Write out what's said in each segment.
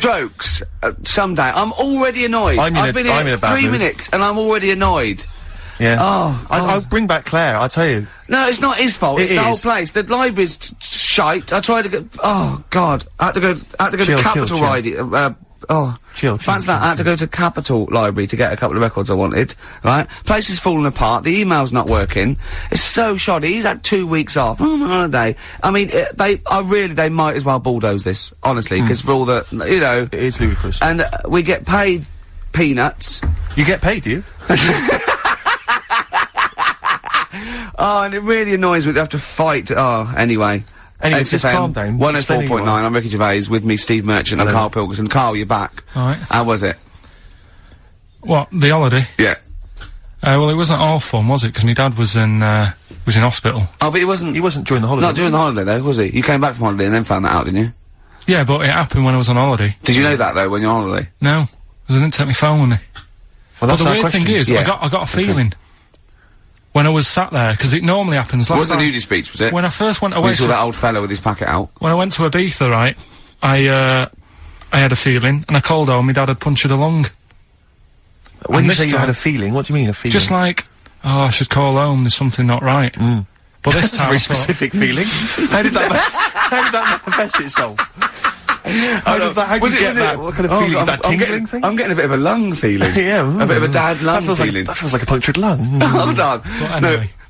strokes someday. I'm already annoyed. I've been here 3 minutes and I'm already annoyed. Yeah. I'll bring back Claire, I tell you. No, it's not his fault. It's the whole place. The library's shite. I tried to get. Oh God! I had to go to Capital Library. Fancy that. I had to go to Capital Library to get a couple of records I wanted. Right? Place is falling apart. The email's not working. It's so shoddy. He's had 2 weeks off on holiday. I mean, they might as well bulldoze this, honestly, because for all the, you know, it is ludicrous. And we get paid peanuts. You get paid, do you? Oh, and it really annoys me to have to fight. Oh, anyway. Anyway, just calm down. 104.9, I'm Ricky Gervais, with me, Steve Merchant and Karl Pilkington. Karl, you're back. Alright. How was it? What, the holiday? Yeah. Well, it wasn't all fun, was it? Because my dad was in hospital. Oh, but he wasn't during the holiday. Not during the holiday, though, was he? You came back from holiday and then found that out, didn't you? Yeah, but it happened when I was on holiday. Did you know that, though, when you're on holiday? No, because I didn't take my phone with me. Well, that's but the weird thing is, I got a feeling. When I was sat there, because it normally happens. What was the nudie speech, was it? When I first went away. You saw that old fellow with his packet out. When I went to Ibiza, right, I had a feeling, and I called home, my dad had punctured a lung. When you say you had a feeling, what do you mean, a feeling? Just like, oh, I should call home, there's something not right. But this time very specific feeling. How did that manifest itself? How did you get that? What kind of feeling? Is that tingling thing? I'm getting a bit of a lung feeling. Yeah. A bit of a dad lung feeling. That feels like a punctured lung. Hold on.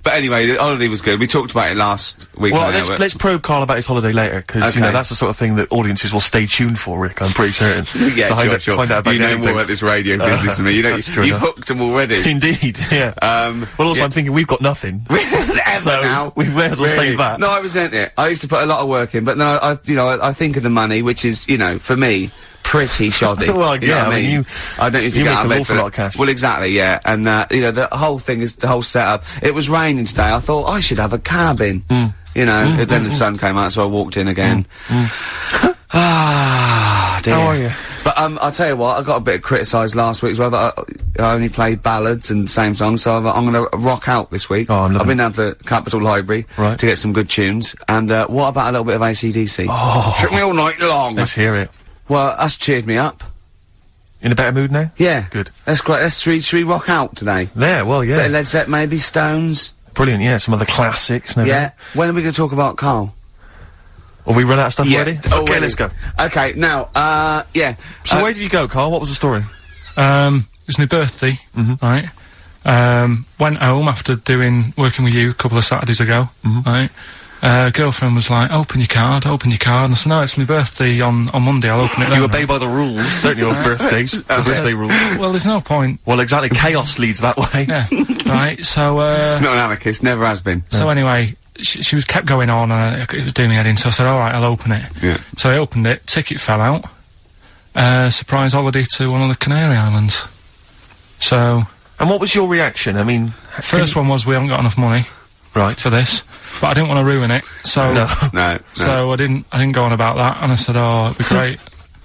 But anyway, the holiday was good. We talked about it last week. Well, let's probe Karl about his holiday later, because, you know, that's the sort of thing that audiences will stay tuned for, Rick, I'm pretty certain. Yeah, sure. Find out about you know more about this radio business than me. You know, you've hooked them already. Indeed, yeah. Well, also, I'm thinking we've got nothing. So now we may as well save that. No, I resent it. I used to put a lot of work in, but then I think of the money, which is, you know, for me, pretty shoddy. Well, you know what I mean? I don't usually get out of bed an awful lot of cash. Well, exactly, yeah. And, you know, the whole thing is the whole setup. It was raining today. I thought I should have a cabin. You know, then the sun came out, so I walked in again. Ah, dear. How are you? But, I'll tell you what, I got a bit criticised last week as well, that I only played ballads and same songs, so I'm gonna rock out this week. Oh, I've been down to the Capital Library to get some good tunes, and, what about a little bit of AC/DC? Oh. Took me all night long. Let's hear it. Well, that's cheered me up. In a better mood now? Yeah. Good. That's great. Should we rock out today? Yeah, well, yeah. Bit of Led Zeppelin, maybe, Stones. Brilliant, yeah, some of the classics and everything. Yeah. When are we gonna talk about Karl? Have we run out of stuff already? Okay, let's go. Okay, now, yeah. So where did you go, Karl? What was the story? It was my birthday, right? Went home after working with you a couple of Saturdays ago, right? Girlfriend was like, open your card, and I said, no, it's my birthday on Monday, I'll open it then. You obey by the rules, don't you, of birthdays? The birthday rules. Well, there's no point. Well, exactly, chaos leads that way. Yeah, right, so, not an anarchist, never has been. So anyway, she was kept going on, and it was doing me head in, so I said, alright, I'll open it. Yeah. So I opened it, ticket fell out, surprise holiday to one of the Canary Islands. So... And what was your reaction? I mean... First one was, we haven't got enough money. Right. For this, but I didn't want to ruin it, so no. So I didn't go on about that, and I said, "Oh, it'd be great."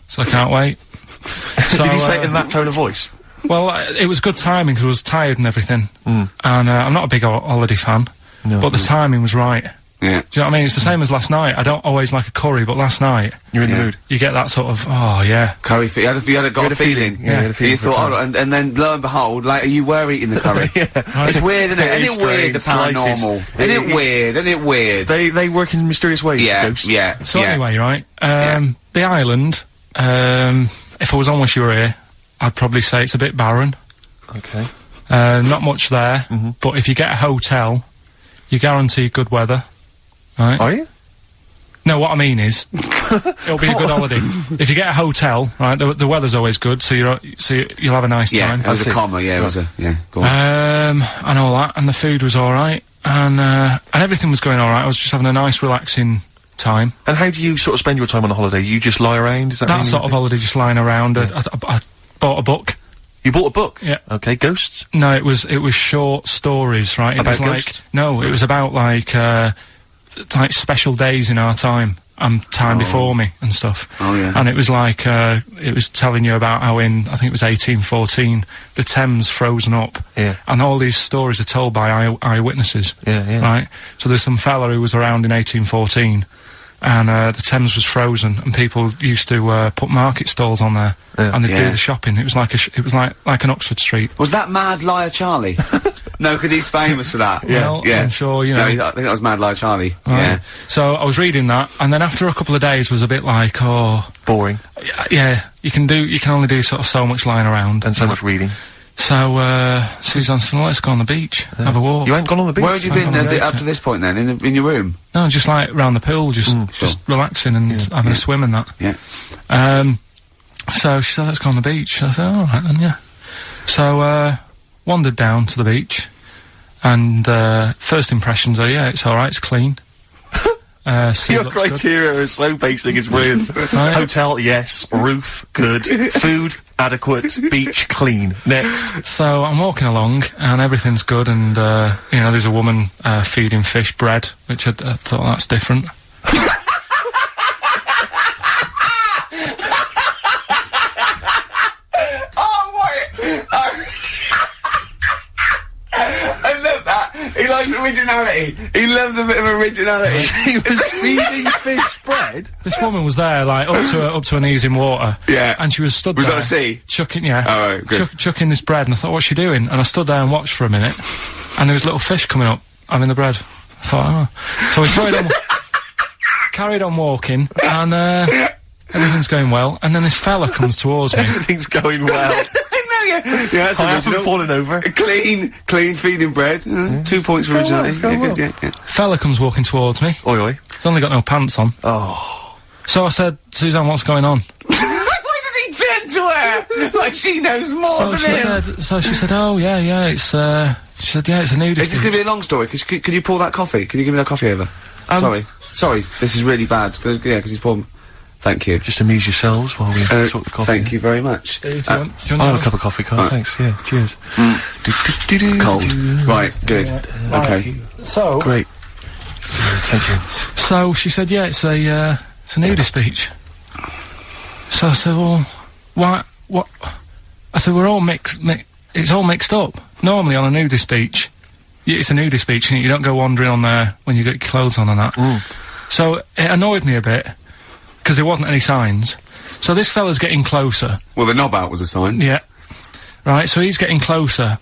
So I can't wait. So, did you say it in that tone of voice? Well, it was good timing because I was tired and everything, and I'm not a big holiday fan, but the timing was right. Yeah. Do you know what I mean? It's the same as last night. I don't always like a curry, but last night... You're in the mood. You get that sort of, oh, yeah. Curry, you had a feeling. Yeah, you had a feeling. You thought, and then, lo and behold, later you were eating the curry. Right. It's weird, isn't it? Isn't it weird, the paranormal? Isn't it weird? They work in mysterious ways, ghosts. Yeah. So anyway, right, the island, if I was on with you here, I'd probably say it's a bit barren. Okay. Not much there, but if you get a hotel, you're guaranteed good weather. Right. Are you? No, what I mean is, it'll be a good holiday. If you get a hotel, right, the weather's always good, so you'll have a nice time. Yeah, it was a comma, go on. And all that, and the food was alright, and everything was going alright. I was just having a nice, relaxing time. And how do you sort of spend your time on a holiday? You just lie around? Is that sort of holiday, just lying around. Yeah. I bought a book. You bought a book? Yeah. Okay, ghosts? No, it was short stories, right? About ghosts? No, it was about, like special days in our time and time before me and stuff. Oh, yeah. And it was like, it was telling you about how in, I think it was 1814, the Thames frozen up. Yeah. And all these stories are told by eyewitnesses. Yeah. Right? So there's some fella who was around in 1814, and the Thames was frozen, and people used to put market stalls on there, and they'd do the shopping. It was like like an Oxford Street. Was that Mad Liar Charlie? No, because he's famous for that. Well, I'm sure, you know. No, I think that was Mad Liar Charlie. Right. Yeah. So I was reading that, and then after a couple of days was a bit like, boring. Yeah, you can only do sort of so much lying around. And so much reading. So, Suzanne said, well, let's go on the beach, have a walk. You ain't gone on the beach? Where had you been up to this point then? In your room? No, just like round the pool, just relaxing and having a swim and that. Yeah. So she said, let's go on the beach. I said, alright then, yeah. So, wandered down to the beach, and, first impressions are, yeah, it's alright, it's clean. Your criteria is so basic, it's brilliant. Right. Hotel, yes. Roof, good. Food, adequate. Beach, clean. Next. So I'm walking along, and everything's good, and, you know, there's a woman, feeding fish bread, which I thought that's different. He likes originality. He loves a bit of originality. He was feeding fish bread? This woman was there, like, up to her knees in water. Yeah. And she was stood there. Was that a sea? Chucking, yeah. Oh, right, good. Chucking this bread, and I thought, what's she doing? And I stood there and watched for a minute, and there was little fish coming up, having the bread. I thought, So we carried on walking, and, everything's going well, and then this fella comes towards me. Everything's going well. Yeah, that's I haven't fallen over. Clean feeding bread. 2 points for originality. Yeah. Fella comes walking towards me. Oi, oi. He's only got no pants on. Oh. So I said, Suzanne, what's going on? Why did he turn to her? Like she knows more than him. So she said, oh, yeah, it's, she said, yeah, it's a nudity. Is this gonna be a long story? Can you pour that coffee? Can you give me that coffee over? Sorry, this is really bad. Yeah, because he's pouring... Thank you. Just amuse yourselves while we talk the coffee. Thank you very much. Do you want I'll have a cup of coffee, Carl. Right. Thanks, yeah, cheers. Cold. Right, good. Yeah. Okay. So... Great. Thank you. So, she said, yeah, it's a nudist beach. So I said, well, why, what? I said, we're all it's all mixed up. Normally on a nudist beach, it's a nudist beach, and you don't go wandering on there when you get your clothes on and that. So, it annoyed me a bit, because there wasn't any signs. So this fella's getting closer. Well, the knob out was a sign. Yeah. Right, so he's getting closer.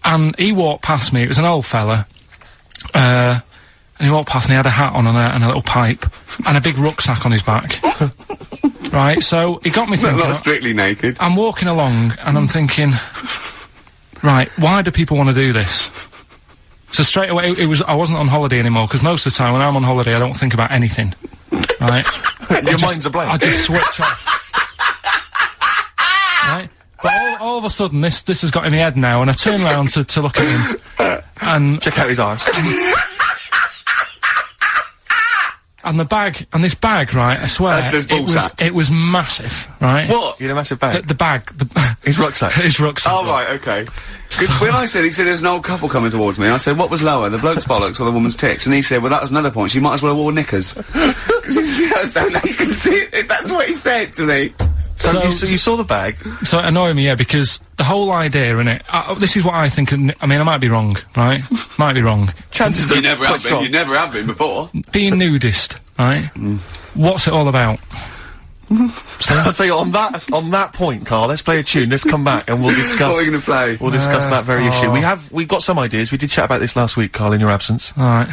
And he walked past me, it was an old fella. And he walked past and he had a hat on and a little pipe. And a big rucksack on his back. Right, so he got me thinking... Not strictly naked. I'm walking along and I'm thinking... Right, why do people want to do this? So straight away, I wasn't on holiday anymore, because most of the time when I'm on holiday I don't think about anything. Right? Your mind's a blank. I just switch off. Right? But all of a sudden, this has got in my head now, and I turn around to look at him, and... Check out his arse. And this bag, right, I swear, it was massive, right? What? You had a massive bag? The bag. His rucksack? His rucksack. Oh, right, okay. Because when he said there was an old couple coming towards me, I said, what was lower, the bloke's bollocks or the woman's tits? And he said, well, that was another point, she might as well have worn knickers. Because he said, so now you can see it, that's what he said to me. So you saw the bag? So it annoyed me, yeah, because the whole idea, innit, this is what I think, I mean, I might be wrong, right? Might be wrong. Chances are you never have been, you never have been before. Being nudist, right? What's it all about? I'd say on that point, Carl, let's play a tune, let's come back and we'll discuss... What are we gonna play? We'll discuss that very issue. We've got some ideas, we did chat about this last week, Carl, in your absence. Alright,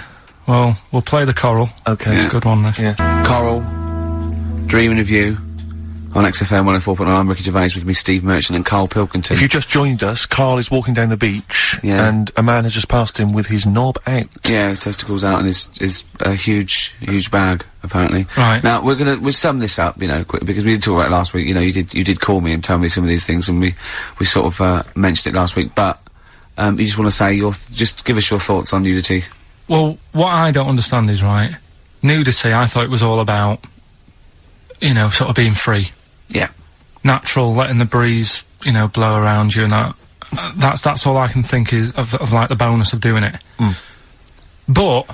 well, we'll play the Coral. Okay. It's a good one, this. Yeah. Coral, Dreaming of You, on XFM 104.9, I'm Ricky Gervais, with me Steve Merchant and Karl Pilkington. If you just joined us, Carl is walking down the beach, and a man has just passed him with his knob out. Yeah, his testicles out and his huge bag, apparently. Right. Now, we'll sum this up, you know, quick, because we did talk about it last week, you know, you did call me and tell me some of these things, and we sort of, mentioned it last week, but, you just want to say just give us your thoughts on nudity. Well, what I don't understand is, right, nudity, I thought it was all about, you know, sort of being free. Yeah. Natural, letting the breeze, you know, blow around you and that. That's all I can think is of like the bonus of doing it. But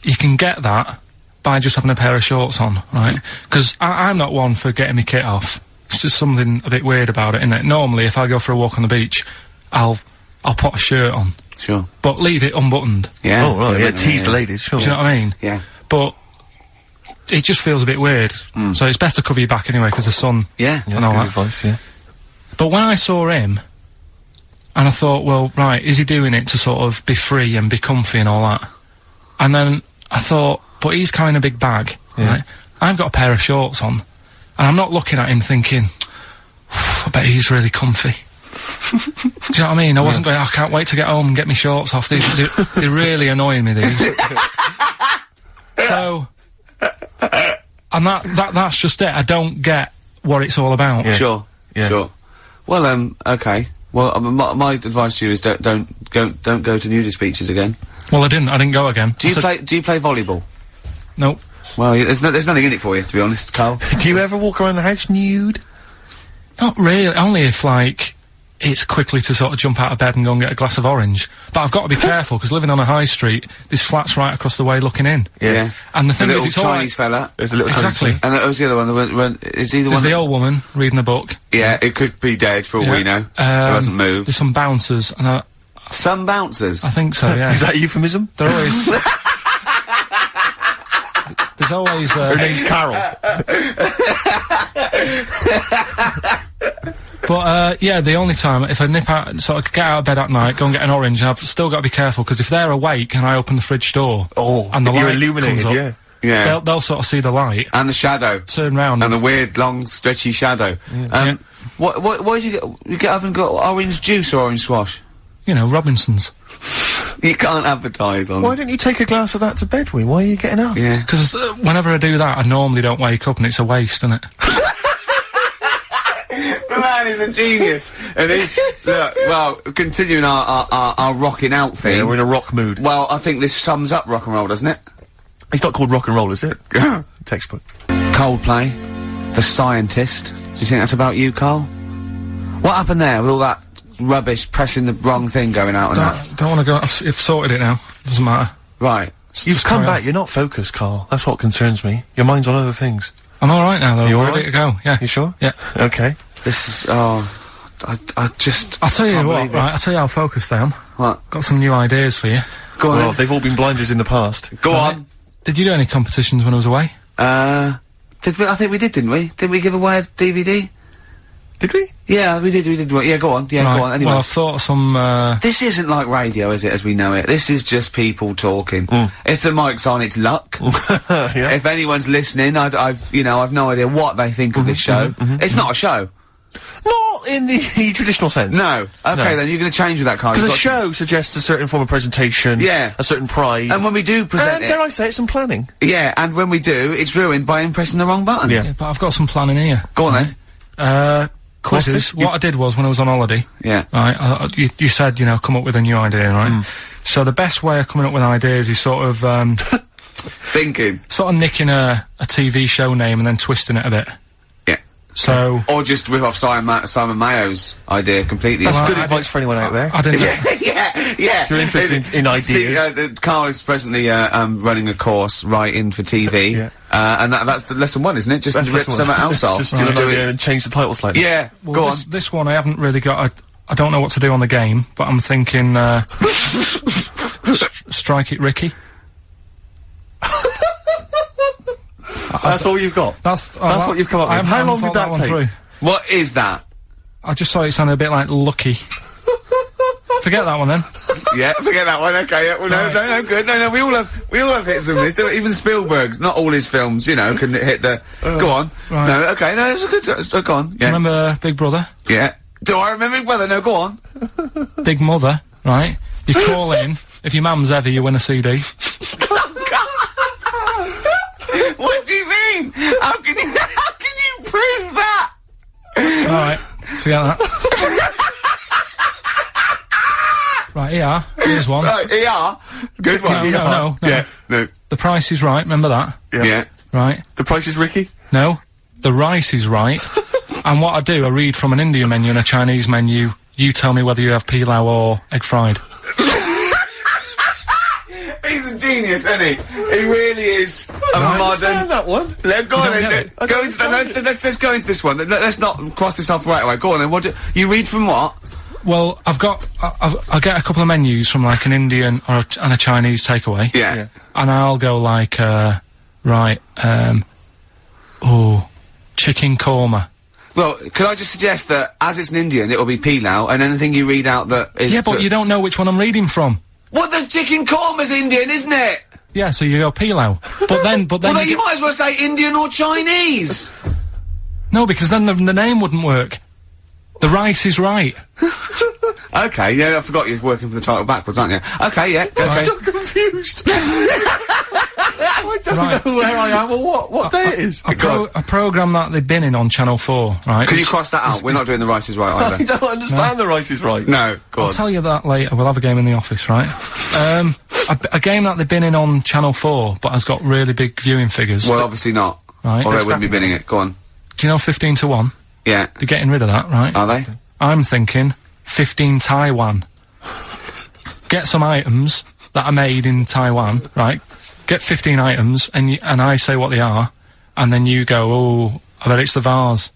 you can get that by just having a pair of shorts on, right? Because I'm not one for getting my kit off. It's just something a bit weird about it, isn't it? Normally, if I go for a walk on the beach, I'll put a shirt on. Sure. But leave it unbuttoned. Yeah. Oh, right, yeah, tease the ladies, sure. Do you know what I mean? Yeah. But it just feels a bit weird. So it's best to cover your back anyway, because the sun. Yeah. And all that. Advice, yeah. But when I saw him, and I thought, well, right, is he doing it to sort of be free and be comfy and all that? And then I thought, but he's carrying a big bag, right? I've got a pair of shorts on, and I'm not looking at him thinking, I bet he's really comfy. Do you know what I mean? I wasn't going, I can't wait to get home and get my shorts off. They're really annoying me, these. So, and that's just it. I don't get what it's all about. Yeah. Sure. Well, okay. Well, my advice to you is don't go to nudist beaches again. Well, I didn't go again. Do you play volleyball? Nope. Well, there's nothing in it for you, to be honest, Carl. Do you ever walk around the house nude? Not really. Only if, like, it's quickly to sort of jump out of bed and go and get a glass of orange. But I've got to be careful, because living on a high street, there's flats right across the way looking in. Yeah. And the thing is, it's Chinese fella. There's a little exactly. And that was the other one. Is he the one? There's the old woman reading a book. Yeah, it could be dead for all we know. It hasn't moved. There's some bouncers, and some bouncers? I think so, yeah. Is that a euphemism? They're always... There's always... Her name's Carol. But, yeah, the only time, if I nip out, sort of get out of bed at night, go and get an orange, I've still got to be careful, because if they're awake and I open the fridge door... and the light comes up, they'll sort of see the light. And the shadow. Turn round. And the weird, long, stretchy shadow. What did you get up and got orange juice or orange squash? You know, Robinson's. You can't advertise on... Why don't you take a glass of that to bed with? Why are you getting up? Yeah. Because whenever I do that, I normally don't wake up, and it's a waste, isn't it? The man is a genius. And look, well, continuing our rocking out thing. Yeah, we're in a rock mood. Well, I think this sums up rock and roll, doesn't it? It's not called rock and roll, is it? Textbook. Coldplay, The Scientist. Do you think that's about you, Carl? What happened there with all that rubbish, pressing the wrong thing going out and that? Don't want to go. I've sorted it now. Doesn't matter. Right. You've come back. You're not focused, Carl. That's what concerns me. Your mind's on other things. I'm all right now, though. You We're ready to go. Yeah. You sure? Yeah. Okay. This is... I just... I'll tell you what, right? I'll tell you how focused I am. What? Got some new ideas for you. Go on. Well, they've all been blinders in the past. Go on. Did you do any competitions when I was away? Did we? I think we did, didn't we? Didn't we give away a DVD? Did we? Yeah, we did. Yeah, go on. Yeah, right. Go on. Anyway. Well, I've thought some, This isn't like radio, is it, as we know it? This is just people talking. If the mic's on, it's luck. Yeah. If anyone's listening, I've no idea what they think of this show. It's not a show. Not in the traditional sense. No. Okay, then you're going to change with that, Carl. Because a show suggests a certain form of presentation. Yeah. A certain pride. And when we do present dare I say it, some planning. Yeah, and when we do, it's ruined by him pressing the wrong button. Yeah, but I've got some planning here. Go on then. Quizzes. What I did was, when I was on holiday... Yeah. Right, you said, you know, come up with a new idea, right? So the best way of coming up with ideas is sort of, thinking. Sort of nicking a TV show name and then twisting it a bit. Yeah. So... Or just rip off Simon Mayo's idea completely. That's good advice for anyone out there. I didn't... Yeah. If you're interested in ideas. See, Carl is presently, running a course writing for TV. Yeah. And that's the lesson one, isn't it? Just rip something else off. Just do an idea and change the title slightly. Yeah, well, go on. This one I haven't really got... I don't know what to do on the game, but I'm thinking, Strike It Ricky. That's all you've got? That's what you've come up with. How long did that take? Through. What is that? I just thought it sounded a bit like Lucky. Forget that one then. Yeah, forget that one. Okay, yeah, well, no, good. No, we all have hits and misses. Even Spielberg's, not all his films, you know, can hit the. Go on. Right. No, okay, no, it's a good. Go on. Yeah. Do you remember Big Brother? Yeah. Do I remember Big Brother? No, go on. Big Mother, right? You call in. If your mum's ever, you win a CD. What do you mean? How can you prove that? All right, forget that. Right, ER. Here's one. Right, ER. Good one. No. Yeah, no. The Price is Right. Remember that? Yeah. Right. The Price is Ricky? No. The Rice is Right. And what I do, I read from an Indian menu and a Chinese menu. You tell me whether you have pilau or egg fried. He's a genius, isn't he? He really is a modern. That one. Go on then. Let's go into this one. Let's not cross this off right away. Go on then. What do you read from what? Well, I'll get a couple of menus from like an Indian and a Chinese takeaway. Yeah. And I'll go like, Right, chicken korma. Well, could I just suggest that, as it's an Indian, it'll be pilau, and anything you read out that is... Yeah, but you don't know which one I'm reading from. What, the chicken korma's Indian, isn't it? Yeah, so you go pilau. But then... well, then you might as well say Indian or Chinese! No, because then the name wouldn't work. The rice is right. Okay, yeah, I forgot you're working for the title backwards, aren't you? Okay, yeah, okay. I'm so confused. I don't know where I am or what day it is. A programme that they've been in on Channel 4, right? Can you cross that out? We're not doing The Rice is Right either. I don't understand The Rice is Right. No, go on. I'll tell you that later. We'll have a game in the office, right? A game that they've been in on Channel 4, but has got really big viewing figures. Well, obviously not. Right. Or they wouldn't be binning it. Go on. Do you know 15 to 1? Yeah. They're getting rid of that, right? Are they? I'm thinking 15 Taiwan. Get some items that are made in Taiwan, right? Get 15 items, and I say what they are, and then you go, oh, I bet it's the vase.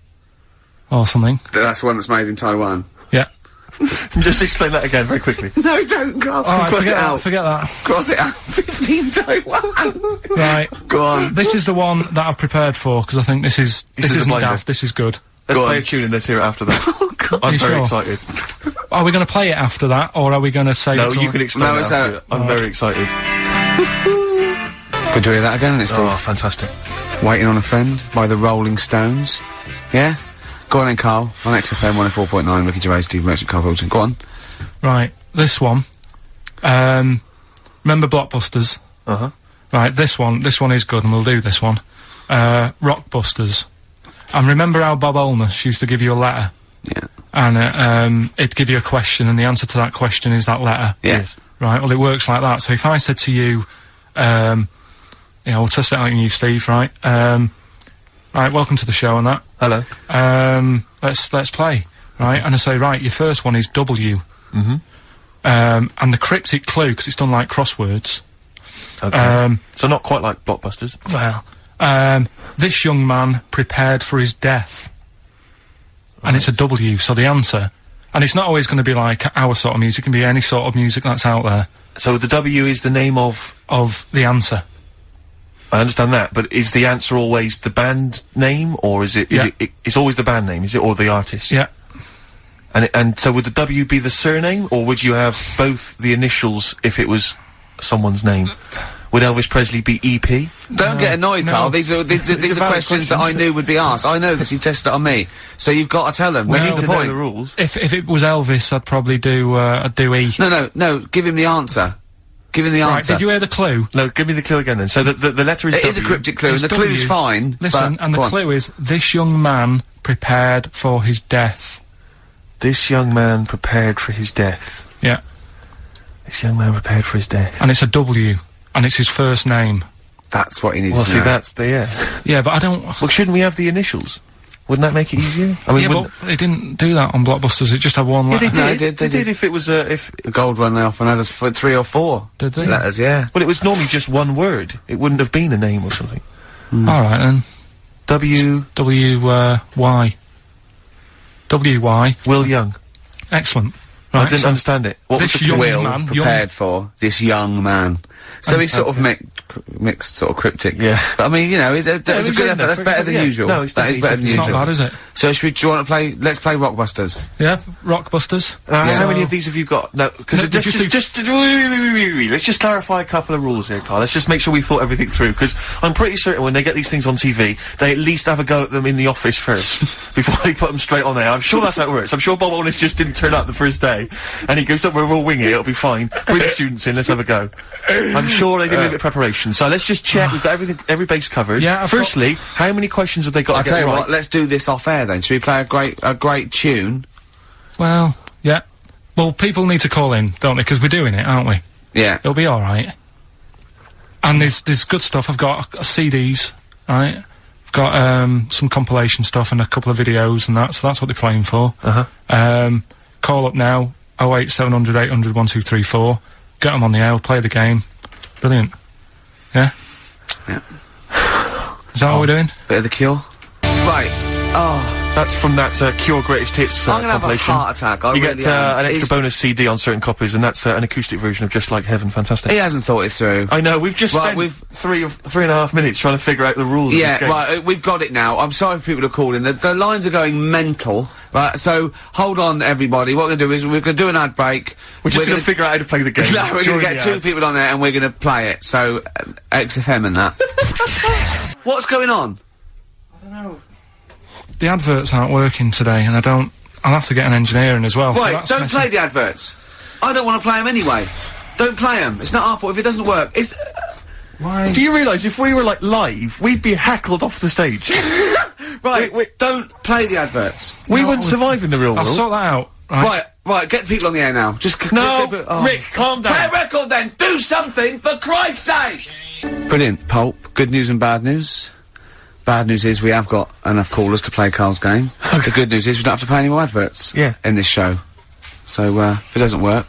Or something. That's one that's made in Taiwan. Yeah. Just explain that again very quickly. No, don't, Carl. Oh, Cross it out. Forget that. Cross it out. 15 Taiwan. Right. Go on. This is the one that I've prepared for, because I think this isn't daft, this is good. Let's play a tune and let's hear it after that. Oh, God. I'm very excited. Are we going to play it after that, or are we going to say... No, you can explain it after. I'm very excited. Could you hear that again? It's fantastic. Waiting on a Friend by the Rolling Stones. Yeah? Go on then, Carl. On XFM 104.9, Ricky Gervais, Steve Merchant, Karl Pilkington. Go on. Right, this one. Remember Blockbusters? Uh-huh. Right, this one is good, and we'll do this one. Rockbusters. And remember how Bob Olmus used to give you a letter? Yeah. And, it'd give you a question, and the answer to that question is that letter. Yes. Right, well, it works like that. So if I said to you, we'll test it out on you, Steve, right? Right, welcome to the show and that. Hello. Let's play, right? And I say, right, your first one is W. Mm-hmm. And the cryptic clue, because it's done like crosswords. Okay. So not quite like Blockbusters. Well, this young man prepared for his death. Right. And it's a W, so the answer... And it's not always going to be like our sort of music, it can be any sort of music that's out there. So the W is the name of... Of the answer. I understand that, but is the answer always the band name, or is it... It's always the band name, is it, or the artist? Yeah. And so would the W be the surname, or would you have both the initials if it was someone's name? Would Elvis Presley be EP? Don't get annoyed, Carl. These are questions that I knew would be asked. I know this. You tested it on me, so you've got to tell them. We need the to point. know the rules. If it was Elvis, I'd probably do E. No. Give him the answer. Give him the right, answer. Did you hear the clue? No, give me the clue again then. So the letter is It W. is a cryptic clue, and the clue's fine. Listen, and the clue is, this young man prepared for his death. This young man prepared for his death. Yeah. This young man prepared for his death. And it's a W. And it's his first name. That's what he needs to know. Well, see, that's the, Yeah, but I don't... Well, shouldn't we have the initials? Wouldn't that make it easier? I mean, yeah, but they didn't do that on Blockbusters, it just had one letter. Yeah, they did if it was, if... The gold one they often had 3 or 4. Did they? Letters, yeah. Well, it was normally just one word. It wouldn't have been a name or something. Alright, then. Y. Will Young. Excellent. Right, I didn't understand it. What was the young Will man, prepared for this young man? So he's sort of mixed sort of cryptic. Yeah. But I mean, you know, that's a good effort. That's better than usual. No, it's that is better than usual. It's not bad, is it? So do you want to play, let's play Rockbusters. Yeah, Rockbusters. How many of these have you got? No, because let's just clarify a couple of rules here, Carl. Let's just make sure we thought everything through, because I'm pretty certain when they get these things on TV, they at least have a go at them in the office first, before they put them straight on there. I'm sure that's how it works. I'm sure Bob Ollis just didn't turn up the first day, and he goes, we'll wing it, it'll be fine. Bring the students in, let's have a go. I'm sure they did a bit of preparation, so let's just check we've got every base covered. Yeah, firstly, how many questions have they got to get right? I'll tell you what, let's do this off air then. Should we play a great tune? Well, yeah. Well, people need to call in, don't they? Because we're doing it, aren't we? Yeah. It'll be alright. And there's good stuff. I've got CDs, right? I've got, some compilation stuff and a couple of videos and that, so that's what they're playing for. Call up now, 08700 800 1234. Get them on the air, play the game. Brilliant. Yeah? Yeah. Is that what we're doing? Bit of The Cure. Right. Oh. That's from that Cure Greatest Hits I'm gonna compilation. have a heart attack. You get an extra bonus CD on certain copies, and that's an acoustic version of Just Like Heaven. Fantastic. He hasn't thought it through. I know. We've just spent 3.5 minutes trying to figure out the rules. Yeah, of this game. right. We've got it now. I'm sorry for people who are calling. The lines are going mental. Right. So hold on, everybody. What we're gonna do is we're gonna do an ad break. We're just gonna figure out how to play the game. No, we're gonna get two people on there and we're gonna play it. So XFM and that. What's going on? I don't know. The adverts aren't working today, and I'll have to get an engineer in as well. Right, so don't play the adverts. I don't want to play them anyway. Don't play them. It's not our fault if it doesn't work. It's... Why? Do you realise if we were, like, live, we'd be heckled off the stage? Right, don't play the adverts. We wouldn't survive in the real world. I'll sort that out. Right, get the people on the air now. Just Rick, calm down. Play a record then! Do something, for Christ's sake! Brilliant, Pulp. Good news and bad news. Bad news is we have got enough callers to play Carl's game. The good news is we don't have to play any more adverts in this show. So, if it doesn't work,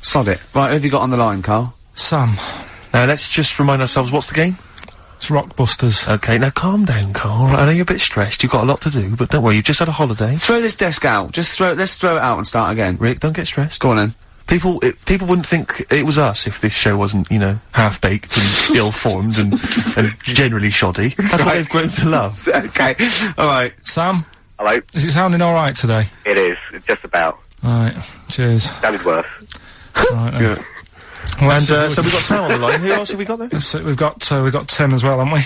sod it. Right, who have you got on the line, Carl? Sam. Now, let's just remind ourselves, what's the game? It's Rockbusters. Okay, now calm down, Carl. I know you're a bit stressed, you've got a lot to do, but don't worry, you've just had a holiday. Throw this desk out. Let's throw it out and start again. Rick, don't get stressed. Go on then. People wouldn't think it was us if this show wasn't, you know, half-baked and ill-formed and generally shoddy. That's what they've grown to love. Okay, alright. Sam? Hello? Is it sounding alright today? It is, just about. Right, cheers. Sounded worse. Right then. Yeah. Well, and, so we've got Sam on the line. Who else have we got there? So we've got Tim as well, haven't we?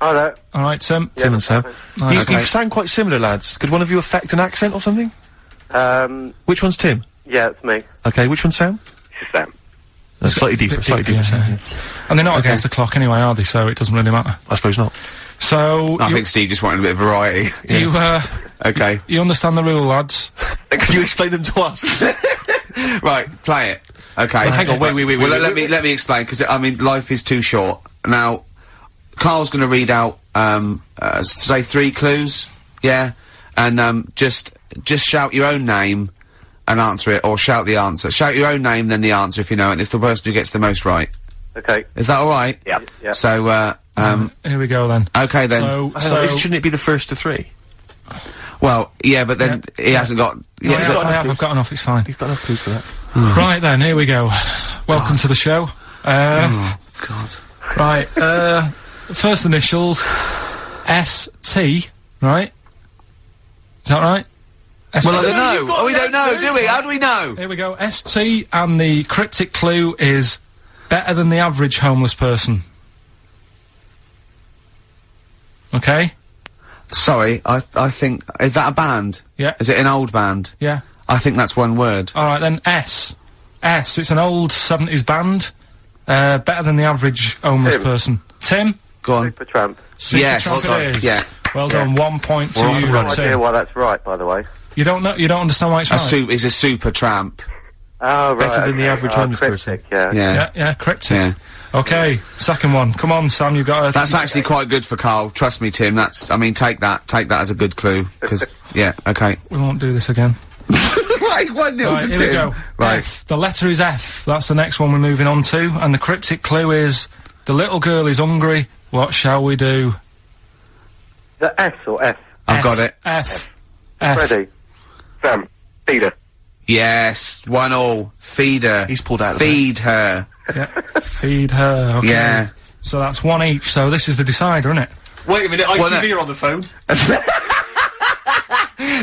Hi there. Alright, Tim. Tim and Sam. Nice. You sound quite similar, lads. Could one of you affect an accent or something? Which one's Tim? Yeah, it's me. Okay, which one's Sam? This is Sam. That's slightly deeper, Sam. And they're not against the clock anyway, are they? So it doesn't really matter. I suppose not. So... I think Steve just wanted a bit of variety. You, okay. You understand the rule, lads? Could you explain them to us? Right, play it. Okay. Right, hang on, wait. Well, let me explain, because, I mean, life is too short. Now, Carl's gonna read out, say 3 clues, yeah? And, just shout your own name and answer it, or shout the answer. Shout your own name, then the answer if you know it, and it's the person who gets the most right. Okay. Is that alright? Yeah. So, here we go then. Okay then. So shouldn't it be the first to 3? Well, yeah, but then he hasn't got... I've got enough, it's fine. He's got enough clues for that. Right then, here we go. Welcome to the show. Oh, God. Right, first initials, S-T, right? Is that right? Well, I don't know. Oh, we don't know, do we? How do we know? Here we go, S-T, and the cryptic clue is better than the average homeless person. Okay? Sorry, I think... Is that a band? Yeah. Is it an old band? Yeah. I think that's one word. Alright then, S. S, it's an old 70s band. Better than the average homeless person. Tim? Go on. Supertramp. Supertramp it is. Yeah. Well done, 1 point to I have you, no idea Tim. why that's right, by the way. You don't understand why it's right? He's a super tramp. Oh, right. Better than the average homeless person. Yeah. Yeah, cryptic. Yeah. Okay, second one. Come on, Sam, you got That's actually quite good for Carl. Trust me, Tim. I mean, take that as a good clue. Because, yeah, okay. We won't do this again. Right, 1-0 to Right, Tim. here we go. Right. F. The letter is F. That's the next one we're moving on to. And the cryptic clue is, the little girl is hungry. What shall we do? The S or F? I've got it. F. Ready? Sam. Peter. Yes, 1-1. Feed her. He's pulled out of Feed her. Yeah. Feed her. Okay. Yeah. So that's 1 each. So this is the decider, isn't it? Wait a minute, ITV are on the phone.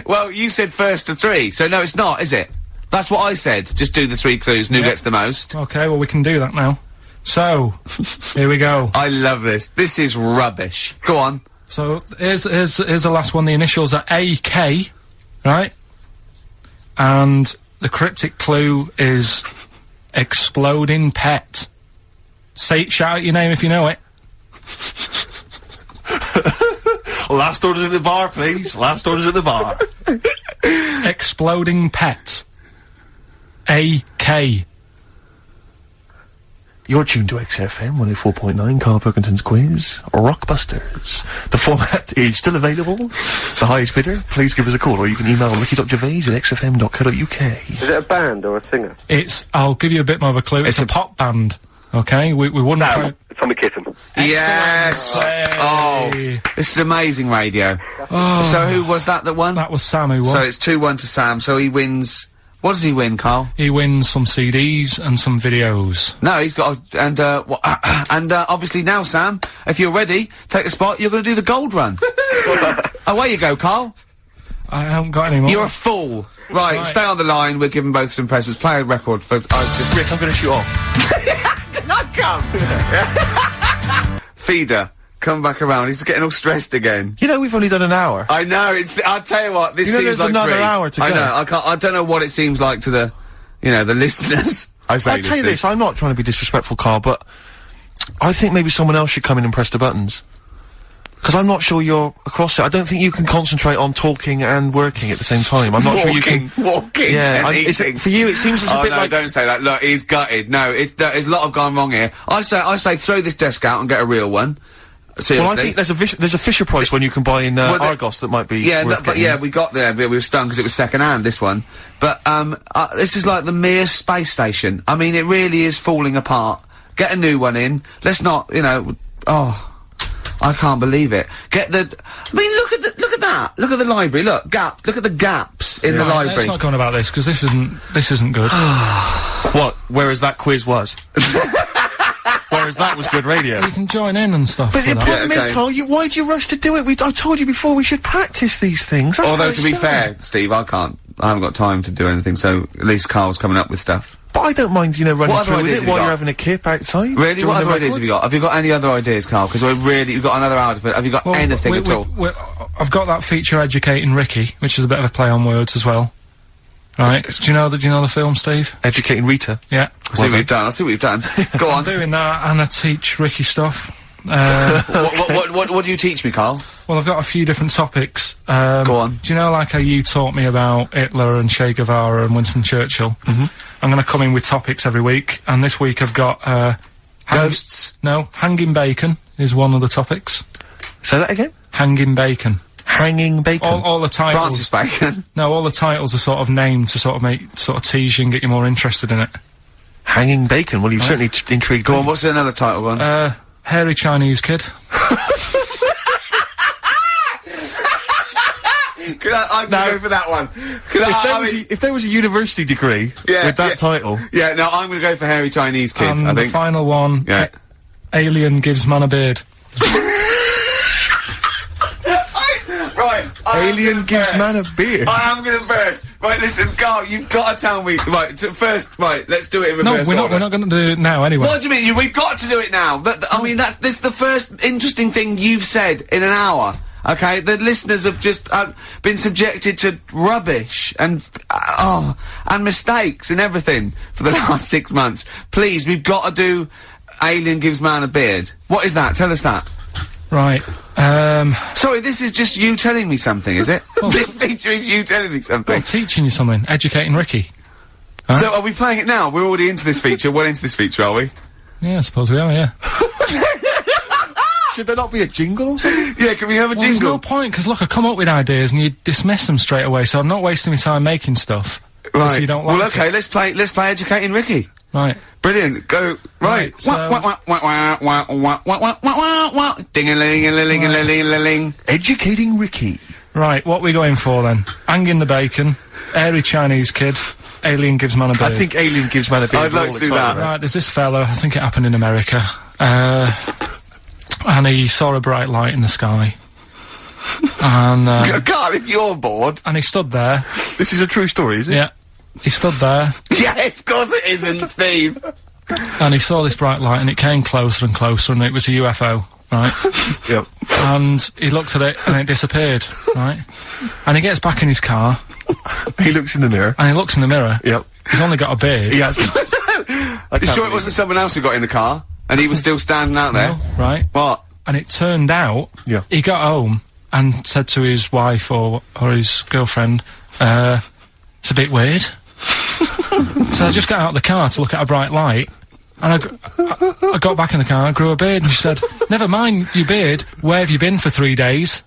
Well, you said first to 3, so no, it's not, is it? That's what I said. Just do the 3 clues, and who gets the most. Okay, well, we can do that now. So, here we go. I love this. This is rubbish. Go on. So, here's the last one. The initials are AK, right? And the cryptic clue is exploding pet. Shout out your name if you know it. Last orders at the bar, please. Last orders at the bar. Exploding pet. AK. You're tuned to XFM 104.9, Karl Pilkington's quiz, Rockbusters. The format is still available. The highest bidder, please give us a call, or you can email ricky.gervais@xfm.co.uk. Is it a band or a singer? I'll give you a bit more of a clue. It's a pop band. Okay? We wouldn't play... Tommy Kitten. Yes! Oh, this is amazing radio. Oh. So who was that won? That was Sam who won. So it's 2-1 to Sam, so he wins... What does he win, Carl? He wins some CDs and some videos. No, he's got obviously now, Sam, if you're ready, take the spot, you're gonna do the gold run. Away you go, Carl. I haven't got any more. You're a fool. Right, stay on the line, we're giving both some presents. Play a record for... Rick, I'm gonna shoot off. Not come! Feeder, come back around, he's getting all stressed again. You know, we've only done an hour. I know, I'll tell you what, this seems there's like another 3. hour to go. I know, I don't know what it seems like to the, the listeners. I'll tell you this, I'm not trying to be disrespectful, Carl, but I think maybe someone else should come in and press the buttons. Because I'm not sure you're across it. I don't think you can concentrate on talking and working at the same time. I'm not sure you can... Walking and eating. For you, it seems as a bit like... don't say that. Look, he's gutted. No, there's a lot of gone wrong here. I say throw this desk out and get a real one. Seriously. Well, I think there's a Fisher Price when you can buy in Argos that might be worth getting. We got there, but we were stunned because it was second-hand, this one. But, this is like the Mir space station. I mean, it really is falling apart. Get a new one in. Let's not, I can't believe it. Look at that. Look at the library. Look at the gaps in the library. Let's not go on about this, because this isn't good. What? Whereas that quiz was. Whereas that was good radio. You can join in and stuff. But the problem is, Carl, why do you rush to do it? I told you before we should practice these things. Although, to be fair, Steve, I haven't got time to do anything, so at least Carl's coming up with stuff. But I don't mind, running through with it while you're having a kip outside. Really? What other ideas have you got? Have you got any other ideas, Carl? Because you've got another hour of it. Have you got anything at all? I've got that feature Educating Ricky, which is a bit of a play on words as well. Right? Do you know the film, Steve? Educating Rita? Yeah. I'll see what you've done. Go on. I'm doing that, and I teach Ricky stuff. What do you teach me, Carl? Well, I've got a few different topics. Go on. Do you know, like how you taught me about Hitler and Che Guevara and Winston Churchill? Mm-hmm. I'm going to come in with topics every week, and this week I've got, ghosts? No, hanging bacon is one of the topics. Say that again? Hanging bacon. Hanging bacon? All the titles... Francis Bacon? No, all the titles are sort of named to sort of tease you and get you more interested in it. Hanging bacon? Well, you've certainly intrigued Go me. on, what's another title one? Hairy Chinese Kid. I'm gonna go for that one. If there was a university degree with that title... Yeah, no, I'm gonna go for Hairy Chinese Kid, and I think. the final one, Alien Gives Man a Beard. Right, Alien gives man a beard. I am gonna burst. Right, listen, Carl, you've got to tell me. Right, let's do it in reverse. No, we're not gonna do it now anyway. What do you mean? We've got to do it now. I mean, this is the first interesting thing you've said in an hour. Okay, the listeners have just been subjected to rubbish and mistakes and everything for the last 6 months. Please, we've got to do Alien Gives Man a Beard. What is that? Tell us that. Right. Sorry, this is just you telling me something, is it? This feature is you telling me something. Well, teaching you something. Educating Ricky. Huh? So, are we playing it now? We're already into this feature. Well into this feature, are we? Yeah, I suppose we are, yeah. Should there not be a jingle or something? Yeah, can we have a jingle? There's no point, because look, I come up with ideas and you dismiss them straight away, so I'm not wasting my time making stuff. Right. If you don't like okay, let's play Educating Ricky. Right. Brilliant. Go. Right. Ding-a-ling-a-ling-a-ling-a-ling. Educating Ricky. Right, what we going for then? Hanging the Bacon, Hairy Chinese Kid, Alien Gives Man a Beard. I think Alien Gives Man a Beard. I'd like to do that. Right, there's this fella, I think it happened in America, and he saw a bright light in the sky. And, God, if you're bored. And he stood there. This is a true story, is it? Yeah. He stood there. Yes, of course it isn't, Steve. And he saw this bright light, and it came closer and closer, and it was a UFO, right? Yep. And he looked at it, and it disappeared, right? And he gets back in his car. He looks in the mirror. And he looks in the mirror. Yep. He's only got a beard. He has. You sure it wasn't someone else who got in the car, and he was still standing out there? No, right. What? And it turned out, he got home and said to his wife or his girlfriend, it's a bit weird. So I just got out of the car to look at a bright light, and I got back in the car and grew a beard, and she said, never mind your beard, where have you been for 3 days?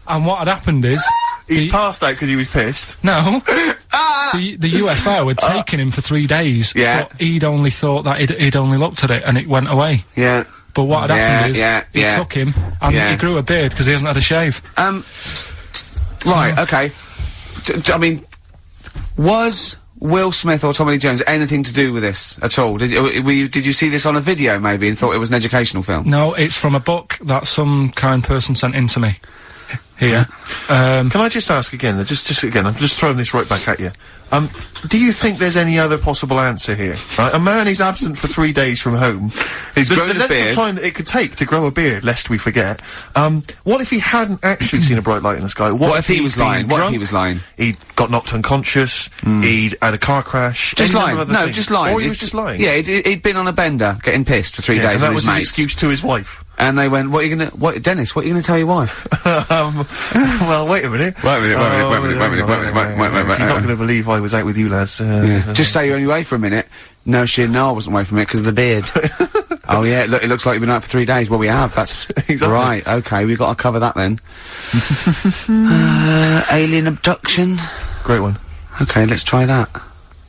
And what had happened is... He passed out because he was pissed. No. the UFO had taken him for 3 days. Yeah. But he'd only thought that he'd only looked at it and it went away. Yeah. But what had happened is, he took him, and he grew a beard because he hasn't had a shave. Right, okay. I mean, was Will Smith or Tommy Lee Jones anything to do with this at all? Did you see this on a video, maybe, and thought it was an educational film? No, it's from a book that some kind person sent in to me. Here. Can I just ask again, just again, I'm just throwing this right back at you. Do you think there's any other possible answer here? Right? A man is absent for 3 days from home. He's grown a beard. The length of time that it could take to grow a beard, lest we forget. What if he hadn't actually seen a bright light in the sky? What if he was lying? What if he was lying? He'd got knocked unconscious, he'd had a car crash. Just lying. No, just lying. Or he was just lying. Yeah, he'd been on a bender, getting pissed for 3 days and that with was his excuse to his wife. And they went, Dennis, what are you gonna tell your wife? Well, wait a minute. Wait a minute. She's not gonna believe I was out with you, lads. Just say you're only away for a minute. No, I wasn't away from it because of the beard. Oh yeah, look, it looks like you've been out for 3 days. Well, we have, that's exactly. Right, okay, we've got to cover that then. Alien abduction. Great one. Okay, let's try that. Do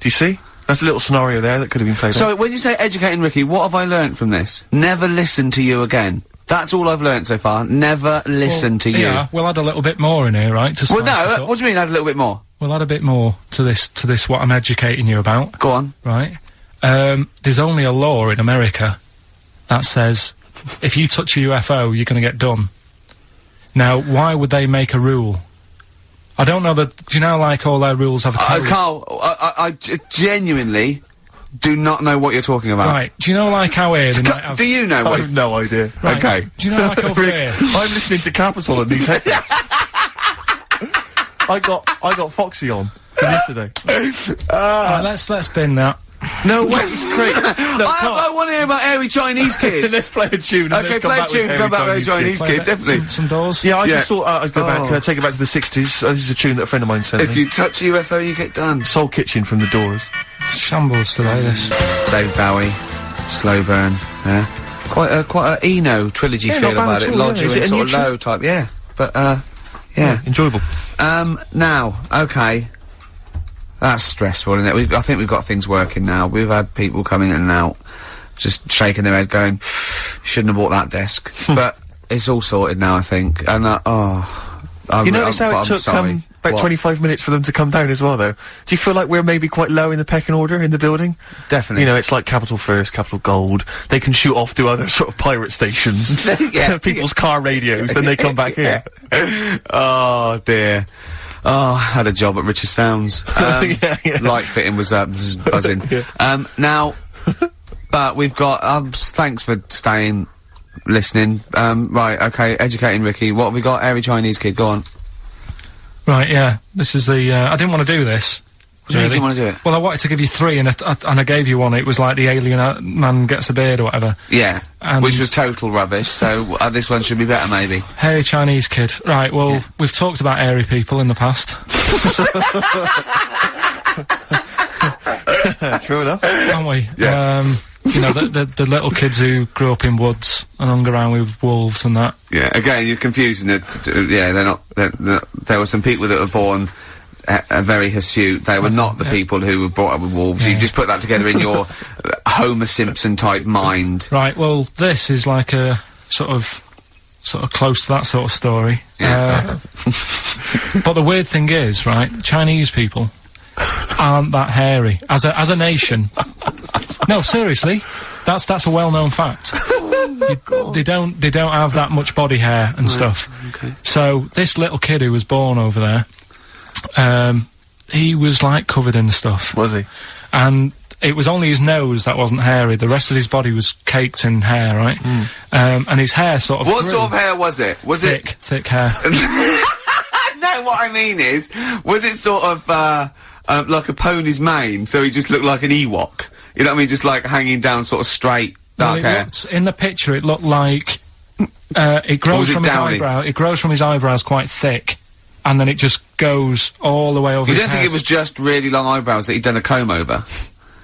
you see? That's a little scenario there that could have been played out. So, when you say educating Ricky, what have I learnt from this? Never listen to you again. That's all I've learnt so far. Never listen to you. Yeah, we'll add a little bit more in here, right? Well, no, what do you mean add a little bit more? We'll add a bit more to this, what I'm educating you about. Go on. Right? There's only a law in America that says, if you touch a UFO, you're gonna get done. Now, why would they make a rule? I don't know that, do you know, like, all their rules have a code? Carl, I genuinely do not know what you're talking about. Right, do you know, like, how here they might have... Do you know what... I have no idea. Right. Okay. Do you know, like, over here... I'm listening to Capital on these headphones. I got Foxy on from yesterday. Right, let's bin that. No way, it's great. No, I want to hear about Airy Chinese Kid. Let's play a tune. Okay, play a tune. Come back with Airy Chinese Kid, definitely. Some doors. Yeah, I just thought I'd go back, take it back to the 60s. This is a tune that a friend of mine sent me. If you touch a UFO, you get done. Soul Kitchen from the Doors. Shambles today, this. David Bowie, Slow Burn, yeah. Quite a Eno trilogy feel about it. Lodger and sort of low type, yeah. But, yeah. Enjoyable. Now, okay. That's stressful, isn't it? I think we've got things working now. We've had people coming in and out, just shaking their head going, shouldn't have bought that desk. But it's all sorted now, I think. And, you notice how it took, about 25 minutes for them to come down as well, though? Do you feel like we're maybe quite low in the pecking order in the building? Definitely. You know, it's like Capital First, Capital Gold. They can shoot off to other sort of pirate stations. People's car radios, then they come back here. Oh, dear. Oh, I had a job at Richard Sounds. Light fitting was buzzing. Now, but we've got, thanks for staying, listening. Right, okay, educating Ricky. What have we got? Airy Chinese Kid, go on. Right, yeah. This is the, I didn't want to do this. What do you didn't want to do it? Well, I wanted to give you 3 and I gave you one. It was like the alien man gets a beard or whatever. Yeah. Which was total rubbish, so this one should be better, maybe. Hairy Chinese Kid. Right, well, we've talked about airy people in the past. True enough. Haven't we? Yeah. You know, the little kids who grew up in woods and hung around with wolves and that. Yeah, again, you're confusing it. Yeah, they're not, there were some people that were born very hirsute. They were not the people who were brought up with wolves. You just put that together in your Homer Simpson type mind. Right, well, this is like a sort of close to that sort of story. Yeah. But the weird thing is, right, Chinese people aren't that hairy. As a nation. No, seriously. That's a well-known fact. They don't have that much body hair and stuff. Okay. So, this little kid who was born over there, he was, like, covered in stuff. Was he? And it was only his nose that wasn't hairy. The rest of his body was caked in hair, right? And his hair sort of What grew. sort of hair was it? Was thick, thick hair. No, what I mean is, was it sort of, like a pony's mane, so he just looked like an Ewok? You know what I mean? Just, like, hanging down sort of straight, dark hair. In the picture, it looked like, it grows from his eyebrow. It grows from his eyebrows quite thick. And then it just goes all the way over his head. You don't think it was just really long eyebrows that he'd done a comb over?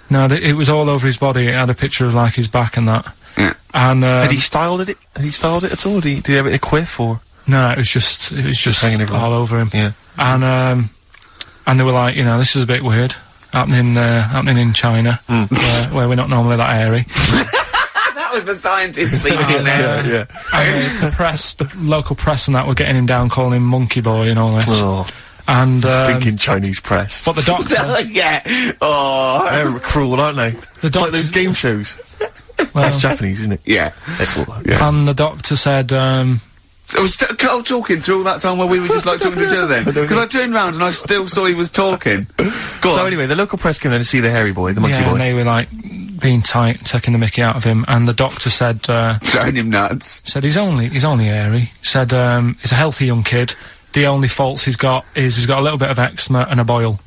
No, it was all over his body. It had a picture of, like, his back and that. Yeah. And, had he styled it? Had he styled it at all? Did he have it in a quiff, or...? No, it was just hanging all over him. Yeah. And, and they were like, you know, this is a bit weird, happening in China, where we're not normally that airy. That was the scientist speaking there. Yeah. And the local press and that were getting him down, calling him monkey boy and all this. Oh. And, thinking Chinese press. But the doctor... Yeah. Oh. They're cruel, aren't they? It's like those game shows. Well, that's Japanese, isn't it? Yeah. That's what. Yeah. And the doctor said, I was Carl talking through all that time while we were just like talking to each other then. Because I turned round and I still saw he was talking. Go on. So anyway, the local press came in to see the hairy boy, the monkey boy. And they were like being tight, taking the mickey out of him, and the doctor said, throwing him nuts. Said he's only airy. Said, he's a healthy young kid. The only faults he's got is he's got a little bit of eczema and a boil.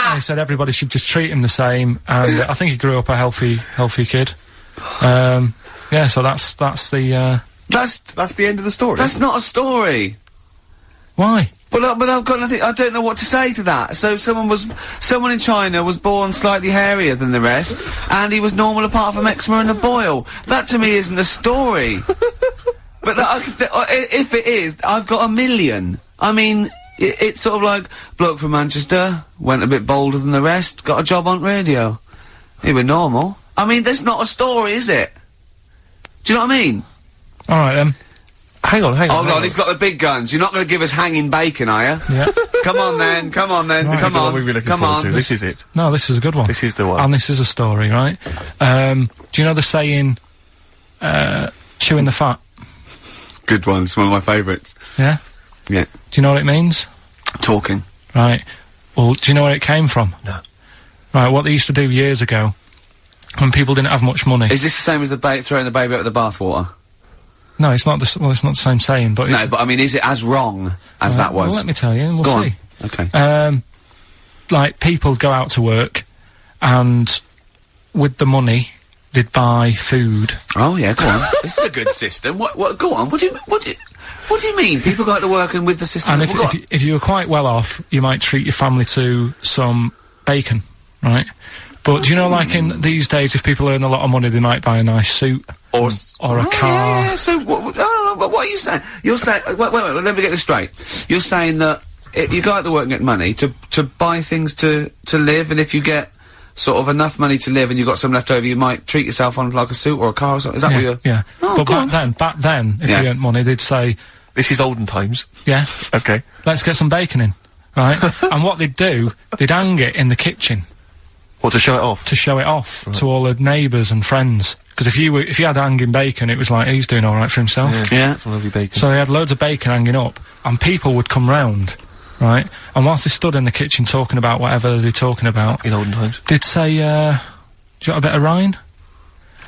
And he said everybody should just treat him the same, and I think he grew up a healthy kid. Yeah, so that's the end of the story. That's not a story. Why? But I've got nothing. I don't know what to say to that. So someone in China was born slightly hairier than the rest, and he was normal apart from eczema and a boil. That to me isn't a story. But if it is, I've got a million. I mean, it's sort of like bloke from Manchester went a bit bolder than the rest, got a job on radio. He was normal. I mean, that's not a story, is it? Do you know what I mean? All right then. Hang on. Oh God, he's got the big guns. You're not going to give us hanging bacon, are you? Yeah. Come on then. Right. Come on. This is it. No, this is a good one. This is the one. And this is a story, right? Do you know the saying, chewing the fat? Good one. It's one of my favourites. Yeah? Yeah. Do you know what it means? Talking. Right. Well, do you know where it came from? No. Right, what they used to do years ago, when people didn't have much money... Is this the same as throwing the baby out of the bathwater? No, it's not it's not the same saying, but it's... No, but I mean, is it as wrong as that was? Well, let me tell you, and we'll see. Okay. Like, people go out to work, and with the money, they'd buy food. Oh, yeah, go on. This is a good system. What, go on, what do you mean? People go out to work and with the system... And if you were quite well off, you might treat your family to some bacon, right? But do you know, like in these days, if people earn a lot of money, they might buy a nice suit or a car. Yeah. So what are you saying? You're saying wait. Let me get this straight. You're saying that you go out to work and get money to buy things to live, and if you get sort of enough money to live and you've got some left over, you might treat yourself on like a suit or a car or something. Is that what you're? Yeah. Oh, but back then, if you earned money, they'd say, "This is olden times." Yeah. Okay. Let's get some bacon in, right? And what they'd do, they'd hang it in the kitchen. What, to show it off? To show it off to all the neighbours and friends. Because if you had hanging bacon, it was like, he's doing alright for himself. Yeah. Some lovely bacon. So they had loads of bacon hanging up, and people would come round, right? And whilst they stood in the kitchen talking about whatever they're talking about... In olden times. They'd say, do you got a bit of rind?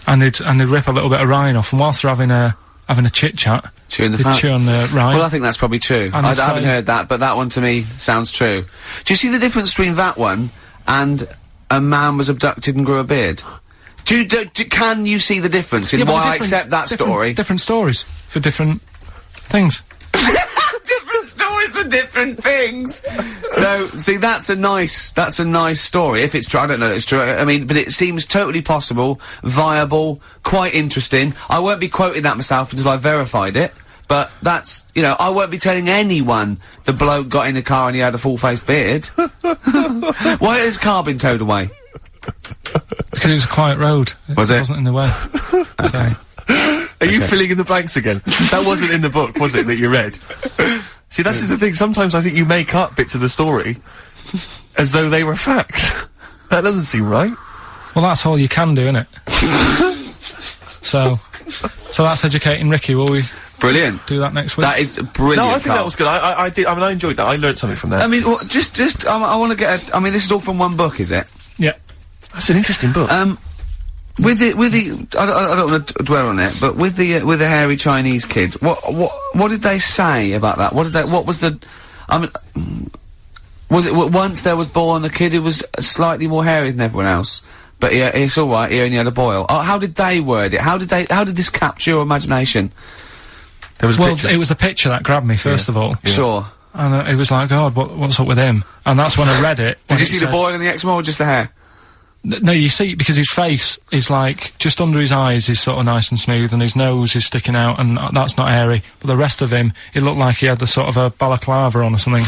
And they'd rip a little bit of rind off, and whilst they're having a chit-chat... Chewing the they'd fat. chew on the rind. Well, I think that's probably true. I haven't heard that, but that one to me sounds true. Do you see the difference between that one and... a man was abducted and grew a beard? Can you see the difference in why I accept that story? Different stories for different things. Different stories for different things. So, see, that's a nice story. If it's true, I don't know if it's true. I mean, but it seems totally possible, viable, quite interesting. I won't be quoting that myself until I've verified it. But that's, you know, I won't be telling anyone the bloke got in the car and he had a full-faced beard. Why has his car been towed away? Because it was a quiet road. It wasn't in the way. So. Are you filling in the blanks again? That wasn't in the book, was it, that you read? See, that's the thing. Sometimes I think you make up bits of the story as though they were fact. That doesn't seem right. Well, that's all you can do, innit? So that's educating Ricky, will we? Brilliant. Do that next week. That is brilliant. No, I think that was good. I did. I mean, I enjoyed that. I learned something from that. I mean, well, I want to get. I mean, this is all from one book, is it? Yeah. That's an interesting book. With the, I don't want to dwell on it, but with the hairy Chinese kid, what did they say about that? What was the, I mean, was it once there was born a kid who was slightly more hairy than everyone else? But yeah, it's all right. He only had a boil. Oh, how did they word it? How did this capture your imagination? There was it was a picture that grabbed me first of all. Yeah. Sure. And it was like, God, what's up with him? And that's when I read it. Did you see the boil and the eczema or just the hair? No, you see, because his face is like, just under his eyes is sort of nice and smooth, and his nose is sticking out, and that's not hairy. But the rest of him, it looked like he had the sort of a balaclava on or something.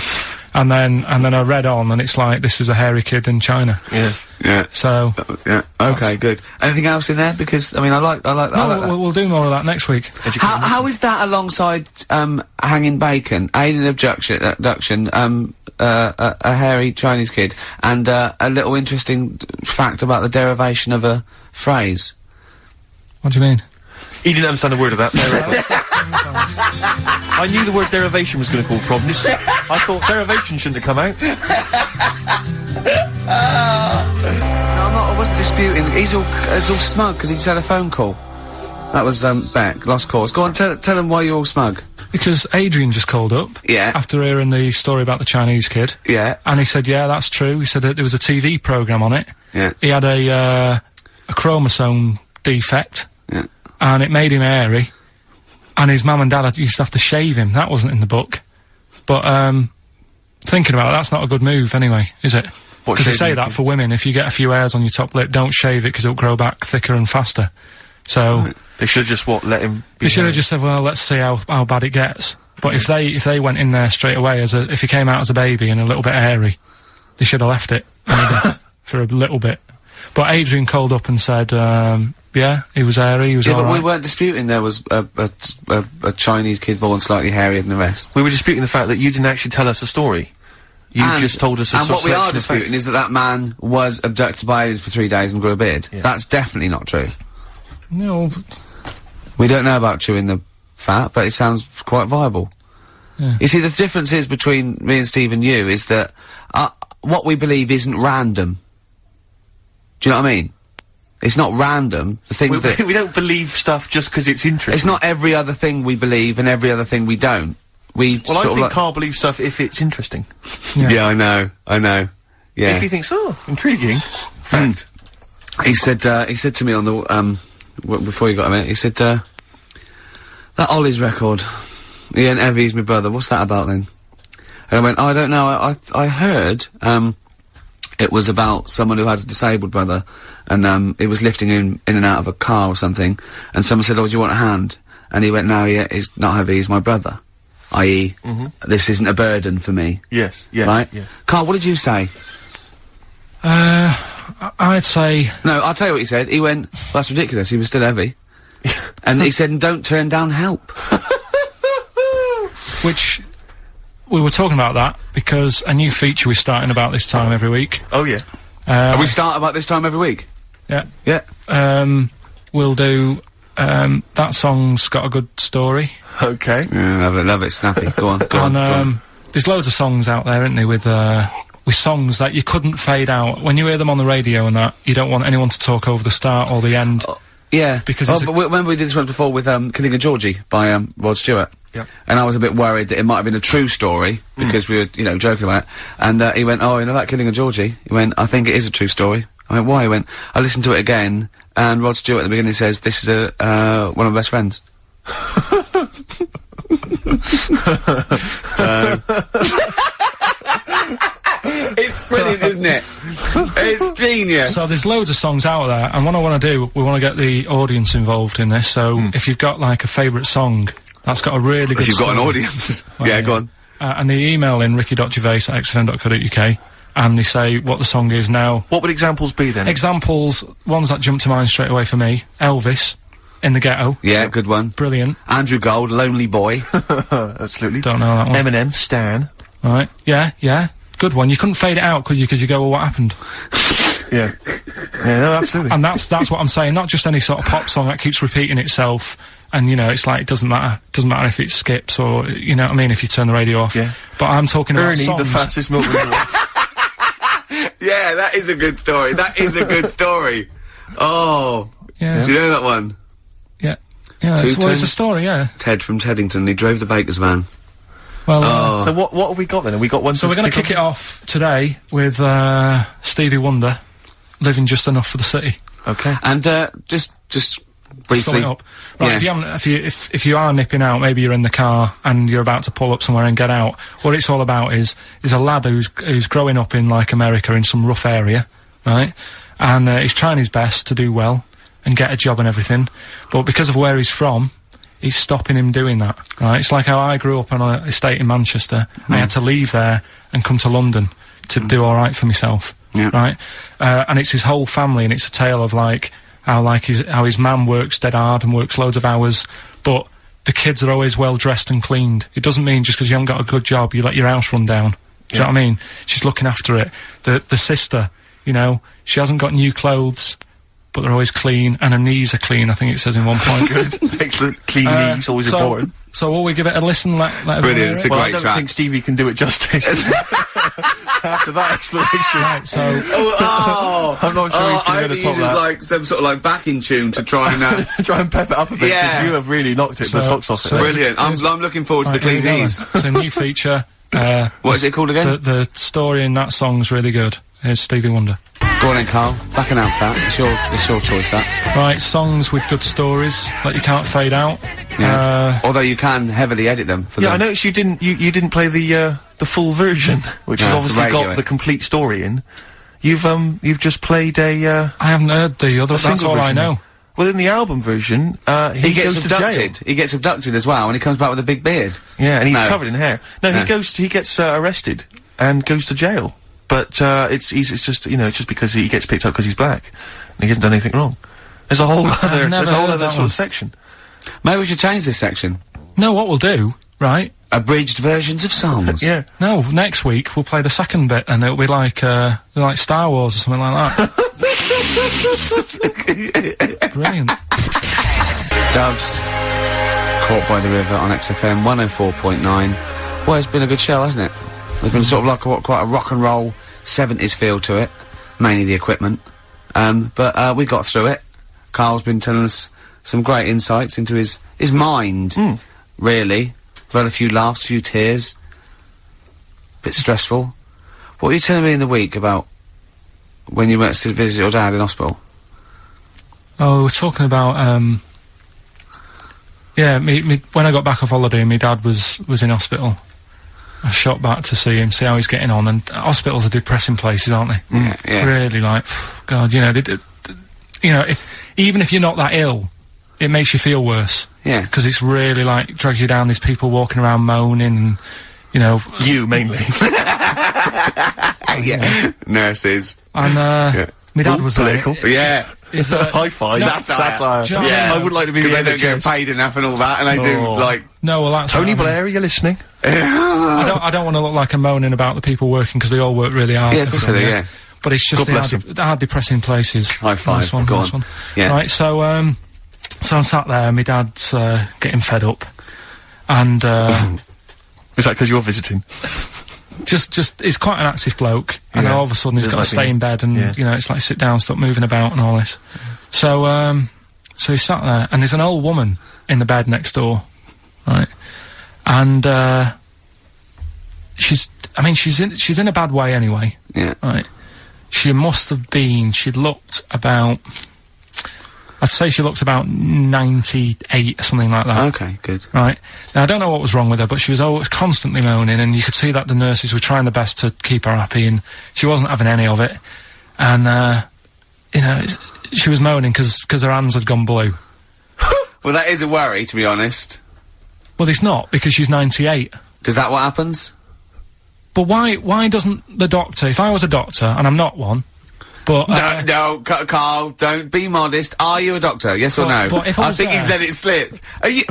And then I read on, and it's like, this was a hairy kid in China. Yeah. Yeah. So. Yeah. Okay, good. Anything else in there? Because, I mean, I like that. We'll do more of that next week. How is that alongside, hanging bacon, alien abduction, a hairy Chinese kid, and a little interesting fact about the derivation of a phrase? What do you mean? He didn't understand a word of that. I knew the word derivation was going to cause problems. I thought derivation shouldn't have come out. No, I wasn't disputing. He's all smug because he just had a phone call. That was, Beck, lost cause. Go on, tell him why you're all smug. Because Adrian just called up. Yeah. After hearing the story about the Chinese kid. Yeah. And he said, yeah, that's true. He said that there was a TV programme on it. Yeah. He had a chromosome defect. Yeah. And it made him hairy. And his mum and dad used to have to shave him. That wasn't in the book. But, thinking about it, that's not a good move anyway, is it? Because they say that for women, if you get a few hairs on your top lip, don't shave it because it'll grow back thicker and faster. So... Right. They should just, let him be They should have just said, well, let's see how bad it gets. But if they went in there straight away if he came out as a baby and a little bit hairy, they should have left it maybe, for a little bit. But Adrian called up and said, yeah, he was hairy, he was all right. But we weren't disputing there was a Chinese kid born slightly hairier than the rest. We were disputing the fact that you didn't actually tell us a story. You just told us a And what we are disputing is that man was abducted by aliens for 3 days and grew a beard. Yeah. That's definitely not true. No. We don't know about chewing the fat, but it sounds quite viable. Yeah. You see, the difference is between me and Steve and you is that what we believe isn't random. Do you know what I mean? It's not random. The things that... We don't believe stuff just because it's interesting. It's not every other thing we believe and every other thing we don't. I think Karl believes stuff if it's interesting. Yeah, I know. Yeah. If he thinks, intriguing. Fact. He said to me on the, before you got a minute, he said, that Ollie's record, Ian Evie's my brother, what's that about then? And I went, I don't know, I heard, it was about someone who had a disabled brother, and, it was lifting him in and out of a car or something, and someone said, oh, do you want a hand? And he went, no, he's not heavy, he's my brother. I.e., this isn't a burden for me. Yes, yeah. Right? Yes. Karl, what did you say? I'd say... No, I'll tell you what he said. He went, well, that's ridiculous, he was still heavy. And he said, don't turn down help. Which, we were talking about that, because a new feature we're starting about this time every week. Oh, yeah. We start about this time every week? Yeah. Yeah. We'll do, that song's got a good story. Okay. Yeah, love it, snappy. Go on. There's loads of songs out there, isn't there, with songs that you couldn't fade out. When you hear them on the radio and that, you don't want anyone to talk over the start or the end. Yeah. Because but remember we did this one before with, Killing a Georgie by, Rod Stewart. Yeah. And I was a bit worried that it might have been a true story, because we were, joking about it. And, he went, oh, you know that Killing a Georgie? He went, I think it is a true story. I went, why? He went, I listened to it again, and Rod Stewart at the beginning says, this is one of my best friends. It's brilliant, isn't it? It's genius. So there's loads of songs out there, and what I want to do, we want to get the audience involved in this, so if you've got, like, a favourite song that's got a really good If you've got story, an audience. Well, yeah, go on. And they email in ricky.gervais@xfm.co.uk, and they say what the song is now. What would examples be, then? Examples, ones that jump to mind straight away for me, Elvis, In the Ghetto. Yeah, good one. Brilliant. Andrew Gold, Lonely Boy. Absolutely. Don't know that one. Eminem, Stan. Right. Yeah. Good one. You couldn't fade it out, could you? Because you go, well, what happened? Yeah. Yeah, no, absolutely. And that's what I'm saying. Not just any sort of pop song that keeps repeating itself, and, it's like, it doesn't matter. It doesn't matter if it skips or, you know what I mean, if you turn the radio off. Yeah. But I'm talking about Ernie, songs. the fastest milk resort. Yeah, that is a good story. That is a good story. Oh. Yeah. Do you know that one? Yeah. Yeah, it's a story, yeah. Ted from Teddington, he drove the baker's van. Well, so what have we got then? Have we got one? So we're going to kick it off today with Stevie Wonder, Living Just Enough for the City. Okay. And just briefly. Sum it up. Right. Yeah. If you are nipping out, maybe you're in the car and you're about to pull up somewhere and get out. What it's all about is a lad who's growing up in, like, America in some rough area, right? and he's trying his best to do well and get a job and everything, but because of where he's from, it's stopping him doing that, right? It's like how I grew up on an estate in Manchester. I had to leave there and come to London to do alright for myself, right? And it's his whole family, and it's a tale of, like, how his man works dead hard and works loads of hours, but the kids are always well dressed and cleaned. It doesn't mean just because you haven't got a good job, you let your house run down. Do you know what I mean? She's looking after it. The sister, you know, she hasn't got new clothes, but they're always clean, and her knees are clean, I think it says in one point. Good. Excellent. Clean knees, always important. So will we give it a listen? Brilliant, it's a great I don't track. think Stevie can do it justice. After that explanation. Right, so... I'm not sure he's going to top that. Like some sort of like backing tune to try and... try and pep it up a bit, because you have really knocked the socks off it. Brilliant. I'm looking forward to the clean knees. It's a new feature. What is it called again? The story in that song's really good. Here's Stevie Wonder. Go on then, Carl. Back announce that. It's your choice, that. Right, songs with good stories that you can't fade out. Yeah. Although you can heavily edit them. For I noticed you didn't play the full version, which has obviously got the complete story in. You've just played a. I haven't heard the other. That's all I know. Well, in the album version, he gets abducted. To jail. He gets abducted as well, and he comes back with a big beard. Yeah, and he's covered in hair. No, he gets arrested and goes to jail. But it's just, you know, it's just because he gets picked up because he's black and he hasn't done anything wrong. There's a whole other sort of section. Maybe we should change this section. No, what we'll do, right? Abridged versions of songs. Yeah. No, next week we'll play the second bit, and it'll be like Star Wars or something like that. Brilliant. Doves, Caught by the River on XFM 104.9. Well, it's been a good show, hasn't it? There's been sort of like quite a rock and roll 70s feel to it, mainly the equipment. But we got through it. Carl's been telling us some great insights into his mind, really. We've had a few laughs, a few tears. Bit stressful. What were you telling me in the week about when you went to visit your dad in hospital? Oh, we're talking about, when I got back off holiday, my dad was in hospital. I shot back to see him, see how he's getting on, and hospitals are depressing places, aren't they? Yeah. Really, like, God, you know, even if you're not that ill, it makes you feel worse. Yeah. Because it's really, like, drags you down, there's people walking around moaning, and, you know... You, mainly. Yeah. Nurses. And, my dad was political. Yeah. It's high five. Satire. Yeah. I wouldn't like to be the they don't get paid enough and all that, and they do, like... No, well, that's... Tony Blair, are you listening? I don't want to look like I'm moaning about the people working, because they all work really hard. Yeah, of course they do, yeah. But it's just the hard depressing places. High five. Nice one. Yeah. Right, so I'm sat there, and my dad's getting fed up. And, Is that because you're visiting? Just, he's quite an active bloke, and all of a sudden he's got to stay in bed, and, you know, it's like sit down, stop moving about, and all this. So he's sat there, and there's an old woman in the bed next door, right? And, she's in a bad way anyway. Yeah. Right? She must have been, I'd say she looked about 98 or something like that. Okay, good. Right. Now, I don't know what was wrong with her, but she was always constantly moaning, and you could see that the nurses were trying their best to keep her happy, and she wasn't having any of it. And, you know, she was moaning because her hands had gone blue. Well, that is a worry, to be honest. Well, it's not, because she's 98. Is that what happens? But why doesn't the doctor, if I was a doctor, and I'm not one, but... No, Carl, don't be modest. Are you a doctor, yes or no? But if I think he's let it slip.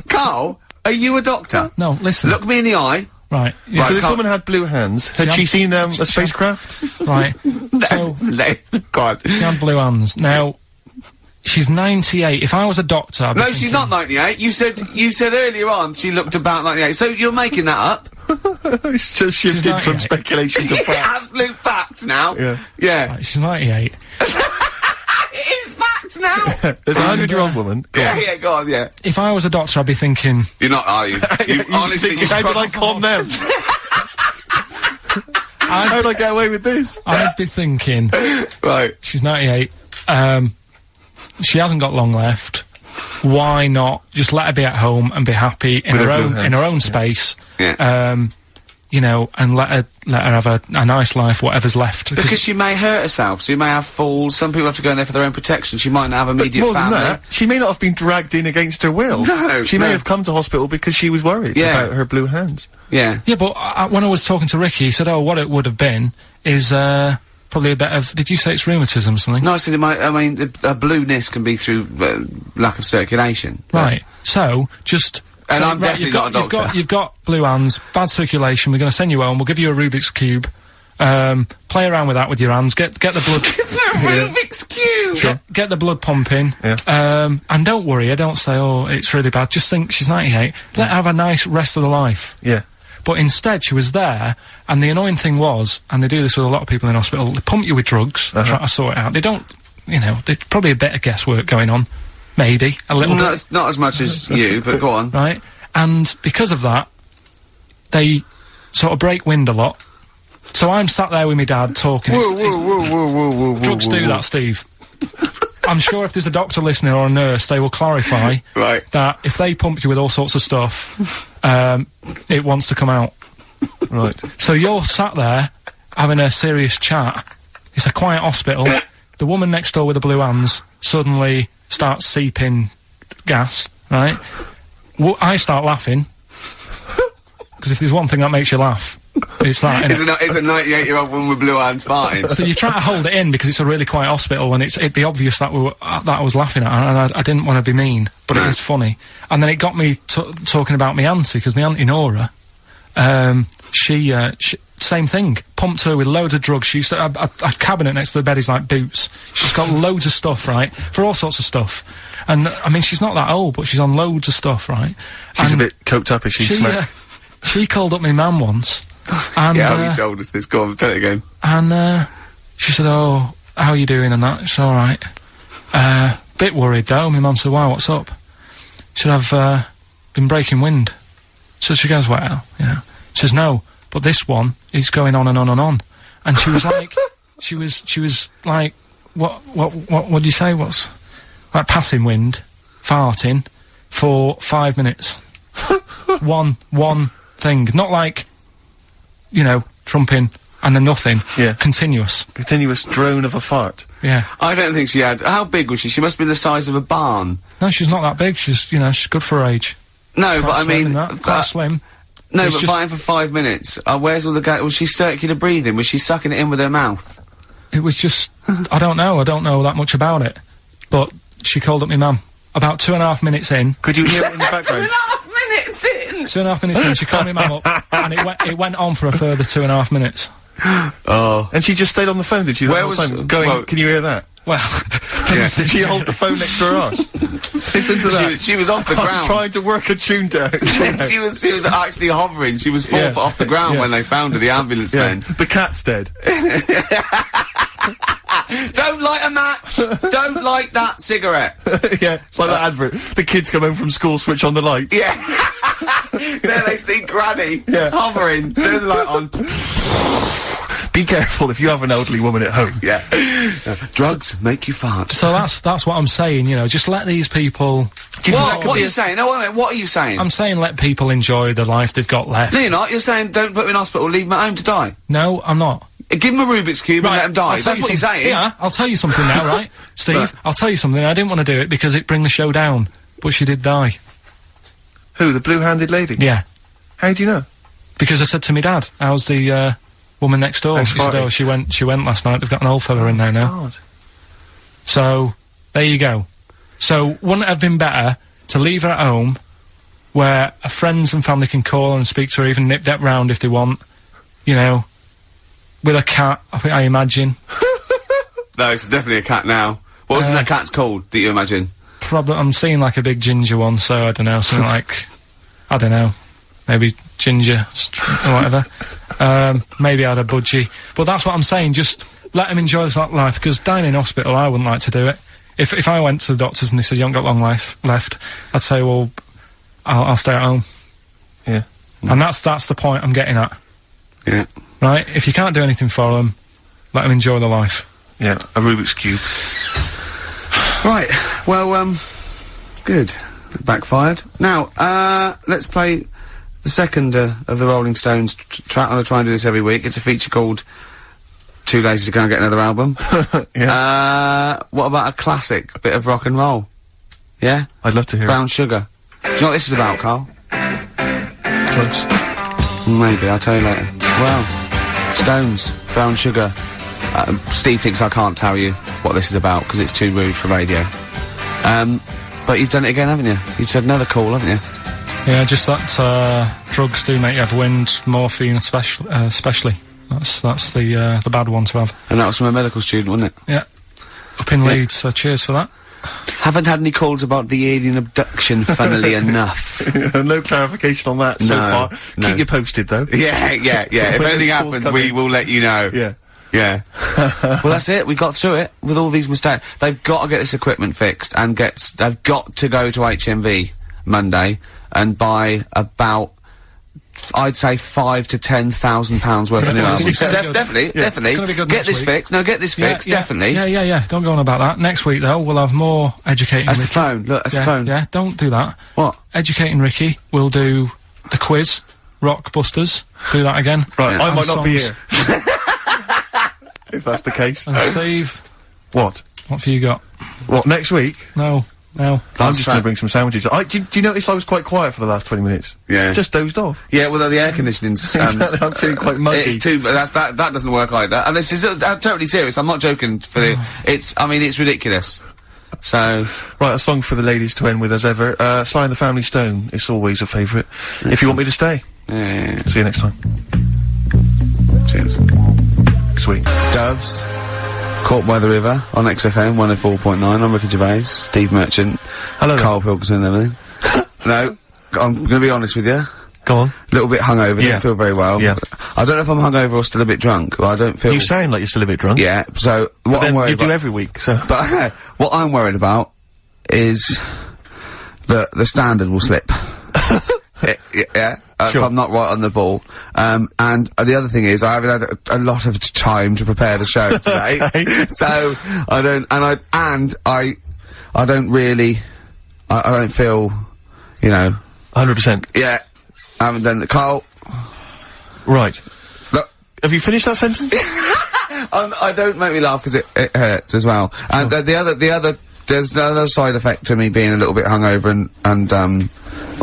Carl, are you a doctor? No, listen. Look me in the eye. Right. Yeah. So this woman had blue hands. Had she seen a spacecraft? Right. So... Go on. She had blue hands. Now... She's 98. If I was a doctor, I'd be thinking... she's not 98. You said earlier on she looked about 98. So you're making that up. It's just shifted from speculation to fact. Absolute fact now. Yeah. Right, she's 98. It is fact now. There's a 100-year-old woman. Go on, yeah. If I was a doctor, I'd be thinking... You're not, are you? You honestly... How did I calm them? How did I get away with this? I'd be thinking... Right. She's 98. She hasn't got long left. Why not just let her be at home and be happy in her own space? Yeah. you know, and let her have a nice life, whatever's left. Because she may hurt herself, so you may have falls. Some people have to go in there for their own protection. She might not have immediate more family. Than that, she may not have been dragged in against her will. No, she may have come to hospital because she was worried about her blue hands. Yeah. Yeah, but when I was talking to Ricky, he said, "Oh, what it would have been is probably a bit of." Did you say it's rheumatism or something? No, I said I mean, a blueness can be through lack of circulation. Right. So just. And so, I'm definitely not a doctor. You've got blue hands, bad circulation. We're going to send you home. We'll give you a Rubik's cube. Play around with that with your hands. Get the blood. Rubik's cube. Get the blood pumping. Yeah. And don't worry. Don't say, "Oh, it's really bad." Just think she's 98. Let her have a nice rest of the life. Yeah. But instead, she was there, and the annoying thing was, and they do this with a lot of people in hospital. They pump you with drugs, try to sort it out. They don't, you know. There's probably a bit of guesswork going on. Maybe a little bit. Not as much as you, but go on. Right, and because of that, they sort of break wind a lot. So I'm sat there with my dad talking. Drugs do that, Steve. I'm sure if there's a doctor listening or a nurse, they will clarify that if they pump you with all sorts of stuff, it wants to come out. Right. So you're sat there having a serious chat. It's a quiet hospital. The woman next door with the blue hands suddenly starts seeping gas, right? Well, I start laughing. Because if there's one thing that makes you laugh, it's that. It's a 98-year-old woman with blue hands farting. So you try to hold it in because it's a really quiet hospital, and it'd be obvious that I was laughing at, and I didn't want to be mean, but it was funny. And then it got me talking about my auntie, because my auntie Nora, she same thing, pumped her with loads of drugs. She used to a cabinet next to the bed is like boots. She's got loads of stuff, right, for all sorts of stuff. And I mean, she's not that old, but she's on loads of stuff, right? She's a bit coked up, is she? She called up my mum once. And, yeah, you told us this. Go on, tell it again. And she said, "Oh, how are you doing?" And that. It's all right. Bit worried though. My mum said, "Why? What's up?" She said, "I've been breaking wind." So she goes, "Well, you know." She says, "No, but this one is going on and on and on." And she was like, she was like, what do you say? What's like passing wind, farting for 5 minutes. one thing, not like, you know, trumping and then nothing. Yeah. Continuous drone of a fart. Yeah. I don't think she had. How big was she? She must be the size of a barn. No, she's not that big. She's, you know, she's good for her age. No, Quite but I mean, quite slim. No, but fighting for 5 minutes. Where's all the gas? Was she circular breathing? Was she sucking it in with her mouth? It was just, I don't know that much about it. But she called up my mum. About 2.5 minutes in. Could you hear it in the background? 2.5 minutes in! 2.5 minutes in, she called my mum up, and it went on for a further 2.5 minutes. Oh. And she just stayed on the phone, did she? Where was... Going, can you hear that? Well... yeah. Did she hold the phone next to her arse? Listen to that. She was off the ground. I'm trying to work a tune down. she was actually hovering. She was 4 foot off the ground when they found her, the ambulance men. The cat's dead. Don't light a match! Don't light that cigarette! Yeah, it's like that advert. The kids come home from school, switch on the light. Yeah. There they see Granny hovering, turn the light on. Be careful if you have an elderly woman at home. Yeah. Drugs make you fart. So that's what I'm saying, you know, just let these people... What are you saying? No, wait a minute, what are you saying? I'm saying let people enjoy the life they've got left. No, you're not. You're saying don't put them in hospital, leave them at home to die. No, I'm not. Give them a Rubik's Cube and let them die. That's what you're saying. Yeah, I'll tell you something now, right? Steve, I'll tell you something. I didn't want to do it because it'd bring the show down. But she did die. Who, the blue-handed lady? Yeah. How do you know? Because I said to my dad, how's the, woman next door? She said, oh, she went last night. They've got an old fella in there now. God. So, there you go. So, wouldn't it have been better to leave her at home, where her friends and family can call her and speak to her, even nip that round if they want, you know, with a cat, I imagine. No, it's definitely a cat now. What was that cat's called, that you imagine? Probably, I'm seeing like a big ginger one, so I don't know, something like, I don't know, maybe ginger, or whatever. Maybe I had a budgie. But that's what I'm saying, just let them enjoy this life, because dying in hospital, I wouldn't like to do it. If I went to the doctors and they said, you haven't got long life left, I'd say, well, I'll stay at home. Yeah. And that's the point I'm getting at. Yeah. Right? If you can't do anything for them, let them enjoy the life. Yeah, a Rubik's Cube. Right, well, good. Backfired. Now, let's play the the second of the Rolling Stones track. I'll try and do this every week. It's a feature called Too Lazy to Go and Get Another Album. Yeah. What about a classic bit of rock and roll? Yeah? I'd love to hear Brown Sugar. Do you know what this is about, Carl? Drugs. Maybe, I'll tell you later. Well, Stones, Brown Sugar. Steve thinks I can't tell you what this is about, because it's too rude for radio. But you've done it again, haven't you? You've said another call, haven't you? Yeah, just that, drugs do make you have wind, morphine especially. That's the bad one to have. And that was from a medical student, wasn't it? Yeah. Up in Leeds, so cheers for that. Haven't had any calls about the alien abduction, funnily enough. No clarification on that so far. No. Keep you posted, though. Yeah. If anything happens, we will let you know. Yeah. Yeah. Well, that's it. We got through it with all these mistakes. They've got to get this equipment fixed and they've got to go to HMV Monday and buy about, I'd say £5,000 to £10,000 worth of new albums. Definitely. It's gonna be good Get this fixed. No, get this fixed. Definitely. Yeah. Don't go on about that. Next week, though, we'll have more educating That's Ricky. the phone. Look, that's the phone. Yeah, don't do that. What? Educating Ricky. We'll do the quiz. Rockbusters. Do that again. Right, Yeah. I might not be Songs. here. If that's the case. And Steve, What? what have you got? What, next week? No. I'm just gonna bring some sandwiches. Do you notice I was quite quiet for the last 20 minutes? Yeah. Just dozed off. Yeah, well, the air conditioning's, I'm feeling quite muggy. It's too, but that doesn't work either. And this is, totally serious, I'm not joking for the, it's ridiculous. So. Right, a song for the ladies to end with as ever. Sly and the Family Stone, it's always a favourite. If you want me to stay. Yeah. See you next time. Cheers. Sweet. Doves. Caught by the River on XFM 104.9. I'm Ricky Gervais, Steve Merchant, Hello there. Karl Pilkington and everything. No, I'm gonna be honest with you. Go on. A little bit hungover, Yeah. don't feel very well. Yeah. I don't know if I'm hungover or still a bit drunk, but I don't feel... You sound like you're still a bit drunk. Yeah, so what I'm worried you do about... every week, so... But what I'm worried about is that the standard will slip. Yeah. Sure. If I'm not right on the ball. And the other thing is, I haven't had a lot of time to prepare the show today. Okay. So, I don't really, I don't feel, 100%. yeah, I haven't done the, Carl. Right. Look. Have you finished that sentence? I don't make me laugh because it hurts as well. And there's the other side effect to me being a little bit hungover and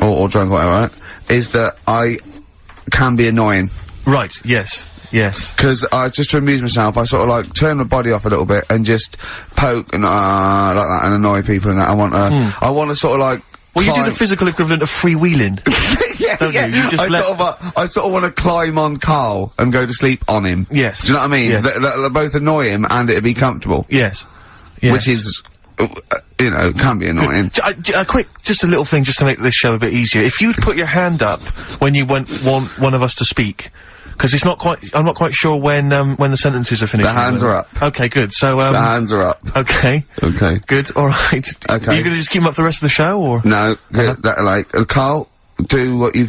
or drunk or whatever, right, is that I can be annoying. Right, yes. Because just to amuse myself, I sort of like turn my body off a little bit and just poke and like that and annoy people and that. I want to sort of like. Well, you do the physical equivalent of freewheeling. Yeah, don't yeah. you? You just I sort of want to climb on Carl and go to sleep on him. Yes. Do you know what I mean? Yes. They both annoy him and it'd be comfortable. Yes. Which is, can be annoying. Just a little thing just to make this show a bit easier. If you'd put your hand up when you want one of us to speak, because I'm not quite sure when the sentences are finished. The hands are up. Okay, good. So, the hands are up. Okay. Okay. Good, alright. Okay. Are you gonna just keep them up for the rest of the show, or? No, Carl, do what you,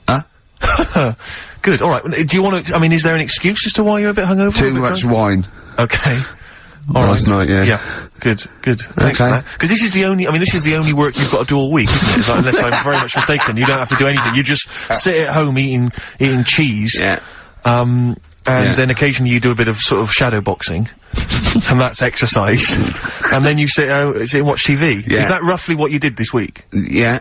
huh? Good, alright. Do you want to, is there an excuse as to why you're a bit hungover? Too much wine. Okay. Last night, yeah. Yeah. Good. Thanks for that. Because this is the only work you've got to do all week, isn't it? It's like, unless I'm very much mistaken, you don't have to do anything. You just sit at home eating cheese. Yeah. Then occasionally you do a bit of sort of shadow boxing. And that's exercise. And then you sit and watch TV. Yeah. Is that roughly what you did this week? Yeah.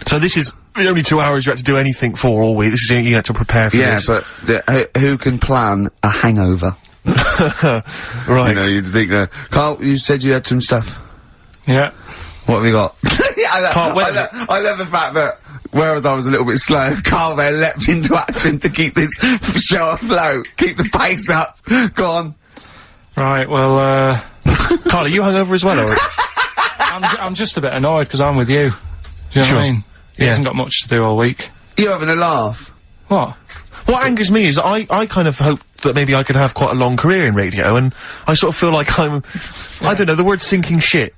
So this is the only 2 hours you had to do anything for all week. This is, you had to prepare for this. Yeah, but who can plan a hangover? Right. You'd think that. Carl, you said you had some stuff. Yeah. What have you got? Yeah, I love the fact that, whereas I was a little bit slow, Carl there leapt into action to keep this show afloat, keep the pace up. Go on. Right, well, Carl, are you hungover as well, or? I'm just a bit annoyed because I'm with you. Do you know what I mean? He hasn't got much to do all week. You're having a laugh. What? What angers me is I kind of hope that maybe I could have quite a long career in radio, and I sort of feel like I don't know, the word sinking ship.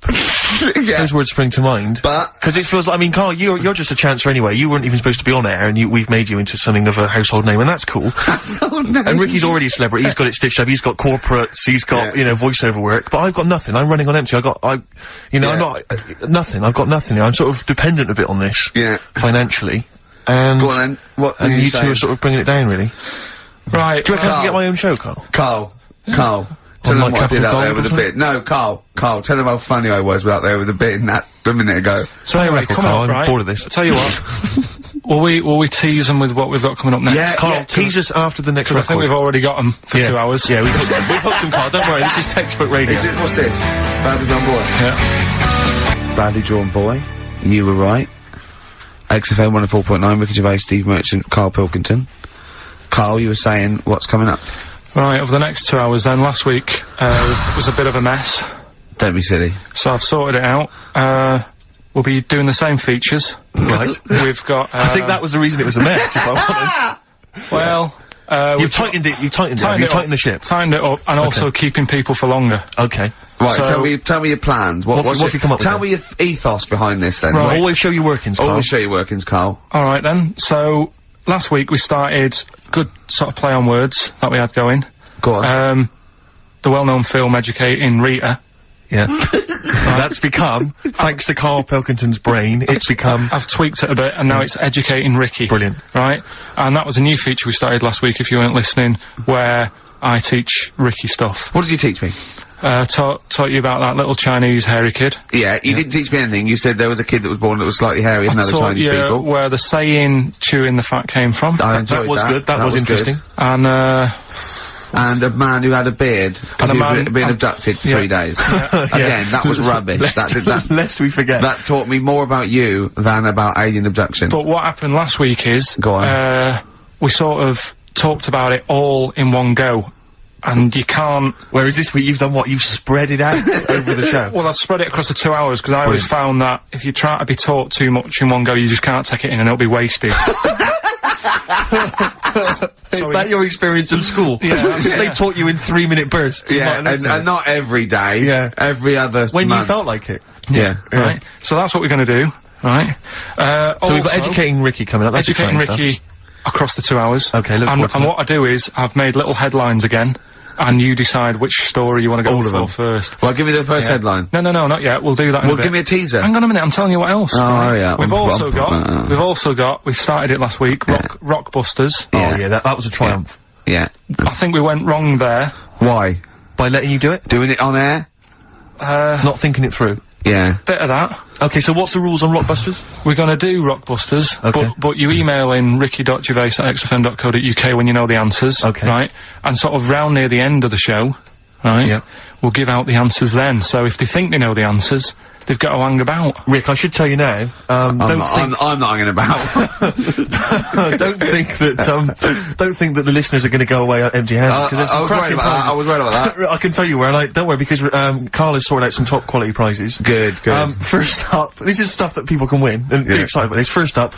Yeah. Those words spring to mind. But. Because it feels like, Carl, you're just a chancer anyway. You weren't even supposed to be on air, and we've made you into something of a household name, and that's cool. Household name. And Ricky's already a celebrity. He's got it stitched up. He's got corporates. He's got, voiceover work. But I've got nothing. I'm running on empty. I'm not, nothing. I've got nothing. I'm sort of dependent a bit on this. Yeah. Financially. and go on then. What? And you two are sort of bringing it down, really. Right. Do you reckon I can get my own show, Carl? Carl. Tell them what I did out there with a bit. No, Carl, tell them how funny I was out there with a bit in that a minute ago. So anyway, come on, I'm bored of this. I'll tell you what. will we tease them with what we've got coming up next? Yeah, Carl, tease us after the next record. I think we've already got them for 2 hours. Yeah, we've hooked them, Carl. Don't worry, this is textbook radio. What's this? Badly Drawn Boy. Yeah. Badly Drawn Boy. You were right. XFM 104.9, Ricky Gervais, Steve Merchant, Karl Pilkington. Carl, you were saying what's coming up? Right, over the next 2 hours then, last week, was a bit of a mess. Don't be silly. So I've sorted it out. We'll be doing the same features. Right. We've got, I think that was the reason it was a mess, if I'm honest. Well, you've tightened the ship. Tightened it up, and also keeping people for longer. Okay. Right, so tell me your plans. What have you come up with? Tell me your ethos behind this then. Right. Always show your workings, Carl. Always show your workings, Carl. Alright then, so, last week we started good sort of play on words that we had going. Go on. The well-known film Educating Rita. Yeah. That's become, thanks to Karl Pilkington's brain, it's become... I've tweaked it a bit, and now it's Educating Ricky. Brilliant. Right? And that was a new feature we started last week, if you weren't listening, where I teach Ricky stuff. What did you teach me? Taught you about that little Chinese hairy kid. Yeah, you didn't teach me anything. You said there was a kid that was born that was slightly hairy than other Chinese people. Where the saying, chewing the fat came from. I enjoyed that. That was good. That was interesting. Good. And a man who had a beard, because he was being abducted for 3 days. Again, that was rubbish. Lest we forget. That taught me more about you than about alien abduction. But what happened last week is... Go on. We sort of talked about it all in one go. And you can't... Whereas this week you've done what? You've spread it out over the show. Well, I've spread it across the 2 hours, because I always found that if you try to be taught too much in one go, you just can't take it in and it'll be wasted. Is that your experience of school? Yeah. They taught you in 3-minute bursts. Yeah, and not every day. Yeah. Every other When month. you felt like it. Yeah. Right. So that's what we're going to do. Right. So we've got Educating Ricky coming up. That's Educating Ricky across the 2 hours. Okay, look forward to and what I do is, I've made little headlines again, and you decide which story you want to go for first. Well, give me the first headline. No, not yet. We'll do that in a bit. Give me a teaser. Hang on a minute, I'm telling you what else. Oh, yeah. We've also got, we started it last week, Rockbusters. Yeah. Oh, yeah, that was a triumph. Yeah. I think we went wrong there. Why? By letting you do it? Doing it on air? Not thinking it through. Yeah. Bit of that. Okay, so what's the rules on Rockbusters? We're gonna do Rockbusters, but you email in ricky.gervais@xfm.co.uk when you know the answers. Okay. Right? And sort of round near the end of the show, right? Yeah. We'll give out the answers then. So if they think they know the answers, they've got to hang about. Rick, I should tell you now, I'm not hanging about. don't think that the listeners are going to go away empty-handed, because there's some cracking prizes. I was worried about that. I can tell you where, and don't worry, because Karl has sorted out some top quality prizes. Good. First up, this is stuff that people can win, and be excited about this. First up,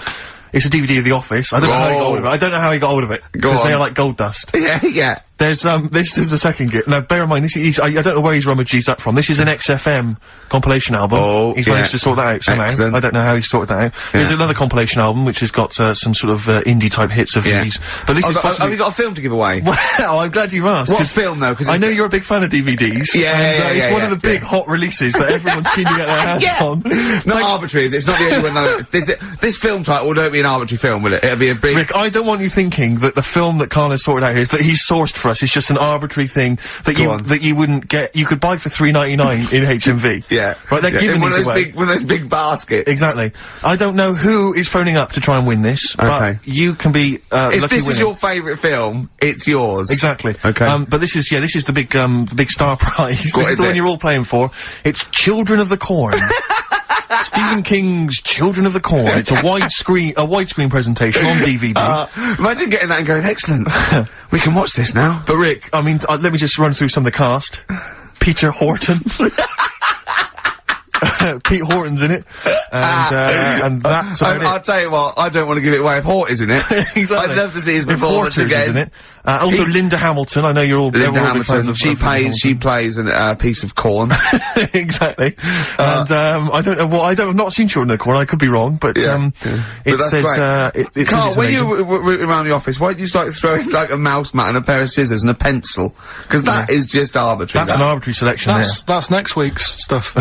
it's a DVD of The Office. I don't know how he got hold of it. I don't know how he got hold of it. Because they are like gold dust. Yeah. There's, this is the second gift. Now, bear in mind, I don't know where he's rummaged that from. This is an XFM compilation album. Oh, he's managed to sort that out somehow. Excellent. I don't know how he sorted that out. Yeah. There's another compilation album, which has got, some sort of, indie-type hits of these. But this is possibly... Have you got a film to give away? Well, I'm glad you've asked. What film, though? Because I know you're a big fan of DVDs. It's one of the big hot releases that everyone's keen to get their hands on. Not arbitrary, is it? It's not the only one that... This film title won't be an arbitrary film, will it? It'll be a big... Rick, I don't want you thinking that the film that Karl has sorted out here is that he's sourced for us is just an arbitrary thing that you wouldn't get. You could buy for $3.99 in HMV. Yeah. Right, they're giving these away. One of those big baskets. Exactly. I don't know who is phoning up to try and win this, but you can be, if this is your favourite film, it's yours. Exactly. Okay. But this is the big star prize. This is the one you're all playing for. It's Children of the Corn. Stephen King's Children of the Corn. It's a widescreen presentation on DVD. Imagine getting that and going, excellent. We can watch this now. But Rick, I mean, let me just run through some of the cast. Peter Horton. Pete Horton's in it. And that's about it. I'll tell you what, I don't want to give it away if Hort is in it. Exactly. I'd love to see his performance again. Is in it. Also Linda Hamilton, I know you're all Linda Hamilton, big fans of she plays a piece of corn. Exactly. And I don't know I've not seen Children of the Corn, I could be wrong, but it says Carl, when you were around the office, why don't you start throwing like a mouse mat and a pair of scissors and a pencil? Because that is just arbitrary. That's an arbitrary selection. That's next week's stuff.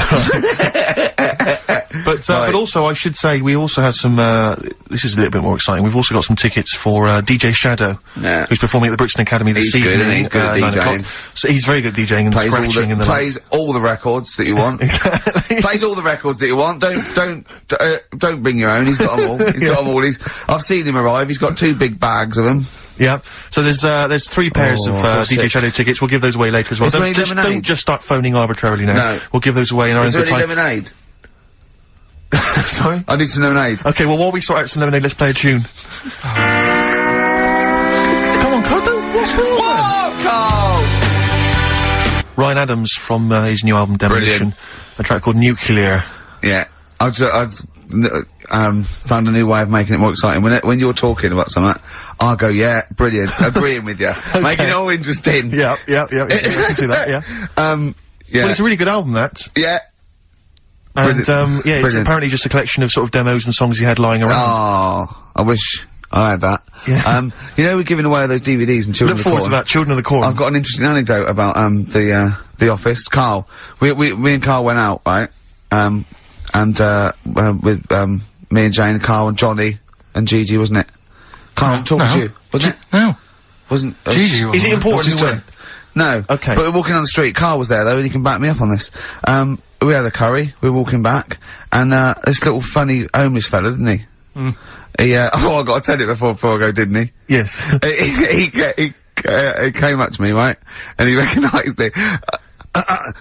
But also, I should say, we also have some, this is a little bit more exciting, we've also got some tickets for, DJ Shadow, who's performing at the Brixton Academy this evening. Good, he's good at 9 DJing. o'clock. So he's very good at DJing and scratching in the plays all the records that you want. Exactly. Plays all the records that you want. Don't bring your own. He's got them all. He's got them all. I've seen him arrive. He's got 2 big bags of them. Yeah. So there's 3 pairs of DJ Shadow tickets. We'll give those away later as well. Don't just start phoning arbitrarily now. No. We'll give those away in our own time. Is there any time. lemonade? Sorry? I need some lemonade. Okay, well, while we sort out some lemonade, let's play a tune. Come on, Carl, what's wrong? Whoa, Carl! Ryan Adams from his new album Demolition. A track called Nuclear. Yeah. I've found a new way of making it more exciting. When you're talking about something, I'll go, yeah, brilliant, agreeing with you. Okay. Making it all interesting. Yeah, I can see that, yeah. Yeah. Well, it's a really good album, that. Yeah. And, it's apparently just a collection of sort of demos and songs he had lying around. Oh, I wish I had that. Yeah. You know, we're giving away those DVDs and Children of the Corn. Look forward to that, Children of the Corn. I've got an interesting anecdote about, the Office. Carl. Me and Carl went out, right? With, me and Jane, Carl and Johnny and Gigi, wasn't it? Carl, I'm talking to you. Wasn't it? No. Wasn't, Gigi was. Is it important to win? No. Okay. But we're walking down the street. Carl was there, though, and he can back me up on this. We had a curry. We were walking back, and, this little funny homeless fella, didn't he? He, I gotta tell it before I go, didn't he? Yes. he came up to me, right? And he recognised it.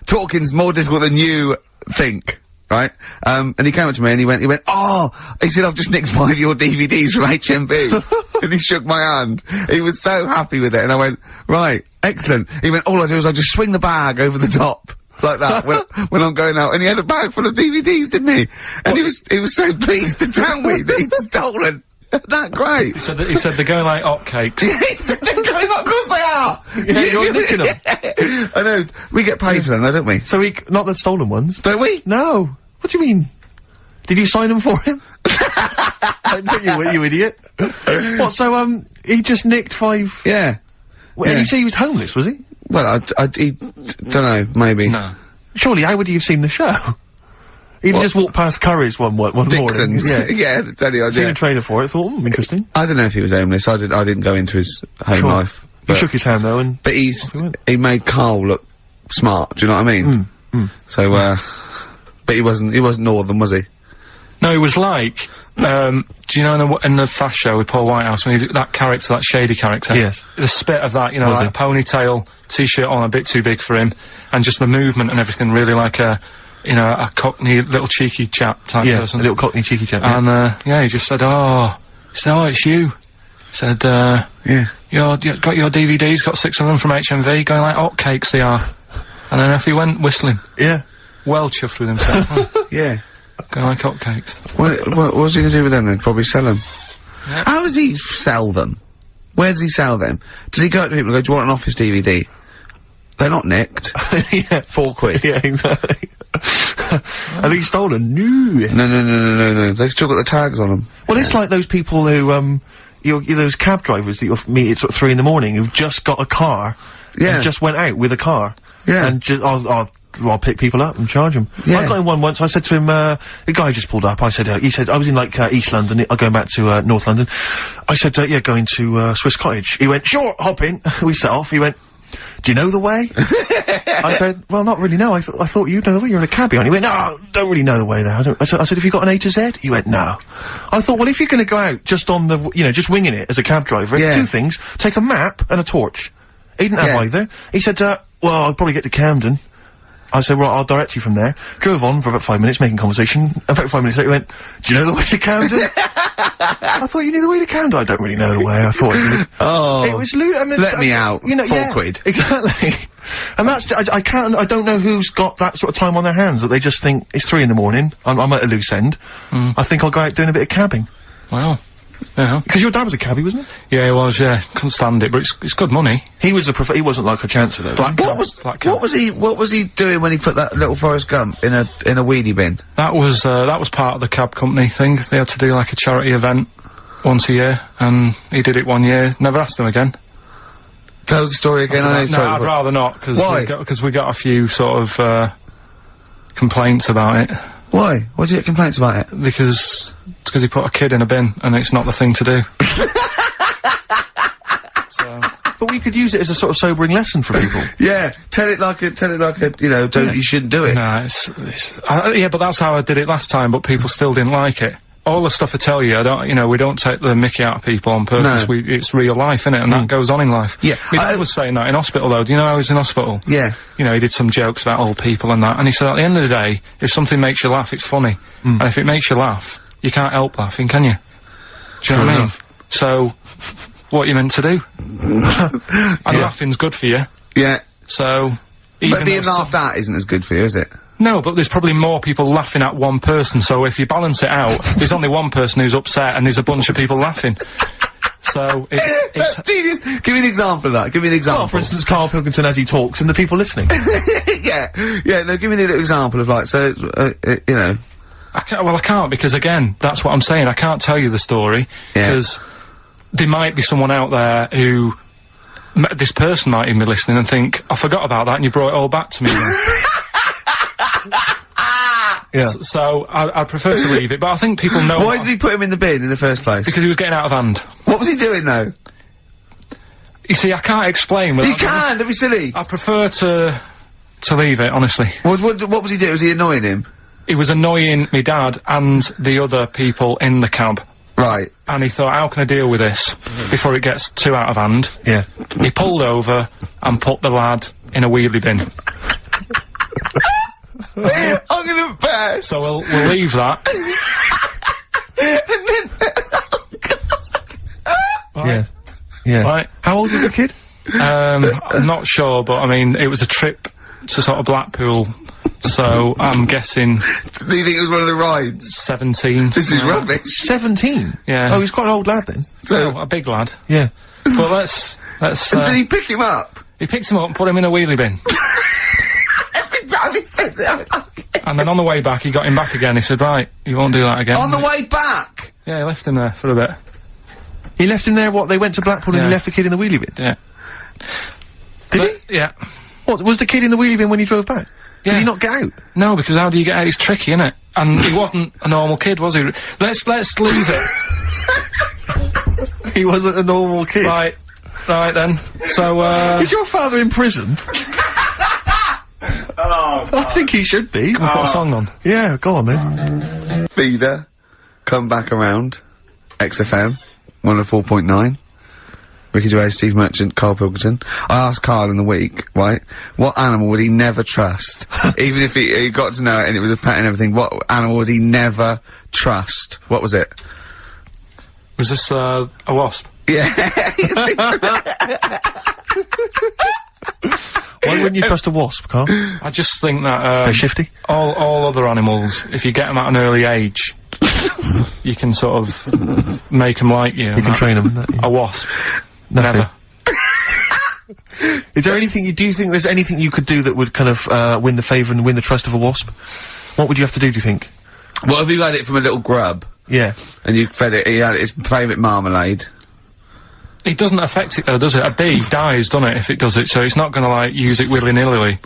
Talking's more difficult than you think. Right? And he came up to me and he went, oh! He said, I've just nicked 5 of your DVDs from HMV. And he shook my hand. He was so happy with it. And I went, right, excellent. He went, all I do is I just swing the bag over the top. Like that, when I'm going out. And he had a bag full of DVDs, didn't he? And he was so pleased to tell me that he'd stolen. That great. He said they're going like hotcakes. Yeah, he said they're going up, of course they are! Yeah, you're nicking them. I know. We get paid for them though, don't we? So not the stolen ones? Don't we? No. What do you mean? Did you sign them for him? you idiot. What, so, he just nicked 5... Yeah. Well, did you say he was homeless, was he? Well, dunno, maybe. No. Surely, how would he have seen the show? He'd just walked past Curry's one Dixon's. morning. Yeah, that's any idea. Seen a trailer for it, thought, interesting. I don't know if he was homeless. I didn't go into his home life. He shook his hand though, and... But he made Carl look smart, do you know what I mean? So, but he wasn't northern, was he? No, he was like, do you know in the Fast Show with Paul Whitehouse, when he did that character, that shady character? Yes. The spit of that, you know, like a ponytail, t-shirt on, a bit too big for him, and just the movement and everything, really like a cockney, little cheeky chap type person. A little cockney cheeky chap, And, he just said, it's you. He said, you got your DVDs, got 6 of them from HMV, going like hotcakes they are. And then off he went, whistling. Yeah. Well chuffed with himself. Yeah. Going like hotcakes. What was he gonna do with them then? Probably sell them. Yeah. How does he sell them? Where does he sell them? Does he go up to people and go, do you want an Office DVD? They're not nicked. Yeah. 4 quid. Yeah, exactly. Are they stolen? No. No. They've still got the tags on them. Well, it's like those people who, those cab drivers that you'll meet at sort of 3 in the morning who've just got a car. Yeah. And just went out with a car. Yeah. And just, I'll pick people up and charge them. Yeah. I got in one once, I said to him, the guy just pulled up, he said, I was in like, East London, going back to, North London. I said, going to, Swiss Cottage. He went, sure, hop in. We set off. He went, do you know the way? I said, well, not really, no. I thought you'd know the way. You're in a cabbie. And he went, no, don't really know the way there. I said, have you got an A to Z? He went, no. I thought, well, if you're gonna go out just on the, just winging it as a cab driver, 2 things, take a map and a torch. He didn't have either. He said, well, I'll probably get to Camden. I said, right, I'll direct you from there. Drove on for about 5 minutes, making conversation. About 5 minutes later, he went, do you know the way to Camden? I thought you knew the way to Camden. I don't really know the way. I thought you did. Oh. It was let me out. 4 quid. Exactly. And that's, I don't know who's got that sort of time on their hands that they just think, it's 3 in the morning, I'm at a loose end. I think I'll go out doing a bit of cabbing. Wow. Yeah. Because your dad was a cabbie, wasn't he? Yeah, he was, yeah. Couldn't stand it, but it's good money. He was he wasn't like a chancer though. What was he doing when he put that little Forrest Gump in a weedy bin? That was part of the cab company thing. They had to do like a charity event once a year, and he did it one year, never asked him again. Tell the story again. No, I'd rather not, because we got a few sort of, complaints about it. Why? Why do you get complaints about it? Because he put a kid in a bin, and it's not the thing to do. So. But we could use it as a sort of sobering lesson for people. Yeah, tell it like a, you know, you shouldn't do it. No, yeah, but that's how I did it last time, but people still didn't like it. All the stuff I tell you, we don't take the mickey out of people on purpose. No. It's real life, innit? And that goes on in life. Yeah. My dad was saying that in hospital, though. Do you know I was in hospital? Yeah. You know, he did some jokes about old people and that, and he said, at the end of the day, if something makes you laugh, it's funny. And if it makes you laugh, you can't help laughing, can you? Do you know what I mean? So, what are you meant to do? And laughing's good for you. Yeah. So, but being laughed at isn't as good for you, is it? No, but there's probably more people laughing at one person, so if you balance it out, there's only one person who's upset and there's a bunch of people laughing. So, it's Jesus, give me an example of that, give me an example. Oh, for instance, Karl Pilkington as he talks and the people listening. Yeah, no, give me an example of like, so, you know. I can't, because again, that's what I'm saying, I can't tell you the story, because there might be someone out there who, this person might even be listening and think, I forgot about that and you brought it all back to me. Yeah. So I prefer to leave it, but I think people know. Why did he put him in the bin in the first place? Because he was getting out of hand. What was he doing though? You see, I can't explain. You can't. Don't be silly. I prefer to leave it, honestly. What was he doing? Was he annoying him? He was annoying my dad and the other people in the cab. Right. And he thought, how can I deal with this before it gets too out of hand? Yeah. He pulled over and put the lad in a wheelie bin. I'm gonna burst. So we'll leave that. Yeah. Yeah. Right. How old was the kid? I'm not sure, but I mean, it was a trip to sort of Blackpool, so I'm guessing. Do you think it was one of the rides? 17. This is rubbish. 17? Yeah. Oh, he's quite an old lad then. So, a big lad. Yeah. But let's did he pick him up? He picked him up and put him in a wheelie bin. Every time he says it, and then on the way back, he got him back again. He said, right, you won't do that again. On the way back? Yeah, he left him there for a bit. He left him there, what, they went to Blackpool and he left the kid in the wheelie bin? Yeah. Did he? Yeah. What, was the kid in the wheelie bin when he drove back? Yeah. Did he not get out? No, because how do you get out? It's tricky, innit? And he wasn't a normal kid, was he? Let's leave it. He wasn't a normal kid. Right then. So, Is your father in prison? Oh, I think he should be. Can we put a song on? Yeah, go on then. Feeder, come back around. XFM, 104.9. Ricky Gervais, Steve Merchant, Karl Pilkington. I asked Karl in the week, right, what animal would he never trust? Even if he got to know it and it was a pet and everything, what animal would he never trust? What was it? Was this, a wasp? Yeah. Why wouldn't you trust a wasp, Karl? I just think that, they're shifty? All other animals, if you get them at an early age, you can sort of make them like you. You can train them. A wasp. Nothing. Never. Is there anything do you think there's anything you could do that would kind of, win the favour and win the trust of a wasp? What would you have to do you think? What if you had it from a little grub? Yeah. And you fed it, he had its favourite marmalade. It doesn't affect it though, does it? A bee dies, doesn't it, if it does it, so it's not gonna, like, use it willy-nilly.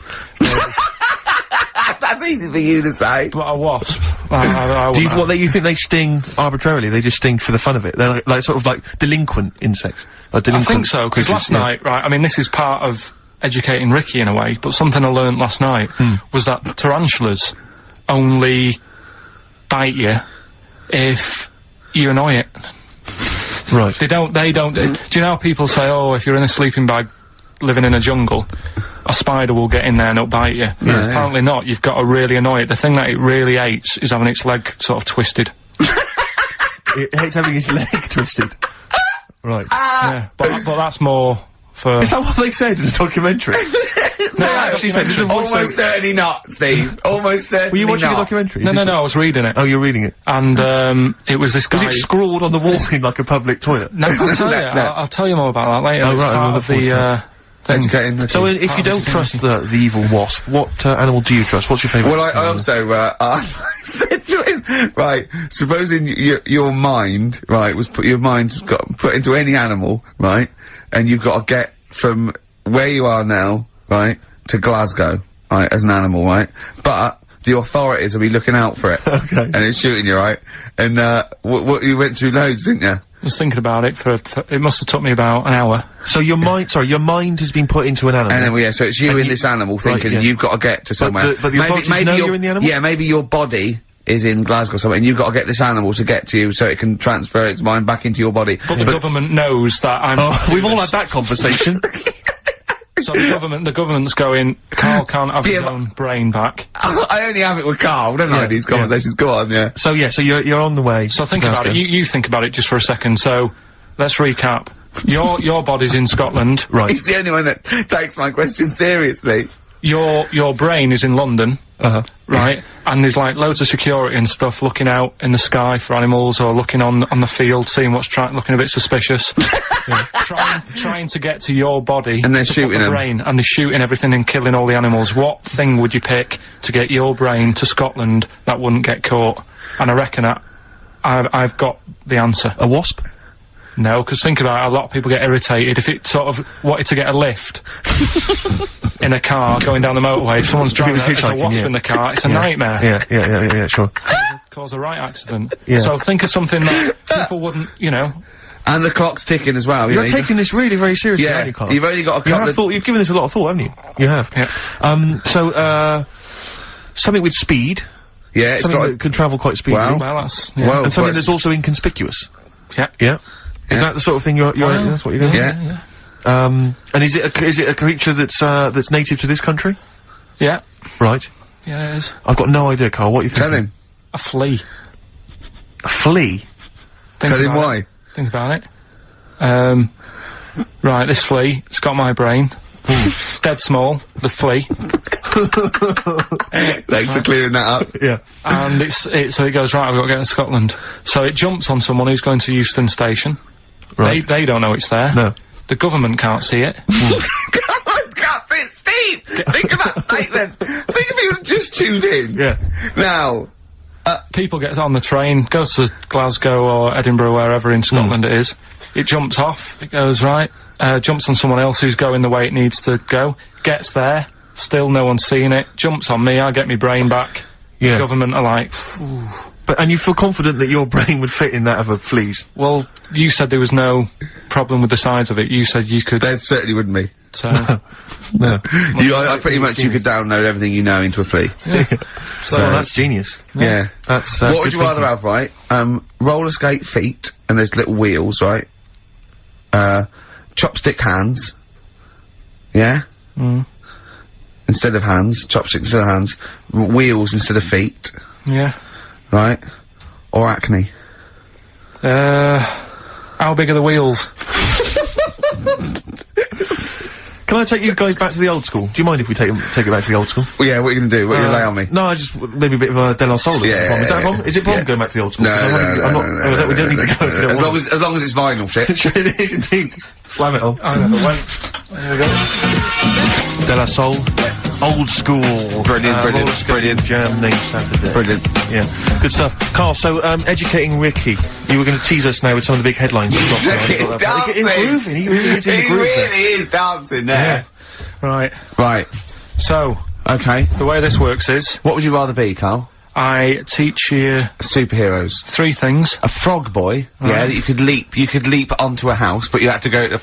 That's easy for you to say. But a wasp, you think they sting arbitrarily? They just sting for the fun of it? They're like sort of like delinquent insects? Like delinquent I think so, because last night, right, I mean, this is part of educating Ricky in a way, but something I learned last night was that tarantulas only bite you if you annoy it. Right. They don't, do you know how people say, oh, if you're in a sleeping bag living in a jungle, a spider will get in there and it'll bite you? Yeah, apparently not, you've got to really annoy it. The thing that it really hates is having its leg sort of twisted. It hates having its leg twisted. Right. Yeah, but that's more for... Is that what they said in a documentary? No, actually said almost certainly not, Steve. Almost certainly Were you watching not. a documentary? No, I was reading it. Oh, you're reading it. And, it was this guy... Was it scrawled on the wall in like a public toilet? No, I'll tell you. I'll tell you more about that later. Oh, it's right, part of the, Educating. So, if you don't trust the evil wasp, what, animal do you trust? What's your favourite? Well, I also, I said to him, right, supposing your mind, right, your mind got put into any animal, right, and you've got to get from where you are now, right, to Glasgow, right, as an animal, right, but the authorities will be looking out for it. Okay. And it's shooting you, right? And, what you went through loads, didn't you? I was thinking about it it must have took me about an hour. So your mind has been put into an animal. Animal, yeah, so it's you in this animal thinking you've got to get to somewhere. But the authorities know you're in the animal? Yeah, maybe your body is in Glasgow or something, and you've got to get this animal to get to you so it can transfer its mind back into your body. But the government knows that I'm... Oh, we've all had that conversation. So the government's going, Karl can't have his own brain back. I only have it with Karl, don't I, these conversations? Go on, yeah. So you're on the way. So think about it, you think about it just for a second, so, let's recap. Your body's in Scotland. Right. He's the only one that takes my question seriously. Your brain is in London. Right? And there's like loads of security and stuff looking out in the sky for animals or looking on the field, seeing what's looking a bit suspicious. Trying to get to your body. And they're shooting the brain, and they're shooting everything and killing all the animals. What thing would you pick to get your brain to Scotland that wouldn't get caught? And I reckon I've got the answer. A wasp? No, because think about it, a lot of people get irritated if it sort of wanted to get a lift in a car going down the motorway. If someone's driving there's a wasp in the car, it's a nightmare. Yeah, sure. Cause a right accident. Yeah. So think of something that people wouldn't, you know. And the clock's ticking as well. You're taking this really very seriously, aren't you, Karl? You've only got a couple you've given this a lot of thought, haven't you? You have. Yeah. So, something with speed. Yeah, it's something that can travel quite speedily. Well, that's... Yeah. And something that's also inconspicuous. Yeah. Yeah. Is that the sort of thing that's what you're doing? Yeah. And is it a creature that's native to this country? Yeah. Right. Yeah, it is. I've got no idea, Karl. What are you thinking? Tell him. A flea. A flea? Tell him why. Think about it. Right, this flea, it's got my brain. It's dead small, the flea. Thanks for clearing that up. Yeah. And so it goes, right, I've got to get to Scotland. So it jumps on someone who's going to Euston Station. Right. They don't know it's there. No. The government can't see it. Government can't see it, Steve! Think of that statement! Think if you just tuned in. Yeah. Now, people get on the train, goes to Glasgow or Edinburgh, wherever in Scotland it is. It jumps off, it goes right, jumps on someone else who's going the way it needs to go, gets there, still no one's seen it, jumps on me, I get my brain back. Yeah. The government are like, phew. And you feel confident that your brain would fit in that of a flea's? Well, you said there was no problem with the size of it. You said you could... There certainly wouldn't be. So... No. Pretty much you could download everything you know into a flea. Yeah. So that's genius. Yeah. That's, what would you rather have, right? Roller skate feet, and there's little wheels, right? Chopstick hands. Yeah? Instead of hands. Chopsticks instead of hands. Wheels instead of feet. Yeah. Right? Or acne. How big are the wheels? Can I take you guys back to the old school? Do you mind if we take it back to the old school? Well, yeah, what are you gonna do? What are you gonna lay on me? No, I just, maybe a bit of a De La Soul. Yeah. Is that a problem? Is it a problem going back to the old school? No, we don't need to go if you don't want. As long as it's vinyl shit. It is indeed. Slam it on. I never went. There we go. De La Soul. Old school. Brilliant. Jam named Saturday. Brilliant. Yeah. Good stuff. Karl, so, educating Ricky. You were going to tease us now with some of the big headlines you've got. Dancing. Improving. He really is in the groove. He really is dancing there. Yeah. Right. So. Okay. The way this works is. What would you rather be, Karl? I teach you... Superheroes. 3 things. A frog boy. Yeah, that you could leap onto a house, but you had to go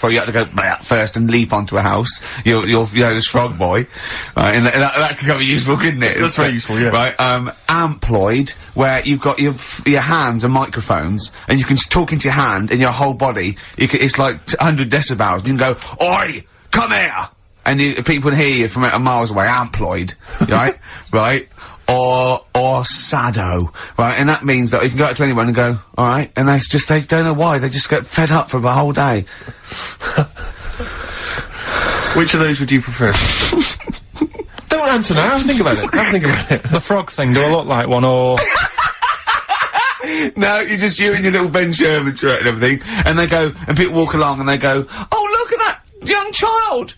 first and leap onto a house. You're this frog boy. Right, and that could be useful, couldn't it? That's very useful, yeah. Right, amploid, where you've got your hands and microphones, and you can talk into your hand and your whole body. it's like 100 decibels. You can go, "Oi, come here!" And people can hear you from miles away. Amploid. Right? Right? Or sado, right? And that means that you can go up to anyone and go, alright, and they don't know why, they just get fed up for the whole day. Which of those would you prefer? Don't answer now, have a think about it. The frog thing, do I look like one, or... No, you're just you in your little Ben Sherman shirt and everything, and they go, and people walk along and they go, "Oh, look at that young child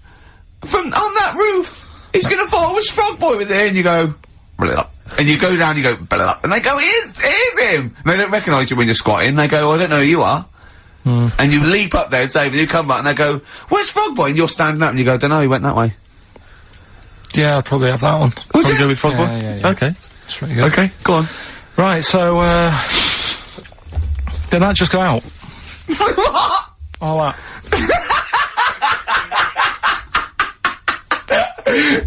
on that roof, he's gonna fall, I wish Frog Boy was here," and you go, and you go down, you go, and they go, here's him! And they don't recognise you when you're squatting, they go, "I don't know who you are." And you leap up there and say, and you come back and they go, "Where's Frog Boy?" And you're standing up and you go, "Dunno, he went that way." Yeah, I'll probably have that one. Would you go with Frog Boy? Yeah. Okay. That's pretty good. Okay, go on. Right, so, did that just go out? What? All that.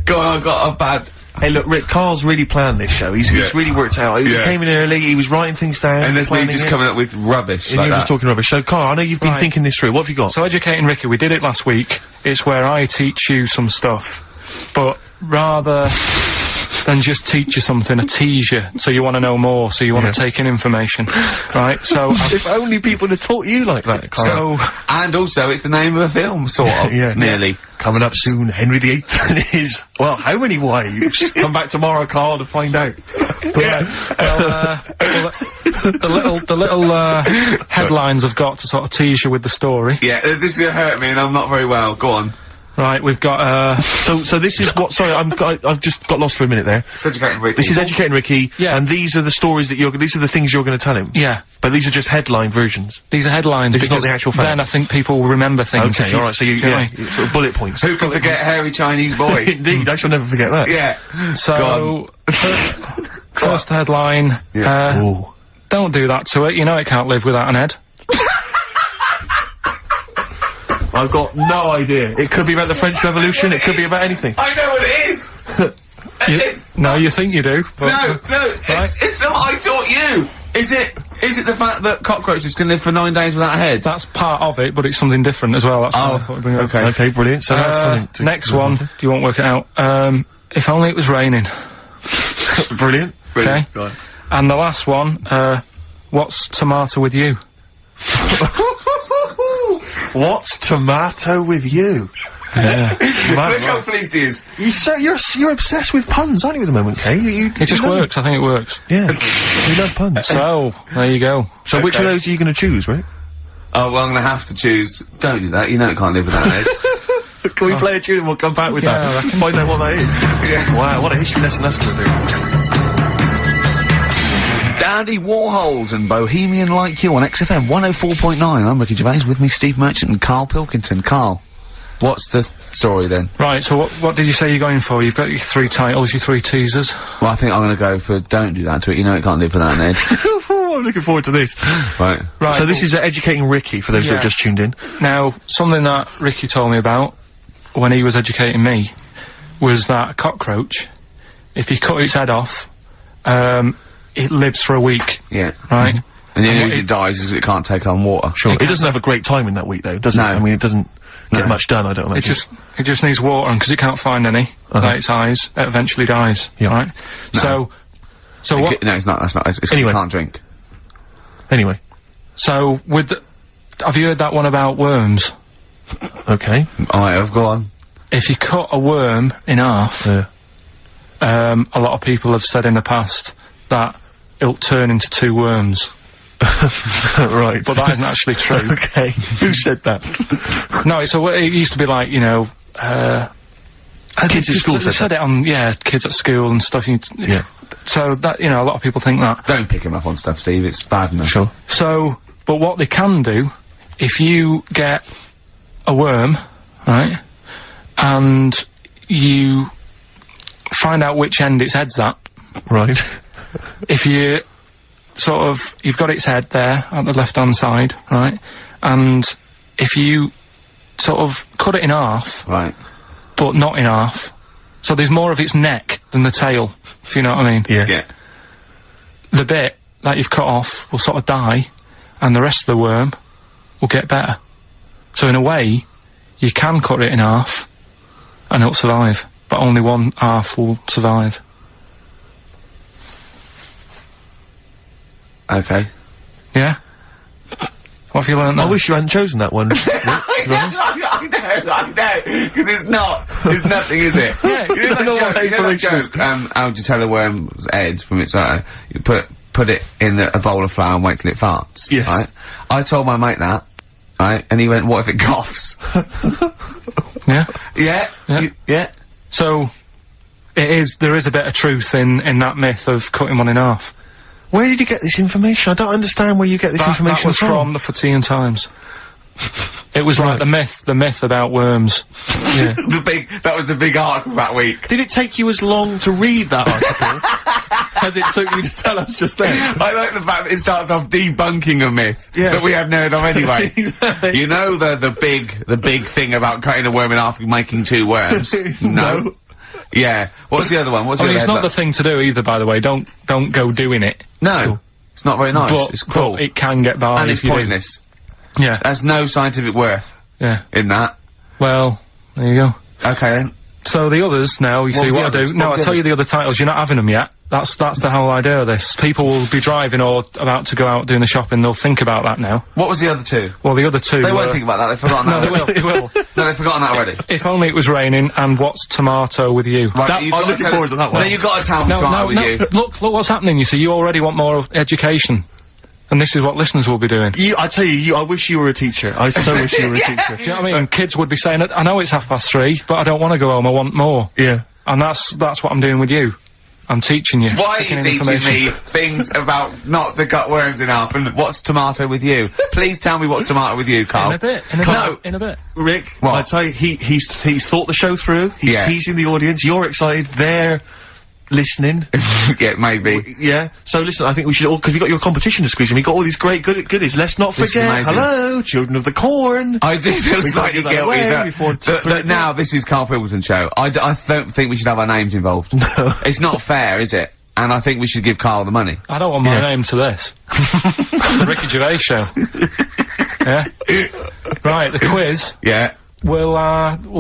Go on, I've got a bad... Hey, look, Rick, Carl's really planned this show. He's really worked out. He came in early, he was writing things down. And there's me just coming up with rubbish and like you're that. just talking rubbish. So, Carl, I know you've been thinking this through. What have you got? So, Educating Ricky, we did it last week. It's where I teach you some stuff. But rather than just teach you something, I tease you. So you want to know more, so you want to take in information. Right? So... if only people had taught you like that, Carl. So... And also, it's the name of a film, sort of. Nearly. Coming up soon, Henry VIII and his... Well, how many wives? Come back tomorrow, Carl, to find out. The little headlines I've got to sort of tease you with the story. Yeah, this is gonna hurt me and I'm not very well. Go on. Right, we've got, So this is what... Sorry, I've just got lost for a minute there. It's Educating Ricky. This is Educating Ricky, and these are the stories that these are the things you're gonna tell him. Yeah. But these are just headline versions. These are headlines. This is not the actual fact. Then I think people will remember things. Okay, alright, so sort of bullet points. Who can forget Hairy Chinese Boy? Indeed, I shall never forget that. Yeah. So, first headline, don't do that to it, you know it can't live without an head. I've got no idea. It could be about the French Revolution, it could be about anything. I know what it is! No, you think you do, but... No, it's something I taught you! Is it the fact that cockroaches can live for 9 days without a head? That's part of it, but it's something different as well, that's what I thought we'd bring up. Okay, brilliant. So that's something to next one, you won't work it out. If only it was raining. Brilliant. Okay. And the last one, what's tomato with you? What's tomato with you? Yeah. Look how pleased he is. You're obsessed with puns, aren't you, at the moment, Kay? It just works, I think it works. Yeah. You love puns. So, there you go. So which of those are you gonna choose, right? Oh, well, I'm gonna have to choose. Don't do that, you know it can't live without an head. Can we play a tune and we'll come back with that? Find out what that is. Yeah. Wow, what a history lesson that's gonna be. Dandy Warhols and Bohemian Like You on XFM 104.9. I'm Ricky Gervais, with me Steve Merchant and Karl Pilkington. Karl, what's the story then? Right, so what did you say you're going for? You've got your 3 titles, your 3 teasers. Well, I think I'm gonna go for Don't Do That to It, you know it can't live without an head. I'm looking forward to this. Right. So this is Educating Ricky, for those that have just tuned in. Now, something that Ricky told me about when he was educating me was that a cockroach, if you cut its head off, it lives for a week. Yeah. Right? And the only reason it dies is because it can't take on water. Sure. It doesn't have a great time in that week, though, does it? I mean, it doesn't get much done, I don't imagine. It just needs water, and because it can't find any, like its eyes, it eventually dies. Yeah. Right? No. So what? No, it's not, that's not, it's anyway. It can't drink. Anyway. So, have you heard that one about worms? Okay. I have, go on. If you cut a worm in half, a lot of people have said in the past that it'll turn into 2 worms. Right. But that isn't actually true. Okay. Who said that? No, it used to be like, you know, kids at school said it on, kids at school and stuff. So that, you know, a lot of people think that. Don't pick him up on stuff, Steve, it's bad enough. Sure. So, but what they can do, if you get a worm, right, and you find out which end its head's at. Right. If you you've got its head there at the left-hand side, right, and if you sort of cut it in half, right, but not in half, so there's more of its neck than the tail, if you know what I mean. Yeah. The bit that you've cut off will sort of die, and the rest of the worm will get better. So in a way, you can cut it in half, and it'll survive, but only one half will survive. Okay. Yeah? What have you learned there? I wish you hadn't chosen that one. I know, because it's not. There's nothing, is it? Yeah. You know that joke, how would you tell a worm's head from its eye? You put it in a bowl of flour and wait till it farts. Yes. Right? I told my mate that, right? And he went, what if it coughs? Yeah? Yeah. So, there is a bit of truth in that myth of cutting one in half. Where did you get this information? I don't understand where you get this information That was from the Fortean Times. It was like the myth about worms. Yeah. That was the big article that week. Did it take you as long to read that article as it took you to tell us just then? I like the fact that it starts off debunking a myth that we have heard of anyway. Exactly. You know the big thing about cutting a worm in half and making 2 worms? No. Yeah. What's the other one? What's the other it's not the thing to do either, by the way. Don't go doing it. No. Cool. It's not very nice. But, it's cruel. But it can get by. And it's pointless. Yeah. There's no scientific worth. Yeah. In that. Well, there you go. Okay then. So the others now, you see what I do. No, I'll tell you the other titles. You're not having them yet. That's the whole idea of this. People will be driving or about to go out doing the shopping. They'll think about that now. What was the other 2? Well, the other 2 They won't think about that. They've forgotten that. No, they will. No, they've forgotten that already. If Only It Was Raining and What's Tomato With You. Right, I'm looking forward to that one. No, you've got to tell me Tomato With You. Look what's happening. You see, you already want more education. And this is what listeners will be doing. I tell you, I wish you were a teacher. I so wish you were a teacher. Do you know what I mean? Kids would be saying, I know it's 3:30, but I don't want to go home, I want more. Yeah. And that's what I'm doing with you. I'm teaching you. Why are you teaching me things about not to cut worms in half and what's tomato with you? Please tell me what's tomato with you, Carl. In a bit. Rick, what? I tell you, he's thought the show through, he's teasing the audience, you're excited, they're listening. Yeah, maybe. Yeah. So listen, I think we should all, because we got your competition to squeeze in, we got all these great goodies. Let's not forget, hello, Children of the Corn. I do feel slightly guilty that now this is Karl Pilkington's show. I don't think we should have our names involved. No. It's not fair, is it? And I think we should give Karl the money. I don't want my name to this. It's a Ricky Gervais show. Yeah? Right, the quiz. Yeah. Will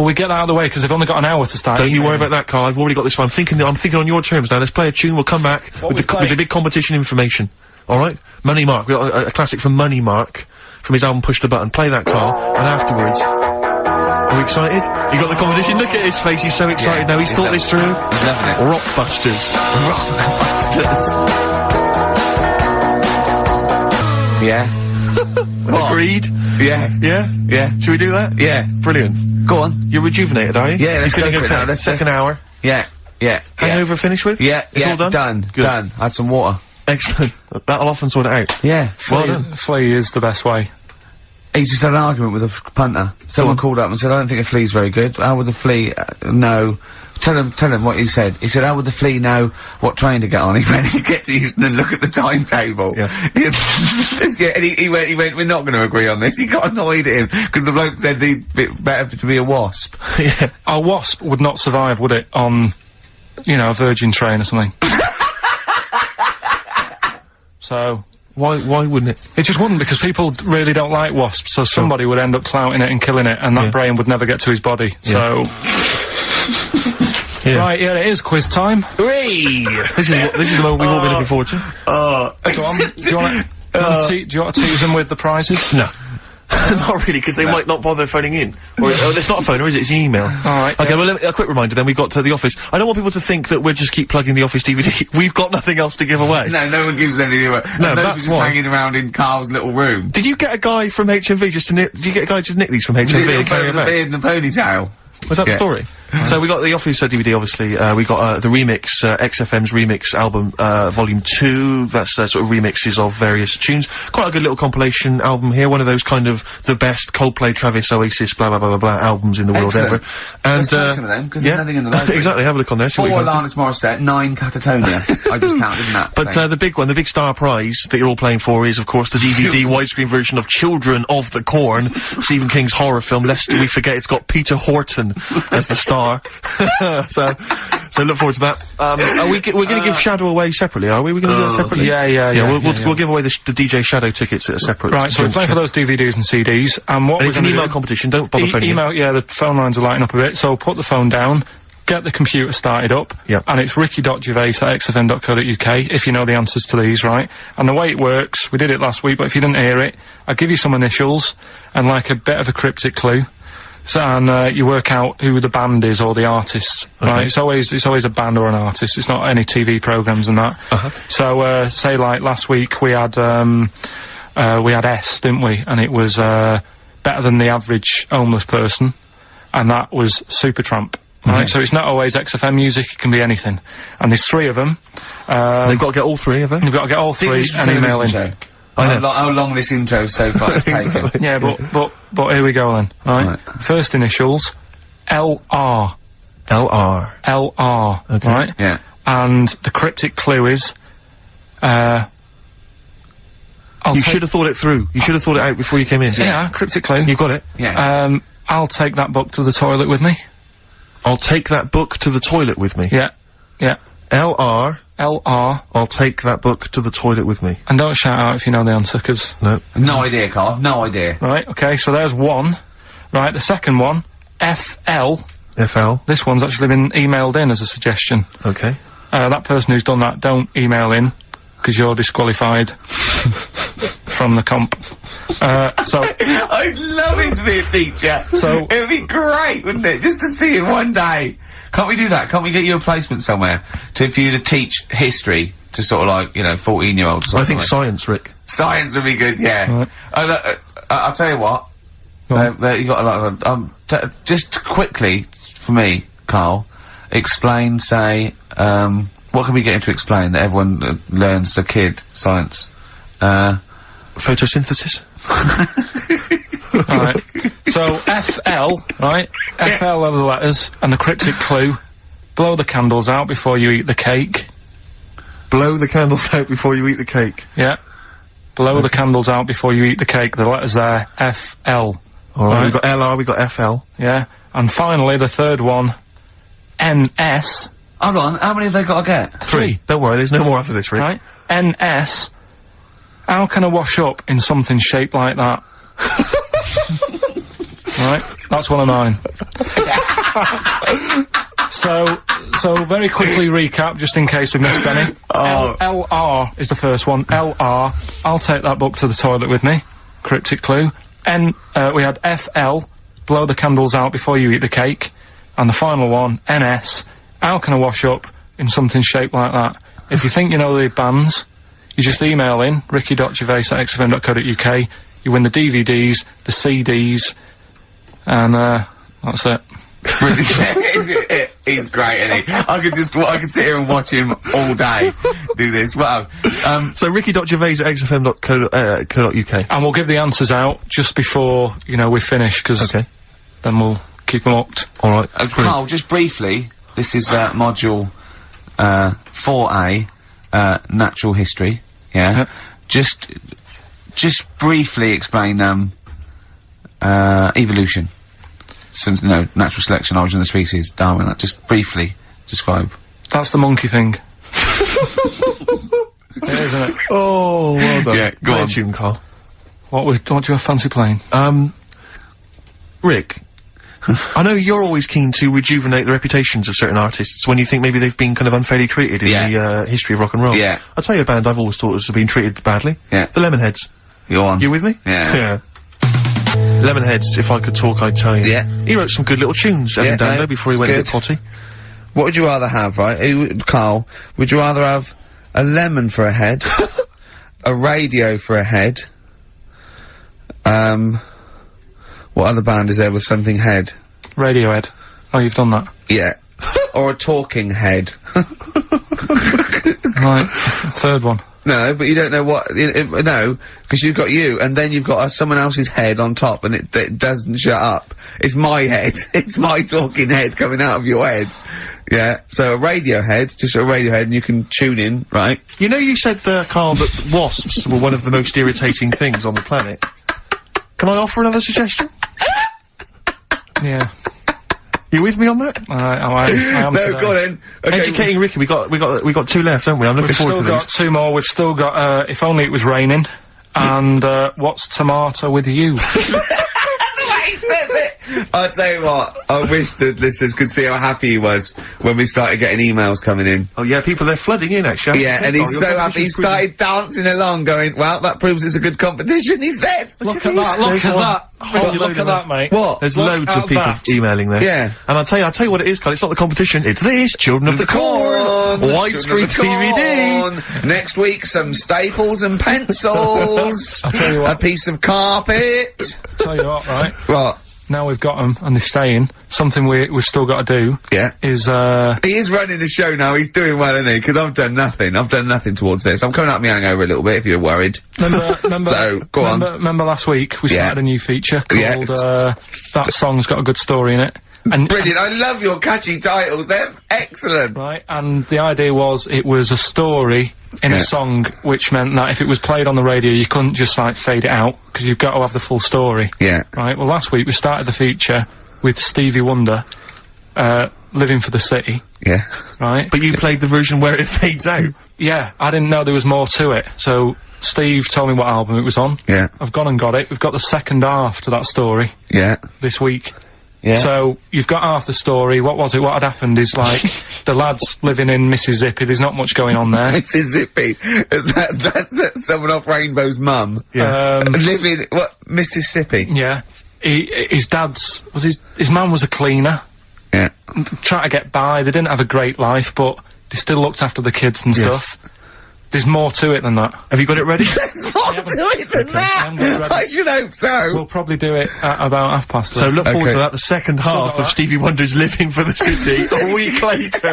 we get that out of the way, because they've only got an hour to start. Don't you worry about that, Carl. I've already got this one. I'm thinking on your terms now. Let's play a tune. We'll come back with the big competition information. Alright? Money Mark. We've got a classic from Money Mark, from his album Push the Button. Play that, Carl. And afterwards... Are you excited? You got the competition? Look at his face. He's so excited now. He's thought this through. He's loving it. Rockbusters. Rockbusters. Yeah. Agreed? Yeah. Yeah? Yeah. Should we do that? Yeah. Brilliant. Go on. You're rejuvenated, are you? Yeah, let's go for it now. Second hour. Yeah. Yeah. Hangover finished with? Yeah. It's all done? Done. Good. Done. I had some water. Excellent. That'll often sort it out. Yeah. Well done. Flea is the best way. He's just had an argument with a punter. Someone called up and said, I don't think a flea's very good. How would the flea know? Tell him what he said. He said, how would the flea know what train to get on? He went, he gets to Houston and look at the timetable. Yeah. Yeah, and he went, we're not going to agree on this. He got annoyed at him, because the bloke said he'd be better to be a wasp. Yeah. A wasp would not survive, would it, on, you know, a Virgin train or something? So... Why wouldn't it? It just wouldn't, because people really don't like wasps, so somebody would end up clouting it and killing it, and that brain would never get to his body, so... Right, yeah, it is quiz time. Whee! This is the moment we've all been looking forward to. Go on, do you want to tease them with the prizes? No. Not really, because they might not bother phoning in. Or it's not a phone, or is it? It's an email. Alright. Okay, well, a quick reminder then, we've got The Office. I don't want people to think that we'll just keep plugging The Office DVD. We've got nothing else to give away. No one gives anything away. No, that's why. Hanging around in Carl's little room. Did you get a guy from HMV just to did you get a guy just nick these from HMV and carry them back? The beard and the ponytail. Was that the story? So we got the Office DVD, obviously. We got the remix, XFM's remix album, volume 2. That's sort of remixes of various tunes. Quite a good little compilation album here. One of those kind of the best Coldplay, Travis, Oasis, blah blah blah blah blah albums in the world ever. And let's play some of them, because there's nothing in the library. Exactly. Have a look on there. 4 Alanis Morissette, 9 Catatonia. I just counted, didn't that? But the big one, the big star prize that you're all playing for is, of course, the DVD widescreen version of Children of the Corn, Stephen King's horror film. Lest we forget, it's got Peter Horton as the star. so look forward to that. We're going to give Shadow away separately, are we? We're going to do that separately? Yeah. We'll give away the DJ Shadow tickets at a separate... Right, so we're playing for those DVDs and CDs, and what it's an email competition, don't bother phoning in. Yeah, the phone lines are lighting up a bit, so put the phone down, get the computer started up, and it's ricky.gervais@xfm.co.uk, if you know the answers to these, right? And the way it works, we did it last week, but if you didn't hear it, I'll give you some initials, and like a bit of a cryptic clue. So, and you work out who the band is or the artist, right? It's always a band or an artist. It's not any TV programs and that. So, say like last week we had S, didn't we? And it was, Better Than the Average Homeless Person. And that was Supertramp. Right? So it's not always XFM music, it can be anything. And there's 3 of them. They've got to get all 3 of them? They've got to get all 3 and email in. how long this intro so far has taken. Yeah, but here we go then, right? First initials, LR. LR. LR, okay. Right? Yeah. And the cryptic clue is, you should have thought it through. You should have thought it out before you came in. Yeah, cryptic clue. You got it? Yeah. I'll take that book to the toilet with me. I'll take that book to the toilet with me. Yeah. Yeah. LR. LR. I'll take that book to the toilet with me. And don't shout out if you know the answer, 'cause... No. No idea, Carl. No idea. Right, okay, so there's one. Right, the second one, FL. FL. This one's actually been emailed in as a suggestion. Okay. That person who's done that, don't email in, 'cause you're disqualified from the comp. So... I'd love him to be a teacher. So... It'd be great, wouldn't it? Just to see him one day. Can't we do that? Can't we get you a placement somewhere for you to teach history to sort of like, 14-year-olds? I think science, Rick. Science would be good, yeah. Right. I'll tell you what. You got a lot of, just quickly, for me, Carl, explain, say, what can we get him to explain that everyone learns as a kid? Science. Photosynthesis. Alright. So, FL, right? FL are the letters, and the cryptic clue, blow the candles out before you eat the cake. Blow the candles out before you eat the cake. Yeah. Blow the candles out before you eat the cake. The letters there, FL. Alright, we've got LR, we've got FL. Yeah. And finally, the third one, NS. Hold on, how many have they got to get? 3. Don't worry, there's no more after this, Rick. Right? NS. How can I wash up in something shaped like that? Right? That's one of mine. So very quickly recap, just in case we missed any. LR is the first one. LR. I'll take that book to the toilet with me. Cryptic clue. We had FL. Blow the candles out before you eat the cake. And the final one, NS. How can I wash up in something shaped like that? If you think you know the bands, you just email in, ricky.gervais@xfm.co.uk. You win the DVDs, the CDs, and, that's it. He's great, isn't he? I could sit here and watch him all day do this. Wow. So ricky.gervais@xfm.co.uk. And we'll give the answers out just before, we finish, 'cause then we'll keep them upped. Alright. Carl, just briefly, this is, module, 4A, natural history. Yeah. Yep. Just briefly explain, evolution. So, natural selection, origin of the species, Darwin, just briefly describe. That's the monkey thing. It is, isn't it? Oh, well done. Yeah, go on. Tune, Carl. What do you fancy playing? Rick, I know you're always keen to rejuvenate the reputations of certain artists when you think maybe they've been kind of unfairly treated in the history of rock and roll. Yeah. I'll tell you a band I've always thought has been treated badly. Yeah. The Lemonheads. Go on. You with me? Yeah. Yeah. Lemonheads, if I could talk, I'd tell you. Yeah. He wrote some good little tunes, Evan Dando, before he went to the potty. What would you rather have, right? Carl, would you rather have a lemon for a head, a radio for a head, what other band is there with something head? Radiohead. Oh, you've done that. Yeah. Or a talking head. Right. Third one. No, but you don't know what, no, because you've got you, and then you've got someone else's head on top, and it doesn't shut up. It's my head. It's my talking head coming out of your head. Yeah, so a radio head, just a radio head, and you can tune in, right? You know you said, Carl, that wasps were one of the most irritating things on the planet. Can I offer another suggestion? Yeah. You with me on that? I am No, go on then. Okay. Educating Ricky, we got 2 left, haven't we? I'm looking forward to these. We've still got 2 more. We've still got, If Only It Was Raining, and, What's Tomato With You? I'll tell you what, I wish the listeners could see how happy he was when we started getting emails coming in. Oh yeah, people, they're flooding in, actually. Yeah, and he's so happy, he started dancing along, going, well, that proves it's a good competition, he said! Look at that, look at that! Look at that, mate. What? There's loads of people emailing there. Yeah. And I'll tell you what it is, Carl, it's not the competition, it's this, Children of the Corn! Widescreen DVD! Next week, some staples and pencils! I'll tell you what. A piece of carpet! Tell you what, right? What? now we've got them and they're staying, something we've still got to do. Yeah. Is, He is running the show now, he's doing well, isn't he? Because I've done nothing. I've done nothing towards this. I'm coming up my hangover a little bit, if you're worried. Remember last week we started a new feature called, That Song's Got a Good Story in It. Brilliant, I love your catchy titles, they're excellent! Right, and the idea was, it was a story in a song, which meant that if it was played on the radio, you couldn't just, like, fade it out, because you've got to have the full story. Yeah. Right, well last week we started the feature with Stevie Wonder, Living for the City. Yeah. Right? But you played the version where it fades out. Yeah, I didn't know there was more to it, so Steve told me what album it was on. Yeah. I've gone and got it. We've got the second half to that story. Yeah. This week. Yeah. So, you've got half the story. What was it? What had happened is, like, the lad's living in Mississippi. There's not much going on there. Mississippi. That's someone off Rainbow's mum. Yeah. Living, Mississippi? Yeah. His dad's, his mum was a cleaner. Yeah. Trying to get by. They didn't have a great life, but they still looked after the kids and stuff. There's more to it than that. Have you got it ready? There's more to it than that! I should hope so! We'll probably do it at about 11:30. So look forward to that, the second half of Stevie Wonder's Living for the City, a week later.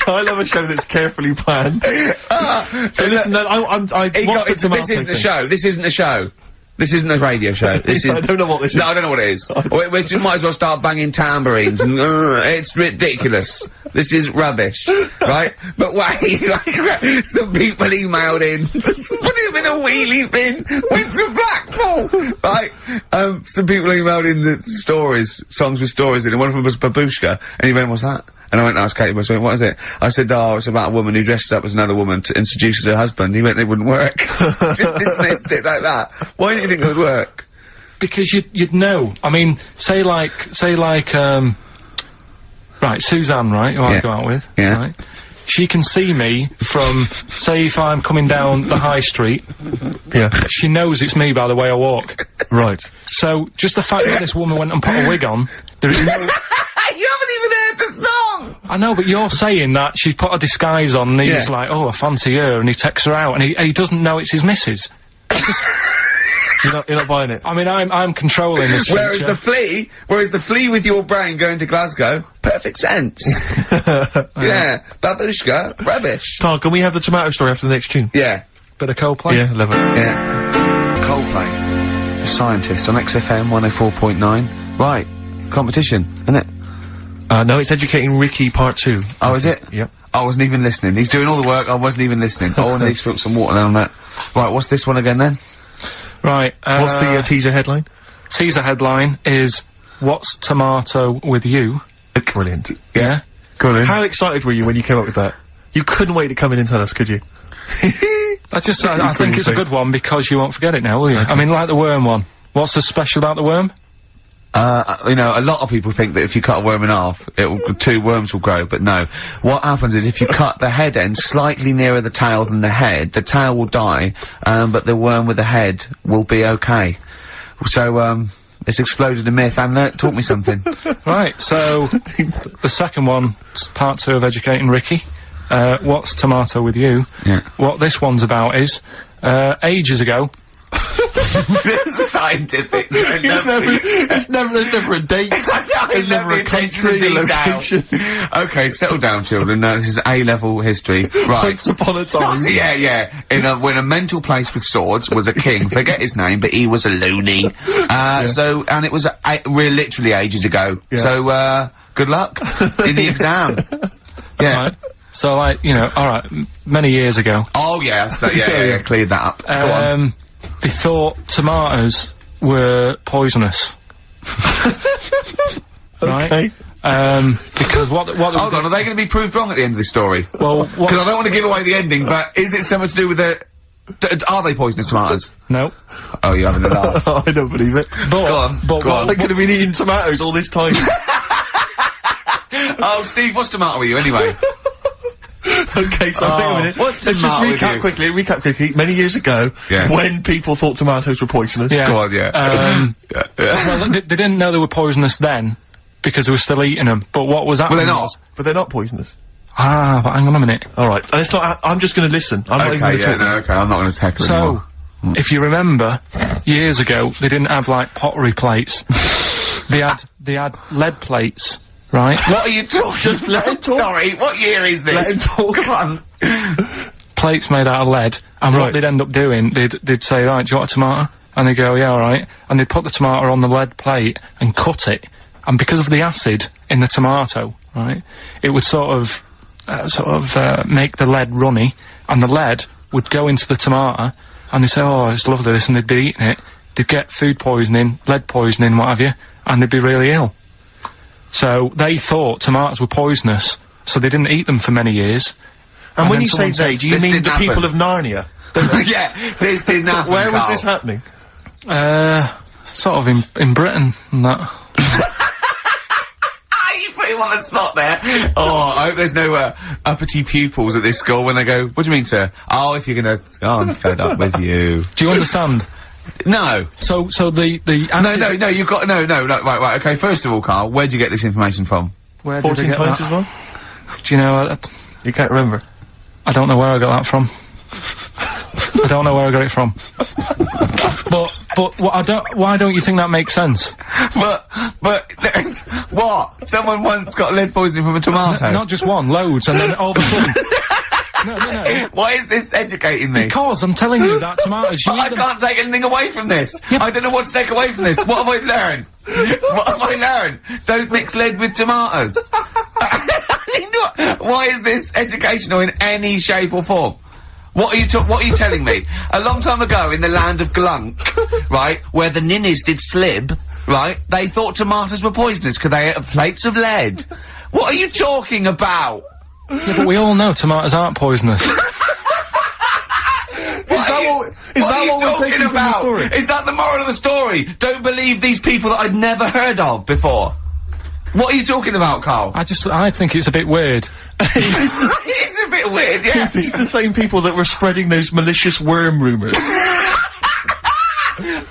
I love a show that's carefully planned. So listen, this isn't a show, this isn't a show. This isn't a radio show. This is. I don't know what this is. No, I don't know what it is. We might as well start banging tambourines and, it's ridiculous. This is rubbish. Right? But wait, like, some people emailed in, put him in a wheelie bin, went to Blackpool! Right? Some people emailed in the stories, songs with stories in it. One of them was Babushka, and he went, what's that? And I went to ask Katie Bush, what is it? I said, oh, it's about a woman who dresses up as another woman and seduces her husband. He went, they wouldn't work. Just dismissed it like that. Why do you think it would work? Because you'd know. I mean, say like, right, Suzanne, right, who I go out with, right? She can see me from, say if I'm coming down the high street, she knows it's me by the way I walk. Right. So, just the fact that this woman went and put a wig on, there is no... You haven't even heard the song! I know, but you're saying that she put a disguise on and he's like, oh, I fancy her, and he takes her out, and he doesn't know it's his missus. You're not buying it. I mean, I'm controlling this Whereas the flea with your brain going to Glasgow, perfect sense. Yeah. Babushka, rubbish. Carl, can we have the tomato story after the next tune? Yeah. Bit of Coldplay? Yeah, love it. Yeah. Coldplay. Scientist on XFM 104.9. Right. Competition, isn't it? No, it's Educating Ricky Part 2. Oh, is it? Yep. I wasn't even listening. He's doing all the work, I wasn't even listening. Oh, and he spilled some water on that. Right, what's this one again then? Right, what's the teaser headline? Teaser headline is, What's Tomato with You? Brilliant. Yeah? Go on. How excited were you when you came up with that? You couldn't wait to come in and tell us, could you? I think it's a good one because you won't forget it now, will you? Okay. I mean, like the worm one. What's so special about the worm? You know, a lot of people think that if you cut a worm in half, two worms will grow, but no. What happens is if you cut the head end slightly nearer the tail than the tail will die, but the worm with the head will be okay. So, it's exploded a myth, and taught me something. Right, so, the second one, part 2 of Educating Ricky. What's Tomato with You? Yeah. What this one's about is, ages ago, This is scientific. There's never a date. There's never a country, a location. Okay, settle down, children. No, this is A-level history. Right. Once upon a time. Yeah. When a mental place with swords was a king. Forget his name, but he was a loony. So, and it was literally ages ago. Yeah. So, good luck in the exam. Yeah. Right. So, like, you know, alright, many years ago. Oh, yes, yeah, cleared that up. Go on. They thought tomatoes were poisonous. Right? Okay. Because what Hold on, are they going to be proved wrong at the end of this story? Well, because I don't want to give away the ending, but is it something to do with are they poisonous tomatoes? No. Oh, you're having a laugh. I don't believe it. Go on. They could have been eating tomatoes all this time. Oh, Steve, what's tomato with you anyway? Okay, so wait a minute. Let's just recap quickly. Many years ago, when people thought tomatoes were poisonous. Yeah. Go on, well, they didn't know they were poisonous then, because they were still eating them. But what was happening? Well, they're not. But they're not poisonous. Ah, but hang on a minute. Alright, it's not. I'm just gonna listen. I'm not even gonna talk. Okay, I'm not gonna tackle anymore. If you remember, years ago, they didn't have, like, pottery plates. they had lead plates, right? What are you talking? Just let him talk. Sorry, what year is this? Let him talk. Come on. Plates made out of lead, and what they'd end up doing, they'd say, right, do you want a tomato? And they'd go, yeah, alright. And they'd put the tomato on the lead plate and cut it. And because of the acid in the tomato, right, it would sort of make the lead runny, and the lead would go into the tomato, and they'd say, oh, it's lovely this, and they'd be eating it. They'd get food poisoning, lead poisoning, what have you, and they'd be really ill. So they thought tomatoes were poisonous, so they didn't eat them for many years. And when you say they, do you mean the people of Narnia? Yeah, this didn't happen. Where was this happening? Sort of in Britain and that. You put him on the spot there. Oh, I hope there's no uppity pupils at this school when they go, what do you mean, sir? Oh, if you're gonna... Oh, I'm fed up with you. Do you understand? No. So the acid... No, you've got... No, right, okay, first of all, Carl, where'd you get this information from? Where 14 did I get times that? as well? Do you know... You can't remember? I don't know where I got that from. I don't know where I got it from. But why don't you think that makes sense? But what? Someone once got lead poisoning from a tomato? Not just one, loads, and then all of a sudden... No. Why is this educating me? Because I'm telling you that tomatoes... I can't take anything away from this. Yeah, I don't know what to take away from this. What have I learned? What have I learned? Don't mix lead with tomatoes. Why is this educational in any shape or form? What are you telling me? A long time ago in the land of Glunk, right, where the ninnies did slib, right, they thought tomatoes were poisonous because they ate plates of lead. What are you talking about? Yeah, but we all know tomatoes aren't poisonous. Is that what we're taking from the story? Is that the moral of the story? Don't believe these people that I'd never heard of before. What are you talking about, Carl? I think it's a bit weird. It's a bit weird, yeah. Is this the same people that were spreading those malicious worm rumours?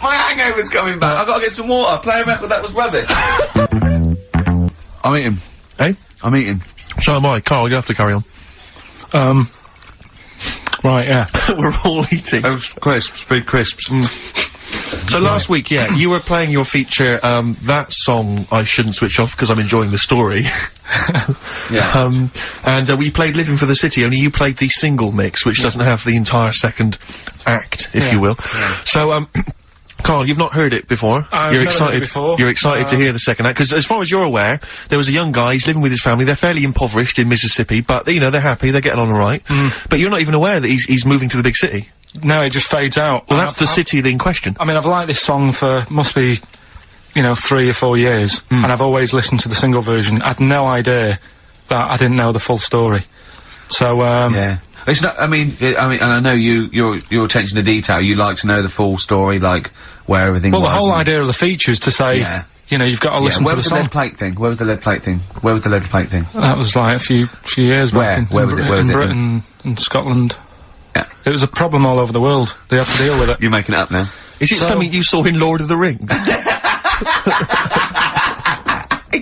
My hangover's coming back. I've got to get some water. Play a record that was rubbish. I'm eating. Eh? I'm eating. So am I. Carl, you have to carry on. Right, yeah. We're all eating. Those crisps, food crisps. So last week, yeah, you were playing your feature, that song I shouldn't switch off because I'm enjoying the story. Yeah. And we played Living for the City, only you played the single mix, which doesn't have the entire second act, if you will. Yeah. So, Carl, you've not heard it before. You're excited. You're excited to hear the second act because, as far as you're aware, there was a young guy. He's living with his family. They're fairly impoverished in Mississippi, but you know they're happy. They're getting on all right. But you're not even aware that he's moving to the big city. No, it just fades out. Well, that's the city in question. I mean, I've liked this song for must be, 3 or 4 years, and I've always listened to the single version. I had no idea that I didn't know the full story. So, yeah. It's not, I mean, and I know your attention to detail, you like to know the full story, like, where everything was. Well, the whole idea of the feature is to say, you've got to listen to the song. Where was the lead plate thing? Where was the lead plate thing? Where was the lead plate thing? That was like a few years back. Where was it? Where was it? In Britain and Scotland. Yeah. It was a problem all over the world. They had to deal with it. You're making it up now. Is it something you saw in Lord of the Rings?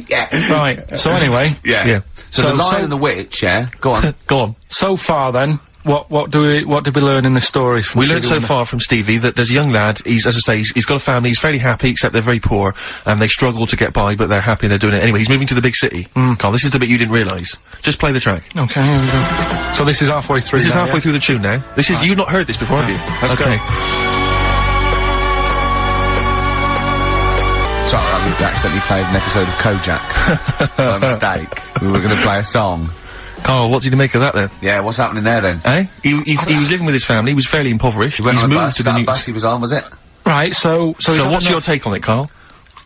Yeah. Right. So anyway. Yeah. So the Lion and the Witch, go on. Go on. So far then, what did we learn in this story from Stevie? We learned so far from Stevie that there's a young lad, as I say, he's got a family, he's fairly happy, except they're very poor, and they struggle to get by, but they're happy, they're doing it anyway. He's moving to the big city. Carl, this is the bit you didn't realise. Just play the track. Okay, here we go. So this is halfway through. This is halfway through the tune now. This is, you've not heard this before, have you? Let's go. Sorry, we accidentally played an episode of Kojak. By mistake. We were going to play a song. Carl, what did you make of that then? Yeah, what's happening there then? Eh? He was living with his family, he was fairly impoverished. He's moved to the new bus he was on, was it? Right, so what's your take on it, Carl?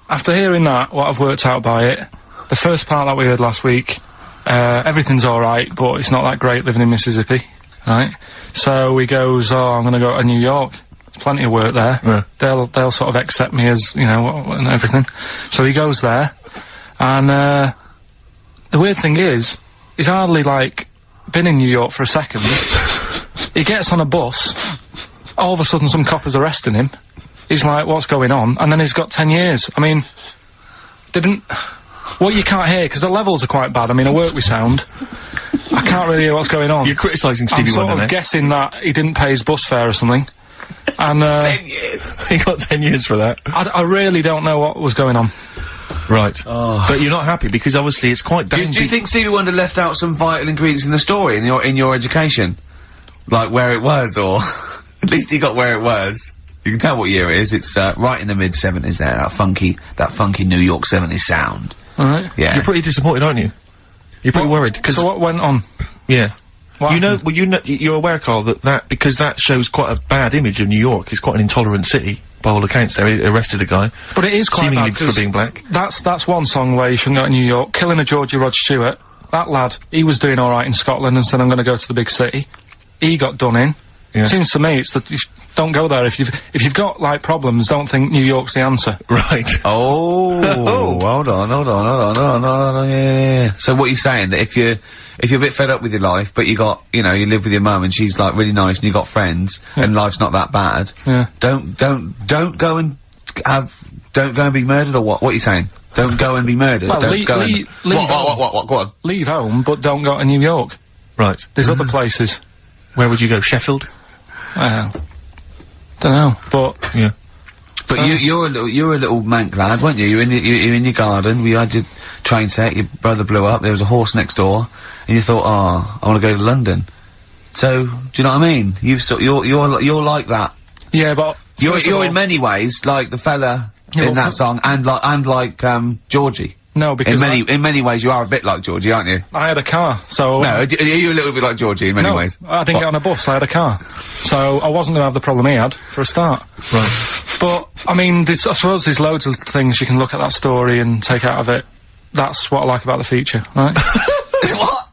After hearing that, what I've worked out by it, the first part that we heard last week, everything's alright, but it's not that great living in Mississippi, right? So he goes, I'm gonna go to New York. There's plenty of work there. Yeah. They'll sort of accept me as, and everything. So he goes there, and, the weird thing is, he's hardly, been in New York for a second. He gets on a bus, all of a sudden some cop is arresting him. He's like, what's going on? And then he's got 10 years. I mean, what you can't hear, because the levels are quite bad. I mean, I work with sound. I can't really hear what's going on. You're criticising Stevie Wonder, I'm sort of guessing that he didn't pay his bus fare or something. And, 10 years! He got 10 years for that. I really don't know what was going on. Right. Oh. But you're not happy, because obviously it's quite do you think Stevie Wonder left out some vital ingredients in the story, in your education? Like where it was, or... At least he got where it was. You can tell what year it is. It's, right in the mid-70s there, that funky New York 70s sound. Alright. Yeah. You're pretty disappointed, aren't you? You're pretty worried, because... So what went on? Yeah. You're aware, Carl, because that shows quite a bad image of New York. It's quite an intolerant city, by all accounts. They arrested a guy. But it is quite seemingly bad, for being black. That's one song where you shouldn't go to New York. Killing a Georgie Rod Stewart. That lad, he was doing alright in Scotland and said, I'm gonna go to the big city. He got done in. Yeah. Seems to me it's that you don't go there if you've got like problems. Don't think New York's the answer. Right. Oh. Hold on. Yeah. So what you're saying that if you're a bit fed up with your life, but you live with your mum and she's like really nice and you got friends and life's not that bad. Yeah. Don't go and be murdered, or what? What are you saying? Don't go and be murdered. Well, don't go and leave home. What? Go on. Leave home, but don't go to New York. Right. There's other places. Where would you go? Sheffield? Don't know, but... Yeah. But so you're a little mank lad, weren't you? You're in your garden, we had your train set, your brother blew up, there was a horse next door, and you thought, oh, I want to go to London. So, do you know what I mean? You're like that. Yeah, but... You're in many ways like the fella in that song, and like Georgie. No, because in many ways you are a bit like Georgie, aren't you? I had a car, so... No, are you a little bit like Georgie in many ways? I didn't get on a bus, I had a car. So, I wasn't gonna have the problem he had, for a start. Right. But, I mean, I suppose there's loads of things you can look at that story and take out of it. That's what I like about the feature, right? What?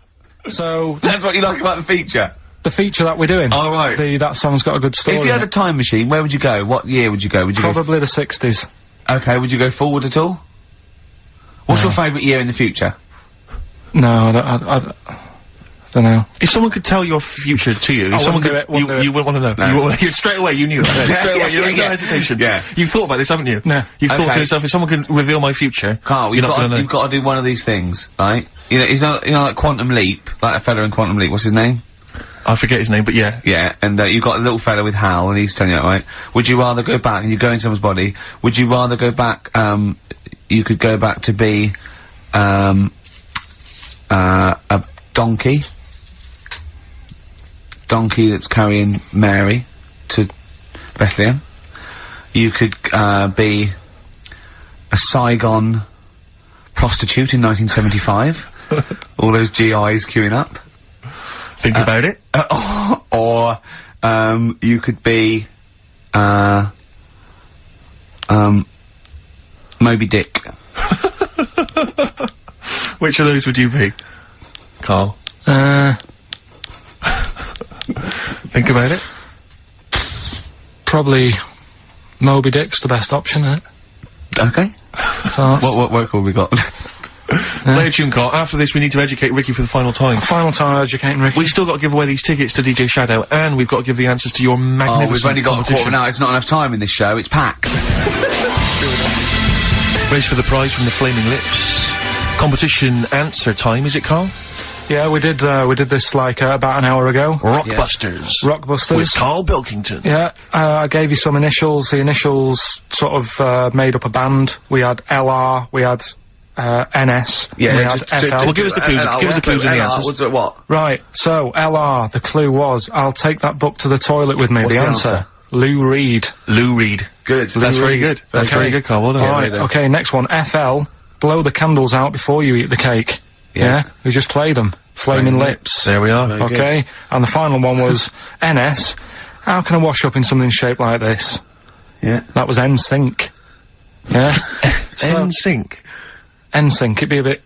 So... That's what you like about the feature? The feature that we're doing. Oh, right. That song's got a good story. If you had a time machine, where would you go? What year would you go? Probably the 60s. Okay, would you go forward at all? What's your favourite year in the future? No, I don't know. If someone could tell your future to you, if someone could, you wouldn't want to know. No. You straight away, you knew that. Straight away, there's no hesitation. Yeah. You've thought about this, haven't you? No. You've thought to yourself, if someone can reveal my future, Carl, you've got to do one of these things, right? You know, like Quantum Leap, like a fella in Quantum Leap, what's his name? I forget his name, but yeah. Yeah, and you've got a little fella with Hal, and he's telling you, right? Would you rather go back, and you go in someone's body, would you rather go back, you could go back to be, a donkey that's carrying Mary to Bethlehem. You could, be a Saigon prostitute in 1975. All those GIs queuing up. Think about it. Or, you could be, Moby Dick. Which of those would you be, Carl? Think about it. Probably Moby Dick's the best option, isn't it? Okay. What work have we got? Play a tune, Carl. After this, we need to educate Ricky for the final time. Final time educating Ricky. We've still got to give away these tickets to DJ Shadow, and we've got to give the answers to your magnificent we've only got a quarter of an hour. It's not enough time in this show. It's packed. Race for the prize from the Flaming Lips. Competition answer time, is it, Carl? Yeah, we did this like about an hour ago. Rockbusters. Yeah. Rockbusters. With Karl Pilkington. Yeah, I gave you some initials. The initials sort of made up a band. We had LR, we had NS, yeah, we had FL. Well, give us the clues. Give us the clues in the answers. What's it, what? Right, so LR, the clue was, I'll take that book to the toilet with me. What's the answer? Lou Reed. Lou Reed. Good. That's very good. That's very good, Carl. Well done. Alright, okay, next one. FL, blow the candles out before you eat the cake. Yeah? We just played them. Flaming Lips. There we are. Very okay, and the final one was NS, how can I wash up in something shaped like this? Yeah. That was NSYNC. Yeah? NSYNC? NSYNC, it'd be a bit...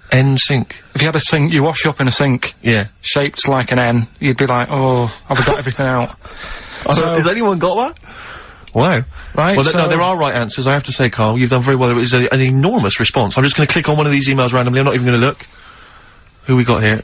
NSYNC. If you had a sink, you wash up in a sink. Yeah. Shaped like an N, you'd be like, oh, have I got everything out? So, has anyone got that? Wow. Right, well, so no, there are right answers, I have to say, Carl. You've done very well. It was an enormous response. I'm just going to click on one of these emails randomly. I'm not even going to look. Who we got here?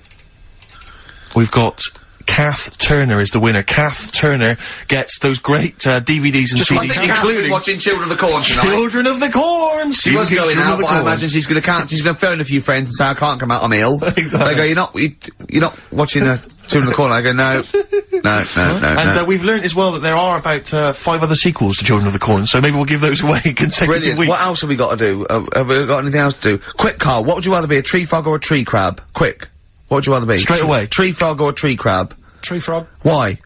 We've got Kath Turner is the winner. Kath Turner gets those great DVDs and CDs, including watching Children of the Corn tonight. Children of the Corn. She was going out, but I imagine she's going to phone a few friends and say, I can't come out, I'm ill. Exactly. They go, you're not watching Children of the Corn. I go, no, And we've learnt as well that there are about 5 other sequels to Children of the Corn, so maybe we'll give those away in consecutive weeks. What else have we got to do? Have we got anything else to do? Quick, Carl, what would you rather be, a tree frog or a tree crab? Quick. What would you rather be? Straight away. Tree frog or a tree crab? Tree frog. Why?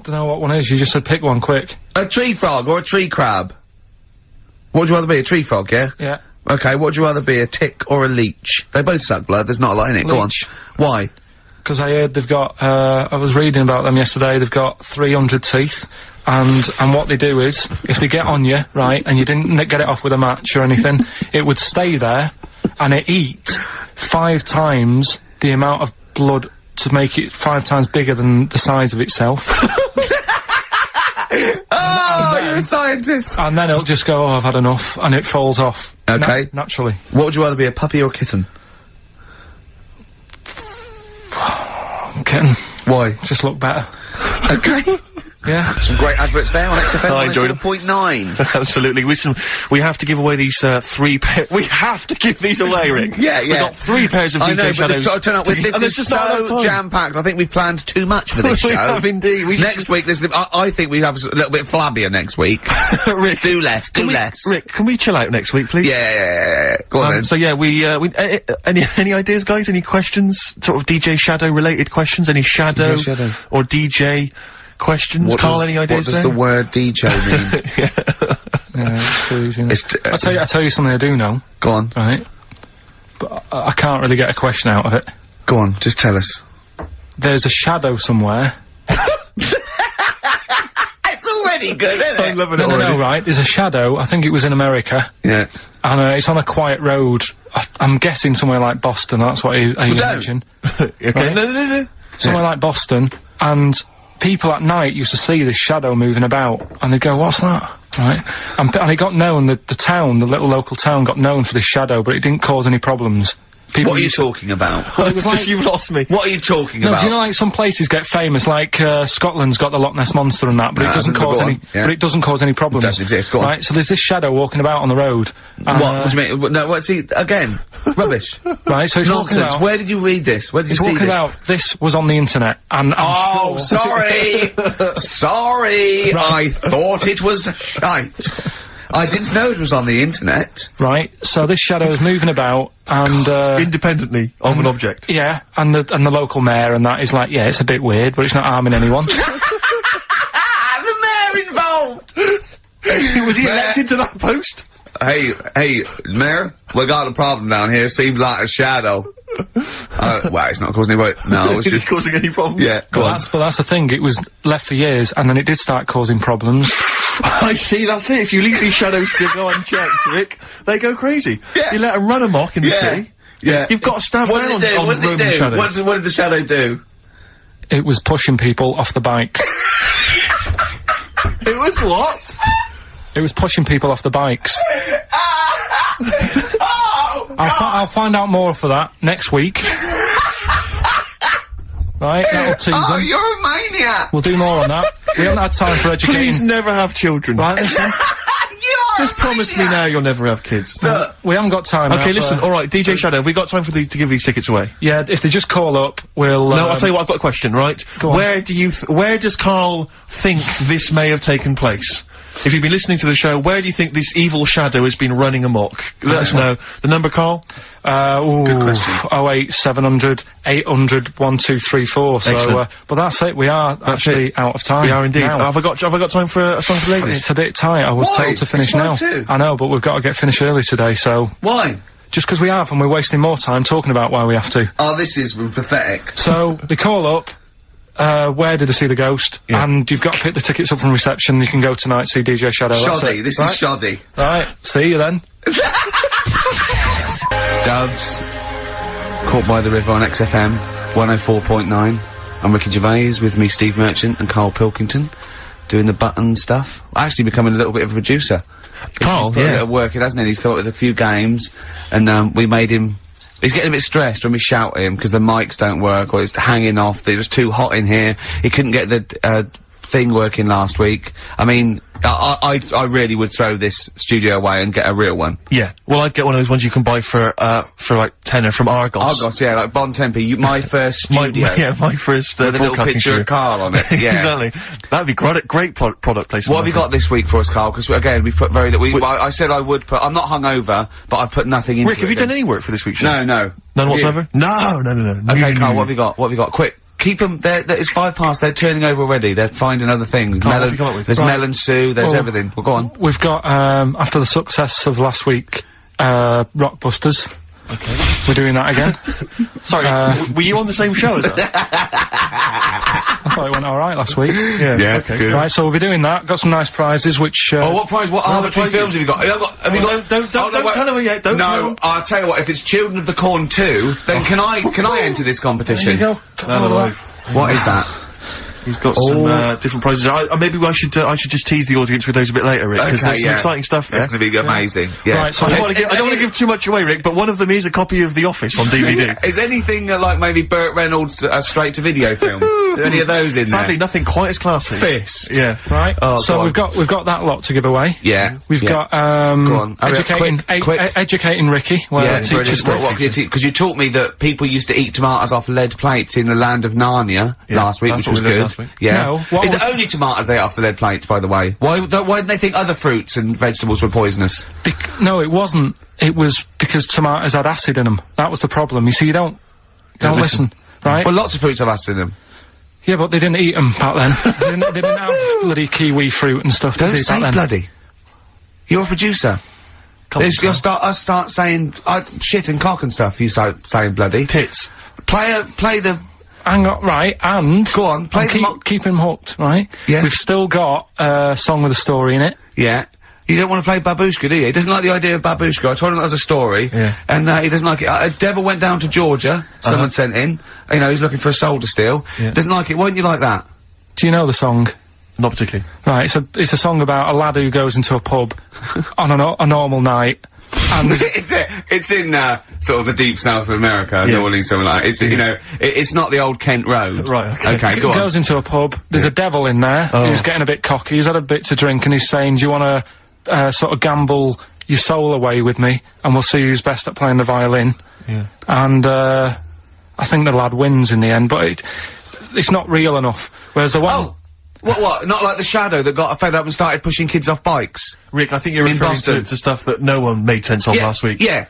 Don't know what one is, you just said pick one quick. A tree frog or a tree crab? What would you rather be, a tree frog, yeah? Yeah. Okay, what would you rather be, a tick or a leech? They both suck blood, there's not a lot in it, go on. Why? Because I heard they've got, I was reading about them yesterday, they've got 300 teeth, and what they do is, if they get on you, right, and you didn't get it off with a match or anything, it would stay there, and it eat 5 times the amount of blood to make it 5 times bigger than the size of itself. Oh, you're a scientist! And then it'll just go, oh, I've had enough, and it falls off. Okay. Naturally. What would you rather be, a puppy or a kitten? Kitten. Why? Just look better. Okay. Yeah. Some great adverts there on XFM. I enjoyed it. 4.9. Absolutely. We have to give away these 3 pairs. We have to give these away, Rick. Yeah. We've got 3 pairs of DJ Shadows. This is so jam-packed. I think we've planned too much for this show. We have indeed. Next week, I think we have a little bit flabbier next week. Rick, do less. Rick, can we chill out next week, please? Yeah. Go on then. So yeah, any ideas, guys? Any questions? Sort of DJ Shadow related questions? Any Shadow or DJ questions? Carl, any ideas? What does the word DJ mean? Yeah, it's too easy. I'll tell you something I do know. Go on. Right. But I can't really get a question out of it. Go on, just tell us. There's a shadow somewhere. It's already good, isn't it? I'm loving it already. No, right. There's a shadow, I think it was in America. Yeah. And it's on a quiet road. I'm guessing somewhere like Boston, that's what I imagine. Okay. Right? No. Somewhere like Boston, and people at night used to see this shadow moving about, and they'd go, what's that? Right? And it got known, the town, the little local town got known for this shadow, but it didn't cause any problems. People what are you talking about? Well, it was Just, you've lost me. What are you talking about? No, do you know, like, some places get famous, like, Scotland's got the Loch Ness Monster and that, but it doesn't cause any, but it doesn't cause any problems. It doesn't exist, go on. Right, so there's this shadow walking about on the road. What do you mean? No, what, see, again, rubbish. Right, so it's nonsense. Walking about, where did you read this? Where did you see this? Walking about, this was on the internet, and I'm sure... sorry! Sorry! Right. I thought it was shite. I didn't know it was on the internet. Right, so this shadow is moving about, and, independently of an object. Yeah, and the local mayor and that is like, yeah, it's a bit weird, but it's not harming anyone. The mayor involved! Was he elected to that post? Hey, mayor, we got a problem down here, seems like a shadow. Well, it's not causing any no, it's just causing any problems. Yeah, but that's the thing, it was left for years, and then it did start causing problems. I see, that's it. If you leave these shadows to go unchecked, Rick, they go crazy. Yeah. You let them run amok in the city. Yeah. You've got to stand down on Roman shadows. What did the shadow do? It was pushing people off the bike. It was what? It was pushing people off the bikes. I'll find out more for that next week. Right, that'll tease them. Oh, you're a maniac! We'll do more on that. We haven't had time for educating. Please never have children. Right, listen. Just promise me now you'll never have kids. We haven't got time now. Okay, listen, alright, DJ Shadow, have we got time for to give these tickets away? Yeah, if they just call up, we'll... No, I'll tell you what, I've got a question, right? Go on. Where does Carl think this may have taken place? If you've been listening to the show, where do you think this evil shadow has been running amok? Let us know. The number, Carl? Good question. 08700 800 1234. So, but that's it. We are actually out of time. We are indeed. Now. Have I got time for a song for ladies? It's a bit tight. I was told to finish now. I know, but we've got to get finished early today, so... Why? Just because we have, and we're wasting more time talking about why we have to. Oh, this is pathetic. So, they call up... where did they see the ghost? Yeah. And you've got to pick the tickets up from reception. You can go tonight, see DJ Shadow. Shoddy, this is shoddy. Right, see you then. Doves, Caught by the River on XFM 104.9. I'm Ricky Gervais, with me Steve Merchant and Karl Pilkington, doing the button stuff. Actually becoming a little bit of a producer. Carl, he's put a bit of work in, hasn't he? He's come up with a few games, and we made him... He's getting a bit stressed when we shout at him because the mics don't work or it's hanging off. It was too hot in here. He couldn't get the thing working last week. I mean, I really would throw this studio away and get a real one. Yeah. Well, I'd get one of those ones you can buy for like tenner from Argos. Argos, yeah, like Bon Tempe. My first studio. my first with a little picture of Karl on it. Yeah. Exactly. That'd be great product placement. What have you got this week for us, Karl? Because again, we've put I said I would put. I'm not hungover, but I put nothing into Rick, have you done any work for this week's show? No. None whatsoever? No. Okay, Karl, what have you got? Quick. Keep them, it's 5 past, they're turning over already, they're finding other things. There's melon stew, there's everything. Well, go on. We've got, after the success of last week, Rockbusters. Okay. We're doing that again. Sorry, were you on the same show as us? I thought it went alright last week. Yeah, okay. Good. Right, so we'll be doing that, got some nice prizes, which, what prize, what arbitrary films have you got? Have you got, don't tell them yet, don't tell them. I'll tell you what, if it's Children of the Corn 2, then can I enter this competition? There you go. What is that? He's got some different prizes. Maybe I should just tease the audience with those a bit later, Rick, because there's some exciting stuff there. It's going to be amazing. Yeah. Right, so I don't want to give too much away, Rick, but one of them is a copy of The Office on DVD. Is anything like maybe Burt Reynolds' straight-to-video film? Are there any of those in there? Sadly, nothing quite as classy. Fist. Yeah. Right. So we've got that lot to give away. Yeah. We've got Go on. educating Ricky. Well, teachers stuff. Because you taught me that people used to eat tomatoes off lead plates in the land of Narnia last week, which was good. Yeah. No, is it only tomatoes they ate off the lead plates, by the way? Why didn't they think other fruits and vegetables were poisonous? No, it wasn't. It was because tomatoes had acid in them. That was the problem. You see, you don't listen, right? Well, lots of fruits have acid in them. Yeah, but they didn't eat them back then. they didn't have bloody kiwi fruit and stuff to do back then. Bloody. You're a producer. You'll start saying shit and cock and stuff. You start saying bloody tits. Play the. Hang on, right, and go on, keep him hooked, right? Yeah. We've still got a song with a story in it. Yeah. You don't want to play Babushka, do you? He doesn't like the idea of Babushka. I told him that was a story. Yeah. And he doesn't like it. A devil went down to Georgia. Someone sent in. You know, he's looking for a soul to steal. Yeah. Doesn't like it. Why don't you like that? Do you know the song? Not particularly. Right, it's a song about a lad who goes into a pub on a normal night. And it's in sort of the deep south of America, New Orleans, something like that. It's you know, it's not the old Kent Road. Right. Okay. Go on. Goes into a pub. There's a devil in there who's getting a bit cocky. He's had a bit to drink, and he's saying, "Do you want to sort of gamble your soul away with me, and we'll see who's best at playing the violin?" Yeah. And I think the lad wins in the end, but it's not real enough. Whereas the one. What? Not like the Shadow that got fed up and started pushing kids off bikes? Rick, I think you're referring to stuff that no one made sense of last week. Yeah,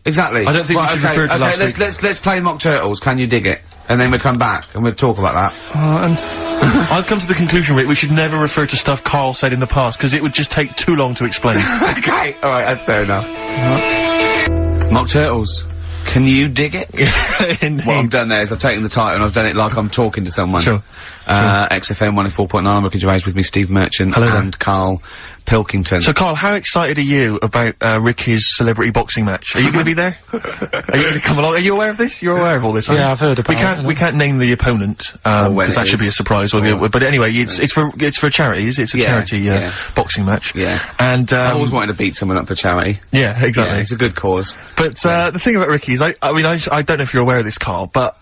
exactly. I don't think we should refer to last week. Let's play Mock Turtles, Can You Dig It? And then we'll come back and we'll talk about that. I've come to the conclusion, Rick, we should never refer to stuff Karl said in the past, because it would just take too long to explain. Okay, alright, that's fair enough. Mock Turtles. Can you dig it? Indeed. What I've done there is I've taken the title and I've done it like I'm talking to someone. Sure. XFM 104.9, I'm Ricky Gervais with me, Steve Merchant. Hello and Karl Pilkington. So, Karl, how excited are you about Ricky's celebrity boxing match? Are you going to be there? Are you going to come along? Are you aware of this? You're aware of all this, aren't you? Yeah, I've heard about it. We can't name the opponent, because that should be a surprise, but anyway, it's for a charity, it's a charity, boxing match. Yeah. And, I've always wanted to beat someone up for charity. Yeah, exactly. Yeah, it's a good cause. But, the thing about Ricky is, I don't know if you're aware of this, Karl, but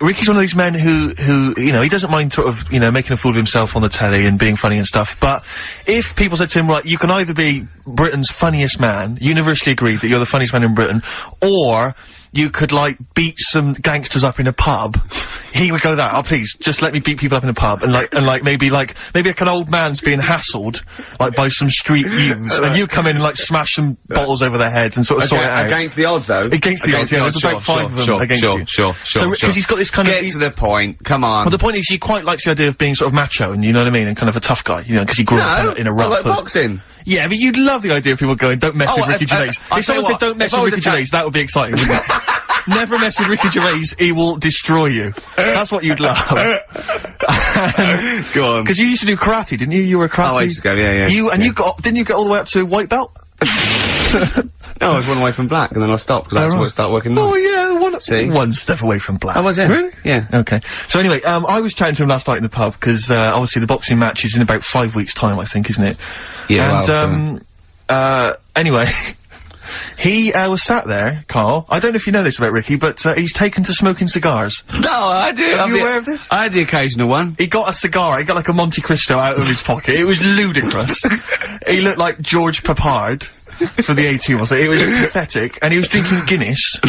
Ricky's one of these men who, you know, he doesn't mind sort of, you know, making a fool of himself on the telly and being funny and stuff, but if people said to him, right, you can either be Britain's funniest man, universally agreed that you're the funniest man in Britain, or you could, like, beat some gangsters up in a pub, he would go that, oh, please, just let me beat people up in a pub, and maybe like an old man's being hassled, like, by some street youths, and you come in and, like, smash some bottles over their heads and sort of sort it out. Against the odds, though? Against the odds, yeah, there's about 5 of them against you. Sure. So, because he's got this kind of... Get to the point, come on. Well, the point is, he quite likes the idea of being sort of macho, and you know what I mean, and kind of a tough guy, you know, because he grew up in a rough... like boxing. Yeah, but you'd love the idea of people going, don't mess with Ricky Gervais. If someone said, don't mess with Ricky Gervais, that would be exciting, wouldn't it? Never mess with Ricky Gervais, he will destroy you. That's what you'd love. Go on. Because you used to do karate, didn't you? You were a karate. Oh, I used to go, yeah. Didn't you get all the way up to white belt? No, I was one away from black, and then I stopped, because I started working nights. Oh, yeah, one step away from black. Oh, was it? Really? Yeah. Okay. So anyway, I was chatting to him last night in the pub, because, obviously the boxing match is in about 5 weeks' time, I think, isn't it? Yeah, and, anyway... He was sat there, Carl. I don't know if you know this about Ricky, but he's taken to smoking cigars. No, I do. Are you aware of this? I had the occasional one. He got a cigar. He got like a Monte Cristo out of his pocket. It was ludicrous. He looked like George Papard for the A2 was. It was pathetic, and he was drinking Guinness.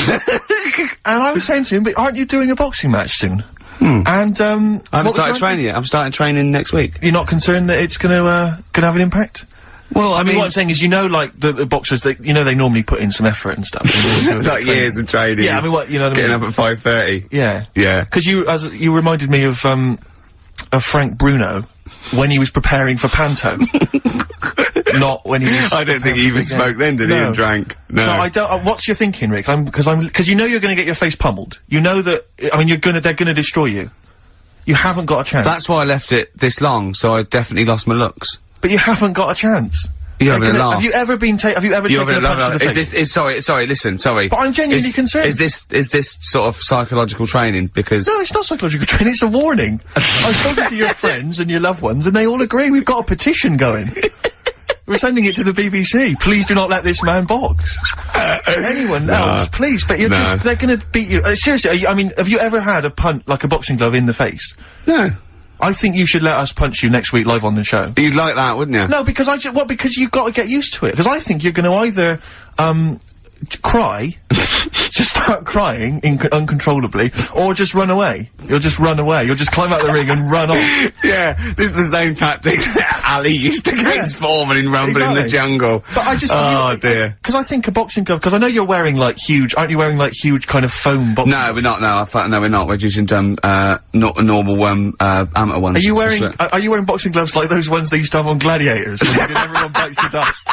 And I was saying to him, "But aren't you doing a boxing match soon?" And I haven't started training yet. I'm starting training next week. You're not concerned that it's gonna have an impact? Well, I mean, what I'm saying is, you know, like, the boxers, they normally put in some effort and stuff. Like years of training. Yeah, I mean, what, you know what I mean? Getting up at 5:30. Yeah. Yeah. Because you reminded me of Frank Bruno when he was preparing for Panto. Not when he was... I don't think he even smoked then, did he, and drank? No. So I don't, what's your thinking, Rick? Because you know you're gonna get your face pummeled. You know that, I mean, they're gonna destroy you. You haven't got a chance. That's why I left it this long, so I definitely lost my looks. But you haven't got a chance. You're having a laugh. Have you ever taken a punch to the face? Sorry, listen, sorry. But I'm genuinely concerned. Is this sort of psychological training? Because... No, it's not psychological training, it's a warning. I've spoken to your friends and your loved ones, and they all agree. We've got a petition going. We're sending it to the BBC. Please do not let this man box. Anyone else, please. But they're gonna beat you. Seriously, I mean, have you ever had a punch, like a boxing glove, in the face? No. I think you should let us punch you next week live on the show. You'd like that, wouldn't you? No, because because you've got to get used to it. Because I think you're gonna either, cry, just start crying uncontrollably, or just run away. You'll just run away. You'll just climb out the ring and run off. Yeah, this is the same tactic that Ali used against Foreman in Rumble in the Jungle. But I just... Oh, dear. Because I think a boxing glove... Because I know you're wearing, like, huge... Aren't you wearing, like, huge kind of foam boxing gloves? No, we're not, no, we're not. We're using, not normal, amateur ones. Are you wearing boxing gloves like those ones they used to have on Gladiators? When everyone bites the dust?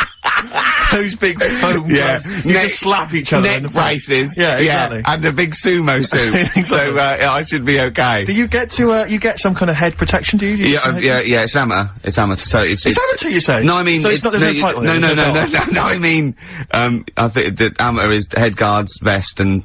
Those big foam gloves. You just slap each other in the braces. Yeah, exactly. Yeah, and a big sumo suit. Exactly. So, I should be okay. Do you get to, you get some kind of head protection, do you? Yeah, it's amateur. It's amateur, so it's amateur, you say? No, I mean... So there's no title? No, I mean, I think the amateur is head guards, vest, and,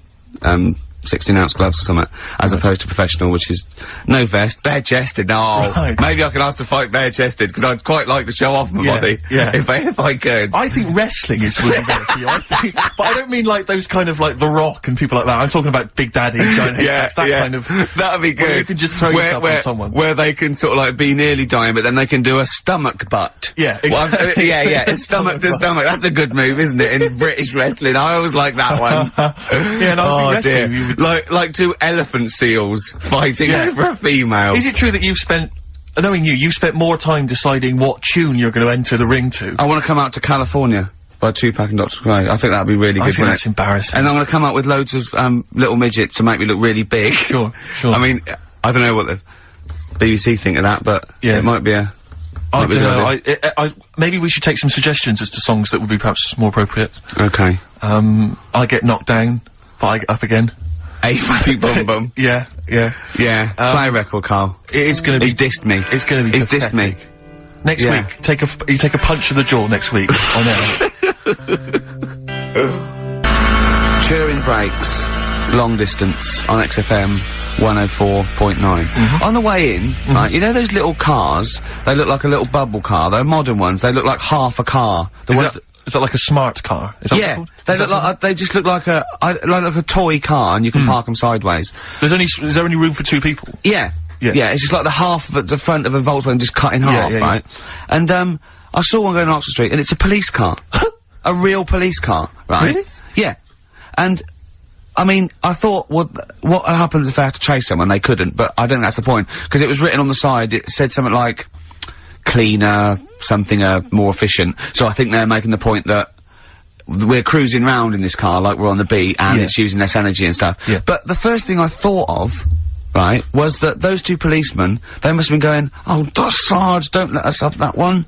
16-ounce gloves or something, as opposed to professional, which is no vest, bare-chested. Oh, right. Maybe I could ask to fight bare-chested, because I'd quite like to show off my body. Yeah. If I could. I think wrestling is really good for you, I think. But I don't mean like those kind of like The Rock and people like that. I'm talking about Big Daddy, giant headsets, that kind of... That'd be good. Where you can just throw yourself on someone. Where they can sort of like be nearly dying, but then they can do a stomach butt. Yeah, exactly. Yeah, stomach to stomach. That's a good move, isn't it, in British wrestling? I always like that one. Yeah, and I think wrestling, you would... Like two elephant seals fighting over a female. Is it true that you've spent, knowing you've spent more time deciding what tune you're going to enter the ring to? I want to come out to California by Tupac and Dr. Dre. I think that'd be really good. I think that's embarrassing. And I'm going to come out with loads of little midgets to make me look really big. Sure. I mean, I don't know what the BBC think of that, but it might be a... I don't know. Maybe we should take some suggestions as to songs that would be perhaps more appropriate. Okay. I get knocked down, but I get up again. A fatty bum bum. Yeah. Play a record, Carl. It is gonna be... He's dissed me. It's gonna be He's dissed me. Next week, you take a punch to the jaw next week, on air. Turing Breaks, long distance, on XFM 104.9. On the way in, right, you know those little cars? They look like a little bubble car. They're modern ones. They look like half a car. Is that like a smart car? Is that what called? They look like, they just look like a toy car, and you can park them sideways. Is there only room for two people? Yeah, it's just like the half of the front of a Volkswagen just cut in half, right? And, I saw one going on Oxford Street, and it's a police car. A real police car, right? Really? Yeah. And, I mean, I thought, well, what happens if they have to chase someone? They couldn't, but I don't think that's the point. Because it was written on the side, it said something like, cleaner, something, more efficient. So I think they're making the point that we're cruising round in this car like we're on the beat, and it's using less energy and stuff. Yeah. But the first thing I thought of, right, was that those two policemen, they must have been going, oh, Sarge, don't let us have that one.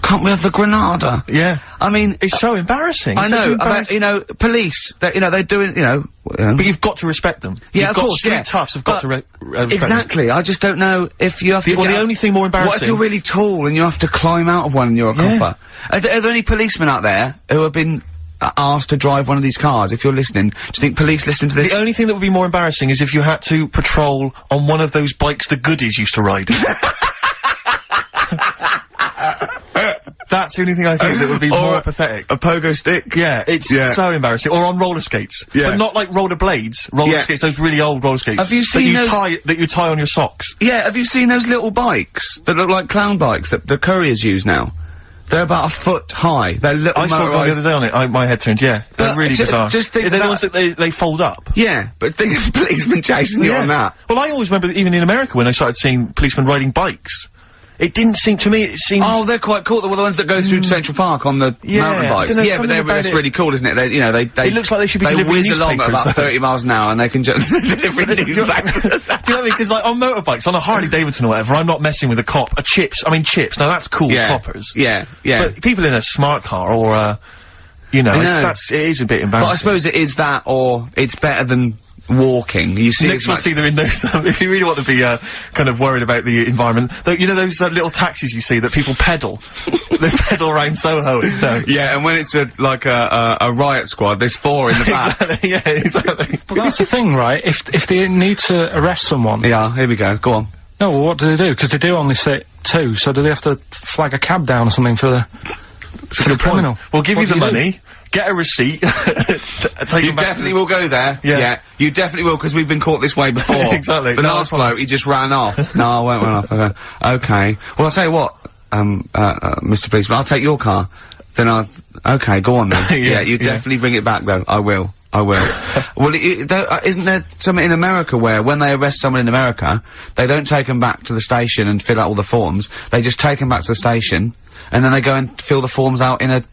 Can't we have the Granada? Yeah. I mean... It's so embarrassing. I know, you know, police, they're doing, you know... But you've got to respect them. Yeah, of course, street toughs have got to respect exactly. them. I just don't know if you have to... Well, the only thing more embarrassing... What if you're really tall and you have to climb out of one and you're a copper? Are there any policemen out there who have been... asked to drive one of these cars? If you're listening, do you think police listen to this? The only thing that would be more embarrassing is if you had to patrol on one of those bikes the goodies used to ride. That's the only thing I think that would be more pathetic. A pogo stick? Yeah, it's so embarrassing. Or on roller skates. Yeah. But not like roller blades. Roller skates, those really old roller skates. Have you seen that you tie on your socks? Yeah, have you seen those little bikes that look like clown bikes that the couriers use now? They're about a foot high. They're little. I saw one the other day on it. My head turned. Yeah, they're really bizarre. Just think they're the ones that they fold up. Yeah, but think of policemen chasing you on that. Well, I always remember even in America when I started seeing policemen riding bikes. It didn't seem to me. It seemed. Oh, they're quite cool. They're the ones that go through Central Park on the mountain bikes. Yeah, but that's really cool, isn't it? They, you know, they. It looks like they should be delivering whiz along at about 30 miles an hour, and they can just deliver Do you know what I mean? Because like on motorbikes, on a Harley Davidson or whatever, I'm not messing with a cop. Chips. Now that's cool. Coppers. Yeah. But people in a smart car or you know, it is a bit embarrassing. But I suppose it is that, or it's better than walking. You see, next we'll see them in those. If you really want to be kind of worried about the environment, you know those little taxis you see that people pedal. They pedal around Soho. Yeah, and when it's like a riot squad, there's 4 in the back. Exactly, yeah, exactly. But that's the thing, right? If they need to arrest someone. Yeah, here we go. Go on. No, well, what do they do? Because they do only sit 2, so do they have to flag a cab down or something for the criminal? We'll give you the money. Get a receipt. You definitely will go there. Yeah. You definitely will, because we've been caught this way before. Exactly. The last bloke, he just ran off. No, I won't run off. Okay. Well, I'll tell you what, Mr. Policeman, I'll take your car. Then okay, go on then. Yeah, you definitely bring it back though. I will. Well, isn't there something in America where when they arrest someone in America, they don't take them back to the station and fill out all the forms. They just take them back to the station, and then they go and fill the forms out in a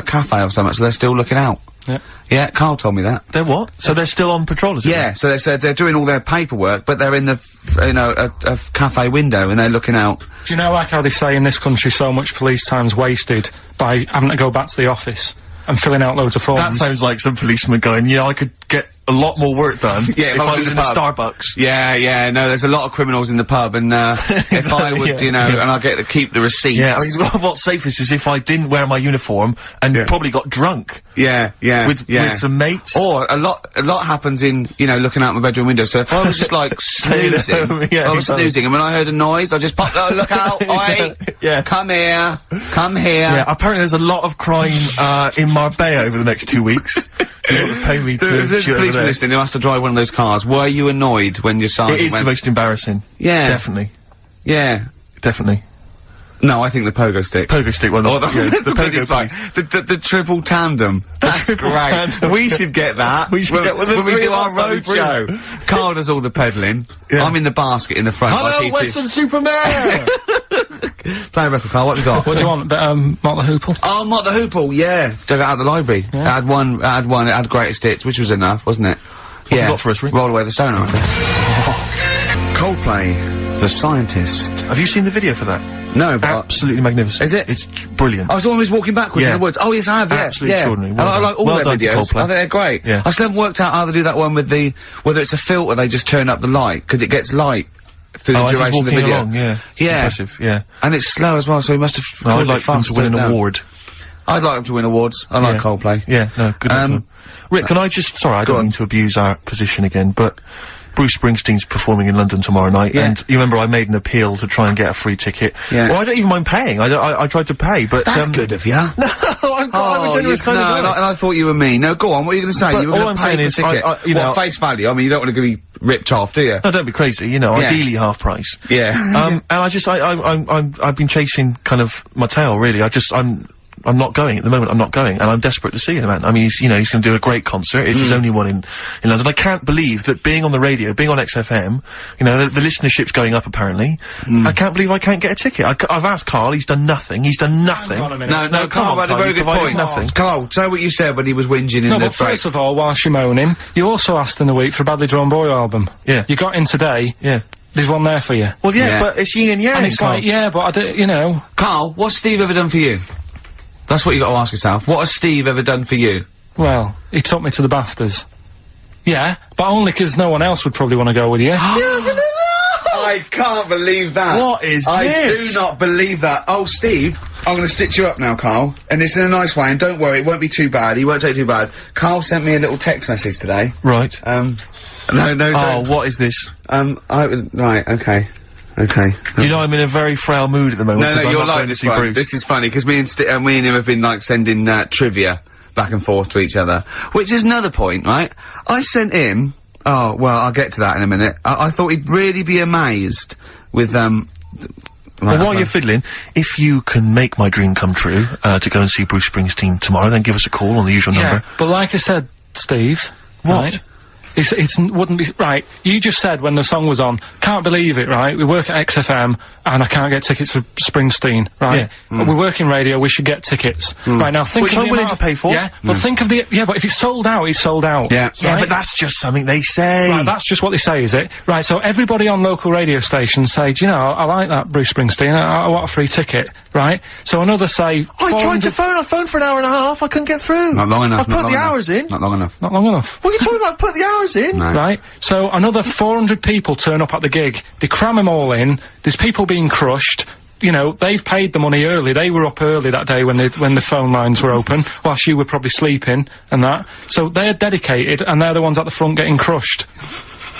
cafe or something, so they're still looking out. Yeah. Yeah, Carl told me that. They're what? So they're still on patrol, is it? Yeah, so they said they're doing all their paperwork, but they're in the, a cafe window and they're looking out. Do you know, like how they say in this country so much police time's wasted by having to go back to the office and filling out loads of forms? That sounds like some policeman going, yeah, I could get a lot more work done if I was in a Starbucks. Yeah, no, there's a lot of criminals in the pub, and if I would, you know, and I get to keep the receipts. Yeah, I mean, what's safest is if I didn't wear my uniform and probably got drunk. Yeah. With some mates. Or a lot happens in, you know, looking out my bedroom window, so if I was just like snoozing, snoozing, and when I heard a noise, I just popped, look out, oi, come here. Yeah, apparently there's a lot of crime, in Marbella over the next 2 weeks. You want to pay me to shoot over there. Listening who has to drive one of those cars, were you annoyed when your sergeant It is the most embarrassing. Yeah. Definitely. Yeah. Definitely. No, I think the pogo stick. Pogo stick, well, not the pogo stick. The triple tandem. That's great. Tandem. We should get that. We should get when we do our road show. Carl does all the pedalling. Yeah. I'm in the basket in the front. Hello, Western Superman! Play a record, Carl. What have you got? What do you want? Mott the Hoople? Oh, Mott the Hoople, yeah. Dug it out of the library. Yeah. It had greatest hits, which was enough, wasn't it? What have you got for us, Rick? Roll Away the Stone, I think. Coldplay, The Scientist. Have you seen the video for that? No, but absolutely magnificent. Is it? It's brilliant. I was always walking backwards in the woods. Oh, yes, I have, absolutely extraordinary. I like all their videos. I think they're great. Yeah. I still haven't worked out how to do that one with whether it's a filter, they just turn up the light, because it gets light through the duration of the video. Along, yeah. Impressive, yeah. And it's slow as well, so he must have... I'd like them to win an award. I'd like them to win awards. I like Coldplay. Yeah, no, good luck to them. Rick, can I just... Sorry, I don't mean to abuse our position again, but... Bruce Springsteen's performing in London tomorrow night, and you remember I made an appeal to try and get a free ticket. Yeah. Well, I don't even mind paying. I tried to pay, but that's good of you. No, I'm a generous kind of guy. And I thought you were me. No, go on. What are you going to say? But you were all I'm saying is, you know, face value. I mean, you don't want to be ripped off, do you? No, don't be crazy. You know, ideally half price. Yeah. And I've been chasing kind of my tail, really. I'm not going at the moment. I'm not going, and I'm desperate to see him, man. I mean, he's going to do a great concert. It's his only one in London. I can't believe that being on the radio, being on XFM, you know, the listenership's going up apparently. I can't believe I can't get a ticket. I've asked Carl. He's done nothing. No, Carl had a very good point. Nothing. Carl, say what you said when he was whinging in the but first of all, whilst you're moaning, you also asked in the week for a Badly Drawn Boy album. Yeah. You got in today. Yeah. There's one there for you. Well, but it's yin and yang. And it's like, but I do, you know. Carl, what's Steve ever done for you? That's what you got to ask yourself. What has Steve ever done for you? Well, he took me to the BAFTAs. Yeah, but only 'cause no one else would probably want to go with you. I can't believe that. What is this? I do not believe that. Oh, Steve, I'm going to stitch you up now, Carl. And it's in a nice way, and don't worry, it won't be too bad. He won't take it too bad. Carl sent me a little text message today. Right. No, Oh, what is this? Right, okay. Okay. You know I'm in a very frail mood at the moment. No, you're like this one. This is funny, because me and him have been, like, sending, trivia back and forth to each other. Which is another point, right? I sent him... Oh, well, I'll get to that in a minute. I thought he'd really be amazed with, Well, while you're fiddling, if you can make my dream come true, to go and see Bruce Springsteen tomorrow, then give us a call on the usual number. But like I said, Steve... What? Right, wouldn't be... Right, you just said when the song was on, can't believe it, right? We work at XFM, and I can't get tickets for Springsteen, right? Yeah. We work in radio, we should get tickets. Right, now think Which of I'm willing to pay for. Yeah, but think of the... Yeah, but if it's sold out, it's sold out. Yeah. Yeah, but that's just something they say. Right, that's just what they say, is it? Right, so everybody on local radio stations say, do you know, I like that Bruce Springsteen, I want a free ticket, right? So another say... I tried to phone, I phoned for an hour and a half, I couldn't get through. Not long enough. I've put the hours in. Not long enough. Not long enough. What are you talking about? I've put the hours in. No. Right, so another 400 people turn up at the gig, they cram them all in, there's people being crushed, you know, they've paid the money early, they were up early that day when the phone lines were open, whilst you were probably sleeping, and that, so they're dedicated, and they're the ones at the front getting crushed.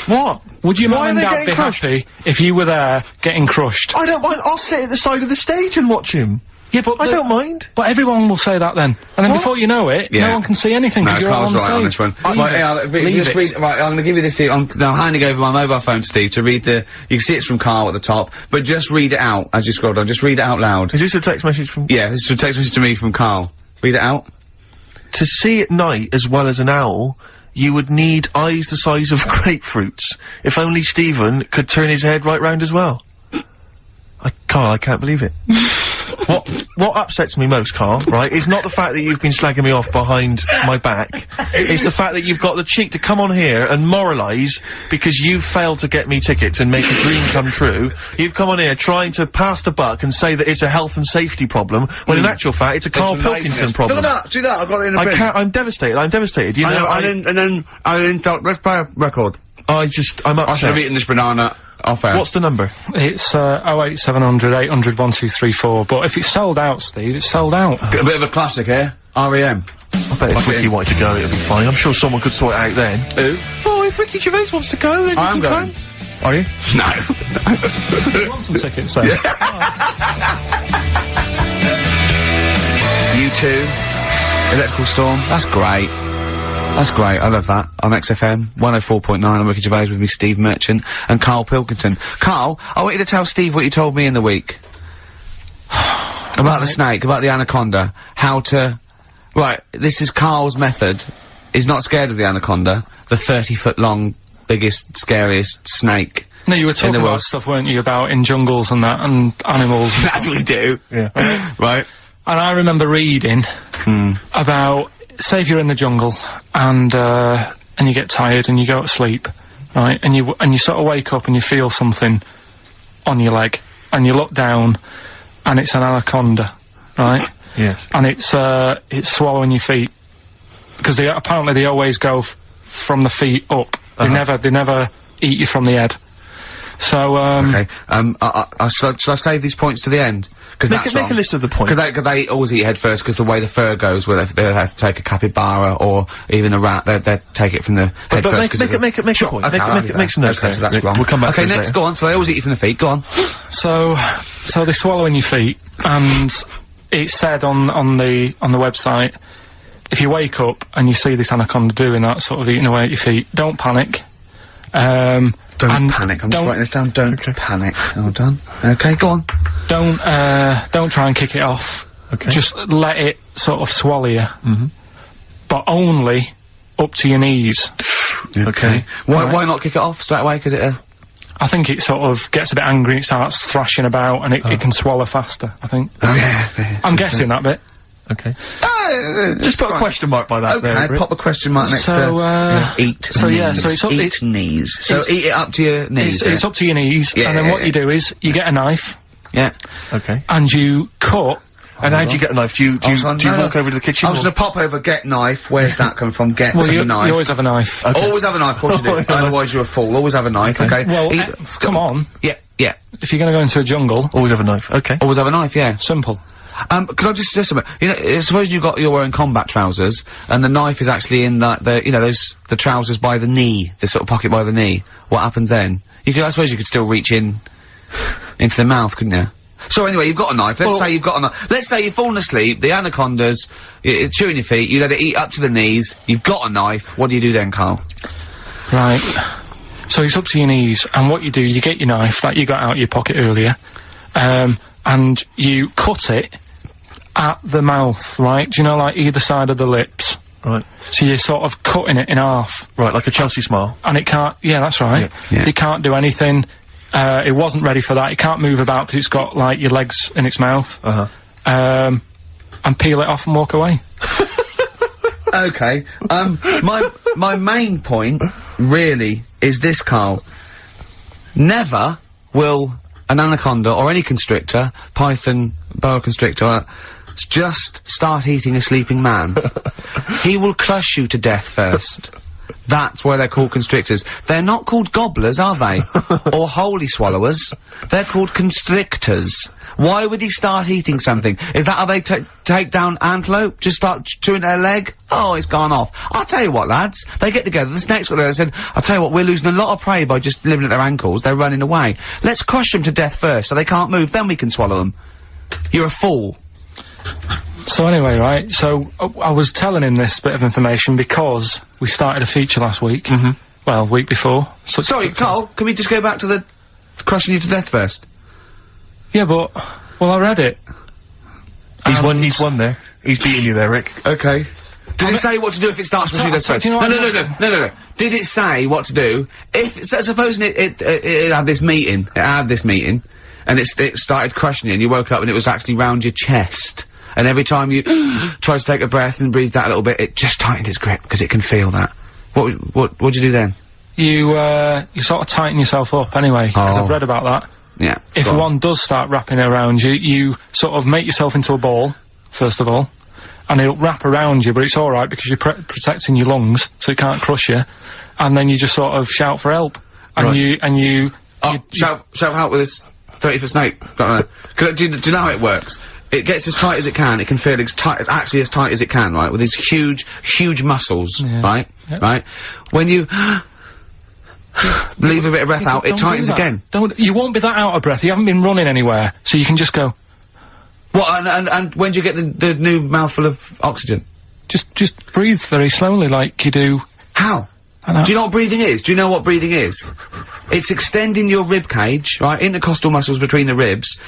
What? Would your Why mum and are they dad getting be crushed? happy if you were there getting crushed? I don't mind, I'll sit at the side of the stage and watch him. Yeah, but I don't mind. But everyone will say that then. And then before you know it, no one can see anything because you're all on Carl's the right stage. on this one. Right, I'm gonna give you this here. I'm handing over my mobile phone to Steve to read the... You can see it's from Carl at the top, but just read it out as you scroll down. Just read it out loud. Is this a text message from... Yeah, this is a text message to me from Carl. Read it out. To see at night as well as an owl, you would need eyes the size of grapefruits. If only Stephen could turn his head right round as well. Carl, I can't believe it. What upsets me most, Carl, right, is not the fact that you've been slagging me off behind my back. It's the fact that you've got the cheek to come on here and moralise because you failed to get me tickets and make a dream come true. You've come on here trying to pass the buck and say that it's a health and safety problem, when in actual fact it's a Karl Pilkington problem. Do that, I've got it in a bin. I'm devastated, you know. I didn't thought, let's play a record. I'm upset. I should have eaten this banana off air. What's the number? It's 08700 800 1234, but if it's sold out, Steve, it's sold out. A bit of a classic here. R.E.M. I bet if Ricky wanted to go, it'd be fine. I'm sure someone could sort it out then. Who? Oh, if Ricky Gervais wants to go, then I'm going. Are you? No. You want some tickets, so. U2, Electrical Storm, that's great. That's great, I love that. I'm XFM, 104.9, I'm Ricky Gervais with me, Steve Merchant, and Karl Pilkington. Carl, I want you to tell Steve what you told me in the week. About the snake, about the anaconda, how to... Right, this is Carl's method. He's not scared of the anaconda, the 30-foot long, biggest, scariest snake. No, you were talking about stuff, weren't you, about in jungles and that, and animals. That's what we do. Yeah. Right. And I remember reading about, say if you're in the jungle, and you get tired and you go to sleep, right, and you sort of wake up and you feel something on your leg, and you look down, and it's an anaconda, right? Yes. And it's swallowing your feet. Because apparently they always go from the feet up. They never eat you from the head. So, okay. Shall I save these points to the end? Cause make a list of the points. Cause they always eat head first, cause the way the fur goes, where they have to take a capybara or even a rat, they take it from the head first. Make a point. Okay, make some notes. Okay, so that's wrong. We'll come back to next, later. go on. So they always eat you from the feet, go on. So they're swallowing your feet, and it said on the website, if you wake up and you see this anaconda doing that, sort of eating away at your feet, don't panic. Don't panic. I'm just writing this down. Don't panic. Hold on. Okay, go on. Don't try and kick it off. Okay. Just let it sort of swallow you. But only up to your knees. Okay. Why not kick it off straight away? Cause I think it sort of gets a bit angry, it starts thrashing about, and it can swallow faster, I think. I'm guessing that bit. Okay. Just put a question mark by that. Okay, there, pop a question mark next to eat. So knees. yeah, so it's up eat knees. So eat it up to your knees. It's up to your knees, and then what you do is you get a knife. Yeah. Okay. And you cut. And how do you get a knife? Do you walk over to the kitchen? I was gonna pop over, get knife. Where's that coming from? Get well, knife. You always have a knife. Okay. Always have a knife, of course you do. Otherwise you're a fool. Always have a knife, okay? Well, come on. Yeah. If you're gonna go into a jungle. Always have a knife, okay. Always have a knife, yeah. Simple. Could I just a minute? You know, suppose you're wearing combat trousers, and the knife is actually in the trousers by the knee, the sort of pocket by the knee. What happens then? I suppose you could still reach in into the mouth, couldn't you? So anyway, you've got a knife. Let's say you've got a knife. Let's say you've fallen asleep, the anaconda's chewing your feet, you let it eat up to the knees, you've got a knife. What do you do then, Karl? Right. So it's up to your knees, and what you do, you get your knife that you got out of your pocket earlier, and you cut it at the mouth, right? Do you know, like, either side of the lips? Right. So you're sort of cutting it in half. Right, like a Chelsea smile. And it can't, yeah, that's right. Yeah. It can't do anything. It wasn't ready for that. It can't move about because it's got, like, your legs in its mouth. And peel it off and walk away. Okay. My main point, really, is this, Karl. Never will an anaconda or any constrictor, python, boa constrictor, just start eating a sleeping man. He will crush you to death first. That's why they're called constrictors. They're not called gobblers, are they? Or holy swallowers. They're called constrictors. Why would he start eating something? Is that how they take down antelope? Just start chewing their leg? Oh, it's gone off. I'll tell you what, lads. They get together. This next one, they said, I'll tell you what, we're losing a lot of prey by just living at their ankles. They're running away. Let's crush them to death first so they can't move, then we can swallow them. You're a fool. So anyway, right, so I was telling him this bit of information because we started a feature last week. Well, week before. Sorry, Karl, can we just go back to the crushing you to death first? Yeah, but, well, I read it. He's won there. He's beating you there, Rick. Okay. Did it say what to do if it starts crushing you to death first? No. Did it say what to do? Supposing it had this meeting, and it started crushing you, and you woke up and it was actually round your chest. And every time you tried to take a breath and breathed out a little bit, it just tightened its grip, because it can feel that. What'd you do then? You sort of tighten yourself up anyway, because I've read about that. Yeah. If one does start wrapping around you, you sort of make yourself into a ball, first of all, and it'll wrap around you, but it's alright because you're protecting your lungs, so it can't crush you, and then you just sort of shout for help. And you shout help with this 30-foot snake. Do you know how it works? It gets as tight as it can. It can feel as tight as it can, right? With these huge muscles, right? Yep. Right? When you leave a bit of breath out, it tightens again. You won't be that out of breath. You haven't been running anywhere, so you can just go. What? And when do you get the new mouthful of oxygen? Just breathe very slowly, like you do. How? Do you know what breathing is? Do you know what breathing is? It's extending your rib cage, right? Intercostal muscles between the ribs.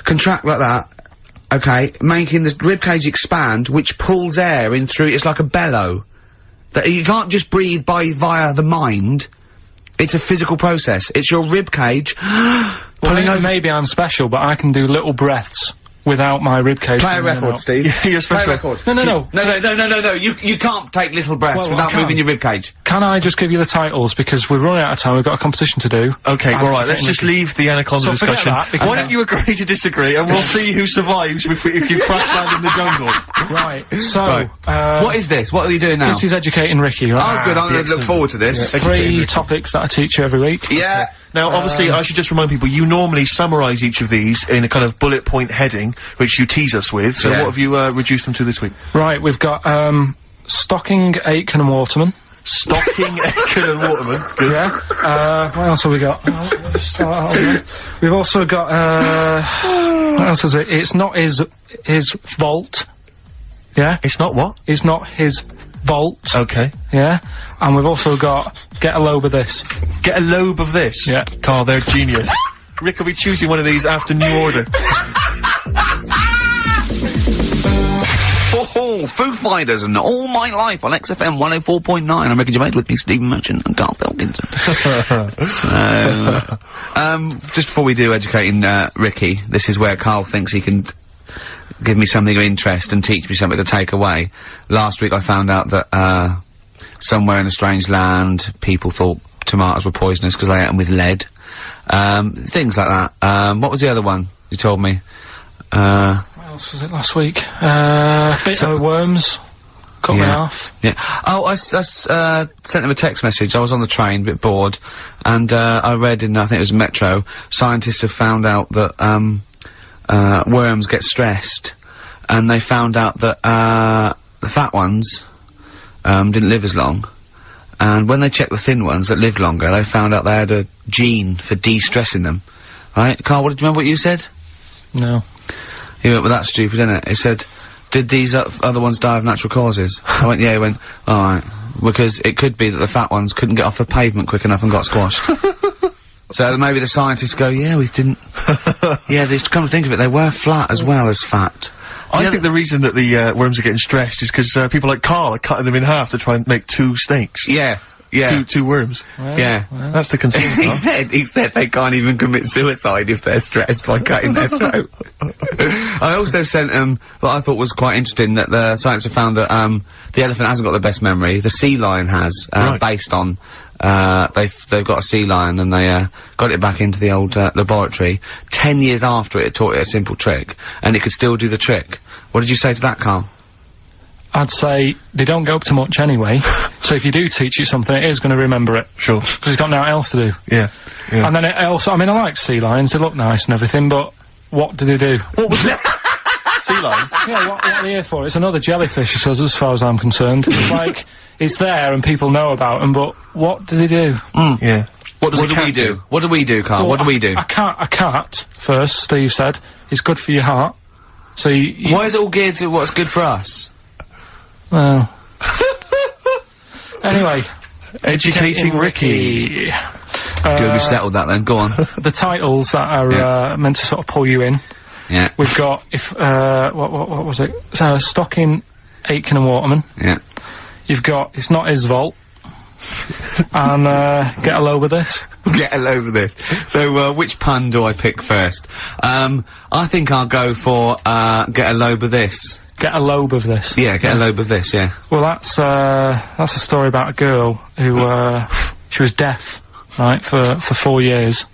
Contract like that. Okay, making the rib cage expand, which pulls air in through. It's like a bellow. That you can't just breathe via the mind. It's a physical process. It's your rib cage pulling over. Maybe I'm special, but I can do little breaths without my rib cage. Play a record, Steve. You're special. Play a record. No. You can't take little breaths without moving your rib cage. Can I just give you the titles, because we're running out of time, we've got a competition to do. Okay, alright, let's just leave the anaconda discussion. Why don't you agree to disagree, and we'll see who survives if you crash land in the jungle. Right, so, what is this? What are you doing now? This is educating Ricky, right? Oh, good, I'm gonna look forward to this. Yeah. 3 topics that I teach you every week. Yeah. Now, obviously, I should just remind people, you normally summarise each of these in a kind of bullet point heading, which you tease us with, so what have you, reduced them to this week? Right, we've got, Stocking, Aitken and Waterman. Stocking, Aitken and Waterman. Good. Yeah. What else have we got? We've also got, what else is it? It's not his vault. Yeah? It's not what? It's not his vault. Okay. Yeah? And we've also got, get a lobe of this. Get a lobe of this? Yeah. Karl, they're genius. Rick will be choosing one of these after New Order. Foo Fighters and All My Life on XFM 104.9. I'm Ricky Gervais, with me Stephen Merchant and Karl Pilkington. Just before we do educating Ricky, this is where Karl thinks he can give me something of interest and teach me something to take away. Last week I found out that somewhere in a strange land people thought tomatoes were poisonous because they ate them with lead. Things like that. What was the other one you told me? What else was it last week? Bit of worms. Cut me off. Yeah. Oh, I sent him a text message. I was on the train, a bit bored, and I read in, I think it was Metro, scientists have found out that worms get stressed, and they found out that the fat ones didn't live as long, and when they checked the thin ones that lived longer, they found out they had a gene for de-stressing them. Right? Carl, do you remember what you said? No. He went, well, that's stupid, isn't it? He said, did these other ones die of natural causes? I went, yeah. He went, alright. Because it could be that the fat ones couldn't get off the pavement quick enough and got squashed. So maybe the scientists go, yeah, we didn't... yeah, they come to think of it, they were flat as well as fat. I think the reason that the worms are getting stressed is because people like Karl are cutting them in half to try and make 2 snakes. Yeah. Yeah. Two worms. Well, yeah. well. That's the concern. he said they can't even commit suicide if they're stressed by cutting their throat. I also sent what I thought was quite interesting, that the scientists have found that the elephant hasn't got the best memory. The sea lion has, right. based on they've got a sea lion and they got it back into the old laboratory 10 years after it taught it a simple trick, and it could still do the trick. What did you say to that, Karl? I'd say they don't go up to much anyway, so if you do teach it something, it is going to remember it. Sure. Because it's got nothing else to do. Yeah. And then it also, I mean, I like sea lions, they look nice and everything, but what do they do? What was that? Sea lions? Yeah, what are they here for? It's another jellyfish, as far as I'm concerned. It's like, it's there and people know about them, but what do they do? Yeah. What do we do? What do we do, Karl? Well, what do we do? A cat, first, Steve said, is good for your heart. So why is it all geared to what's good for us? Well. Anyway. Educating Ricky. Good, we settled that then, go on. The titles that are, meant to sort of pull you in. Yeah. We've got, what was it? Stocking, Aitken and Waterman. Yeah. You've got, It's Not His Vault. And, Get a Load of This. Get a load of this. So, which pun do I pick first? I think I'll go for, get a load of this. Get a lobe of this. Yeah, get a lobe of this, yeah. Well, that's a story about a girl who, she was deaf, right, for 4 years.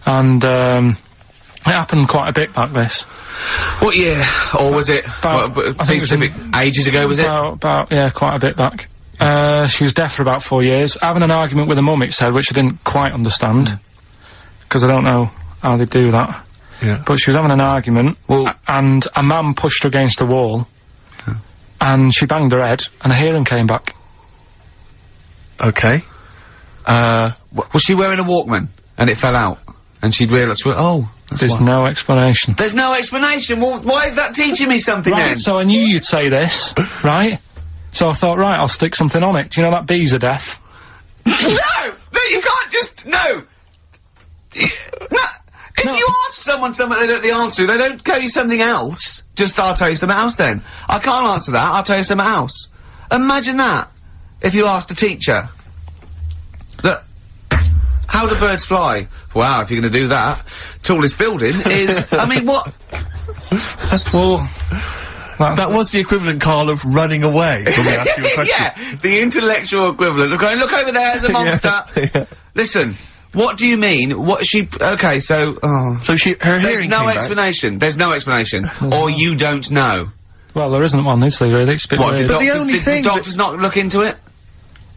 And, it happened quite a bit back this. What year? Or was it, I think it was ages ago, was it? Yeah, quite a bit back. She was deaf for about 4 years. Having an argument with her mum, it said, which I didn't quite understand. Because I don't know how they do that. Yeah. But she was having an argument, and a man pushed her against a wall, and she banged her head, and her hearing came back. Okay. Was she wearing a Walkman, and it fell out? And she'd realised, oh, there's no explanation. There's no explanation? Well, why is that teaching me something then? So I knew you'd say this, right? So I thought, right, I'll stick something on it. Do you know that bees are deaf? No! No, you can't just, no! If you ask someone something they don't know the answer to, they don't tell you something else. Just, I'll tell you something else then. I can't answer that, I'll tell you something else. Imagine that. If you asked a teacher. Look, how do birds fly? Wow, if you're gonna do that. Tallest building is, I mean, what? Well, that was the equivalent, Karl, of running away when we asked you a question. Yeah, the intellectual equivalent of going, look over there, there's a monster. Yeah. Listen. What do you mean? What she? Okay, so so her there's hearing no explanation. There's no explanation, or you don't know. Well, there isn't one, is there? Really, it's a bit what? weird. Did the doctors not look into it?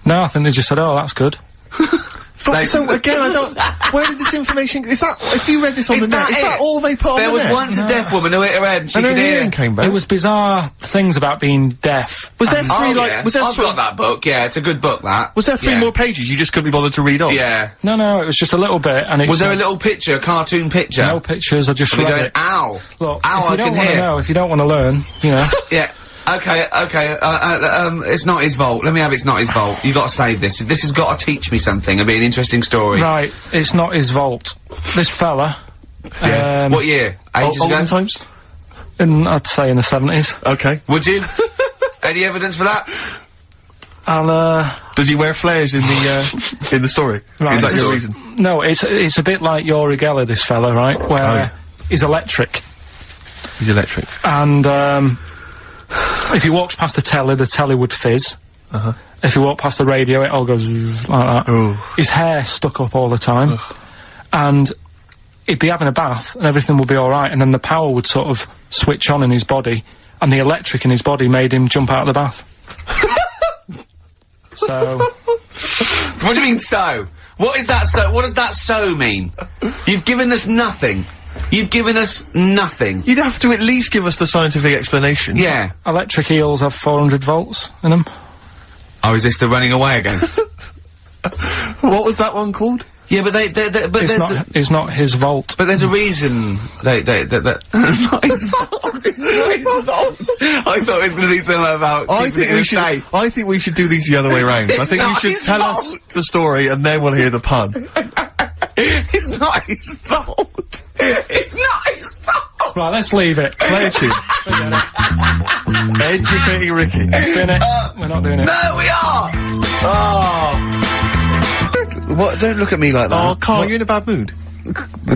No, I think they just said, "Oh, that's good." So again, I don't. Where did this information? Is that if you read this on the net? Is that all they put on the net? There was once a deaf woman who hit her head and she could hear. Hearing came back. It was bizarre things about being deaf. Was there three Was there? I've got that book. Yeah, it's a good book. That was there 3 more pages you just couldn't be bothered to read off? Yeah. No, it was just a little bit. And it was there a little picture, a cartoon picture? No pictures. I just read it. Ow! Look, ow! If you don't want to know, if you don't want to learn, you know. Yeah. Okay, it's not his fault. Let me have It's Not His Fault. You gotta save this. This has gotta teach me something. It'll be an interesting story. Right, It's Not His Vault. This fella. Yeah. What year? Ages ago? Olden times? I'd say in the 70s. Okay. Would you? Any evidence for that? And, does he wear flares in the story? Right. Is that your reason? No, it's a bit like Yuri Geller, this fella, right? Where he's electric. He's electric. And, if he walks past the telly would fizz. If he walked past the radio, it all goes like that. Ooh. His hair stuck up all the time. And he'd be having a bath and everything would be alright, and then the power would sort of switch on in his body, and the electric in his body made him jump out of the bath. So... What do you mean, so? What is that so? What does that so mean? You've given us nothing. You've given us nothing. You'd have to at least give us the scientific explanation. Yeah. Electric eels have 400 volts in them. Oh, is this the running away again? What was that one called? Yeah, but but it's not his fault. But there's a reason that not his fault. It's not his fault. I thought it was going to be something about. I think we should do these the other way round. I think you should tell us the story and then we'll hear the pun. It's not his fault. It's not his fault. Right, let's leave it. Play a tune. Educating Ricky. Doing it. We're not doing it. No, we are. Oh. What? Don't look at me like that. Oh, Carl, you're in a bad mood.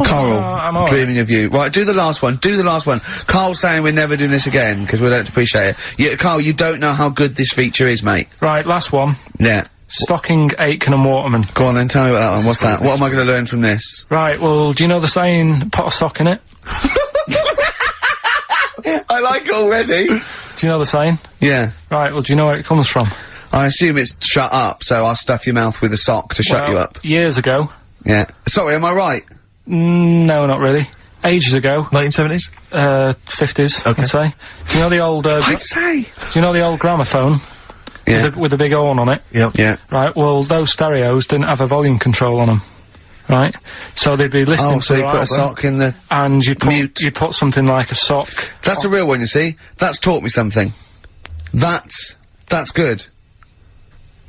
Carl, I'm dreaming of you. Right, do the last one. Do the last one. Carl's saying we're never doing this again because we don't appreciate it. Yeah, Carl, you don't know how good this feature is, mate. Right, last one. Yeah. Stocking, Aitken and Waterman. Go on then, tell me about that one. What's that? What am I going to learn from this? Right, well, do you know the saying, pot a sock in it? I like it already. Do you know the saying? Yeah. Right, well, do you know where it comes from? I assume it's shut up, so I'll stuff your mouth with a sock to shut you up. Years ago. Yeah. Sorry, am I right? No, not really. Ages ago. 1970s? 50s, okay. I'd say. Do you know the old, I'd say. Do you know the old gramophone? Yeah. With the big horn on it? Yep. Yeah. Right, well, those stereos didn't have a volume control on them. Right? So they'd be listening to so you the put a album, sock in the and you'd mute. put something like a sock. That's a real one, you see. That's taught me something. That's good.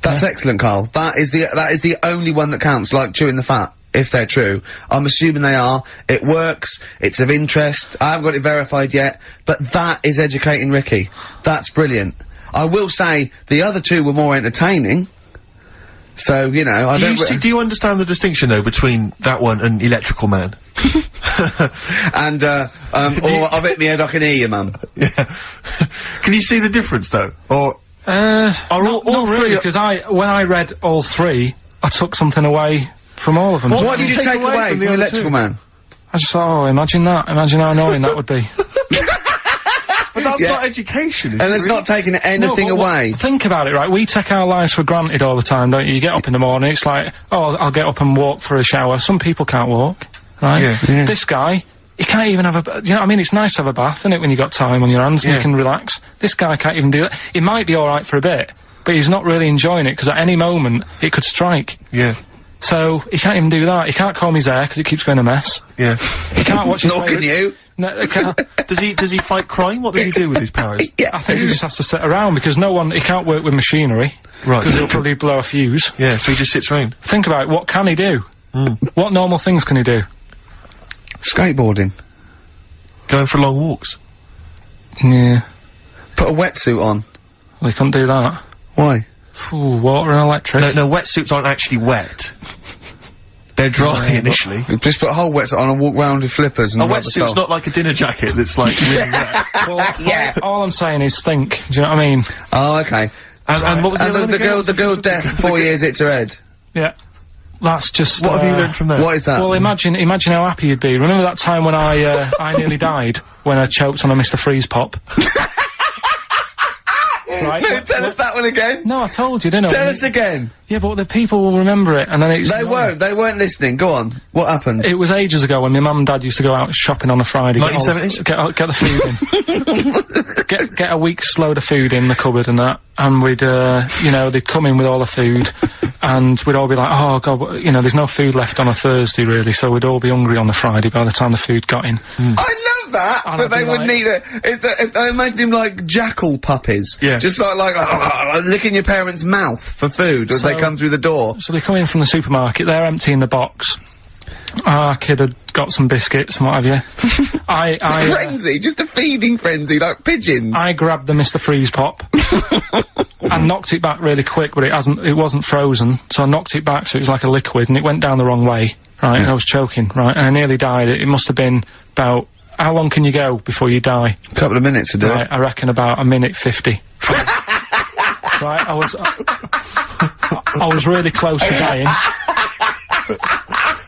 That's excellent, Carl. That is the only one that counts, like chewing the fat, if they're true. I'm assuming they are. It works. It's of interest. I haven't got it verified yet, but that is educating Ricky. That's brilliant. I will say, the other two were more entertaining. So, you know, I don't... Do you understand the distinction, though, between that one and Electrical Man? And, or I've hit me head, I can hear you, Mum. Yeah. Can you see the difference, though? Or... not really, because when I read all three, I took something away from all of them. What did you take away from the Electrical Man? I just thought, oh, imagine that. Imagine how annoying that would be. But that's not education, and it's not taking anything away. Think about it, right? We take our lives for granted all the time, don't you? You get up in the morning, it's like, oh, I'll get up and walk for a shower. Some people can't walk, right? Yeah. This guy, he can't even have you know what I mean? It's nice to have a bath, isn't it, when you got time on your hands and you can relax. This guy can't even do that. It might be alright for a bit, but he's not really enjoying it, because at any moment, it could strike. Yeah. So, he can't even do that. He can't comb his hair, because it keeps going a mess. Yeah. He can't watch his Nor can you. No, he can't. Does he fight crime? What does he do with his powers? Yeah. I think he just has to sit around, because he can't work with machinery. Right. Because he'll probably blow a fuse. Yeah, so he just sits around. Think about it, what can he do? What normal things can he do? Skateboarding. Going for long walks. Yeah. Put a wetsuit on. Well, he couldn't do that. Why? Ooh, water and electric. No, wetsuits aren't actually wet. They're dry initially. Just put a whole wetsuit on and walk round with flippers and a wetsuit's not like a dinner jacket that's like really wet. Well, yeah. All I'm saying is think. Do you know what I mean? Oh, okay. And what was the girl's deaf for 4 years hit her head. Yeah. That's just. What have you learned from that? What is that? Well, imagine how happy you'd be. Remember that time when I nearly died when I choked on a Mr. Freeze pop? Right? No, tell us that one again. No, I told you, didn't I? Tell us again. Yeah, but the people will remember it, and then it's... They weren't listening. Go on. What happened? It was ages ago when my mum and dad used to go out shopping on a Friday. 1970s? Get the food in. get a week's load of food in the cupboard and that, and we'd, you know, they'd come in with all the food, and we'd all be like, oh god, you know, there's no food left on a Thursday really, so we'd all be hungry on the Friday by the time the food got in. I love that! That they wouldn't eat it. I imagine him like jackal puppies. Yeah. Just like licking your parents' mouth for food as they come through the door. So they come in from the supermarket, they're emptying the box. Our kid had got some biscuits and what have you. Frenzy, just a feeding frenzy, like pigeons. I grabbed the Mr. Freeze pop and knocked it back really quick, but it wasn't frozen, so I knocked it back so it was like a liquid, and it went down the wrong way, right, and I was choking, right, and I nearly died. It must have been about, how long can you go before you die? A couple of minutes to do it. I reckon about a minute 50. Right, I was really close to dying.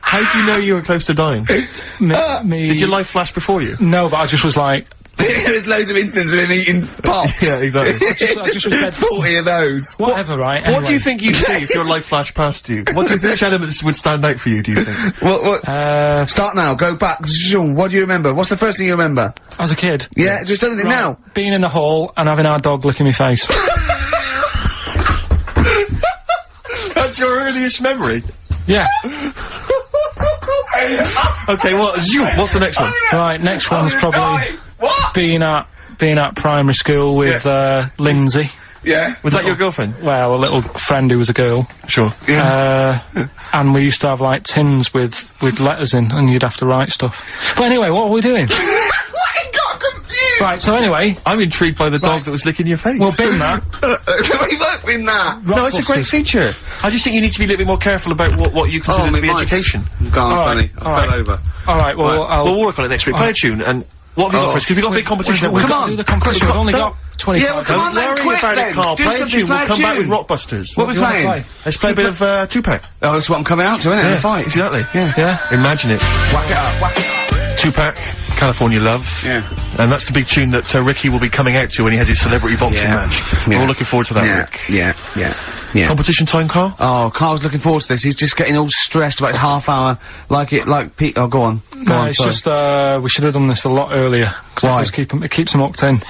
How do you know you were close to dying? Did your life flash before you? No, but I just was like... There was loads of instances of him eating pops. Yeah, exactly. I just was dead. 40 of those. Whatever, right? Anyway. What do you think you'd see if your life flashed past you? What do you think, which elements would stand out for you, do you think? Start now, go back. What do you remember? What's the first thing you remember? As a kid? Yeah, just tell it now. Being in the hall and having our dog licking my face. That's your earliest memory? Yeah. Okay, what's the next one? Right, next one's probably being at primary school with Lindsay. Yeah. Was that your girlfriend? Well, a little friend who was a girl. Sure. Yeah. And we used to have like tins with letters in, and you'd have to write stuff. But anyway, what are we doing? I got confused. Right. So anyway, I'm intrigued by the dog that was licking your face. well, bin that. We won't win that. No, it's a great feature. I just think you need to be a little bit more careful about what you consider to be education. Go on, funny. I fell over. All right. Well, we'll work on it next week. Play a tune and. What have we got first? Because we've got a big competition. Come on! Do the competition. We've only got 25 Yeah, well, come on then, Don't worry quick about then. it, Carl. Do Play a something, tune. play We'll a come back with tune. Rockbusters. What are we playing? Let's play a bit of Tupac. Oh, that's what I'm coming out to, isn't it? The fight. Exactly. Yeah. Imagine it. Whack it up, whack it up. Tupac, California Love. Yeah. And that's the big tune that Ricky will be coming out to when he has his celebrity boxing match. We're all looking forward to that, Rick. Yeah. Competition time, Carl? Oh, Carl's looking forward to this. He's just getting all stressed about his half hour. Like Pete. Oh, go on. Go on, it's sorry. just, we should have done this a lot earlier. Why? It keeps him hooked in.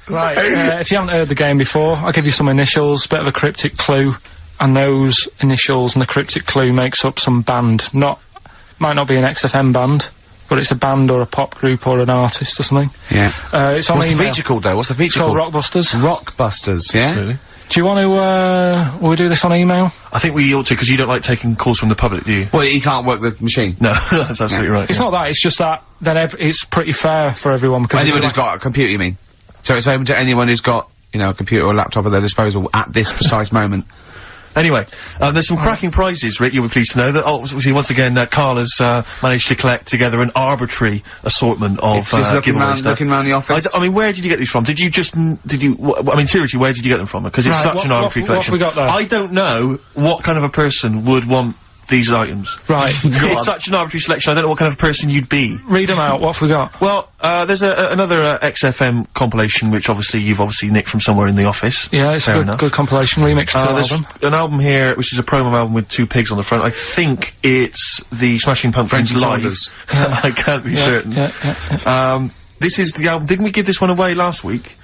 Right, if you haven't heard the game before, I'll give you some initials, bit of a cryptic clue, and those initials and the cryptic clue makes up some band. Might not be an XFM band, but it's a band or a pop group or an artist or something. Yeah. It's on What's email. the feature called, though? What's the feature It's called? called Rockbusters. Rockbusters, yeah? Absolutely. Do you want to, will we do this on email? I think we ought to, because you don't like taking calls from the public, do you? Well, he can't work the machine. No, that's absolutely right. It's not that, it's just that, then it's pretty fair for everyone, because Anyone who's got a computer, you mean? So it's open to anyone who's got, you know, a computer or a laptop at their disposal at this precise moment. Anyway, there's some cracking prizes, Rick, you'll be pleased to know that, obviously, once again, Carl has, managed to collect together an arbitrary assortment of, just looking giveaway stuff. looking around the office. I mean, where did you get these from? Did you, I mean, seriously, where did you get them from? Because it's such an arbitrary collection. What have we got there? I don't know what kind of a person would want these items. Right. It's such an arbitrary selection, I don't know what kind of person you'd be. Read them out, what have we got? Well, there's another XFM compilation, which you've obviously nicked from somewhere in the office. Yeah, it's a good compilation, remix to there's album. an album here, which is a promo album with two pigs on the front. I think it's the Smashing Pumpkins Live. I can't be certain. This is the album. Didn't we give this one away last week?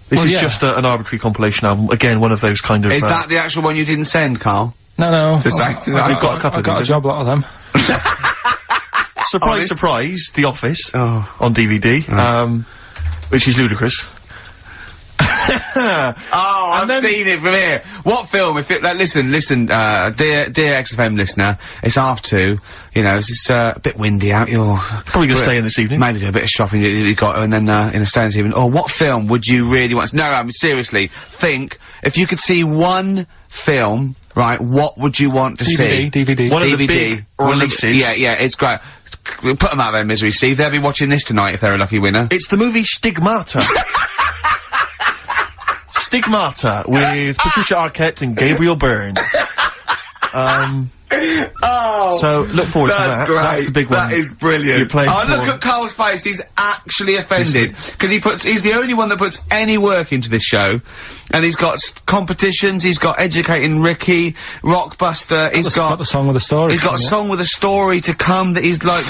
This is just an arbitrary compilation album. Again, one of those kind of... Is that the actual one you didn't send, Carl? No. We've got a couple of got a job lot of them. Surprise, surprise, The Office on DVD, which is ludicrous. I've seen it from here. What film? If it, listen, dear XFM listener, it's 2:30. You know, it's a bit windy out. You're probably gonna stay in this evening. Maybe do a bit of shopping you got, and then in a stay this evening. Or what film would you really want? No, I mean seriously. Think if you could see one film, right? What would you want to see? DVD. One of the big releases. Yeah, it's great. Put them out of their misery, Steve. They'll be watching this tonight if they're a lucky winner. It's the movie Stigmata. Stigmata with Patricia Arquette and Gabriel Byrne. So look forward to that. That's great. That's the big one. That is brilliant. You're playing look at Carl's face. He's actually offended because he's the only one that puts any work into this show, and he's got competitions. He's got Educating Ricky, Rockbuster. He's got the song with a story. He's got a song with a story to come that he's like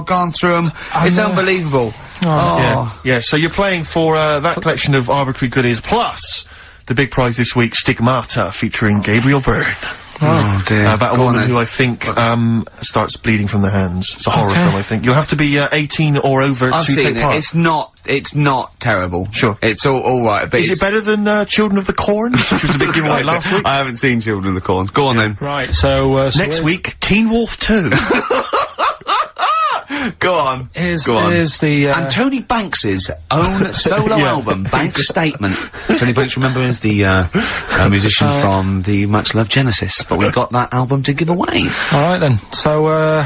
gone through them. It's unbelievable. Yeah. So you're playing for that collection of arbitrary goodies plus the big prize this week, Stigmata, featuring Gabriel Byrne. Oh dear. About a woman who I think starts bleeding from the hands. It's a horror film, I think. You'll have to be 18 or over to take part. It's not terrible. Sure. It's all right. But is it better than Children of the Corn, which was a big giveaway last week? I haven't seen Children of the Corn. Go on then. Right. So next week, Teen Wolf 2. Go on. Here's the and Tony Banks's own solo album, Banks Statement. Tony Banks, remember, is the musician from the much loved Genesis, but we got that album to give away. All right then. So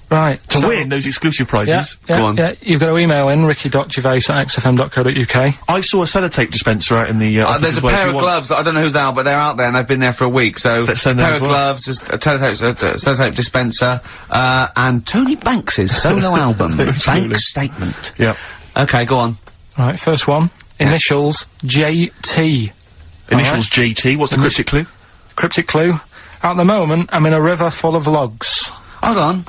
right. To win those exclusive prizes. Go on. Yeah, you've got to email in ricky.gervais@xfm.co.uk. I saw a sellotape dispenser out in the there's a pair of gloves that I don't know who's out, but they're out there and they've been there for a week. So let's send them pair of gloves, a sellotape dispenser, and Tony Banks's solo album, Banks Statement. Yeah. Okay, go on. Right, first one. Initials JT. Initials JT. What's the cryptic clue? Cryptic clue. At the moment, I'm in a river full of logs. Hold on.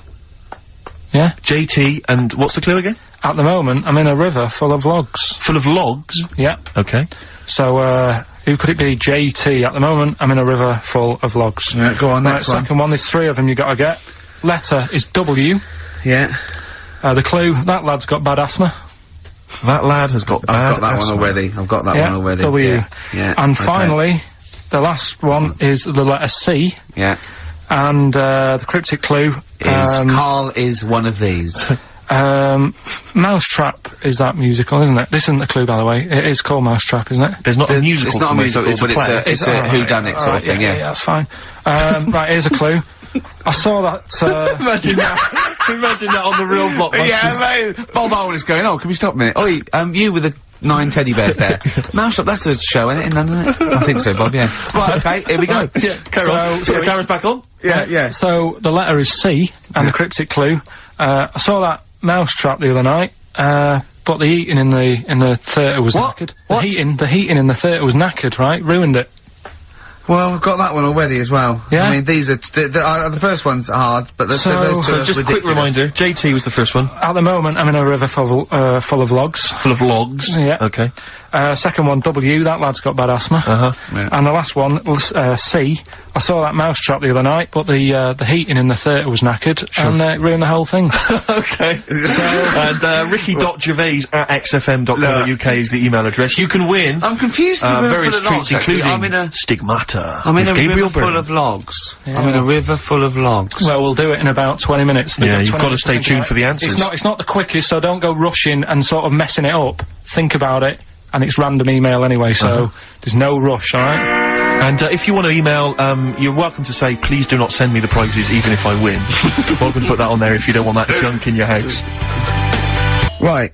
Yeah? JT, and what's the clue again? At the moment, I'm in a river full of logs. Full of logs? Yeah. Okay. So, who could it be? JT. At the moment, I'm in a river full of logs. Yeah, go on, next one. Second one, there's 3 of them you gotta get. Letter is W. Yeah. The clue, that lad's got bad asthma. That lad has got bad I've got that asthma. one already. I've got that one already. W. Yeah. And finally, the last one is the letter C. Yeah. And, the cryptic clue Is Karl is one of these. Mousetrap is that musical, isn't it? This isn't a clue, by the way. It is called Mousetrap, isn't it? There's not a musical. It's not a musical, but it's a whodunit sort of thing, yeah. Yeah, that's fine. Right, here's a clue. I saw that, Imagine that. Imagine that on the real Blockbusters. Yeah, mate. Bob Owen is going, oh, can we stop a minute? Oi, you with the 9 teddy bears there. Mousetrap, that's a show, isn't it, in London, isn't it? I think so, Bob, yeah. Right, okay, here we go. Yeah, carry on. So the camera's back on? Yeah. So, the letter is C, and the cryptic clue. I saw that Mousetrap the other night, but the heating in the theatre was knackered. What? The heating in the theatre was knackered, right? Ruined it. Well, I've got that one already as well. Yeah? I mean, these are, the first one's hard, but those two So are just a quick ridiculous. reminder, JT was the first one. At the moment, I'm in a river full of logs. Full of logs. Yeah. Okay. Second one, W, that lad's got bad asthma. Uh-huh. Yeah. And the last one, C, I saw that Mousetrap the other night, but the heating in the theatre was knackered, and it ruined the whole thing. Okay. And ricky.gervais@xfm.co.uk is the email address. You can win I'm confused with various treats, including I'm in a Stigmata. I'm in with a Gabriel river Byrne. full of logs. Yeah. I'm in a river full of logs. Well, we'll do it in about 20 minutes. Yeah, you've 20 got to minutes stay think tuned about for the it. answers. It's not the quickest, so don't go rushing and sort of messing it up. Think about it, and it's random email anyway, so there's no rush, alright? And if you want to email, you're welcome to say, please do not send me the prizes even if I win. Welcome to put that on there if you don't want that junk in your house. Right.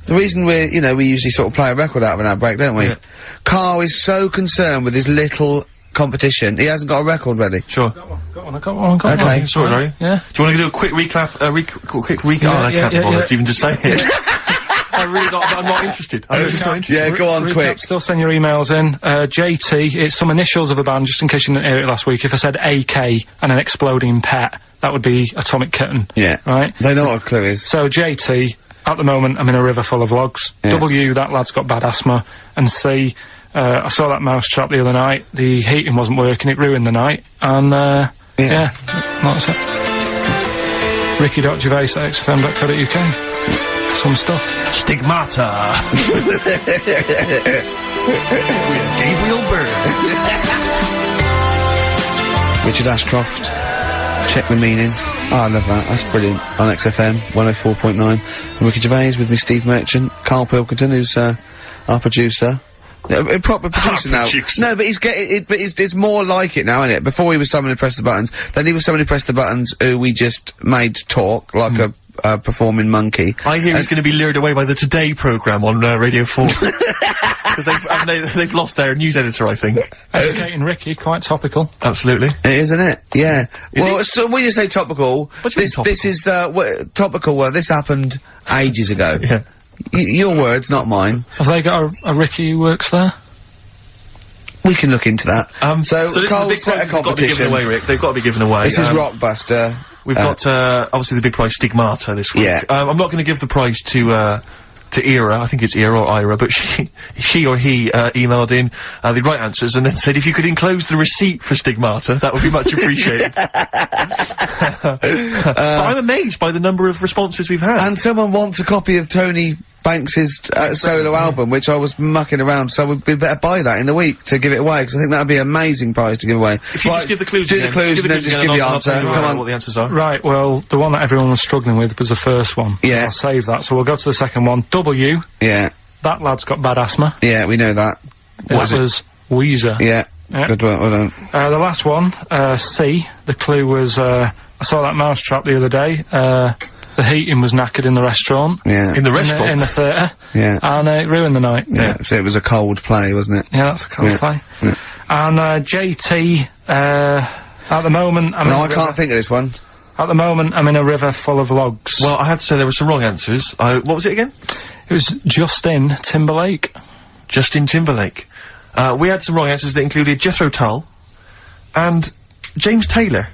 The reason we usually sort of play a record out of an ad break, don't we? Yeah. Carl is so concerned with his little competition, he hasn't got a record ready. Sure. Got one. Okay. Sorry, Larry. Yeah. Do you want to do a quick recap, quick recap? Yeah, I can't yeah, bother yeah. to even just say it. I'm not interested. I'm just not interested. Yeah, go on, Recap, quick. Still send your emails in. JT, it's some initials of a band, just in case you didn't hear it last week. If I said AK and an exploding pet, that would be Atomic Kitten. Yeah. Right? They know what a clue is. So JT, at the moment, I'm in a river full of logs. Yeah. W, that lad's got bad asthma. And C, I saw that Mousetrap the other night. The heating wasn't working, it ruined the night. And, yeah, that's it. Ricky.gervais@xfm.co.uk. Some stuff. Stigmata. With Gabriel Byrne. Richard Ashcroft. Check the meaning. Oh, I love that. That's brilliant. On XFM 104.9. Ricky Gervais with me, Steve Merchant. Karl Pilkington, who's our producer. A proper producer now. No, but he's getting it. But it's more like it now, isn't it? Before he was someone who pressed the buttons. Then he was someone who pressed the buttons who we just made talk like a performing monkey. I hear he's going to be lured away by the Today programme on Radio 4. Because they've lost their news editor, I think. Educating Ricky, quite topical. Absolutely. It is, isn't it? Yeah. Well, it? so when you say topical, What do you mean topical? this is topical. Well, this happened ages ago. Yeah. Your words, not mine. Have they got a Ricky who works there? We can look into that. So this is the Carl big set a prizes they've got to be given competition. away, Rick. They've got to be given away. This is Rockbuster. We've got, obviously the big prize Stigmata this week. Yeah. I'm not going to give the prize to Ira, I think it's Ira or Ira, but she or he, emailed in, the right answers and then said if you could enclose the receipt for Stigmata, that would be much appreciated. But I'm amazed by the number of responses we've had. And someone wants a copy of Tony Banks's solo album, which I was mucking around, so we better buy that in the week to give it away, because I think that'd be an amazing prize to give away. If you just give the clues do again. the clues and then just give the answer. Come Come on. what the answers are. Right, well, the one that everyone was struggling with was the first one. Yeah. I'll save that, so we'll go to the second one. W, Yeah, that lad's got bad asthma. yeah, we know that. That was Weezer. Yeah. Yeah. Good work, well done. The last one, C, the clue was, I saw that Mousetrap the other day, the heating was knackered in the restaurant. Yeah. In the restaurant? In the theatre. Yeah. And it ruined the night. Yeah, so it was a cold play, wasn't it? Yeah, that's a cold play. Yeah. And, JT, at the moment, I'm No, in I a can't think of this one. At the moment, I'm in a river full of logs. Well, I had to say there were some wrong answers. What was it again? It was Justin Timberlake. Justin Timberlake. We had some wrong answers that included Jethro Tull and James Taylor.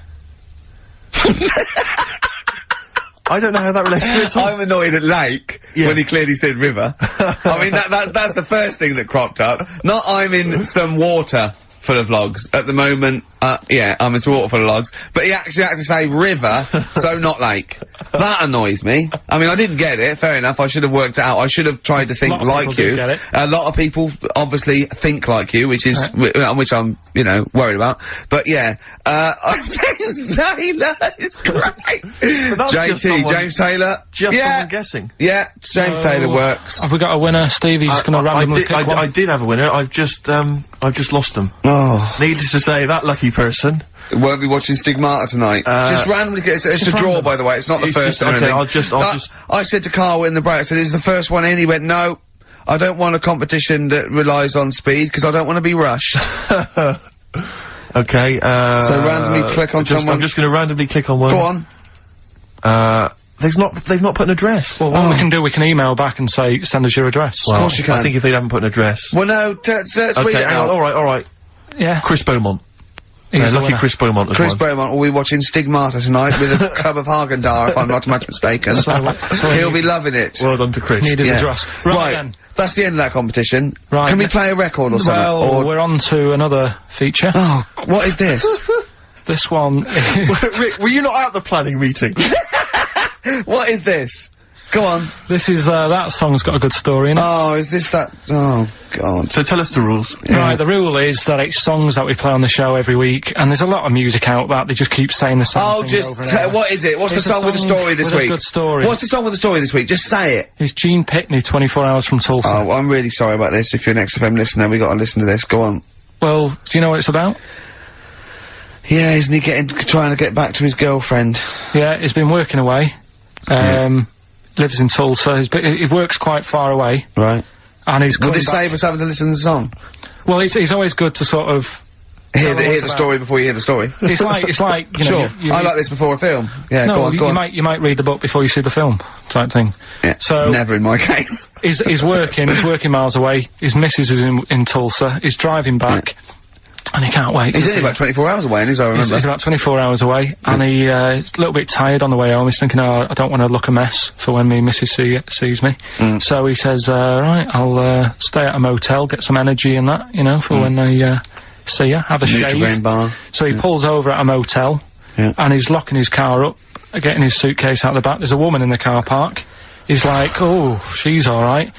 I don't know how that relates to it at all. I'm annoyed at lake when he clearly said river. I mean, that's the first thing that cropped up. Not I'm in some water full of logs at the moment. Yeah, I'm in some water full of logs. But he actually had to say river, so not lake. That annoys me. I mean, I didn't get it. Fair enough. I should have worked it out. I should have tried to think like you. A lot of people obviously think like you, which is which I'm, you know, worried about. But yeah, James Taylor is great. James Taylor. Just someone guessing. Yeah, James Taylor works. Have we got a winner, Steve? He's just going to randomly pick one. I did have a winner. I've just lost them. Oh. Needless to say, that lucky person won't be watching Stigmata tonight. Just randomly get it's a draw, by the way. It's not the first one. Okay, I said to Carl in the break, I said, "Is the first one in?" He went, "No, I don't want a competition that relies on speed because I don't want to be rushed." Okay. So randomly click on someone. I'm just going to randomly click on one. Go on. They've not put an address. Well, what we can do, we can email back and say, send us your address. Well, of course you can. I think if they haven't put an address. Well, no, let's read it out. All right. Yeah. Chris Beaumont. Lucky Chris Beaumont as Chris Beaumont will be watching Stigmata tonight with a club of Hagen-Dazs, if I'm not much mistaken. So he'll be loving it. Well done to Chris. Need his address. Right then. That's the end of that competition. Right. Can we play a record or something? Well, we're on to another feature. Oh, what is this? This one is... Rick, were you not at the planning meeting? What is this? Go on. This is, that song's got a good story in it. Oh, is this that? Oh, God. So tell us the rules. Yeah. Right, the rule is that it's songs that we play on the show every week, and there's a lot of music out that they just keep saying the same thing over and over. What is it? What's the song with the story this week? A good story. What's the song with the story this week? Just say it. It's Gene Pitney, 24 Hours from Tulsa. Oh, I'm really sorry about this. If you're an XFM listener, we gotta listen to this. Go on. Well, do you know what it's about? Yeah, isn't he trying to get back to his girlfriend? Yeah, he's been working away. Lives in Tulsa. He works quite far away. Right. And he's Would this save us having to listen to the song? Well, it's always good to sort of... Hear the story before you hear the story. It's like, you know... Sure. I like this before a film. Yeah, no, go on. You might read the book before you see the film, type thing. Yeah, so... Never in my case. He's working miles away. His missus is in Tulsa. He's driving back. Yeah. And he can't wait. He's only about 24 hours away, as I remember. He's about 24 hours away, and he's a little bit tired on the way home. He's thinking, oh, I don't want to look a mess for when me missus sees me. So he says, right, I'll stay at a motel, get some energy and that, you know, for when I see you, have a shave. Bar. So he pulls over at a motel, and he's locking his car up, getting his suitcase out the back. There's a woman in the car park. He's like, oh, she's alright.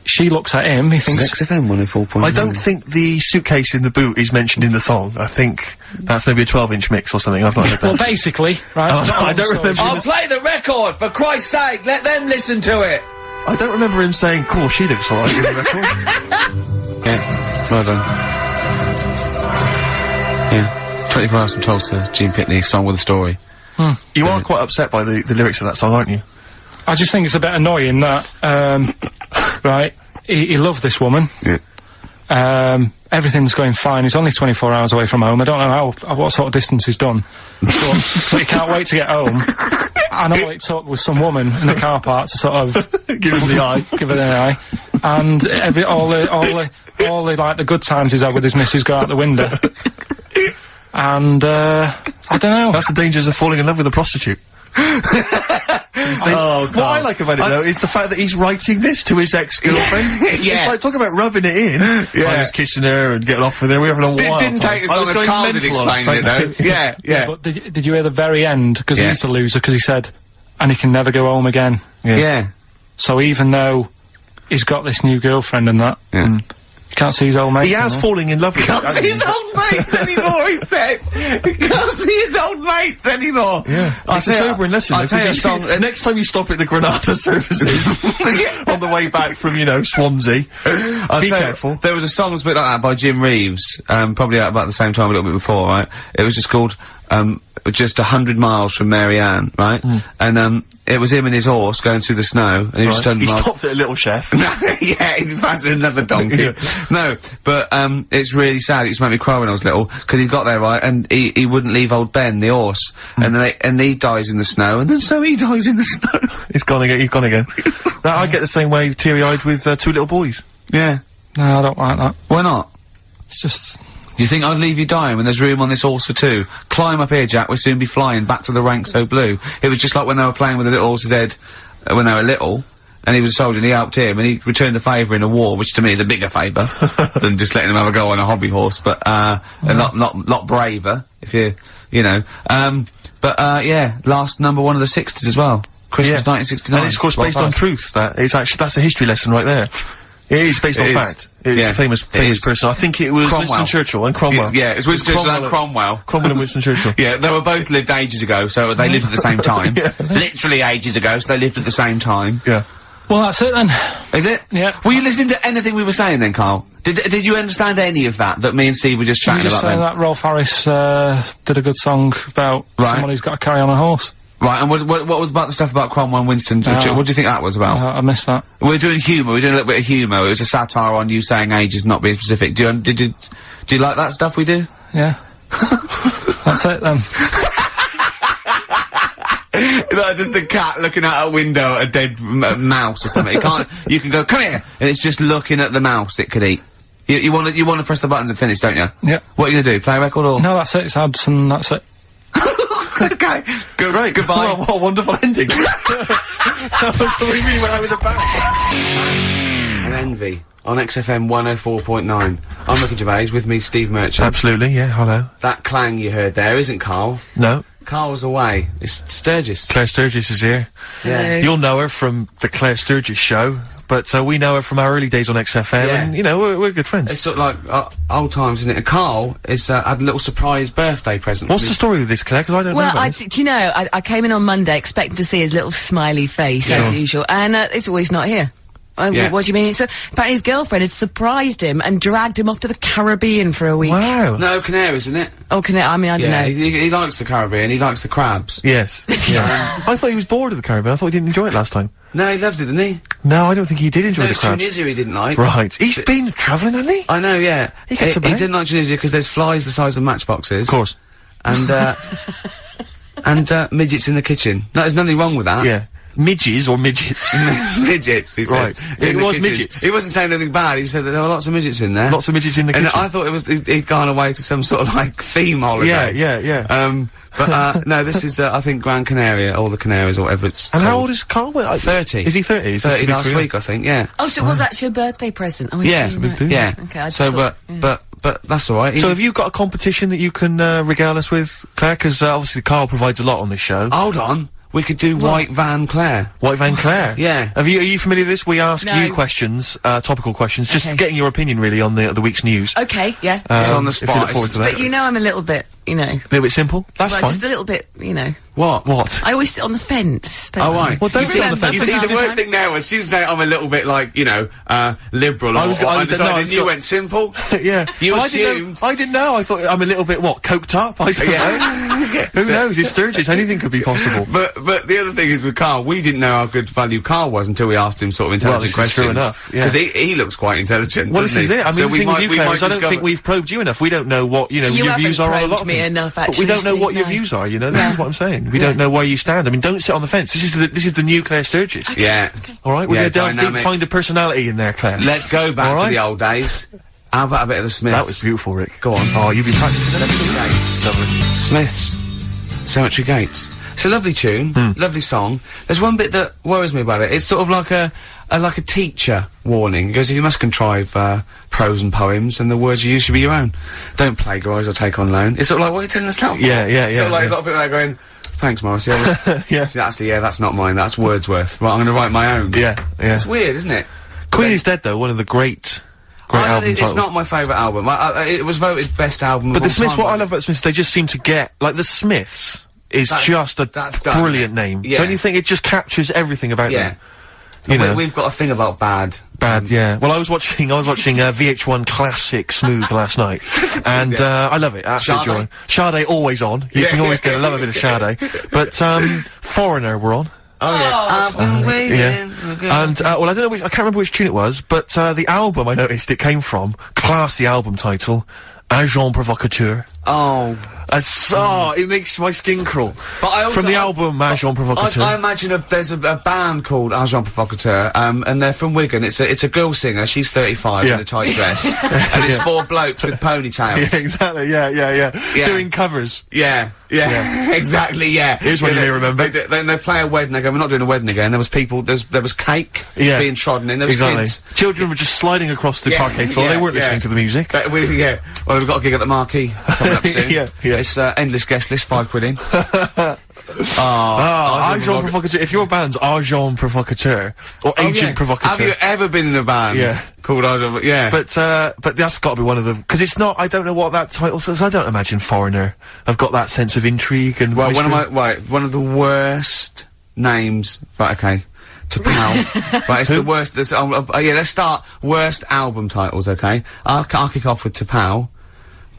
She looks at him, he thinks... XFM 104.9. I don't think the suitcase in the boot is mentioned in the song. I think that's maybe a 12-inch mix or something. I've not heard that. Well, basically, right... I don't remember... I'll play the record, for Christ's sake! Let them listen to it! I don't remember him saying, cool, she looks alright in the record. Yeah, well done. Yeah. 24 Hours from Tulsa, Gene Pitney, song with a story. You are quite upset by the lyrics of that song, aren't you? I just think it's a bit annoying that, right, he loved this woman. Yeah. Everything's going fine. He's only 24 hours away from home. I don't know what sort of distance he's done. but he can't wait to get home. And all it took was some woman in the car park to sort of... give him the eye. Give her the eye. And all the, like, the good times he's had with his missus go out the window. And, I don't know. That's the dangers of falling in love with a prostitute. What I like about it though is the fact that he's writing this to his ex-girlfriend. It's like talking about rubbing it in. I was kissing her and getting off with her. We were having a wild didn't take as long as Carl did explaining it though. Yeah. But did you hear the very end? Because he's the loser. Because he said, and he can never go home again. Yeah. So even though he's got this new girlfriend and that, he can't see his old mates. He has falling in love with her. Can't see his old mates anymore, he said. He can't see his old mates anymore. Yeah. It's a sobering lesson. I'll tell you a song. Next time you stop at the Granada services on the way back from, you know, Swansea, be careful. There was a song that's a bit like that by Jim Reeves, probably out about the same time, a little bit before, right? It was just called, just 100 miles from Mary Ann, right? And, it was him and his horse going through the snow, and he was just He stopped at a Little Chef. Yeah, he fancied another donkey. No, but, it's really sad. It used to make me cry when I was little, because he got there, right, and he wouldn't leave old Ben, the horse, and he dies in the snow, and then so he dies in the snow. He's gone again. Now, I get the same way, teary-eyed with, two little boys. Yeah. No, I don't like that. Why not? It's just... You think I'd leave you dying when there's room on this horse for two? Climb up here, Jack, we'll soon be flying back to the ranks so blue. It was just like when they were playing with the little horse's head, when they were little, and he was a soldier and he helped him, and he returned the favour in a war, which to me is a bigger favour than just letting him have a go on a hobby horse, but, a lot braver, if you know. Yeah, last number one of the 60s as well. Christmas 1969. And it's of course based on truth, that's a history lesson right there. It is based on fact. It's a famous person. I think it was Winston Churchill and Cromwell. Yeah, it's Winston Churchill and Cromwell. Cromwell and Winston Churchill. Yeah, they were both lived ages ago, so they lived at the same time. Literally ages ago, so they lived at the same time. Yeah. Well, that's it then. Is it? Yeah. Were you listening to anything we were saying then, Carl? Did you understand any of that me and Steve were just chatting about then? that Rolf Harris, did a good song about someone who's got to carry on a horse. Right, and what was about the stuff about Cromwell and Winston? What do you think that was about? I missed that. We're doing humour, we're doing a little bit of humour. It was a satire on you saying age is not being specific. Do you like that stuff we do? Yeah. That's it then. It's like just a cat looking out a window at a dead mouse or something. You can go, come here! And it's just looking at the mouse it could eat. You wanna press the buttons and finish, don't you? Yeah. What are you gonna do? Play a record or? No, that's it, it's ads and that's it. Okay. Great. Goodbye. What a wonderful ending. That was the way we went out with a bang. And Envy on XFM 104.9. I'm Ricky Gervais, with me Steve Merchant. Absolutely, yeah, hello. That clang you heard there isn't Carl. No. Carl's away. It's Sturgis. Claire Sturgis is here. Yeah. You'll know her from the Claire Sturgis show, but we know her from our early days on XFM, and, you know, we're good friends. It's sort of like old times, isn't it? And Carl had a little surprise birthday present. What's the story with this, Claire? Because I don't know about this. Do you know, I came in on Monday expecting to see his little smiley face, as usual, and it's always not here. What do you mean? So, apparently his girlfriend had surprised him and dragged him off to the Caribbean for a week. Wow. No, Canaries, isn't it? Oh, I mean, I don't know. He likes the Caribbean, he likes the crabs. Yes. Yeah. I thought he was bored of the Caribbean. I thought he didn't enjoy it last time. No, he loved it, didn't he? No, I don't think he did enjoy the crabs. Tunisia he didn't like. Right. He's been travelling, hasn't he? I know, yeah. He gets about. He didn't like Tunisia because there's flies the size of matchboxes. Of course. And, and midgets in the kitchen. No, there's nothing wrong with that. Yeah. Midges or midgets? Midgets, he said. Right. It was midgets. He wasn't saying anything bad, he said that there were lots of midgets in there. Lots of midgets in the kitchen. And I thought he'd gone away to some sort of, like, theme holiday. Yeah. But, no, this is, I think, Gran Canaria, or the Canaries, or whatever it's And called. how old is Carl? 30. Is he 30? Is 30 last week, I think, yeah. Oh, so it was actually a birthday present. Oh, yeah, yeah. Okay, I just thought, but that's alright. So have you got a competition that you can, regale us with, Claire? Because, obviously Carl provides a lot on this show. Hold on. We could do White Van Claire. White Van Claire? Yeah. Are you familiar with this? We ask you questions, topical questions, just getting your opinion really on the week's news. Okay, yeah. It's on the spot. If you look forward to that. But you know I'm a little bit, you know. A little bit simple? That's fine. Just a little bit, you know. What? I always sit on the fence. Don't I? Well, don't sit on the fence. You see, the worst thing there was she was saying I'm a little bit like, you know, liberal or undecided. You went simple. Yeah. You assumed. I didn't know. I thought I'm a little bit, coked up? I don't know. Who knows? It's Sturgis. Anything could be possible. But the other thing is with Carl, we didn't know how good value Carl was until we asked him sort of intelligent questions. True enough. Yeah. Because he looks quite intelligent. Well, this is it. I mean, so the thing with you, Claire, is I don't think we've probed you enough. We don't know what, you know, your views are on a lot of things. Enough, but we don't know what your views are, you know, this is what I'm saying. We don't know where you stand. I mean, don't sit on the fence. This is the new Claire Sturgis. Okay. Yeah. Okay. Alright, we're gonna delve deep, find a personality in there, Claire. Let's go back to the old days. How about a bit of the Smiths? That was beautiful, Rick. Go on. Oh, you've been practicing Cemetery Gates. Lovely. Smiths. Cemetery Gates. It's a lovely tune, lovely song. There's one bit that worries me about it. It's sort of like a teacher warning. It goes, if you must contrive prose and poems, and the words you use should be your own. Don't plagiarise or take on loan. It's sort of like, what are you telling us that for? Yeah. Sort of like a lot of people there going, thanks, Morris. Yeah, that's not mine. That's Wordsworth. Right, I'm going to write my own. Yeah. It's weird, isn't it? Queen is Dead, though. One of the great album titles. It's not my favourite album. It was voted best album. But the Smiths, what I love about the Smiths, they just seem to get like the Smiths is just a brilliant name. Yeah. Don't you think it just captures everything about them? You know, we've got a thing about bad. Yeah. Well, I was watching VH1 Classic Smooth last night, and I love it. Absolutely. Sade always on. You can always get a love a bit of Sade. But Foreigner were on. Oh yeah. I've been waiting. Yeah. And well, I don't know I can't remember which tune it was, but the album I noticed it came from, classy album title, Agent Provocateur. Oh. It makes my skin crawl. But I also, from the album Agent Provocateur. I imagine there's a band called Agent Provocateur, and they're from Wigan. It's a girl singer. She's 35 in a tight dress, and it's 4 blokes with ponytails. Yeah, exactly. Yeah. Doing covers. Yeah, exactly. Yeah. Here's what you may remember. Then they play a wedding. They go, "We're not doing a wedding again." There was people. There was cake being trodden in. There was kids. Children were just sliding across the parquet floor. They weren't listening to the music. Well, we've got a gig at the Marquee coming up soon. Yeah. It's endless guest list, £5 in. Agent Provocateur. If your band's Agent Provocateur or Agent Provocateur, have you ever been in a band called Agent? Yeah, but that's got to be one of them, because it's not. I don't know what that title says. I don't imagine Foreigner. I've got that sense of intrigue and one of the worst names. Right, okay. To Pal. Right, it's the worst. Let's start worst album titles. Okay, I'll kick off with To Pal.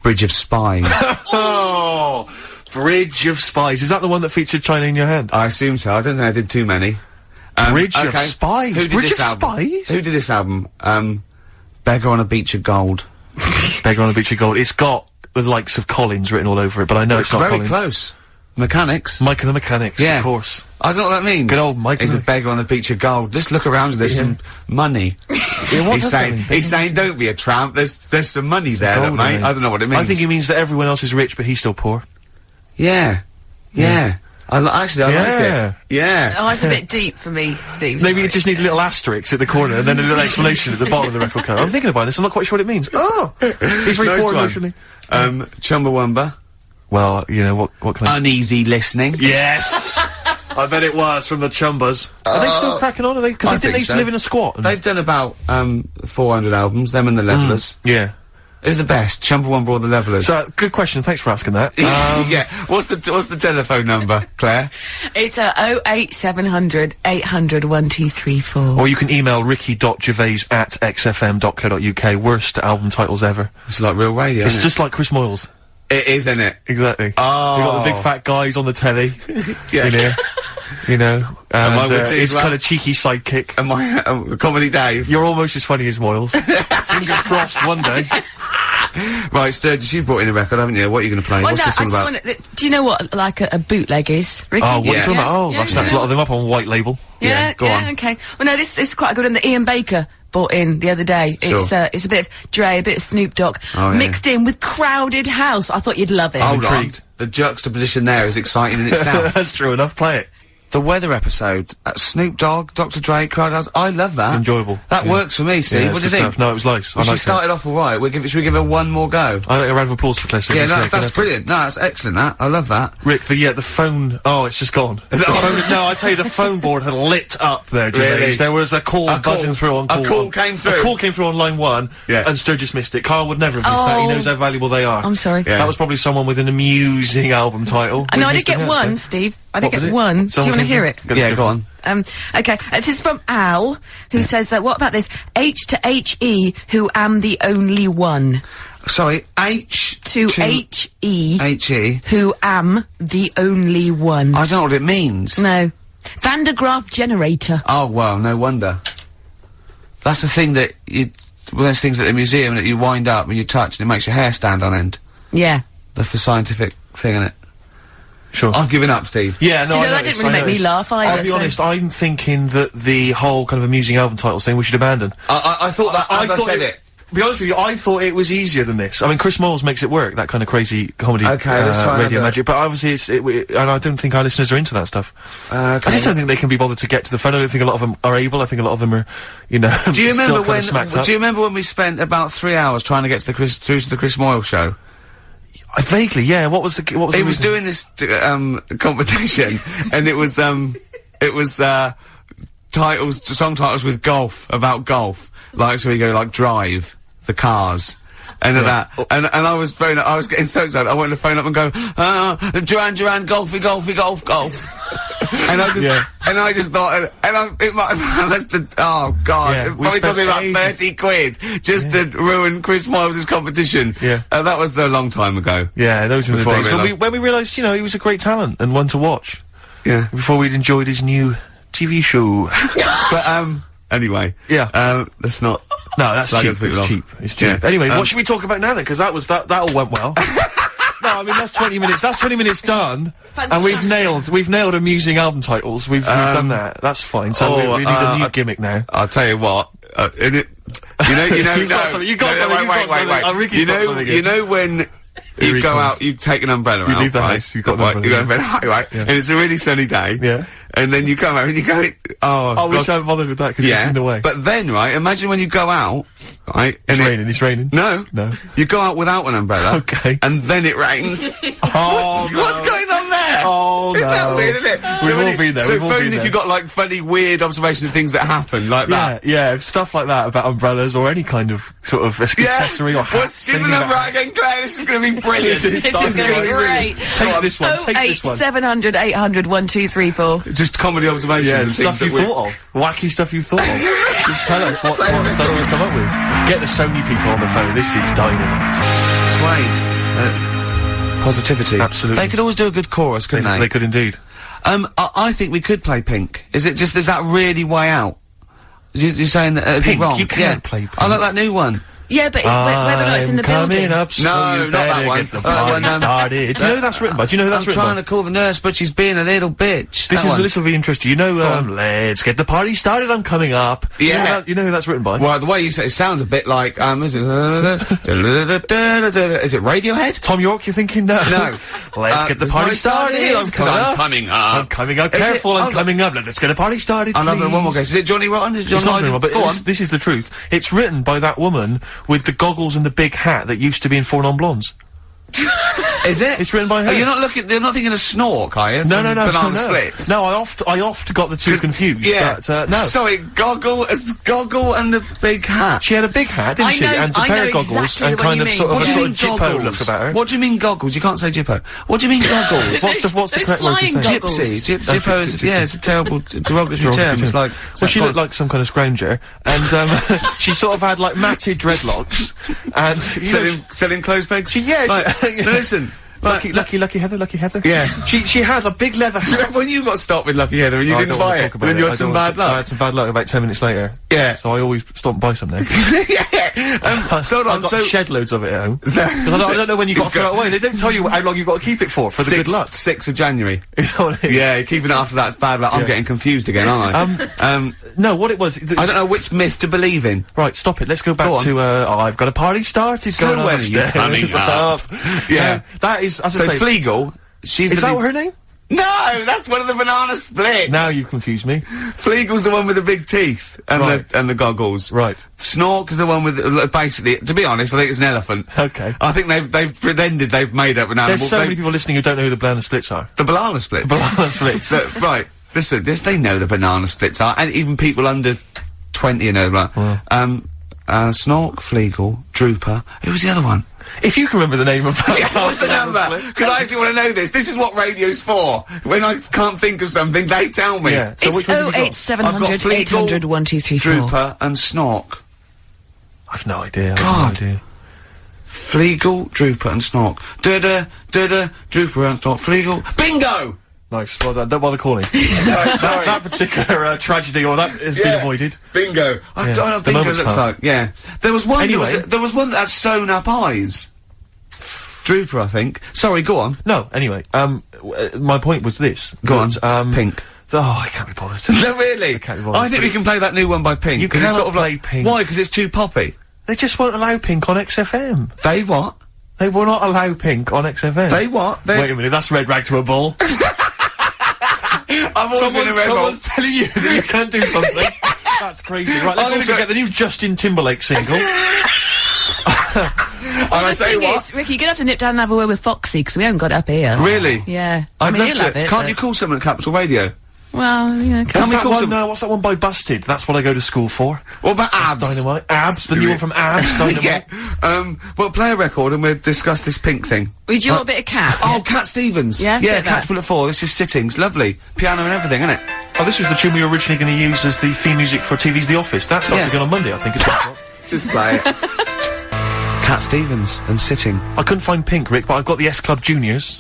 Bridge of Spies. Oh, Bridge of Spies. Is that the one that featured China in Your Hand? I assume so. I don't think I did too many. Bridge of Spies? Who did this album? Who did this album? Beggar on a Beach of Gold. Beggar on a Beach of Gold. It's got the likes of Collins written all over it, but I know it's not Collins. Very close. Mechanics. Mike and the Mechanics, of course. I don't know what that means. Good old Mike. He's a beggar on the beach of gold. Just look around, there's some money. He's saying, don't be a tramp, there's some money there, mate. I don't know what it means. I think he means that everyone else is rich, but he's still poor. Yeah. I like it. Yeah. Oh, it's a bit deep for me, Steve. Maybe you just need a little asterisk at the corner and then a little explanation at the bottom of the record cover. I'm thinking about this, I'm not quite sure what it means. Oh! He's very poor emotionally. Chumbawamba. Well, you know, what can I... Uneasy Listening. Yes! I bet it was, from the Chumbas. Are they still cracking on? Are they? Because they used to live in a squat. They've done about, 400 albums, them and the Levellers. Yeah. Who's the best, Chumbawamba or the Levellers? So, good question, thanks for asking that. Yeah. What's the telephone number, Claire? It's 08700 800 1234. Or you can email ricky.gervais@xfm.co.uk. Worst album titles ever. It's like real radio, It's just like Chris Moyles. It is, isn't it? Exactly. Oh. You've got the big fat guys on the telly. Yeah. In here. You know. And his well. kind of cheeky sidekick. And my, Comedy Dave. You're almost as funny as Moyles. Fingers crossed one day. Right, Sturgis, you've brought in a record, haven't you? What are you going to play? Well, What's this all about? Do you know what, like, a bootleg is, Ricky? Oh, what are you talking about? Oh, I've snapped a lot of them up on white label. Yeah, go on. Okay. Well, no, this is quite a good one that Ian Baker bought in the other day. Sure. It's a bit of Dre, a bit of Snoop Dogg, mixed in with Crowded House. I thought you'd love it. Hold on. The juxtaposition there is exciting in itself. That's true enough, play it. The weather episode, Snoop Dogg, Dr. Dre, Crowded House, I love that. Enjoyable. That works for me, Steve. Yeah, what do you think? No, it was nice. Well, she started off alright. Should we give her one more go? I think a round of applause for Claire. Yeah, that's brilliant. No, that's excellent, that. I love that. Rick, the phone... Oh, it's just gone. No, I tell you, the phone board had lit up there, Really? There was a call buzzing through on call. A call came through? A call came through on line 1, and Sturgis missed it. Carl would never have missed that. He knows how valuable they are. I'm sorry. Yeah. That was probably someone with an amusing album title. No, I did get one, Steve. I did get one. Do you want to hear it? Yeah, go on. Okay, this is from Al, who says, what about this? H to H-E, who am the only one. Sorry, H to H-E. H-E. Who am the only one. I don't know what it means. No. Van de Graaff generator. Oh, well, no wonder. That's the thing that one of those things at the museum that you wind up and you touch and it makes your hair stand on end. Yeah. That's the scientific thing, isn't it? Sure. I've given up, Steve. Yeah, no, do you know, that didn't really make me laugh either. I'll be honest, I'm thinking that the whole kind of amusing album titles thing we should abandon. I thought that as I said it. To be honest with you, I thought it was easier than this. I mean, Chris Moyles makes it work, that kind of crazy comedy, let's try radio magic, but obviously and I don't think our listeners are into that stuff. I just don't think they can be bothered to get to the phone. I don't think a lot of them are able. I think a lot of them are, you know, do you remember when we spent about 3 hours trying to get to through to the Chris Moyles show? Vaguely, yeah. What was he was doing this competition, and it was song titles with golf, about golf, like, so we go like Drive, the Cars, and that, and I was getting so excited, I wanted to phone up and go, Duran, golfy, golf. And I just thought, it might have lasted, oh god, it probably cost me about 30 quid just to ruin Chris Moyles' competition. Yeah. That was a long time ago. Yeah, those were the days when we realised, you know, he was a great talent and one to watch. Yeah. Before we'd enjoyed his new TV show. But, anyway. Yeah. Let's not. No, that's cheap. It's cheap. Yeah. Anyway, what should we talk about now then? Because that all went well. I mean, that's 20 minutes. That's 20 minutes done. Fantastic. And we've nailed amusing album titles. We've done that. That's fine. So we need a new gimmick now. I'll tell you what. You know, You got something. You know when you go out, you take an umbrella out. You leave the house, you've got an umbrella. You got an umbrella, right? Yeah. And it's a really sunny day. Yeah. And then you come out and you go, I wish I hadn't bothered with that because it's in the way. But then, right, imagine when you go out, right? It's raining. No. You go out without an umbrella. Okay. And then it rains. What's going on there? Oh, Isn't that weird, isn't it? We've all been there. So phone if you've got, like, funny, weird observations of things that happen, like that. Yeah, stuff like that about umbrellas or any kind of sort of accessory or hats. Give the number out again, Claire. This is going to be brilliant. This is going to be great. Take this one. 08700 800 1234. Just comedy observations. Yeah, stuff you thought of. Wacky stuff you thought of. Just tell us what stuff you come up with. Get the Sony people on the phone. This is dynamite. Suede. Positivity. Absolutely. They could always do a good chorus, couldn't they? They could indeed. I think we could play Pink. Is that really way out? You're saying that it'd be Pink? wrong? You can't play Pink. I like that new one. Yeah, but whether or not it's in the building. Up, so no, not that one. Get the party started. Do you know who that's written by? Do you know who that's written by? I'm trying to call the nurse, but she's being a little bitch. This will be interesting. You know, let's get the party started. I'm coming up. Yeah. You know who that's written by? Well, the way you say it sounds a bit like is it Radiohead? Tom York? You're thinking no? No. Let's get the party started. I'm coming up. I'm coming up. Careful, I'm coming up. Let's get the party started. I love it. One more guess. Is it Johnny Rotten? Is John Rotten? But go on. This is the truth. It's written by that woman with the goggles and the big hat that used to be in Four Non-Blondes. Is it? It's written by her. You're not thinking of Snork, are you? No. Banana Splits. No, I oft got the two confused. Yeah. But, no. Sorry, goggle and the big hat. She had a big hat, didn't she? And a pair of goggles exactly and kind of sort of a sort of Jippo look about her. What do you mean goggles? You can't say Jippo. What do you mean goggles? What's the correct word to say? Gypsy. Jippo is, it's a terrible derogatory term. It's like... Well, she looked like some kind of scrounger, and, she sort of had, like, matted dreadlocks, and... Selling clothes pegs? Listen... Lucky Heather. Yeah. She had a big leather hat. Do you remember when you got stopped with Lucky Heather and you didn't buy it? And then you had some bad luck? I had some bad luck about 10 minutes later. Yeah. So I always stop and buy some now. Yeah. So I've got shed loads of it at home. Because I don't know when you got to throw it away. They don't tell you how long you've got to keep it for the good luck. 6th of January. Is that what it is? Yeah, keeping it after that's bad luck. I'm getting confused again, aren't I? No, what it was... I don't know which myth to believe in. Right, stop it. Let's go back to, I've got a party started. So when are you coming up? Yeah. That is, as I say... Fleagle, is that her name? No, that's one of the Banana Splits. Now you've confused me. Fleagle's the one with the big teeth and the goggles. Right. Snork is the one with basically. To be honest, I think it's an elephant. Okay. I think they've pretended they've made up an animal. There's so many people listening who don't know who the Banana Splits are. The Banana Splits. The Banana Splits. Right. Listen, yes, they know the Banana Splits are, and even people under 20, you know, like Snork, Fleagle, Drooper. Who was the other one? If you can remember the name of that, what's the number? Because I actually want to know this. This is what radio's for. When I can't think of something, they tell me. Yeah. So it's 08700 800 1234. Drooper and Snork. I've no idea. God. Fleagle, Drooper and Snork. Drooper and Snork. Fleagle. Bingo! Nice, well done. Don't bother calling. Sorry. That particular tragedy or that has been avoided. Bingo. I don't know what bingo looks like. Yeah. There was one. Anyway. There was one that had sewn up eyes. Drooper, I think. Sorry, go on. No, anyway, my point was this. Go on. Pink. Oh, I can't be bothered. No, really? I can't be bothered. I think we can play that new one by Pink. You cannot it's sort of play like, Pink. Why? Because it's too poppy. They just won't allow Pink on XFM. They what? They will not allow Pink on XFM. They what? Wait a minute, that's red rag to a bull. Someone's telling you that you can't do something. That's crazy. Right, let's also get the new Justin Timberlake single. Well, the thing is, Ricky, you're gonna have to nip down and have a word with Foxy, because we haven't got it up here. Really? Yeah. I'd love he'll to. have it, Can't you call someone at Capital Radio? Well, yeah. What's that one by Busted? That's what I go to school for. What about Abs? Dynamite. Abs, the new one from Abs, Dynamite. Yeah. Well, play a record and we'll discuss this Pink thing. Would you want a bit of Cat? Oh, Cat Stevens. Yeah? Yeah, Cat's Full of Four. This is Sittings. Lovely. Piano and everything, isn't it? Oh, this was the tune we were originally going to use as the theme music for TV's The Office. That starts again on Monday, I think. Just play it. Cat Stevens and Sitting. I couldn't find Pink, Rick, but I've got the S Club Juniors.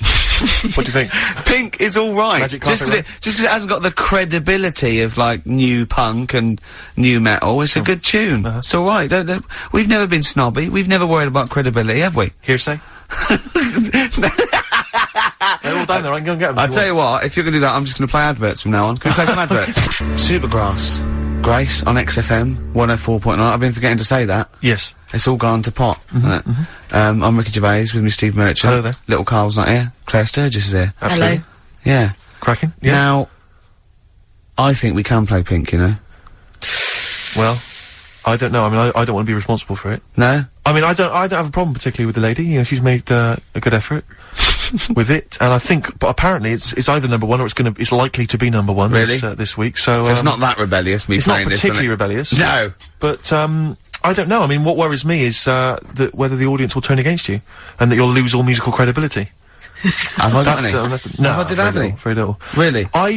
What do you think? Pink is alright. Just because it hasn't got the credibility of, like, new punk and new metal, it's a good tune. It's alright. We've never been snobby. We've never worried about credibility, have we? Hearsay? They're all down there, I can go and get them. I'll tell you what, if you're gonna do that, I'm just gonna play adverts from now on. Can we play some adverts? Supergrass, Grace on XFM, 104.9. I've been forgetting to say that. Yes. It's all gone to pot, isn't it? I'm Ricky Gervais with me, Steve Merchant. Hello there. Little Carl's not here. Claire Sturgis is here. Absolutely. Hello. Yeah. Cracking? Yeah. Now, I think we can play Pink, you know? Well, I don't know. I mean, I don't want to be responsible for it. No? I mean, I don't have a problem particularly with the lady. You know, she's made a good effort with it, and I think, but apparently it's either number one or it's likely to be number one this week. So it's not that rebellious. It's not particularly rebellious. No, but I don't know. I mean, what worries me is that whether the audience will turn against you, and that you'll lose all musical credibility. Have I got any? No, very little. Really? I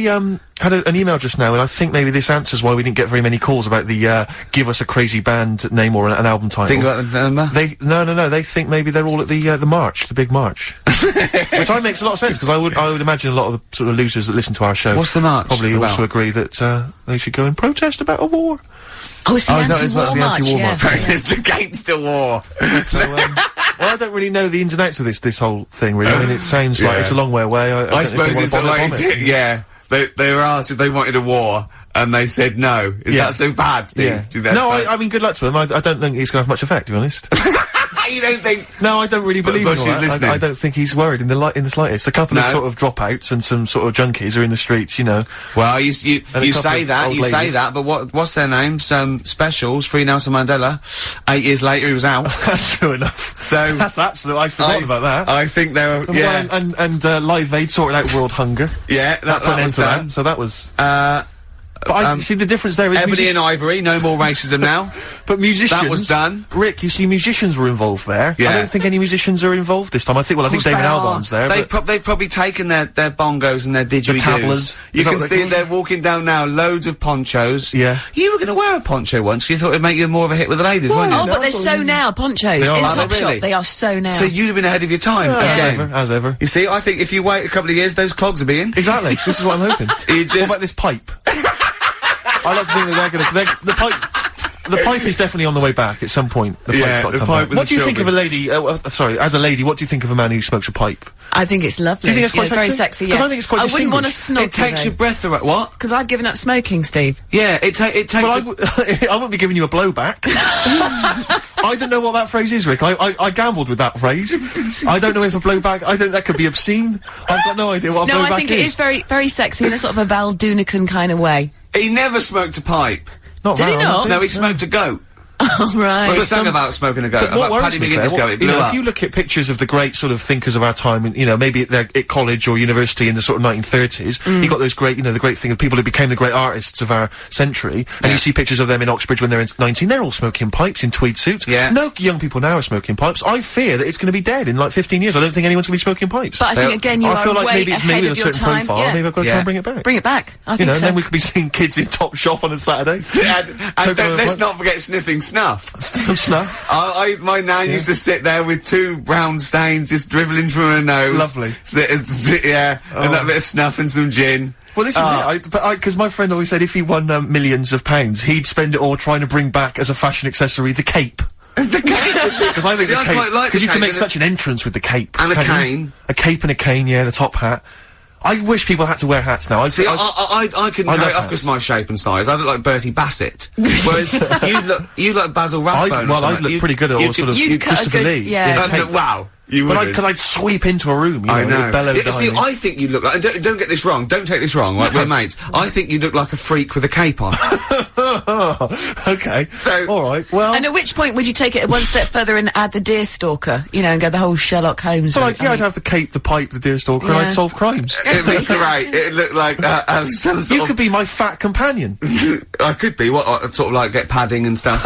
had an email just now, and I think maybe this answers why we didn't get very many calls about the give us a crazy band name or an album title. Think about the number? No. They think maybe they're all at the march, the big march, which makes a lot of sense because I would imagine a lot of the sort of losers that listen to our show. What's the march? Probably also agree that they should go and protest about a war. Oh, it's the anti-war march, yeah. It's against the war. So, well, I don't really know the ins and outs of this whole thing, really. I mean, it sounds like it's a long way away. I suppose it's like, they were asked if they wanted a war, and they said no. Is that so bad, Steve? Yeah. No, I mean, good luck to them. I don't think it's going to have much effect, to be honest. You don't think? No, I don't really believe in that. I don't think he's worried in the slightest. A couple of sort of dropouts and some sort of junkies are in the streets, you know. Well, you say that, but what's their names? Specials, Free Nelson Mandela. 8 years later, he was out. That's true enough. So that's absolute. I forgot about that. I think they were. Yeah, and Live Aid sorted out world hunger. Yeah, that was done. So that was. But I see the difference there is Ebony and Ivory, no more racism now. But musicians... That was done. Rick, you see musicians were involved there. Yeah. I don't think any musicians are involved this time. I think David Albarn's there. They've probably taken their bongos and their didgeridoos. You can see they're walking down now, loads of ponchos. Yeah. You were going to wear a poncho once, because you thought it'd make you more of a hit with the ladies, weren't you? Oh, but they're so now, ponchos. In Topshop, they are so now. So you'd have been ahead of your time. As ever. You see, I think if you wait a couple of years, those clogs will be in. Exactly. This is what I'm hoping. What about this pipe? I like to think that the pipe is definitely on the way back at some point. The pipe's got to come back. What do you think of a lady, sorry, as a lady, what do you think of a man who smokes a pipe? I think it's lovely. Do you think it's quite sexy? Very sexy, yeah. Because I think it's quite I wouldn't want to snog it takes your breath away. What? Because I've given up smoking, Steve. Yeah, it takes... Well, I wouldn't be giving you a blowback. I don't know what that phrase is, Rick. I gambled with that phrase. I don't know if a blowback... I think that could be obscene. I've got no idea what a blowback is. No, I think it is very, very sexy in a sort of a Val Doonican kind of way. He never smoked a pipe. Did he not? No, he smoked a goat. Oh, right. Well, he sang about smoking a goat, about Paddy McGuinness goat, it blew up. If you look at pictures of the great sort of thinkers of our time, and, you know, maybe they're at college or university in the sort of 1930s, you got those great, you know, the great thing of people who became the great artists of our century, and you see pictures of them in Oxbridge when they're 19, they're all smoking pipes in tweed suits. Yeah. No young people now are smoking pipes. I fear that it's going to be dead in like 15 years. I don't think anyone's going to be smoking pipes. But I think, again, you I feel are like way maybe it's me ahead with a of your certain time. profile, maybe I've got to try and bring it back. Bring it back. I think you know, so. and then we could be seeing kids in Top Shop on a Saturday. And let's not forget sniffing snuff. Some snuff. My nan used to sit there with 2 brown stains just dribbling from her nose. Lovely. And that bit of snuff and some gin. Well, this is it. Because my friend always said if he won millions of pounds, he'd spend it all trying to bring back as a fashion accessory the cape. The cape? Because I think the cape... Because you can make such an entrance with the cape. And a cane. A cape and a cane, yeah, and a top hat. I wish people had to wear hats now. I couldn't carry it off because of my shape and size. I look like Bertie Bassett. Whereas you look like Basil Rathbone. Well, I'd look pretty good at all sort of Christopher Lee. Yeah. Wow. But I'd sweep into a room, you know, I know. bellow behind me. I think you look like, and don't get this wrong, don't take this wrong, like, we're mates. I think you look like a freak with a cape on. Okay. So, alright, well... And at which point would you take it one step further and add the Deerstalker, you know, and go the whole Sherlock Holmes So, I'd have the cape, the pipe, the Deerstalker, and I'd solve crimes. It'd be great. It'd look like, some sort You could be my fat companion. I could be, sort of like get padding and stuff.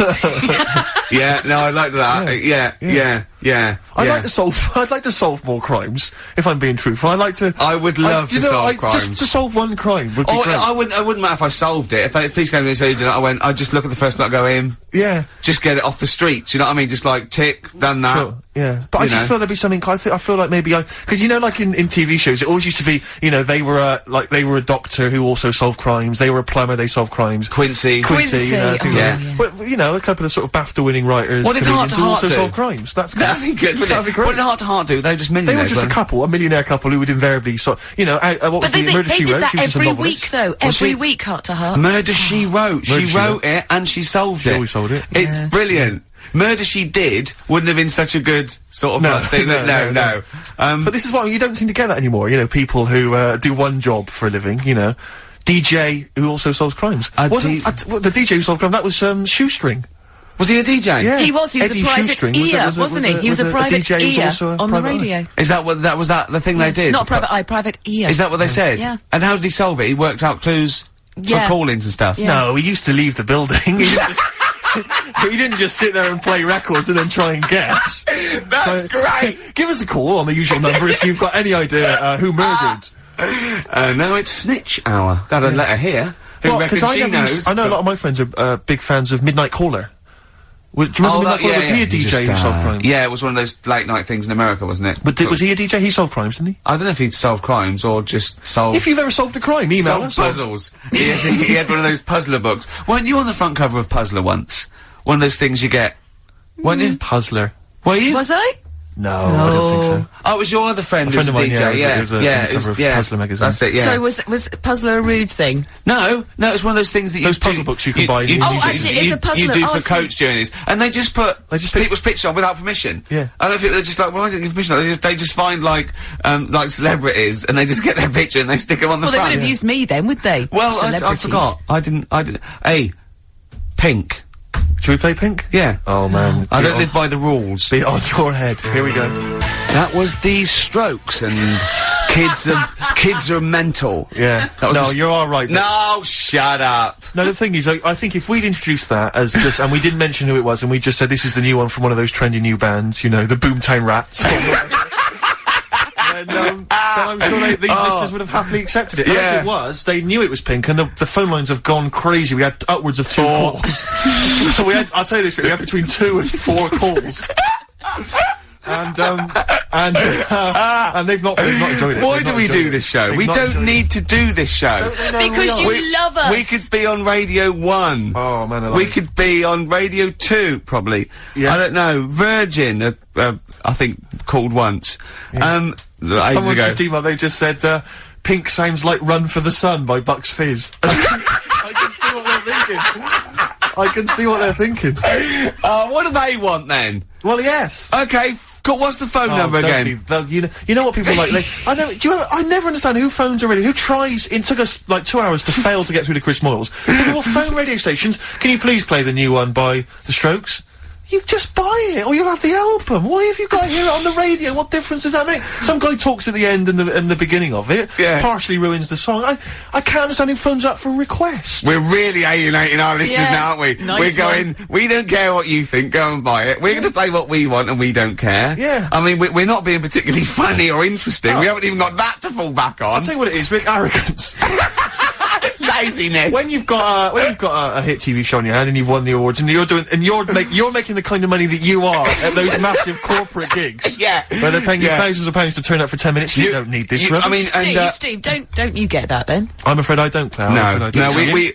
Yeah, no, I'd like that. Yeah. I'd like to solve more crimes, if I'm being truthful. I would love to solve crimes. Just to solve one crime would be great. I wouldn't matter if I solved it. If the police came to me and said, I'd just look at the first bloke, go him. Yeah. Just get it off the streets, you know what I mean? Just like, tick, done that. Sure. Yeah, but I just feel there'd be something. I feel like maybe because you know, like in TV shows, it always used to be, you know, they were a doctor who also solved crimes. They were a plumber, they solved crimes. Quincy, you know, yeah. But you know, a couple of sort of BAFTA-winning writers. What did Heart to Heart also do? solve crimes? That's good. That'd be good. That'd be great. What did Heart to Heart do? They were just millionaires. They were just a millionaire couple who would invariably you know, what was the Murder She Wrote? They did that every week, though. Every week, Heart to Heart. Murder She Wrote. She wrote it and she solved it. She always solved it. It's brilliant. Murder She Did wouldn't have been such a good sort of thing. No. But this is what you don't seem to get that anymore. You know, people who do one job for a living. You know, DJ who also solves crimes. The DJ who solved crime? That was Shoestring. Was he a DJ? Yeah. He was a private ear, wasn't he? He was a private ear on the radio. Is that what was the thing they did? Not private eye, private ear. Is that what they said? Yeah. And how did he solve it? He worked out clues for call-ins and stuff. Yeah. No, he used to leave the building. He didn't just sit there and play records and then try and guess. That's great! Give us a call on the usual number if you've got any idea who murdered. No, it's Snitch Hour. Got a letter here. Who reckons she knows? I know a lot of my friends are big fans of Midnight Caller. Do you remember Midnight Caller? Was he a DJ who solved crimes? Yeah, it was one of those late night things in America, wasn't it? But was he a DJ? He solved crimes, didn't he? I don't know if he'd solved crimes or just solved... If you've ever solved a crime, email us. Puzzles. he had one of those puzzler books. Weren't you on the front cover of Puzzler once? One of those things you get. Weren't you? Puzzler. Were you? Was I? No, I don't think so. Oh, it was your other friend who was a DJ, it was Puzzler magazine. That's it, yeah. So was Puzzler a rude thing? No, it's one of those things that those puzzle books you can buy. Actually, it's a puzzler. You do for coach journeys, and they just put people's pictures on without permission. Yeah. I don't think they're just like, well, I didn't give permission. They just find like celebrities, and they just get their picture and they stick them on the front. Well, they would have used me then, would they? Well, I forgot. I didn't. Hey, Pink. Should we play Pink? Yeah. Oh man, I don't live by the rules. Be on your head. Here we go. That was the Strokes, and kids are mental. Yeah. No, you're all right. No, shut up. No, the thing is, I think if we'd introduced that as just, and we didn't mention who it was, and we just said this is the new one from one of those trendy new bands, you know, the Boomtown Rats. then I'm sure these listeners would have happily accepted it. As it was, they knew it was Pink, and the phone lines have gone crazy. We had upwards of 2 calls. I'll tell you this, we had between 2 and 4 calls. And they've not enjoyed it. Why do we do this show? We don't need to do this show. Because you love us. We could be on Radio 1. Oh man, we could be on Radio 2, probably. Yeah. I don't know. Virgin, I think, called once. Yeah. Someone just emailed, they just said, Pink sounds like Run for the Sun by Bucks Fizz. I can see what they're thinking. I can see what they're thinking. What do they want then? Well, yes. Okay, what's the phone number again? You know what people like, I never understand who phones a radio, who tries, it took us like 2 hours to fail to get through to Chris Moyles. People will phone radio stations, can you please play the new one by The Strokes? You just buy it, or you'll have the album. Why have you got to hear it on the radio? What difference does that make? Some guy talks at the end and the beginning of it. Yeah. Partially ruins the song. I can't understand who phones up for a request. We're really alienating our listeners now, aren't we? Nice we don't care what you think, go and buy it. We're going to play what we want and we don't care. Yeah. I mean, we're not being particularly funny or interesting. We haven't even got that to fall back on. I'll tell you what it is, Rick, arrogance. Laziness. When you've got a hit TV show on your hand and you've won the awards and you're making the kind of money that you are at those massive corporate gigs. Yeah. Where they're paying you thousands of pounds to turn up for 10 minutes. You don't need this. I mean, Steve, don't you get that then? I'm afraid I don't, Claire. We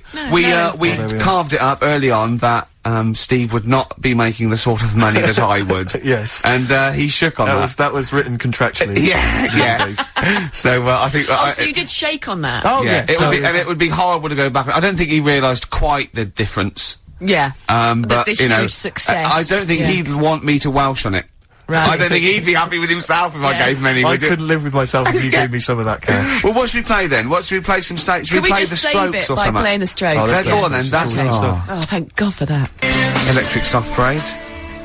carved it up early on that Steve would not be making the sort of money that I would. Yes. And he shook on that. That was written contractually. Yeah. So I think. So you did shake on that. Oh yeah. It would be horrible to go back. I don't think he realised quite the difference. Yeah. But the huge success. I don't think he'd want me to Welsh on it. Right. I don't think he'd be happy with himself if I gave him any. I couldn't live with myself if you gave me some of that cash. Well, what should we play then? Should we play some Should we play the Strokes or something? By playing the Strokes. Go on then. That's stuff. Oh, thank God for that. Electric Soft Parade.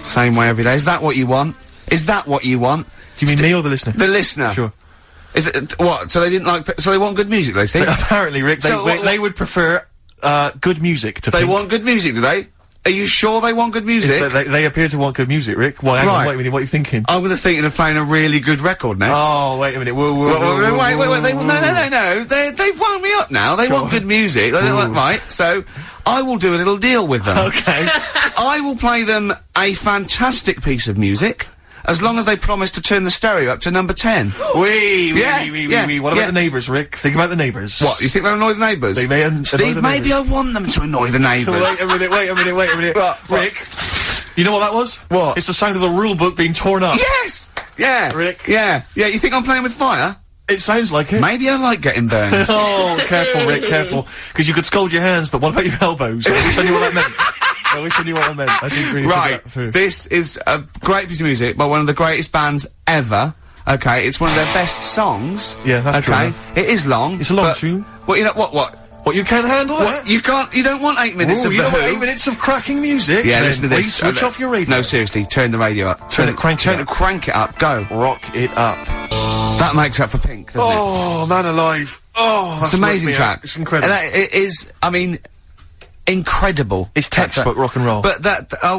Same way every day. Is that what you want? Is that what you want? Do you mean me or the listener? The listener. Sure. Is it what? So they didn't like? So they want good music, they see? Apparently, Rick. They would prefer good music to. They want good music, do they? Are you sure they want good music? They appear to want good music, Rick. Why? Hang on, wait a minute, what are you thinking? I'm gonna thinking of playing a really good record next. Oh, wait a minute. Wait. No. They've wound me up now. They want good music. They don't want, right. So I will do a little deal with them. Okay. I will play them a fantastic piece of music, as long as they promise to turn the stereo up to number 10. Wee. What about the neighbours, Rick? Think about the neighbours. What, you think they'll annoy the neighbours? They may Steve, maybe I want them to annoy the neighbours. Wait a minute. Rick, you know what that was? What? It's the sound of the rule book being torn up. Yes! Yeah. Rick. Yeah, you think I'm playing with fire? It sounds like it. Maybe I like getting burned. Oh, careful, Rick, careful. Because you could scold your hands, but what about your elbows? I wish I knew what that meant. I wish I knew what I meant. I didn't really think that through. This is a great piece of music by one of the greatest bands ever. Okay, it's one of their best songs. Yeah, that's true enough. It is long. It's a long tune. Well, you know, what? What, you can't handle it? You don't want 8 minutes of you don't want 8 minutes of cracking music? Yeah, listen to this. Switch off your radio. No, seriously, turn the radio up. Crank it up, go. Rock it up. That makes up for Pink, doesn't it? Oh, man alive. Oh, that's an amazing track. It's incredible. It is, I mean, incredible. It's textbook rock and roll. But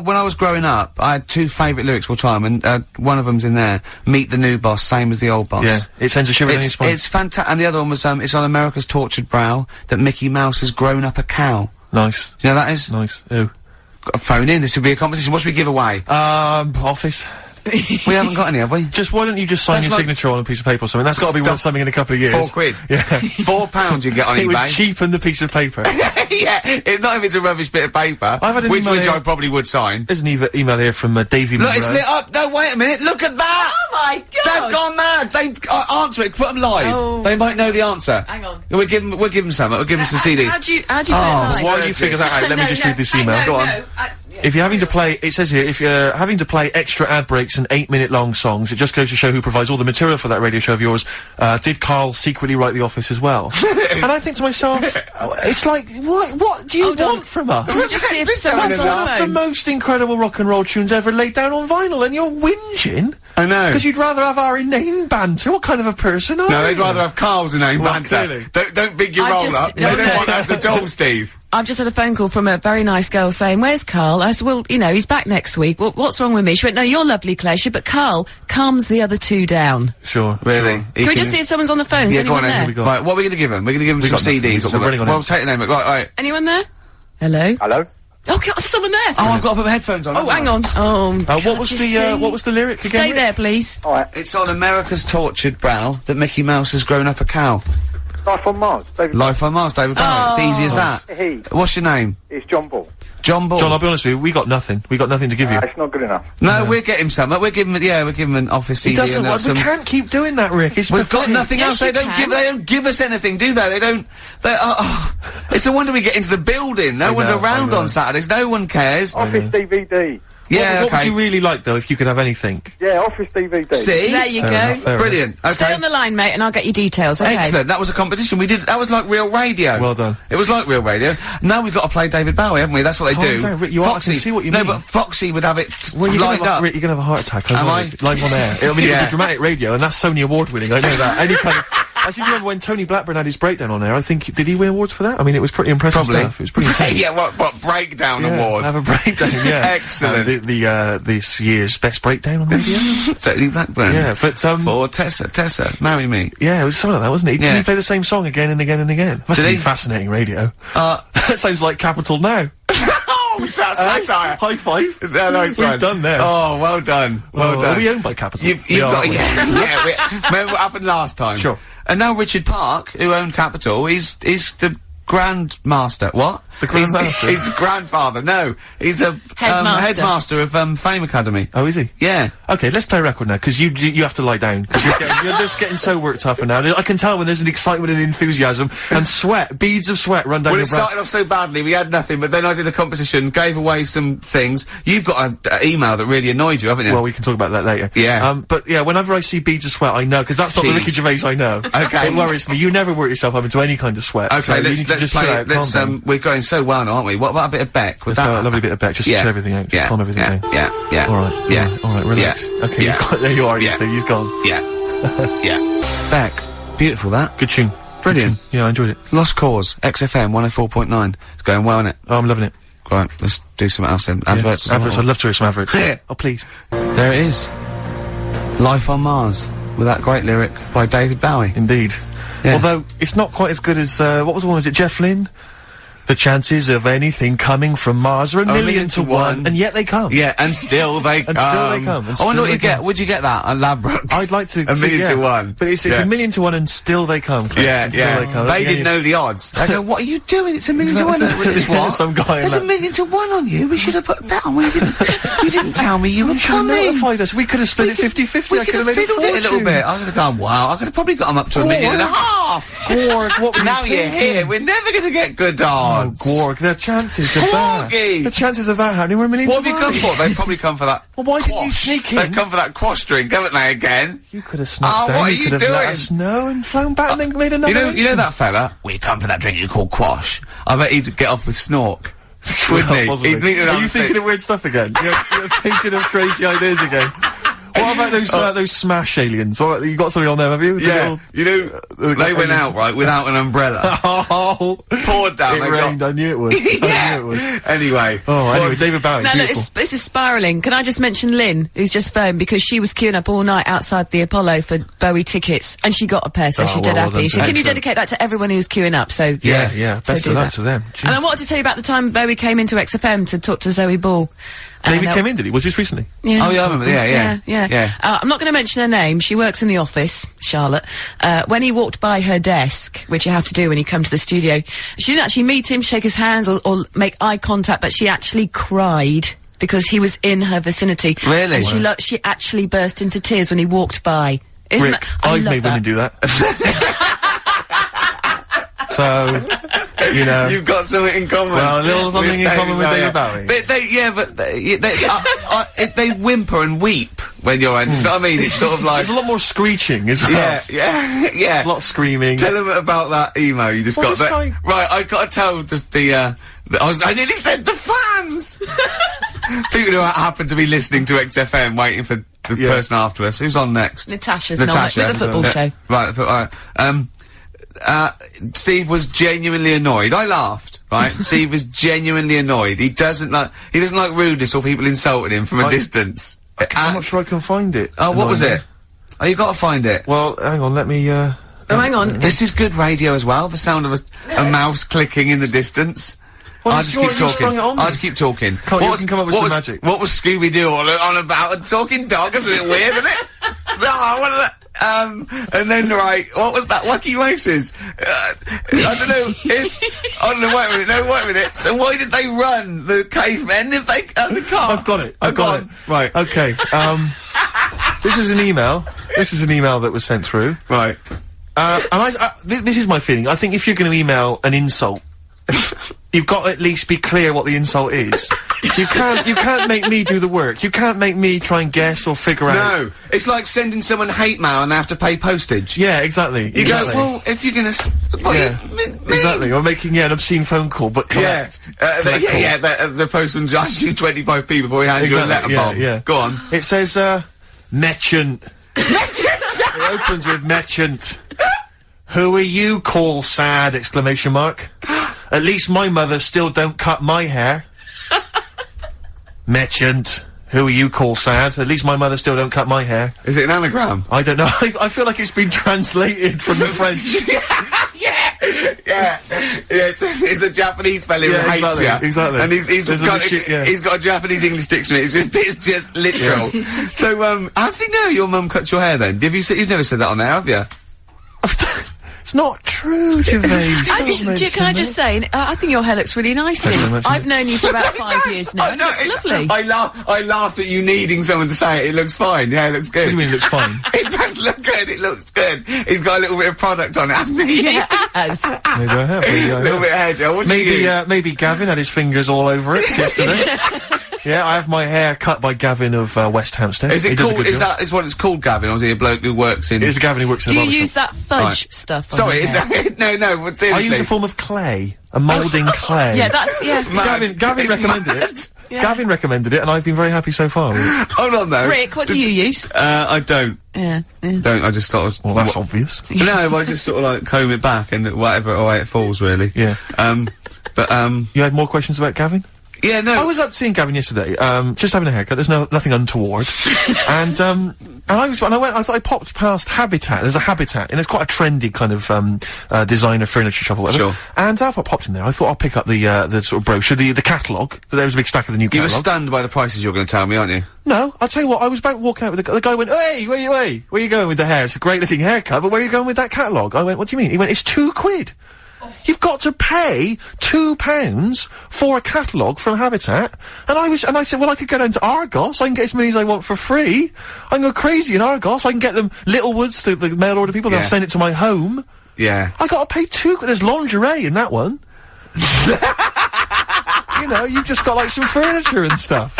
when I was growing up, I had 2 favourite lyrics all time, and one of them's in there. Meet the new boss, same as the old boss. Yeah, it sends a shiver down your spine. It's fantastic. And the other one was, it's on America's tortured brow that Mickey Mouse has grown up a cow. Nice. You know that is? Nice. Ooh. Got to phone in, this would be a competition. What should we give away? Office. We haven't got any, have we? Why don't you just sign your signature on a piece of paper or something? That's gotta be worth something in a couple of years. 4 quid. Yeah. £4 you can get on eBay. It would cheapen the piece of paper. Yeah, not if it's a rubbish bit of paper. I've had an which email I probably would sign. There's an email here from Davey Look, Monroe. it's lit up. No, wait a minute. Look at that. Oh my God! They've gone mad. They answer it. Put them live. Oh. They might know the answer. Hang on. We'll give them some. We'll give them some CDs. How do you put it live? While you figure that out, let me just read this email. Go on. If you're having to play, it says here, if you're having to play extra ad breaks and 8-minute-long songs, it just goes to show who provides all the material for that radio show of yours. Did Karl secretly write The Office as well? And I think to myself, it's like, what do you want from us? Just see if someone's on the One of the most incredible rock and roll tunes ever laid down on vinyl, and you're whinging? I know. Because you'd rather have our inane banter. What kind of a person are you? No, they'd rather have Karl's inane banter. Clearly. Don't big your roll up. They don't want us at all, Steve. I've just had a phone call from a very nice girl saying, "Where's Karl?" I said, "Well, you know, he's back next week. What's wrong with me?" She went, "No, you're lovely, Claire." She said, "But Karl calms the other 2 down." Sure. Really? Sure. Can we just see if someone's on the phone? Is Yeah, go on anyone then. there? Right, what are we going to give him? We're going to give him some CDs or something. Well, take the name. Right. Anyone there? Hello? Hello? Oh, God, there's someone there! Oh, I've got to put my headphones on. Oh, hang on. Oh, what was the lyric again? Stay there, please. Alright. It's on America's tortured brow that Mickey Mouse has grown up a cow. Life on Mars, David. Life on Mars, David Bowie. It's easy as that. He. What's your name? It's John Ball. John Ball. John, I'll be honest with you, we got nothing. We got nothing to give you. It's not good enough. No, we'll get him some. We'll give him an office CD. He doesn't. We can't keep doing that, Rick. It's We've got pathetic. nothing Yes, else. They don't give us anything, do they? They don't. It's no wonder we get into the building. No one's around on Saturdays. No one cares. Office DVD. Yeah, What would you really like, though, if you could have anything? Yeah, Office DVD. See? There you Fair go. enough, fair Brilliant. Okay. Stay on the line, mate, and I'll get you details, okay? Excellent. That was a competition. That was like real radio. Well done. It was like real radio. Now we've got to play David Bowie, haven't we? That's what they Calm do. down, Rick, you are- I can see what you mean. No, but Foxy would have it Well, lined up. Rick, you're gonna have a heart attack. Am I? Live on air. I mean, Yeah. it'll be dramatic radio, and that's Sony Award winning. I know that. Any kind of. I seem to remember when Tony Blackburn had his breakdown on there. I think did he win awards for that? I mean, it was pretty impressive stuff. It was pretty intense. Yeah, what breakdown award? Have a breakdown. Yeah, Excellent. This year's best breakdown on radio. Totally Blackburn. Yeah, but For Tessa, marry me. yeah, it was something like that, wasn't it? Yeah. He played the same song again and again and again. Must Did be he? fascinating radio. That sounds like Capital Now. Oh, that's satire. High five. Nice We've one. done there. Oh, well done. Well Are done. we owned by Capital? You've We are, got, aren't we? Remember what happened last time? Sure. And now Richard Park, who owned Capital, is the Grandmaster. What? The Grandmaster? He's the grandfather. No, he's a headmaster of Fame Academy. Oh, is he? Yeah. Okay, let's play a record now, because you have to lie down, because you're just getting so worked up and now. I can tell when there's an excitement and enthusiasm, and sweat, beads of sweat run down Well, your it brow. started off so badly, we had nothing, but then I did a competition, gave away some things. You've got an email that really annoyed you, haven't you? Well, we can talk about that later. Yeah. But yeah, whenever I see beads of sweat, I know, because that's not the Jeez. Ricky Gervais I know. Okay. It worries me. You never work yourself up into any kind of sweat. Okay, so you need to let's just chill play. out, calm down. We're going so well now, aren't we? What about a bit of Beck? Would Let's that have a lovely bit of Beck, just to chill everything out, just calm everything down. Yeah. Alright. Yeah. Alright, relax. Yeah. Okay, Yeah. there you are, Yeah. you see, he's gone. Yeah. Yeah. Beck. Beautiful, that. Good tune. Brilliant. Good tune. Yeah, I enjoyed it. Lost Cause. XFM 104.9. It's going well, isn't it? Oh, I'm loving it. Right, let's do something else then. Adverts. Yeah. Adverts, I'd love to hear some adverts. Yeah. Oh, please. There it is. Life on Mars. With that great lyric by David Bowie. Indeed. Yeah. Although, it's not quite as good as, what was the one, was it Jeff Lynne? The chances of anything coming from Mars are a million to one, and yet they come. Yeah, and still they come. And still they come. I wonder what you get. Would you get that at Ladbrokes? I'd like to. A million to one. But it's a million to one, and still they come. Yeah, yeah. They didn't know the odds. They go, what are you doing? It's a million to one. It's what? Some guy. There's a million to one on you. We should have put a bet on. You didn't tell me you were coming. Notified us. We could have split it 50-50. I could have fiddled it a little bit. I could have gone, wow. I could have probably got them up to $1.5 million. Gorg, what were now you're here. We're never going to get good odds. Oh, Gorg, the chances of that. The chances of that happening were a million to one. What have you come for? They've probably come for that. Well, why didn't you sneak in? They've come for that quash drink, haven't they, again? You could have snuck down. What are you could have doing? let us know and flown back and then made another. You know that fella? We come for that drink you call quash. I bet he'd get off with Snork. Wouldn't he? Are you thinking of weird stuff again? You're thinking of crazy ideas again. What about those smash aliens? What, you got something on them, have you? Yeah. You know, they went out, right, without an umbrella. Poured down. It rained, I knew it would. Yeah. I knew it would. Anyway, David Bowie, no, this is spiralling. Can I just mention Lynn, who's just phoned, because she was queuing up all night outside the Apollo for Bowie tickets, and she got a pair, so she's dead happy. Can you dedicate that to everyone who's queuing up? So yeah. Best of luck to them. Jeez. And I wanted to tell you about the time Bowie came into XFM to talk to Zoe Ball. David came in, did he? Was this recently? Yeah. Oh, yeah, I remember. Yeah. I'm not going to mention her name. She works in the office, Charlotte. When he walked by her desk, which you have to do when you come to the studio, she didn't actually meet him, shake his hands, or make eye contact, but she actually cried because he was in her vicinity. Really? And she actually burst into tears when he walked by. Isn't Rick, that? I've made women do that. So, you know. You've got something in common. Well, a little something in common with David Bowie. But they whimper and weep when you're in. You know what I mean? It's sort of like... There's a lot more screeching as well. Yeah. A lot of screaming. Tell them about that email you just got. Right, I got to tell I nearly said the fans! People who happen to be listening to XFM waiting for the person after us. Who's on next? Natasha. With the football show. Right, Steve was genuinely annoyed. I laughed, right? Steve was genuinely annoyed. He doesn't like rudeness or people insulting him from a distance. I'm not sure I can find it. Oh, what was it? Oh, you gotta find it. Well, hang on, let me, Oh, hang on. This is good radio as well, the sound of a mouse clicking in the distance. Well, I'll just keep talking. I'll just keep talking. You can come up with some magic. What was Scooby-Doo on about? A talking dog? That's a bit weird, isn't it? What is that? And then, right, what was that? Wacky Races? I don't know, wait a minute. So why did they run, the cavemen, if they had the car? I've got it. Right. Okay, this is an email. This is an email that was sent through. Right. And this is my feeling. I think if you're going to email an insult, you've got to at least be clear what the insult is. You can't make me do the work. You can't make me try and guess or figure out. No, it's like sending someone hate mail and they have to pay postage. Yeah, exactly. You go, well, if you're gonna, exactly. Or making an obscene phone call, but the postman asks you 25p before he hands you a letter bomb. Yeah. Go on. It says, merchant. It opens with merchant. Who are you, call sad! ! At least my mother still don't cut my hair. Merchant. Who are you, call sad? At least my mother still don't cut my hair. Is it an anagram? I don't know. I feel like it's been translated from the French. Yeah. It's a Japanese fella who hates you. Exactly. And he's got a Japanese English dictionary. It's just literal. So, how does he know your mum cuts your hair then? You've never said that on there, have you? It's not true, Gervais. Can I just say, I think your hair looks really nice, Lynn. I've known you for about 5 years now. It looks lovely. I laughed at you needing someone to say it looks fine. Yeah, it looks good. What do you mean it looks fine? It does look good. It looks good. He's got a little bit of product on it, hasn't he? Yes. Maybe I have. A little bit of hair gel. Maybe Gavin had his fingers all over it yesterday. Yeah, I have my hair cut by Gavin of West Hampstead. Is it called? Is what it's called, Gavin? Or is he a bloke who works in? It's a Gavin who works in. Do you use that fudge stuff? Sorry, no. But seriously, I use a form of clay, a moulding clay. Yeah, that's Gavin recommended it. Yeah. Gavin recommended it, and I've been very happy so far. Hold on, though. Rick, what do you use? I don't. Yeah. Don't. I just sort of. Well, that's obvious. No, I just sort of like comb it back and whatever way it falls, really. Yeah. But you had more questions about Gavin? Yeah, no. I was up seeing Gavin yesterday, just having a haircut. There's nothing untoward. and I thought I popped past Habitat. There's a Habitat, and it's quite a trendy kind of, designer furniture shop or whatever. Sure. And after I popped in there, I thought I'll pick up the sort of brochure, the catalogue. There was a big stack of the new catalogue. You were stunned by the prices you're going to tell me, aren't you? No, I'll tell you what, I was about walking out with the guy went, hey, where are you going with the hair? It's a great looking haircut, but where are you going with that catalogue? I went, what do you mean? He went, it's £2. You've got to pay £2 for a catalogue from Habitat. And I said, well, I could go down to Argos. I can get as many as I want for free. I can go crazy in Argos. I can get them Littlewoods through the mail order people. They'll send it to my home. Yeah. I got to pay there's lingerie in that one. You know, you've just got like some furniture and stuff.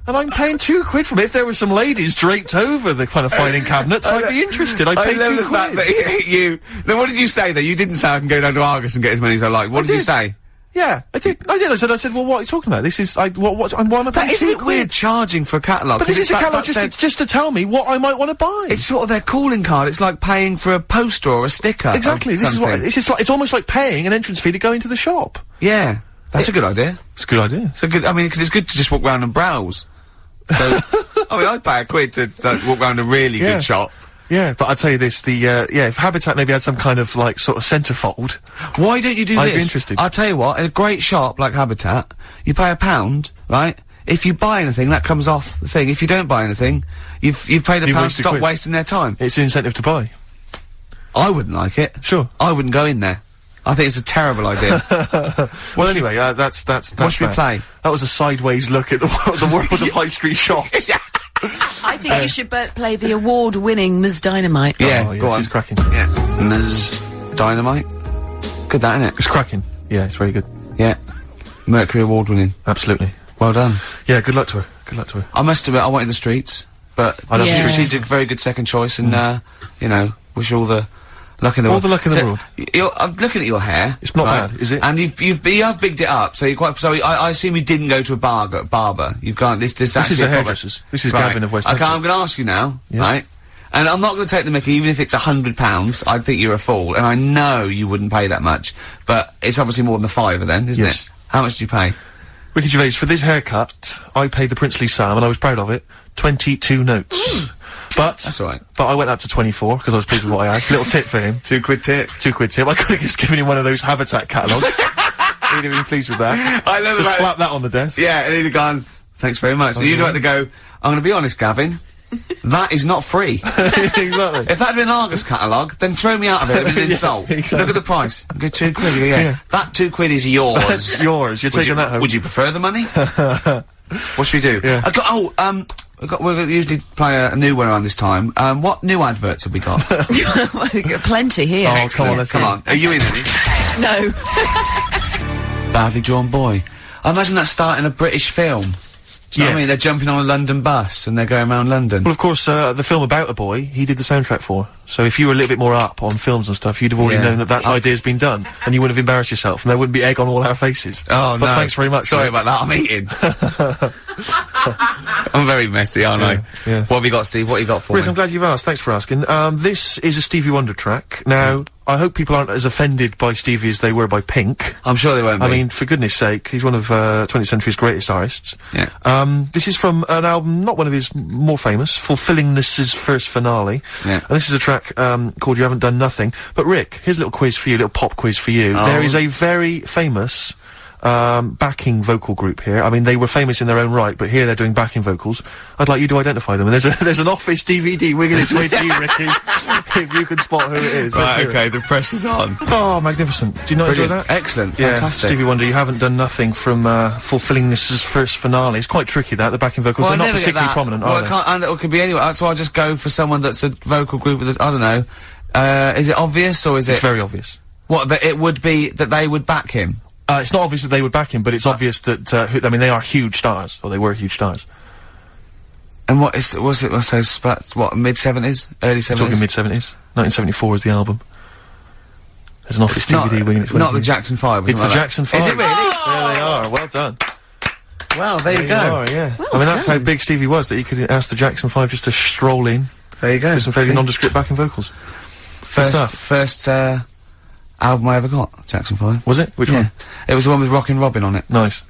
And I'm paying £2 from it. If there were some ladies draped over the kind of filing cabinets, I'd be interested. I'd pay £2. The fact that then what did you say though? You didn't say I can go down to Argos and get as many as I like. What did you say? Yeah, I did. I said, well, what are you talking about? This is, why am I paying Isn't it weird charging for a catalogue? But this is a catalogue just to tell me what I might want to buy. It's sort of their calling card. It's like paying for a poster or a sticker. Exactly. It's almost like paying an entrance fee to go into the shop. Yeah. That's a good idea. It's a good idea. Because it's good to just walk around and browse. So, I mean, I'd pay £1 to walk around a really good shop. Yeah, but I'll tell you this, if Habitat maybe had some kind of, like, sort of centrefold. Why don't you do this? I'd be interested. I'll tell you what, in a great shop like Habitat, you pay £1, right? If you buy anything, that comes off the thing. If you don't buy anything, you've paid £1 to stop wasting their time. It's an incentive to buy. I wouldn't like it. Sure. I wouldn't go in there. I think it's a terrible idea. Well, anyway, that's what should we play? That was a sideways look at the world of high street shops. I think you should play the award-winning Ms. Dynamite. Yeah, go on. She's cracking. Yeah. Ms. Dynamite. Good, that, innit? It's cracking. Yeah, it's very good. Yeah. Mercury award-winning. Absolutely. Well done. Yeah, good luck to her. I must admit, I wanted the Streets, but she's a very good second choice, and, you know, wish her all the luck in the world. All the luck in the world. I'm looking at your hair. It's not bad, is it? And you have bigged it up, so you're quite. So I assume you didn't go to a barber. You've gone. This is a hairdresser's. This is Gavin of West. Okay, I'm going to ask you now, right? And I'm not going to take the mickey, even if it's £100. I'd think you're a fool, and I know you wouldn't pay that much. But it's obviously more than the £5 then, isn't it? How much did you pay? Ricky Gervais, for this haircut, I paid the princely sum, and I was proud of it. 22 notes. But that's all right. But I went up to 24 because I was pleased with what I had. Little tip for him. £2 tip. £2 tip. I could have just given him one of those Habitat catalogues. He'd have been pleased with that. I love just slap that on the desk. Yeah, and he'd have gone, thanks very much. And you'd have to go, I'm going to be honest, Gavin. That is not free. Exactly. If that had been an Argos catalogue, then throw me out of it. It'd be an insult. Exactly. Look at the price. Go £2. Yeah. That £2 is yours. That's yours. You're taking that home. Would you prefer the money? What should we do? Yeah. We'll usually play a new one around this time. What new adverts have we got? Plenty here. Oh, come on, let's come on. Are you in any? No. Badly Drawn Boy. I imagine that's starting a British film. Do you know what I mean? They're jumping on a London bus and they're going around London. Well, of course, the film about a boy, he did the soundtrack for. So if you were a little bit more up on films and stuff, you'd have already known that idea's been done, and you wouldn't have embarrassed yourself, and there wouldn't be egg on all our faces. Oh, but thanks very much. Sorry about that, I'm eating. I'm very messy, aren't I? Yeah. What have you got, Steve? What have you got for me? Rick, I'm glad you've asked. Thanks for asking. This is a Stevie Wonder track. Now, I hope people aren't as offended by Stevie as they were by Pink. I'm sure they won't be. I mean, for goodness sake, he's one of 20th century's greatest artists. Yeah. This is from an album, not one of his more famous, Fulfillingness's first finale. Yeah. And this is a track called You Haven't Done Nothing. But Rick, here's a little quiz for you, a little pop quiz for you. Oh. There is a very famous backing vocal group here. I mean, they were famous in their own right, but here they're doing backing vocals. I'd like you to identify them. And there's an Office DVD wigging its way to you, Ricky, if you can spot who it is. Right, okay, the pressure's on. Oh, magnificent. Do you not enjoy that? Excellent, Yeah, fantastic. Stevie Wonder, You Haven't Done Nothing from Fulfillingness's first finale. It's quite tricky, that, the backing vocals. Well, they're not particularly prominent, are they? And it could be anywhere, so I'll just go for someone that's a vocal group with, I don't know, is it obvious, or is It's very obvious. What, that it would be, that they would back him? It's not obvious that they would back him, but it's obvious that, I mean, they are huge stars, or they were huge stars. And what is, what, mid-70s? Early 70s? Talking mid-70s. 1974 is the album. There's an Office DVD winging its way. Not the Jackson 5, It's the Jackson 5. Is it really? There they are, well done. Well, there you go. Are, yeah. Well I mean, that's how done. big Stevie was, that you could ask the Jackson 5 just to stroll in. There you go. With some fairly nondescript backing vocals. First album I ever got, Jackson 5. Was it? Which one? It was the one with Rockin' Robin on it. Nice.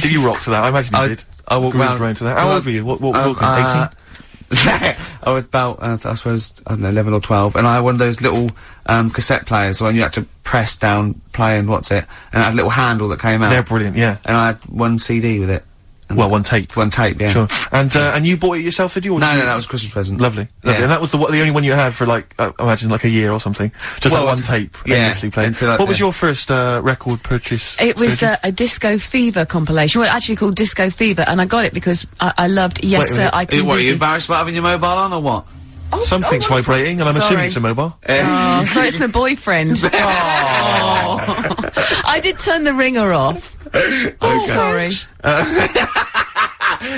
Did you rock to that? I imagine you did. I walked around to that. How old were you? What 18? I was about, I suppose, I don't know, 11 or 12, and I had one of those little, cassette players, when you had to press down play and what's it, and it had a little handle that came out. They're brilliant, yeah. And I had one CD with it. Well, one tape. One tape, yeah. Sure. And you bought it yourself, did you? Or No, that was a Christmas present. Lovely. Yeah. And that was the only one you had for, like, I imagine, like a year or something. Just that one tape. Endlessly played. What was your first, record purchase? It was a Disco Fever compilation. Well, actually called Disco Fever, and I got it because I loved Yes Sir, I Can What, are you Boogie. embarrassed about having your mobile on, or what? Something's vibrating, and I'm assuming it's a mobile. Oh, so it's my boyfriend. Oh. I did turn the ringer off. Oh, sorry.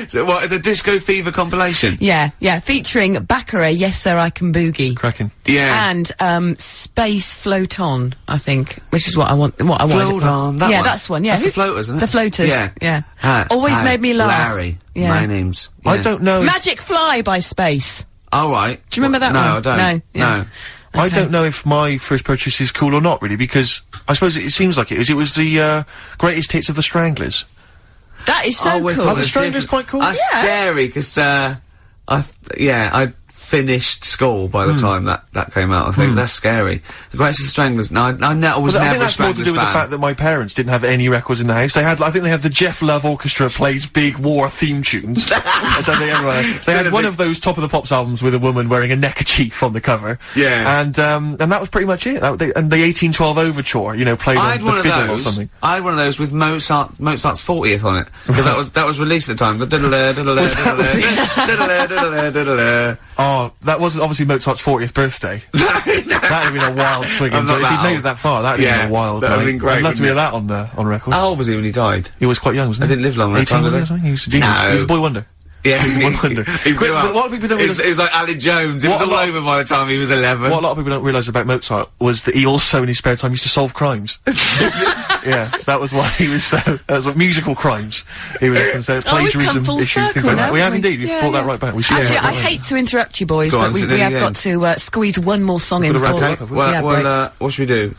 So what, is a Disco Fever compilation? Yeah, featuring Baccarat, Yes Sir, I Can Boogie. Cracking. Yeah. And, Space Float On, I think, which is what I want, Float On, that one? That's one, yeah. That's the Floaters, isn't it? The Floaters, yeah. Always made me laugh. Larry, Yeah. my name's... Yeah. I don't know. Magic Fly by Space. Oh, right. Do you remember that no, one? I don't. No, yeah. No. I don't know if my first purchase is cool or not, really, because I suppose it seems like it was. It was the greatest hits of the Stranglers. That is so cool. Are the Stranglers quite cool? That's scary, because, I finished school by the time that came out. I think that's scary. The Greatest of the Stranglers. No, I was I never think a that's more to Stranglers do with the fan. fact that my parents didn't have any records in the house. They had, I think they had the Jeff Love Orchestra plays big war theme tunes. I don't think everyone. They had one of those Top of the Pops albums with a woman wearing a neckerchief on the cover. Yeah. And that was pretty much it. And the 1812 Overture, you know, played on the fiddle or something. I had one of those with Mozart's 40th on it, because that was released at the time. Oh, that wasn't obviously Mozart's 40th birthday. That'd have been a wild swing. If he'd made it that far, that'd have been a wild. That'd have been great. I'd love to hear that on record. How old was he when he died? He was quite young, wasn't he? I didn't live long. 18 or something. He was a genius. No. He was a boy wonder. Yeah, he was a boy wonder. What people don't realise. It was like Alan Jones. It was all over by the time he was 11. What a lot of people don't realise about Mozart was that he also, in his spare time, used to solve crimes. Yeah, that was why he was so. That was what musical crimes. He was plagiarism issues, things like that. We have indeed. We've brought that right back. We should. Actually, I hate to interrupt you, boys, but we have got to squeeze one more song in before. Well, what should we do?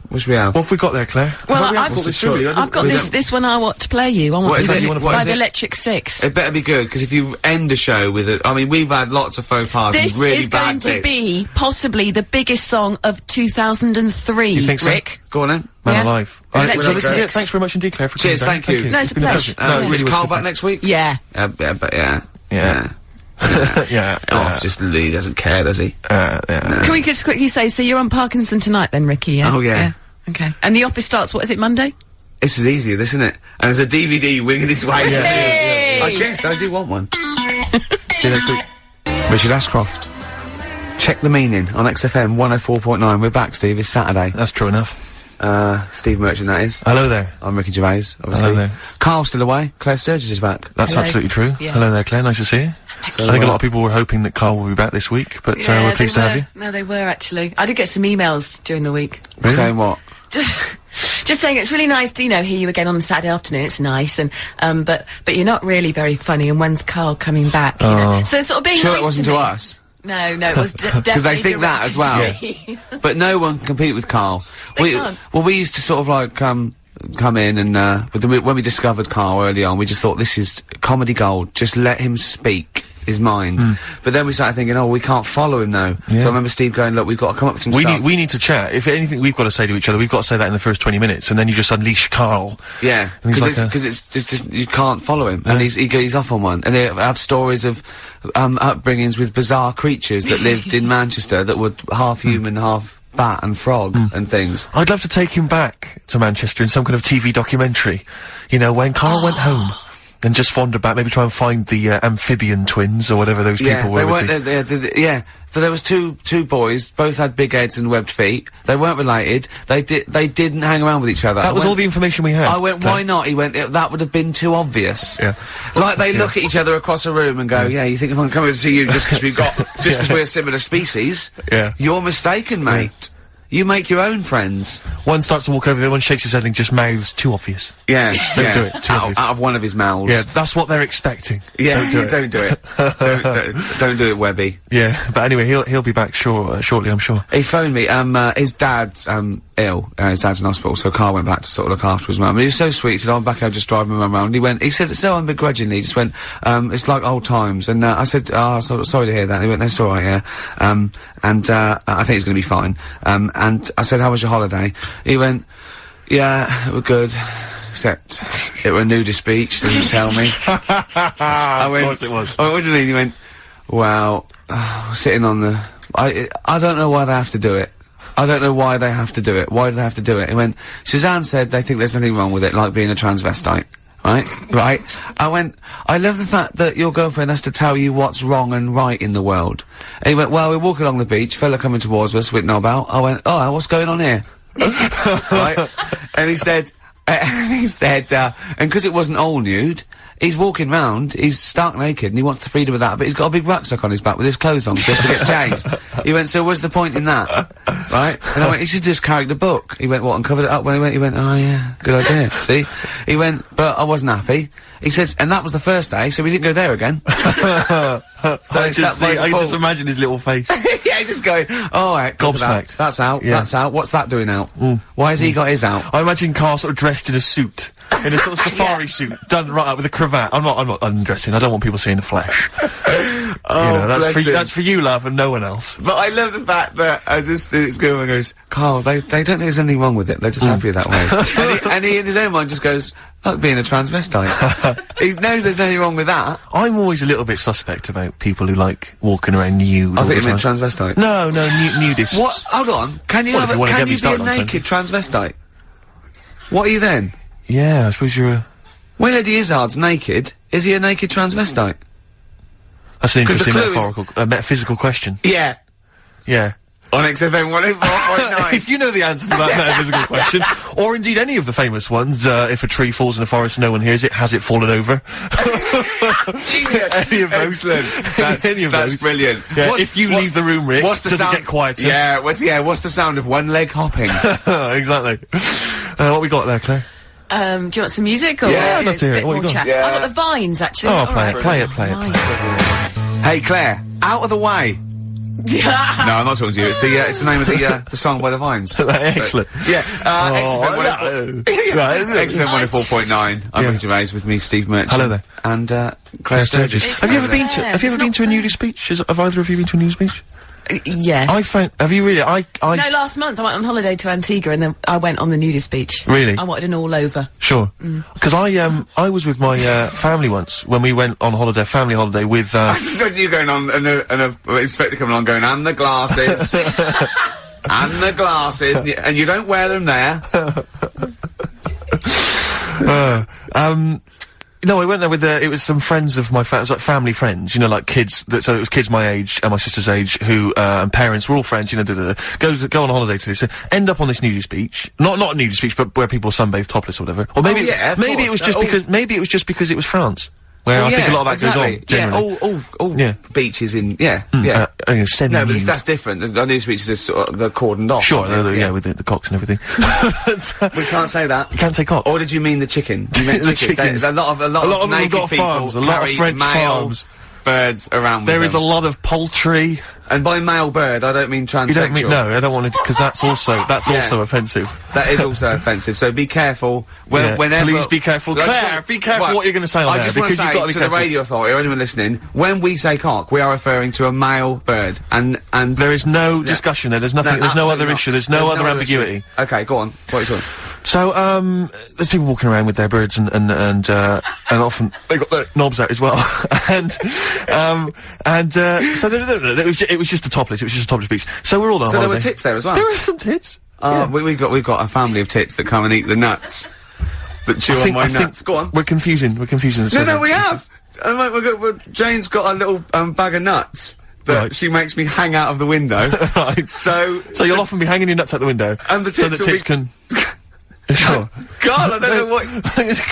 What should we have? What have we got there, Claire? Well, I've got this one I want to play you. I want to by the Electric Six. It better be good, because if you end a show with it, I mean, we've had lots of faux pas and really bad This is going to be possibly the biggest song of 2003, you think so? Rick. Go on then. Man alive. So this is it. Thanks very much indeed, Claire, for coming Cheers, thank you. No, it's a pleasure. Is Karl back next week? Yeah. Yeah. Oh, just he doesn't care, does he? Can we just quickly say, so you're on Parkinson tonight then, Ricky, yeah? Oh, yeah. Okay. And the office starts, what is it, Monday? This is easier, this, isn't it? And there's a DVD winging its way. Yay! I guess I do want one. See you next week. Richard Ashcroft. Check the meaning on XFM 104.9. We're back, Steve. It's Saturday. That's true enough. Steve Merchant, that is. Hello there. I'm Ricky Gervais, obviously. Hello there. Carl's still away. Claire Sturgis is back. That's absolutely true. Yeah. Hello there, Claire. Nice to see you. So, I think a lot of people were hoping that Carl will be back this week, but we're pleased to have you. No, they were actually. I did get some emails during the week. Really? Saying what? Just saying it's really nice to, hear you again on the Saturday afternoon. It's nice, and but you're not really very funny. And when's Carl coming back? You know? So it's sort of being sure nice it wasn't to us. No, it was definitely because they think that as well. But no one can compete with Carl. They can't. Well, we used to sort of like come in and when we discovered Carl early on, we just thought this is comedy gold. Just let him speak his mind. But then we started thinking, oh, we can't follow him though. So I remember Steve going, look, we've got to come up with some stuff. We need to chat. If anything we've got to say to each other, we've got to say that in the first 20 minutes, and then you just unleash Carl. Yeah, because it's just you can't follow him, and he's off on one. And they have stories of upbringings with bizarre creatures that lived in Manchester that were half human, half bat and frog and things. I'd love to take him back to Manchester in some kind of TV documentary. You know, when Carl went home. And just wander back, maybe try and find the amphibian twins or whatever those people were. So there was two boys, both had big heads and webbed feet. They weren't related. They didn't hang around with each other. That was all the information we had. I went, why not? He went, that would have been too obvious. Yeah. Like they look at each other across a room and go, you think if I'm coming to see you just because we're a similar species? Yeah. You're mistaken, mate. You make your own friends. One starts to walk over, the other one shakes his head and just mouths too obvious. Yeah, Don't do it. Too obvious. Out of one of his mouths. Yeah, that's what they're expecting. Yeah, don't do it. Don't do it. Don't do it, Webby. Yeah, but anyway, he'll be back shortly, I'm sure. He phoned me. His dad's ill. His dad's in hospital, so Karl went back to sort of look after his mum. And he was so sweet. He said, "I'm back here, just driving my mum around." He said, so unbegrudgingly, he just went, "It's like old times." And I said, "Oh, sorry to hear that." And he went, "That's all right, yeah." I think it's going to be fine. And I said, "How was your holiday?" He went, "Yeah, we're good. Except it were a nudist beach, so didn't tell me." I went, of course it was. I went, "What do you mean?" He went, "Well, sitting on the... I don't know why they have to do it. I don't know why they have to do it. Why do they have to do it?" He went, "Suzanne said they think there's nothing wrong with it, like being a transvestite." Right? I went, "I love the fact that your girlfriend has to tell you what's wrong and right in the world." And he went, "Well, we're walking along the beach, fella coming towards us with knob out." I went, "Oh, what's going on here?" Right? And he said, and 'cause it wasn't all nude, he's walking round, he's stark naked, and he wants the freedom of that, but he's got a big rucksack on his back with his clothes on, so he has to get changed. He went, "So what's the point in that?" Right? And I went, "He should just carry the book." He went, "What, and covered it up?" When he went, "Oh yeah, good idea." See? He went, "But I wasn't happy." He says, and that was the first day, so we didn't go there again. I can just imagine his little face. Yeah, just going, "Oh, right, gobsmacked. That's out, that's out. What's that doing out? Why has he got his out?" I imagine Karl sort of dressed in a suit. In a sort of safari suit, done right up with a cravat. I'm not undressing. I don't want people seeing the flesh. That's for you, love, and no one else. But I love the fact that it's good and goes, "Karl, they don't think there's anything wrong with it. They're just happy that way." and he in his own mind just goes, "Like being a transvestite." He knows there's nothing wrong with that. I'm always a little bit suspect about people who like walking around nude. I think you meant transvestite. No, nudists. What? Hold on. Can you be a naked transvestite? What are you then? Yeah, I suppose you're a... When Eddie Izzard's naked, is he a naked transvestite? That's an interesting metaphysical question. Yeah. Yeah. On XFM 104.9. If you know the answer to that metaphysical question, or indeed any of the famous ones, if a tree falls in a forest and no one hears it, has it fallen over? Any of those. Excellent. That's brilliant. Yeah, if you leave the room, Rick, does it get quieter? Yeah, what's the sound of one leg hopping? Exactly. What we got there, Claire? Do you want some music or I'd love to hear it. What you got? Yeah. I've got the Vines actually. Oh, play it. Hey Claire, out of the way. No, I'm not talking to you. It's the name of the song by the Vines. Excellent. So, yeah. XFM 104.9. I'm Rick Gervais, with me, Steve Merchant. Hello there. And Claire Sturgis. Have you ever been to a nudist beach? Have either of you been to a nudist beach? Yes. Have you really? No, last month I went on holiday to Antigua and then I went on the nudist beach. Really? I wanted an all over. Sure. Because I was with my family once when we went on holiday, family holiday with. I just got you going on and a inspector coming on going, "And the glasses." And the glasses, and you don't wear them there. No, I went there with, it was some friends of my like family friends, you know, like kids, so it was kids my age and my sister's age who, and parents, were all friends, you know, go on holiday to this, end up on this nudist beach. Not a nudist beach, but where people sunbathe topless or whatever. Or maybe, maybe it was just because it was France. Where I think a lot of that goes on, generally. All beaches in, no, but that's different. The nudist beaches are sort of, they're cordoned off. Sure, with the cocks and everything. We can't say that. You can't say cocks. Or did you mean the chicken? You meant the chicken. There's a lot of naked got people farms, a lot of French farms. Birds around with There is a lot of poultry. And by male bird, I don't mean transsexual. You don't mean, no, I don't want to, because that's also offensive. That is also offensive, so be careful. Whenever... Please be careful. Claire, be careful what you're going to say on there. I just want to say to the radio authority, or anyone listening, when we say cock, we are referring to a male bird, and there is no discussion there, there's nothing, there's no other issue, there's no other ambiguity. Okay, go on, what are you talking? So, there's people walking around with their birds and often they got their knobs out as well. So it was just a topless beach. So we're all on holiday. So there were tits there as well? There were some tits. We've got a family of tits that come and eat the nuts. That chew on my nuts. Go on. We're confusing. No, we have. Jane's got a little, bag of nuts. That she makes me hang out of the window. Right. So you'll often be hanging your nuts out the window. And the tits so that tits can... Sure. God, I don't know what...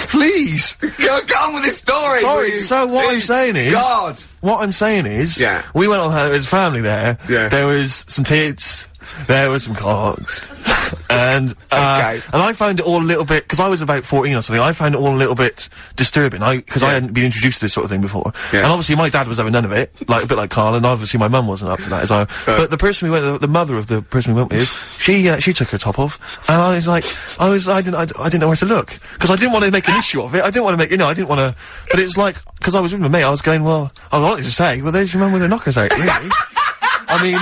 Please! Go on with this story! Sorry, so what I'm saying is... God! What I'm saying is... Yeah. We went on holiday as a family there. Yeah. There was some tits... There were some cocks. And I found it all a little bit, because I was about 14 or something, I found it all a little bit disturbing, because I hadn't been introduced to this sort of thing before. Yeah. And obviously my dad was having none of it, like, a bit like Karl, and obviously my mum wasn't up for that as well. But the person we went, the mother of the person we went with, she took her top off, and I was like, I didn't know where to look, because I didn't want to make an issue of it, I didn't want to make, you know, I didn't want to, but it was like, because I was with my mate, I was going, well, I wanted to say, well, there's your mum with her knockers out, really. I mean,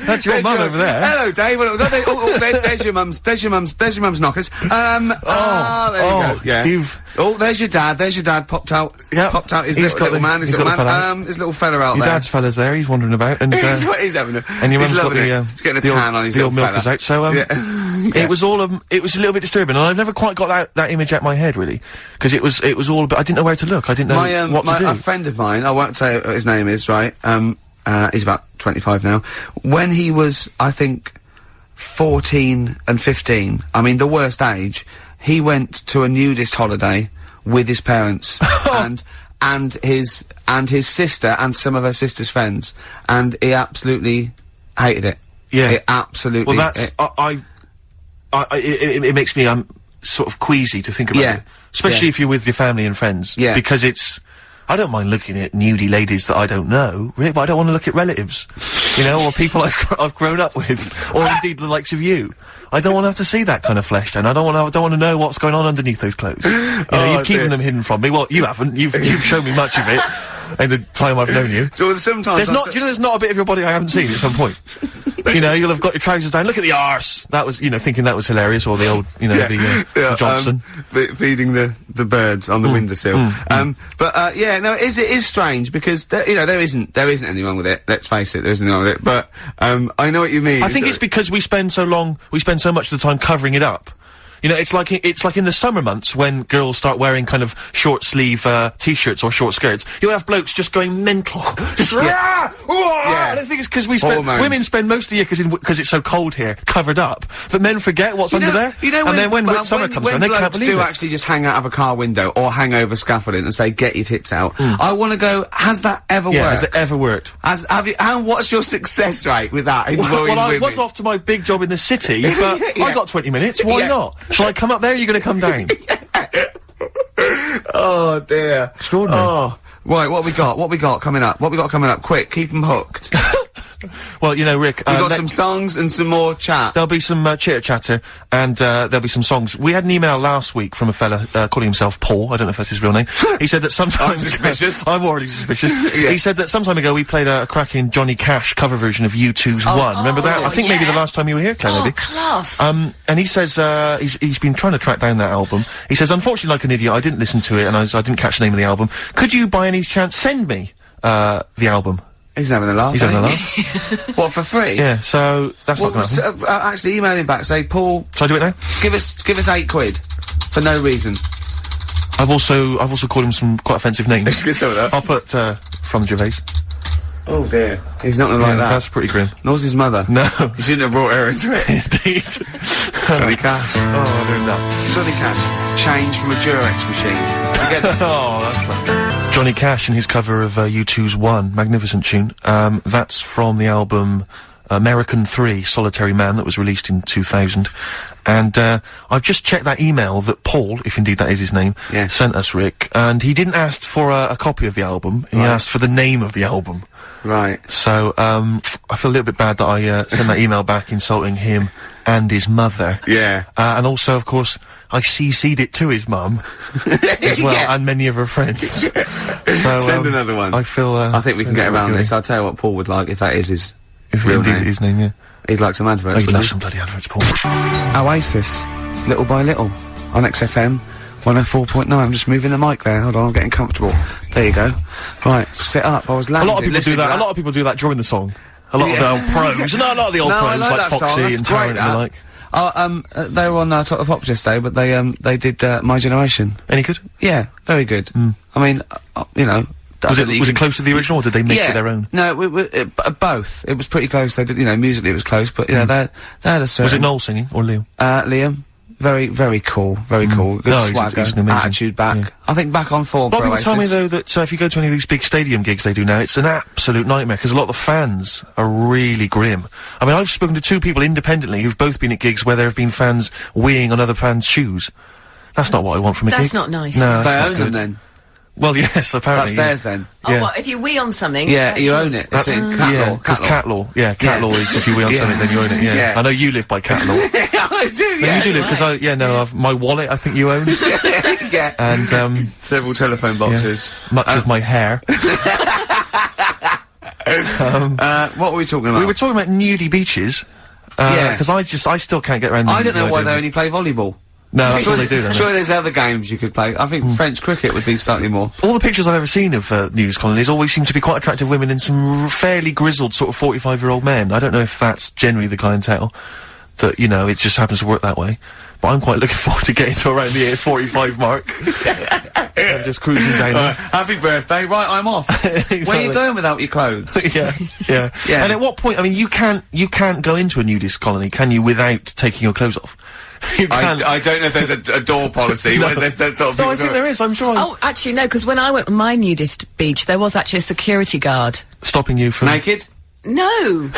that's your mum over there. Hello, Dave. There's your mum's knockers. There you go. Yeah. There's your dad. There's your dad popped out. Yeah. Popped out his little man. His little fella out there. Your dad's fella's there. He's wandering about, and he's having a. And your mum's got he's getting a tan on his little fella. Milkers out. So it was all it was a little bit disturbing, and I've never quite got that image out my head really, because it was all. I didn't know where to look. I didn't know what to do. A friend of mine, I won't say what his name is, right? He's about 25 now. When he was, I think, 14 and 15, I mean, the worst age, he went to a nudist holiday with his parents and his sister and some of her sister's friends, and he absolutely hated it. Yeah. He absolutely. Well, that's, it makes me, sort of queasy to think about it. Especially if you're with your family and friends. Yeah. Because I don't mind looking at nudie ladies that I don't know, really, but I don't want to look at relatives, you know, or people I've grown up with, or indeed the likes of you. I don't want to have to see that kind of flesh down. I don't want to know what's going on underneath those clothes. You know, you've keeping them hidden from me. Well, you haven't. You've shown me much of it in the time I've known you. So sometimes do you know there's not a bit of your body I haven't seen at some point? You know, you'll have got your trousers down. Look at the arse. That was, you know, thinking that was hilarious, or the old, you know, the Johnson feeding the birds on the windowsill. It is strange, because you know, there isn't anything wrong with it. Let's face it, there isn't anything wrong with it. But I know what you mean. I think it's because we spend so much of the time covering it up. You know, it's like in the summer months when girls start wearing kind of short sleeve t-shirts or short skirts. You'll have blokes just going mental, just And I think it's because women spend most of the year, because it's so cold here, covered up, that men forget what's under there. You know, and then when summer comes around, they can't believe it. Do actually just hang out of a car window or hang over scaffolding and say, "Get your tits out." I want to go. Has that ever worked? Has it ever worked? What's your success rate with that? I was off to my big job in the city, but I got 20 minutes. Why not? Shall I come up there, or are you going to come down? Oh, dear. Extraordinary. Oh. Right, what we got coming up? Quick, keep them hooked. Well, you know, Rick, we've got some songs and some more chat. There'll be some chitter-chatter, and there'll be some songs. We had an email last week from a fella calling himself Paul. I don't know if that's his real name. He said that sometimes... I'm suspicious. I'm already suspicious. He said that some time ago we played a cracking Johnny Cash cover version of U2's One. Remember that? I think maybe the last time you were here, Claire, maybe. Class. And he says, he's been trying to track down that album. He says, unfortunately, like an idiot, I didn't listen to it, and I didn't catch the name of the album. Could you, by any chance, send me the album? He's having a laugh. He's having a laugh. What, for free? Yeah, so that's not gonna happen. Actually, email him back. Say, Paul. Shall I do it now? Give us £8 for no reason. I've also called him some quite offensive names. I'll put from Gervais. Oh dear, he's not gonna like that. That's pretty grim. Nor's his mother. No, you shouldn't have brought her into it. Indeed. Johnny Cash. Oh, doing that. Johnny Cash. Change from a Durex machine. You get it? Oh, that's classic. Johnny Cash and his cover of U2's One, magnificent tune. That's from the album American 3, Solitary Man, that was released in 2000. And I've just checked that email that Paul, if indeed that is his name, sent us, Rick, and he didn't ask for a copy of the album, he asked for the name of the album. Right. So, I feel a little bit bad that I sent that email back insulting him and his mother. Yeah. And also, of course, I CC'd it to his mum as well, and many of her friends. So, send another one. I feel, I think we can get around this. I'll tell you what Paul would like, if that is his real name. His name, yeah. He'd like some adverts. He'd love some bloody adverts, Paul. Oasis, Little by Little, on XFM 104.9. I'm just moving the mic there. Hold on, I'm getting comfortable. There you go. Right, sit up. I was landing. A lot of people do that. A lot of people do that during the song. A lot of the old pros. No, a lot of the old pros like Foxy and Tarrant and the like. They were on Top of the Pops yesterday, but they did My Generation. Any good? Yeah, very good. I mean, you know. Was it close to the original, or did they make it their own? No, both. It was pretty close. They did, you know, musically it was close, but, you know, they had a certain... Was it Noel singing, or Liam? Liam. very, very cool. Very cool. Good swagger, he's an amazing, attitude back. yeah. I think back on form for Oasis. People tell me, though, that if you go to any of these big stadium gigs they do now, it's an absolute nightmare, because a lot of the fans are really grim. I mean, I've spoken to 2 people independently who've both been at gigs where there have been fans weeing on other fans' shoes. That's not what I want from a gig. That's not nice. No, They that's own not them good. then. Well, yes, apparently. That's theirs then. Oh, Yeah. what, if you wee on something? Yeah, that's you yours. own it. That's It's cat yeah, law. because cat law. Yeah, cat law is if you wee on something, then you own it. Yeah. Yeah. I know you live by cat law. I do, No, you do live because I've my wallet. I think you own, yeah. and Several telephone boxes. much of my hair. What were we talking about? We were talking about nudie beaches. Yeah. Because I still can't get around. I don't know why they only play volleyball. No, that's what they do. Then. Surely there's other games you could play. I think French cricket would be slightly more. All the pictures I've ever seen of nudist colonies always seem to be quite attractive women and some fairly grizzled sort of 45-year-old men. I don't know if that's generally the clientele that, you know, it just happens to work that way. But I'm quite looking forward to getting to around the age 45 mark. I'm just cruising down there. Happy birthday. Right, I'm off. Exactly. Where are you going without your clothes? Yeah. Yeah. And at what point, I mean, you can't go into a nudist colony, can you, without taking your clothes off? You can't. I don't know if there's a door policy. Where there's that sort of No, I think there is, I'm sure. Oh, actually, no, because when I went on my nudist beach, there was actually a security guard. Stopping you from... No, Naked? no.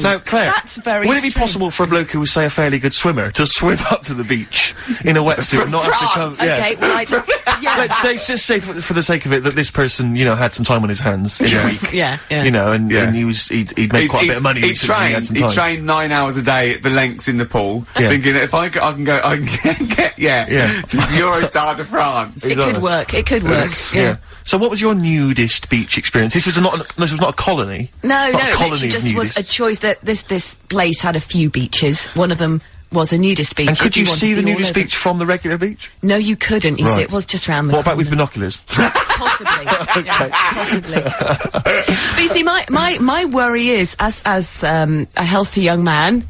Now, Claire, That's very would it be strange. possible for a bloke who was, say, a fairly good swimmer to swim up to the beach in a wetsuit and not have to come... Yeah. Okay, well, yeah. Let's say, just say for the sake of it, that this person, you know, had some time on his hands in a week. Yeah. You know, and he'd made quite a bit of money. He recently, had some time. trained 9 hours a day at the lengths in the pool, thinking that if I can get to Eurostar de France. It could work. It could work. Yeah. So what was your nudist beach experience? This was not a colony. No, Not a it colony literally of just was a nudists. choice that this place had a few beaches. One of them was a nudist beach. And could if you wanted see to the be all nudist over. beach from the regular beach? No, you couldn't. You see, Right. it was just round the What about with corner. binoculars? Possibly. Yeah, possibly. But you see, my worry is, as a healthy young man...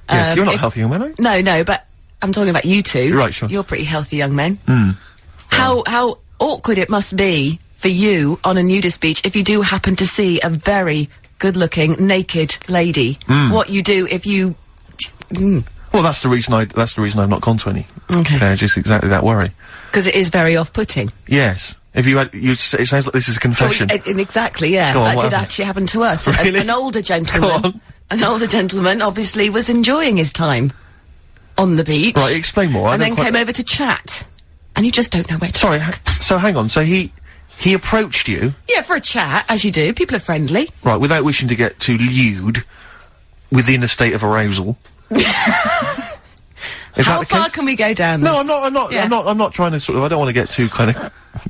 Yes, you're not a if- healthy young man, are you? No, but I'm talking about you two. Right, sure. You're pretty healthy young men. How awkward it must be for you on a nudist beach if you do happen to see a very good-looking, naked lady. What you do if you... Well, that's the reason I've not gone to any. Okay. Claire, just exactly that worry. Because it is very off-putting. Yes. If you had, it sounds like this is a confession. Exactly, yeah. Go on, That what did happened? actually happen to us. Really? An older Go gentleman. on. An older gentleman obviously was enjoying his time on the beach. Right, explain more. I And don't then quite- came over to chat. And you just don't know where to... Sorry, so hang on. So he approached you, Yeah, for a chat, as you do. People are friendly. right, without wishing to get too lewd, within a state of arousal. Is How that the far case? can we go down No, this? I'm not trying to sort of, I don't want to get too kind of,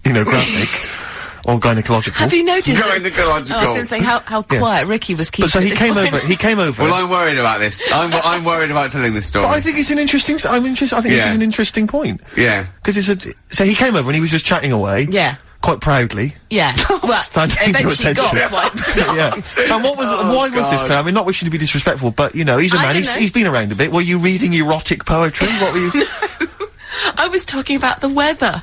graphic or gynecological. Have you noticed that... Gynecological. Oh, I was going to say how quiet Ricky was keeping But so at he this came point. over, he came over. Well, I'm worried about this. I'm worried about telling this story. But I think it's an interesting, I think this is an interesting point. Yeah. Because so he came over and he was just chatting away. Yeah. Quite proudly. Yeah. Well, Standing to eventually got attention. quite... Yeah. And why was this, Claire? I mean, not wishing to be disrespectful, but, you know, he's a I man, don't know. he's been around a bit. Were you reading erotic poetry? What were you... I was talking about the weather.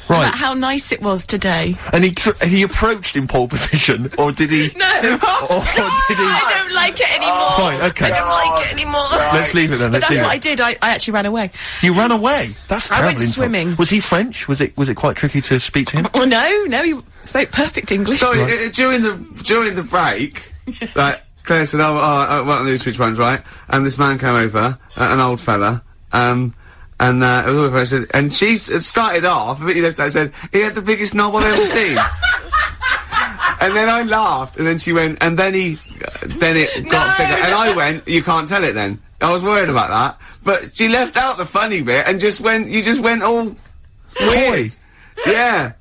Right. About how nice it was today. And he approached in pole position, or did he... No. Or did he... I don't like it anymore. Fine, okay. I don't like it anymore. Let's leave it then, But let's that's leave what it. I did. I actually ran away. You ran away? That's I terrible. went insult. swimming. Was he French? Was it quite tricky to speak to him? Oh, no, he spoke perfect English. So during the break, like Claire said, I want to lose which ones, right? And this man came over, an old fella, I said, and she started off, a bit left out, said, he had the biggest knob I've ever seen. And then I laughed, and then she went, and then it got bigger, and I went, you can't tell it then. I was worried about that, but she left out the funny bit and you just went all weird. Yeah.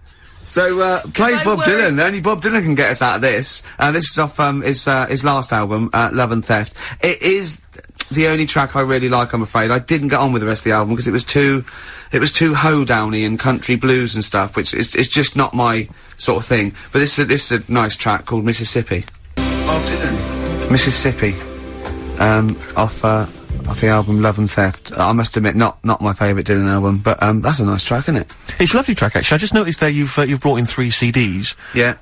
So, play I Bob worry- Dylan. Only Bob Dylan can get us out of this. This is off, his last album, Love and Theft. It is the only track I really like, I'm afraid. I didn't get on with the rest of the album because it was too hoedowny and country blues and stuff, which is just not my sort of thing. But this is a nice track called Mississippi. Bob Dylan. Mississippi. Off the album Love and Theft. I must admit, not my favourite Dylan album, but that's a nice track, isn't it? It's a lovely track, actually. I just noticed there you've brought in 3 CDs. Yeah.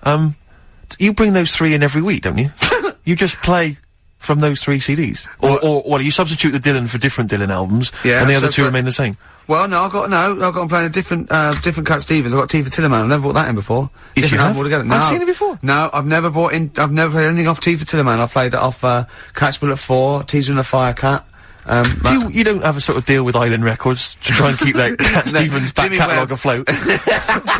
You bring those 3 in every week, don't you? You just play from those 3 CDs? Or what, you substitute the Dylan for different Dylan albums, and the other 2 remain the same? Well, no, I've got them playing a different Cat Stevens. I've got Tea for Tillerman. I've never brought that in before. Yes, you have? Altogether. No, I've seen it before. No, I've never played anything off Tea for Tillerman. I've played it off, Catchable at 4, Teaser and the Firecat. You don't have a sort of deal with Island Records to try and keep that Cat Stevens back catalogue afloat?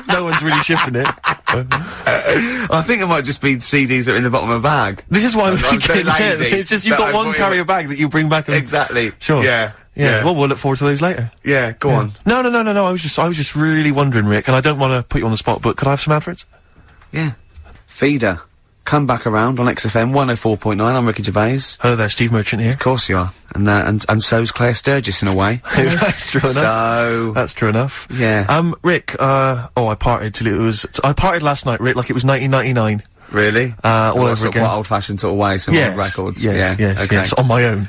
No one's really shipping it. I think it might just be CDs that are in the bottom of a bag. This is why I'm thinking, so lazy. It's just you've got one carrier bag that you bring back and... Exactly. Sure. Yeah. Well, we'll look forward to those later. Yeah, go on. No, I was just really wondering, Rick, and I don't want to put you on the spot, but could I have some adverts? Yeah. Feeder. Come back around on XFM 104.9. I'm Ricky Gervais. Hello there, Steve Merchant here. Of course you are. And so's Claire Sturgis in a way. That's true enough. That's true enough. Yeah. Rick, I partied last night, Rick, like it was 1999. Really? All over again. What old-fashioned sort of way, some old records. Yes, on my own.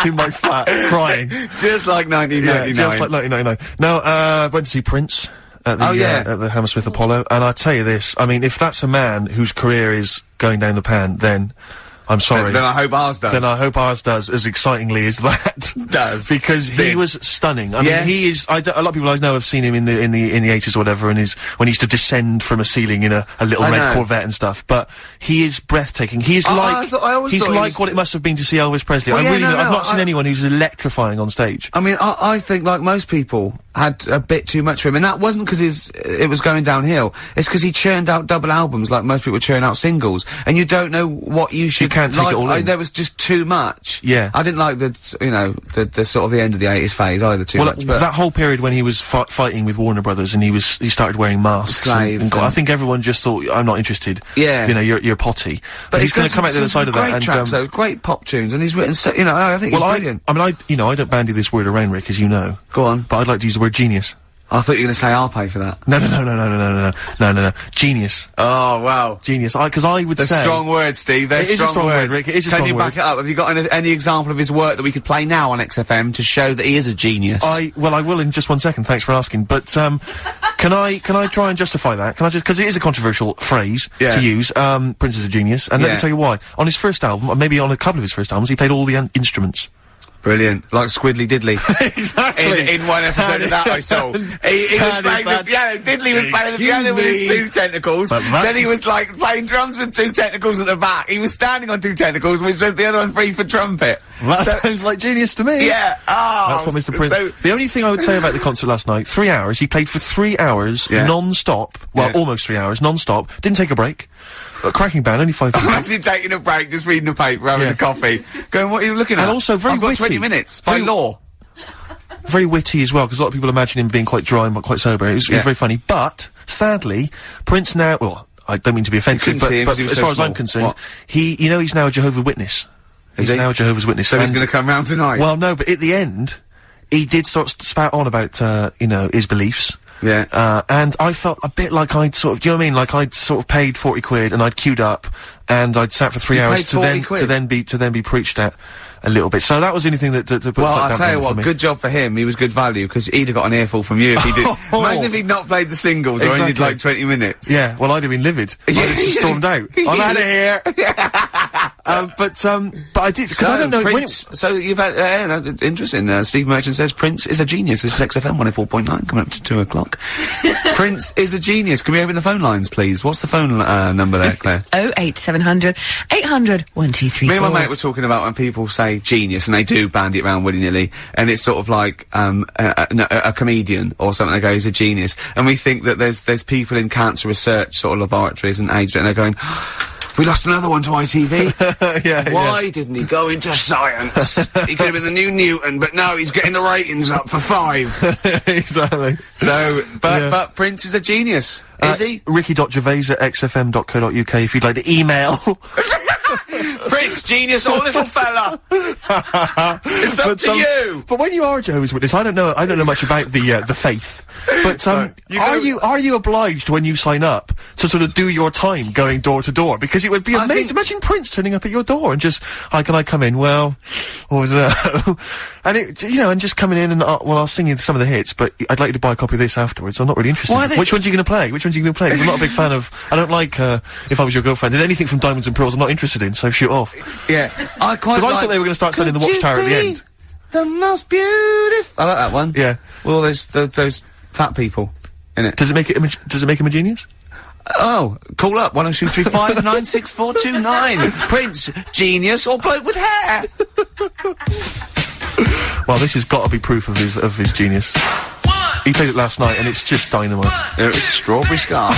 In my flat, crying. Just like 1999. Yeah, just like 1999. Now, went to see Prince at the Hammersmith Apollo, and I tell you this, I mean, if that's a man whose career is going down the pan, then I'm sorry. Then I hope ours does. Then I hope ours does, as excitingly as that does. Because he was stunning. I mean, he is. A lot of people I know have seen him in the 80s or whatever, and when he used to descend from a ceiling in a little red Corvette and stuff. But he is breathtaking. He is like what it must have been to see Elvis Presley. Well, I've not seen anyone who's electrifying on stage. I mean, I think like most people had a bit too much for him, and that wasn't because it was going downhill. It's because he churned out double albums like most people churn out singles, and you don't know what you should. Can't take it all in. There was just too much. Yeah. I didn't like the sort of the end of the 80s phase either too much. But that whole period when he was fighting with Warner Brothers and he started wearing masks. I think everyone just thought, I'm not interested. Yeah. You know, you're potty. But he's going to come out the other side of that. Great tracks, great pop tunes, and he's written, I think he's brilliant. I don't bandy this word around, Rick, as you know. Go on. But I'd like to use the word genius. I thought you were going to say I'll pay for that. No. Genius. Oh, wow. Genius. Because I would say... They're strong words, Steve. They're strong words. Rick. It is a strong word. Can you back it up? Have you got any example of his work that we could play now on XFM to show that he is a genius? I will in just 1 second. Thanks for asking. But, can I try and justify that? Can I just... Because it is a controversial phrase to use. Prince is a genius. And let me tell you why. On his first album, or maybe on a couple of his first albums, he played all the instruments. Brilliant. Like Squiddly Diddly. Exactly. In one episode of that I saw. He was playing the piano. Diddley was playing the piano with his 2 tentacles. Then he was like playing drums with 2 tentacles at the back. He was standing on 2 tentacles, which was the other one free for trumpet. That sounds like genius to me. Yeah. That's what Mr. Prince... the only thing I would say about the concert last night, 3 hours, he played for 3 hours, non-stop. Well, almost 3 hours, non-stop. Didn't take a break. A cracking band, only 5 people. I'm actually taking a break, just reading the paper, having a coffee. Going, what are you looking at? And also very witty. 20 minutes, by law. Very witty as well, because a lot of people imagine him being quite dry and quite sober. It was very funny. But, sadly, Prince now... Well, I don't mean to be offensive, but as far as I'm concerned, he's now a Jehovah's Witness. He's now a Jehovah's Witness. So he's going to come round tonight? Well, no, but at the end, he did sort of spout on about, his beliefs. Yeah. And I felt a bit like I'd sort of, do you know what I mean? Like I'd sort of paid 40 quid and I'd queued up and I'd sat for 3 hours to then be preached at a little bit. So that was anything that put well, I'll tell you what, good job for him. He was good value because he'd have got an earful from you if he did. Imagine if he'd not played the singles or only did like 20 minutes. Yeah, well, I'd have been livid. I'd have just stormed out. I'm out of here. But I did, because I don't know Prince, so you've had, interesting, Steve Merchant says Prince is a genius. This is XFM 104.9, coming up to 2 o'clock. Prince is a genius. Can we open the phone lines, please? What's the phone, number there, Claire? 08700 800 1234. Me and my mate were talking about when people say genius, and they do bandy it around willy-nilly, and it's sort of like, a comedian or something, they go, he's a genius. And we think that there's people in cancer research sort of laboratories and AIDS, and they're going, we lost another one to ITV. Why didn't he go into science? He could have been the new Newton, but no, he's getting the ratings up for 5. Exactly. So, but Prince is a genius, is he? Ricky.gervais@xfm.co.uk if you'd like to email. Prince, genius or little fella? It's up to you. But when you are Jehovah's Witness, I don't know much about the faith. But are you obliged when you sign up to sort of do your time going door to door? Because it would be amazing. Imagine Prince turning up at your door and just, hi, can I come in? Well, I don't know. And and just coming in and I'll sing you some of the hits, but I'd like you to buy a copy of this afterwards. I'm not really interested. Which ones are you going to play? Because I'm not a big fan of. I don't like If I Was Your Girlfriend and anything from Diamonds and Pearls. I'm not interested in. So shoot off. Yeah, I quite. Because I thought they were going to start selling the Watchtower at the end. The most beautiful. I like that one. Yeah. Well, there's those fat people in it. Does it make him a genius? Oh, call up 10235 96429. Prince, genius or bloke with hair? Well, this has got to be proof of his genius. He played it last night, and it's just dynamite. There is Strawberry Scar.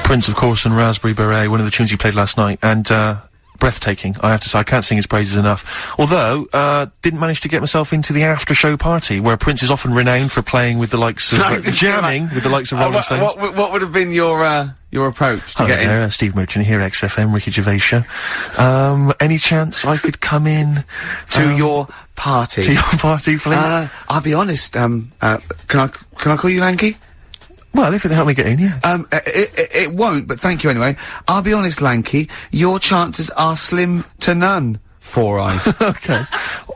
Prince, of course, and Raspberry Beret, one of the tunes he played last night, and breathtaking. I have to say, I can't sing his praises enough. Although, didn't manage to get myself into the after-show party, where Prince is often renowned for playing with the likes of jamming with the likes of Rolling Stones. What would have been your approach to get in? Steve Merchant here, XFM, Ricky Gervais show. Any chance I could come in to your party? To your party, please? I'll be honest. Can I call you Lanky? Well, if it helped me get in, yeah. It won't, but thank you anyway. I'll be honest, Lanky, your chances are slim to none. 4 Eyes. Okay.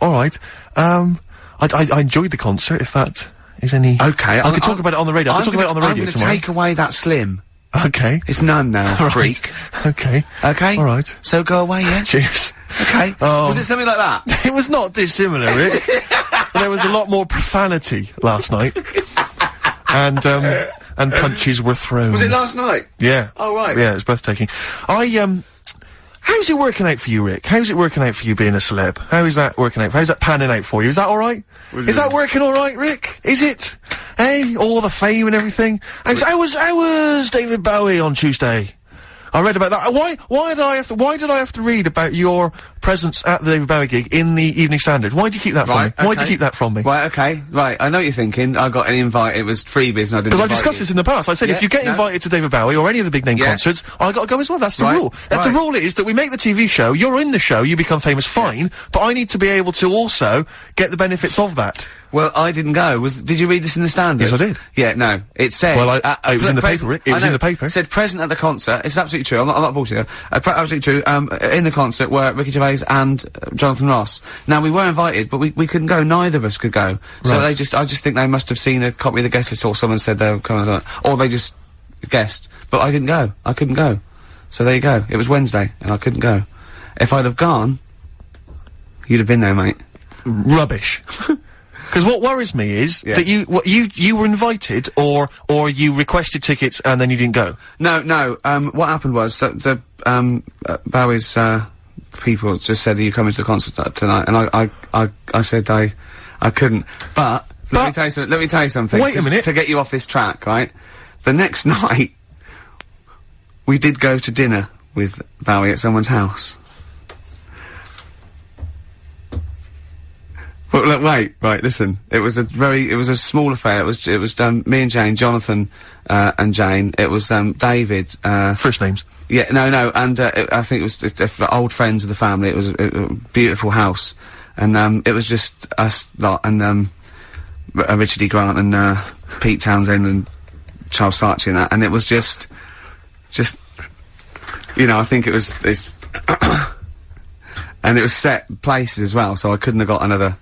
Alright. I enjoyed the concert, if that is any... Okay. I could talk about it on the radio. I'm gonna take away that slim. Okay. It's none now, freak. Okay. Okay? Alright. So go away, yeah? Cheers. Okay. Was it something like that? It was not dissimilar, Rick. There was a lot more profanity last night. And punches were thrown. Was it last night? Yeah. Oh, right. Yeah, it was breathtaking. How's it working out for you, Rick? How's it working out for you being a celeb? How is that working out? How's that panning out for you? Is that alright? Is that working alright, Rick? Is it? Hey? All the fame and everything? How was David Bowie on Tuesday? I read about that. Why did I have to read about your presence at the David Bowie gig in the Evening Standard? Why did you keep that from me? Okay. Why did you keep that from me? Right, okay. Right, I know what you're thinking. I got an invite, it was freebies and I didn't Because I discussed this in the past. I said, if you get invited to David Bowie or any of the big name concerts, I gotta go as well. That's the rule. The rule is that we make the TV show, you're in the show, you become famous, fine, but I need to be able to also get the benefits of that. Well, I didn't go. Did you read this in the Standard? Yes, I did. Yeah, no. It said... Well, it was in the paper, Rick. It was in the paper. It said present at the concert. It's absolutely true. I'm not bullshitting. Absolutely true. In the concert were Ricky Gervais and Jonathan Ross. Now, we were invited, but we couldn't go. Neither of us could go. So I just think they must have seen a copy of the guest list or someone said they were coming, or they just guessed. But I didn't go. I couldn't go. So there you go. It was Wednesday, and I couldn't go. If I'd have gone, you'd have been there, mate. Rubbish. Because what worries me is that you were invited, or you requested tickets and then you didn't go. No. What happened was the Bowie's people just said, "Are you coming to the concert tonight?" And I said I couldn't. But let me tell you something. Wait a minute. To get you off this track, right? The next night, we did go to dinner with Bowie at someone's house. Well, look, right, listen. It was a small affair. It was me and Jane, Jonathan, and Jane. It was, David, First names. Yeah, no, and, I think it was old friends of the family. It was a beautiful house. And, it was just us lot, and, Richard E. Grant and, Pete Townsend and Charles Saatchi and that. And it was just, you know, I think it was, and it was set places as well, so I couldn't have got another.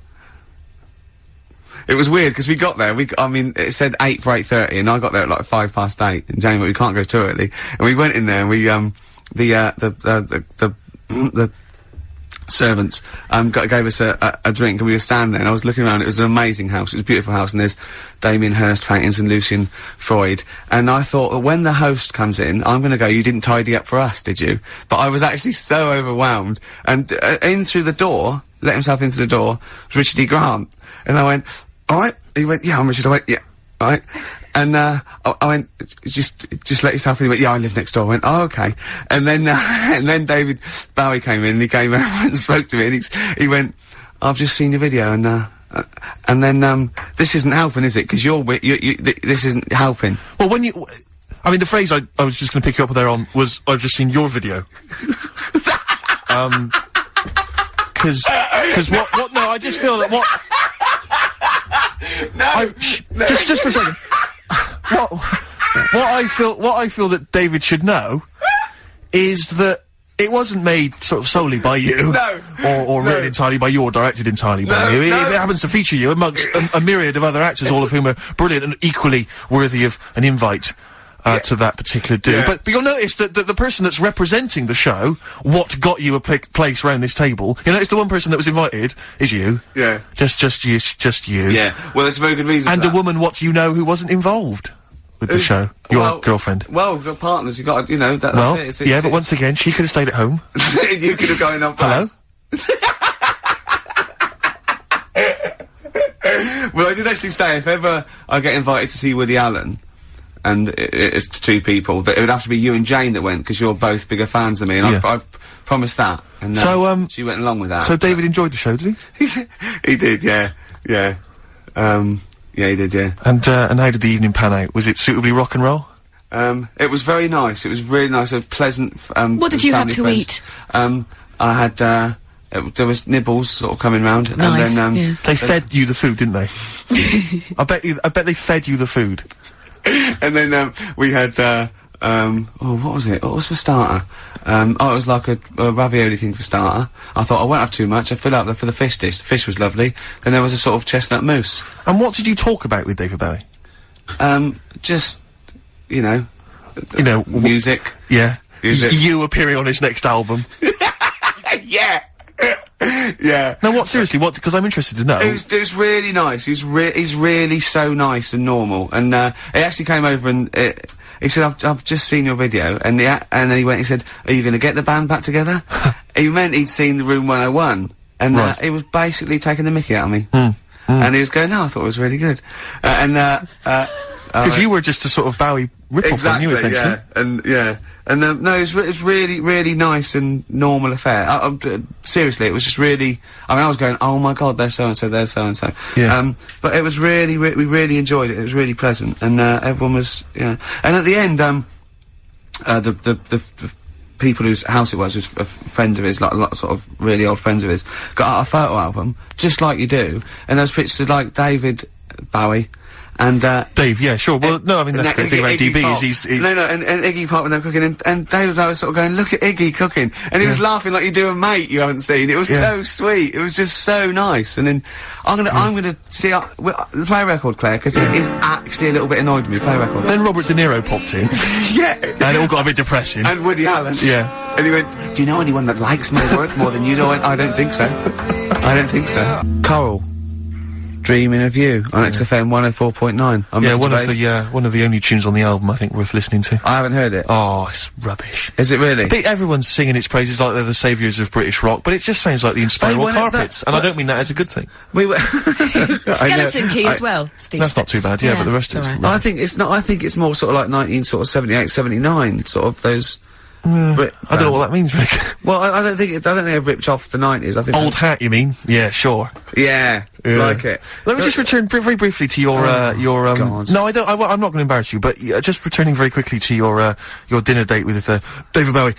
It was weird, because we got there, I mean, it said 8 for 8:30, and I got there at like 8:05, and Jane went, we can't go too early. And we went in there, and we, the servants, gave us a drink, and we were standing there, and I was looking around. It was an amazing house. It was a beautiful house, and there's Damien Hirst paintings and Lucian Freud. And I thought, well, when the host comes in, I'm gonna go, you didn't tidy up for us, did you? But I was actually so overwhelmed. And, in through the door, let himself into the door, was Richard E. Grant. And I went, alright? He went, yeah, I'm Richard. I went, yeah, alright. And, I went, just let yourself in. He went, yeah, I live next door. I went, oh, okay. And then David Bowie came in, and he came over and spoke to me, and he went, I've just seen your video, and then, this isn't helping, is it? Because this isn't helping. Well, I mean, the phrase I was just gonna pick you up there on was, I've just seen your video. Because what, no, I just feel that what... Just for a second. What I feel that David should know is that it wasn't made sort of solely by you. Or written entirely by you or directed entirely by you. It happens to feature you amongst a myriad of other actors, all of whom are brilliant and equally worthy of an invite. To that particular do. Yeah. But you'll notice that the person that's representing the show, what got you a place around this table, you notice the one person that was invited is you. Yeah. Just you. Yeah. Well, there's a very good reason and for a woman what you know who wasn't involved with the show. Your girlfriend. Well, we've got partners, you got, you know, that's it. But once again, she could have stayed at home. You could have gone on place. Well, I did actually say, if ever I get invited to see Woody Allen, and it's two people, that it would have to be you and Jane that went, because you're both bigger fans than me, and I promised that. And so, she went along with that. So David enjoyed the show, did he? He did, yeah. Yeah, he did, yeah. And how did the evening pan out? Was it suitably rock and roll? It was very nice. It was really nice. It was pleasant. What did you have to eat? I had, there was nibbles sort of coming round. Nice, and then, they fed you the food, didn't they? I bet they fed you the food. And then, we had, what was it? What was for starter? It was like a ravioli thing for starter. I thought I won't have too much. I fill up there for the fish dish. The fish was lovely. Then there was a sort of chestnut mousse. And what did you talk about with David Bowie? Just, you know, music. Yeah. Music. You appearing on his next album. Yeah. Yeah. No, what, seriously, what, because I'm interested to know. It was really nice. He's really so nice and normal. And, he actually came over and, he said, I've just seen your video. And then he said, are you gonna get the band back together? He meant he'd seen the Room 101. And, he was basically taking the mickey out of me. And he was going, no, I thought it was really good. Because you were just a sort of Bowie rip-off on you, essentially. No, it was really nice and normal affair. Seriously, it was just really, I was going, oh my god, there's so-and-so, there's so-and-so. Yeah. But it was we really enjoyed it. It was really pleasant. And, everyone was, and at the end, the people whose house it was friends of his, like a lot of sort of really old friends of his, got out a photo album, just like you do, and those pictures of, like, David Bowie, and, Dave, yeah, sure. Well, no, I mean, that's the great thing about DB is he's... No, and Iggy Pop when they were cooking, and David was sort of going, look at Iggy cooking, and he was laughing like you do a mate you haven't seen. It was so sweet. It was just so nice. And then, I'm gonna see, play a record, Claire, because it is actually a little bit annoyed me, play a record. Then Robert De Niro popped in. Yeah. And it all got a bit depressing. And Woody Allen. Yeah. And he went, do you know anyone that likes my work more than you do? I don't think so. I don't think so. Coral. Dreaming of You on XFM 104.9. Yeah, one of the only tunes on the album I think worth listening to. I haven't heard it. Oh, it's rubbish. Is it really? Everyone's singing its praises like they're the saviours of British rock, but it just sounds like the Inspiral Carpets, and I don't mean that as a good thing. We were Skeleton Key as well, Steve. That's not too bad, yeah, but the rest is right. I think it's not. I think it's more sort of like 1978, 79, sort of those. I don't know what that means, Rick. Well, I don't think they've ripped off the 90s. I think old hat, you mean? Yeah, sure. Yeah, like it. Let me just return very briefly to your God. No, I don't. I'm not going to embarrass you, but just returning very quickly to your dinner date with David Bowie.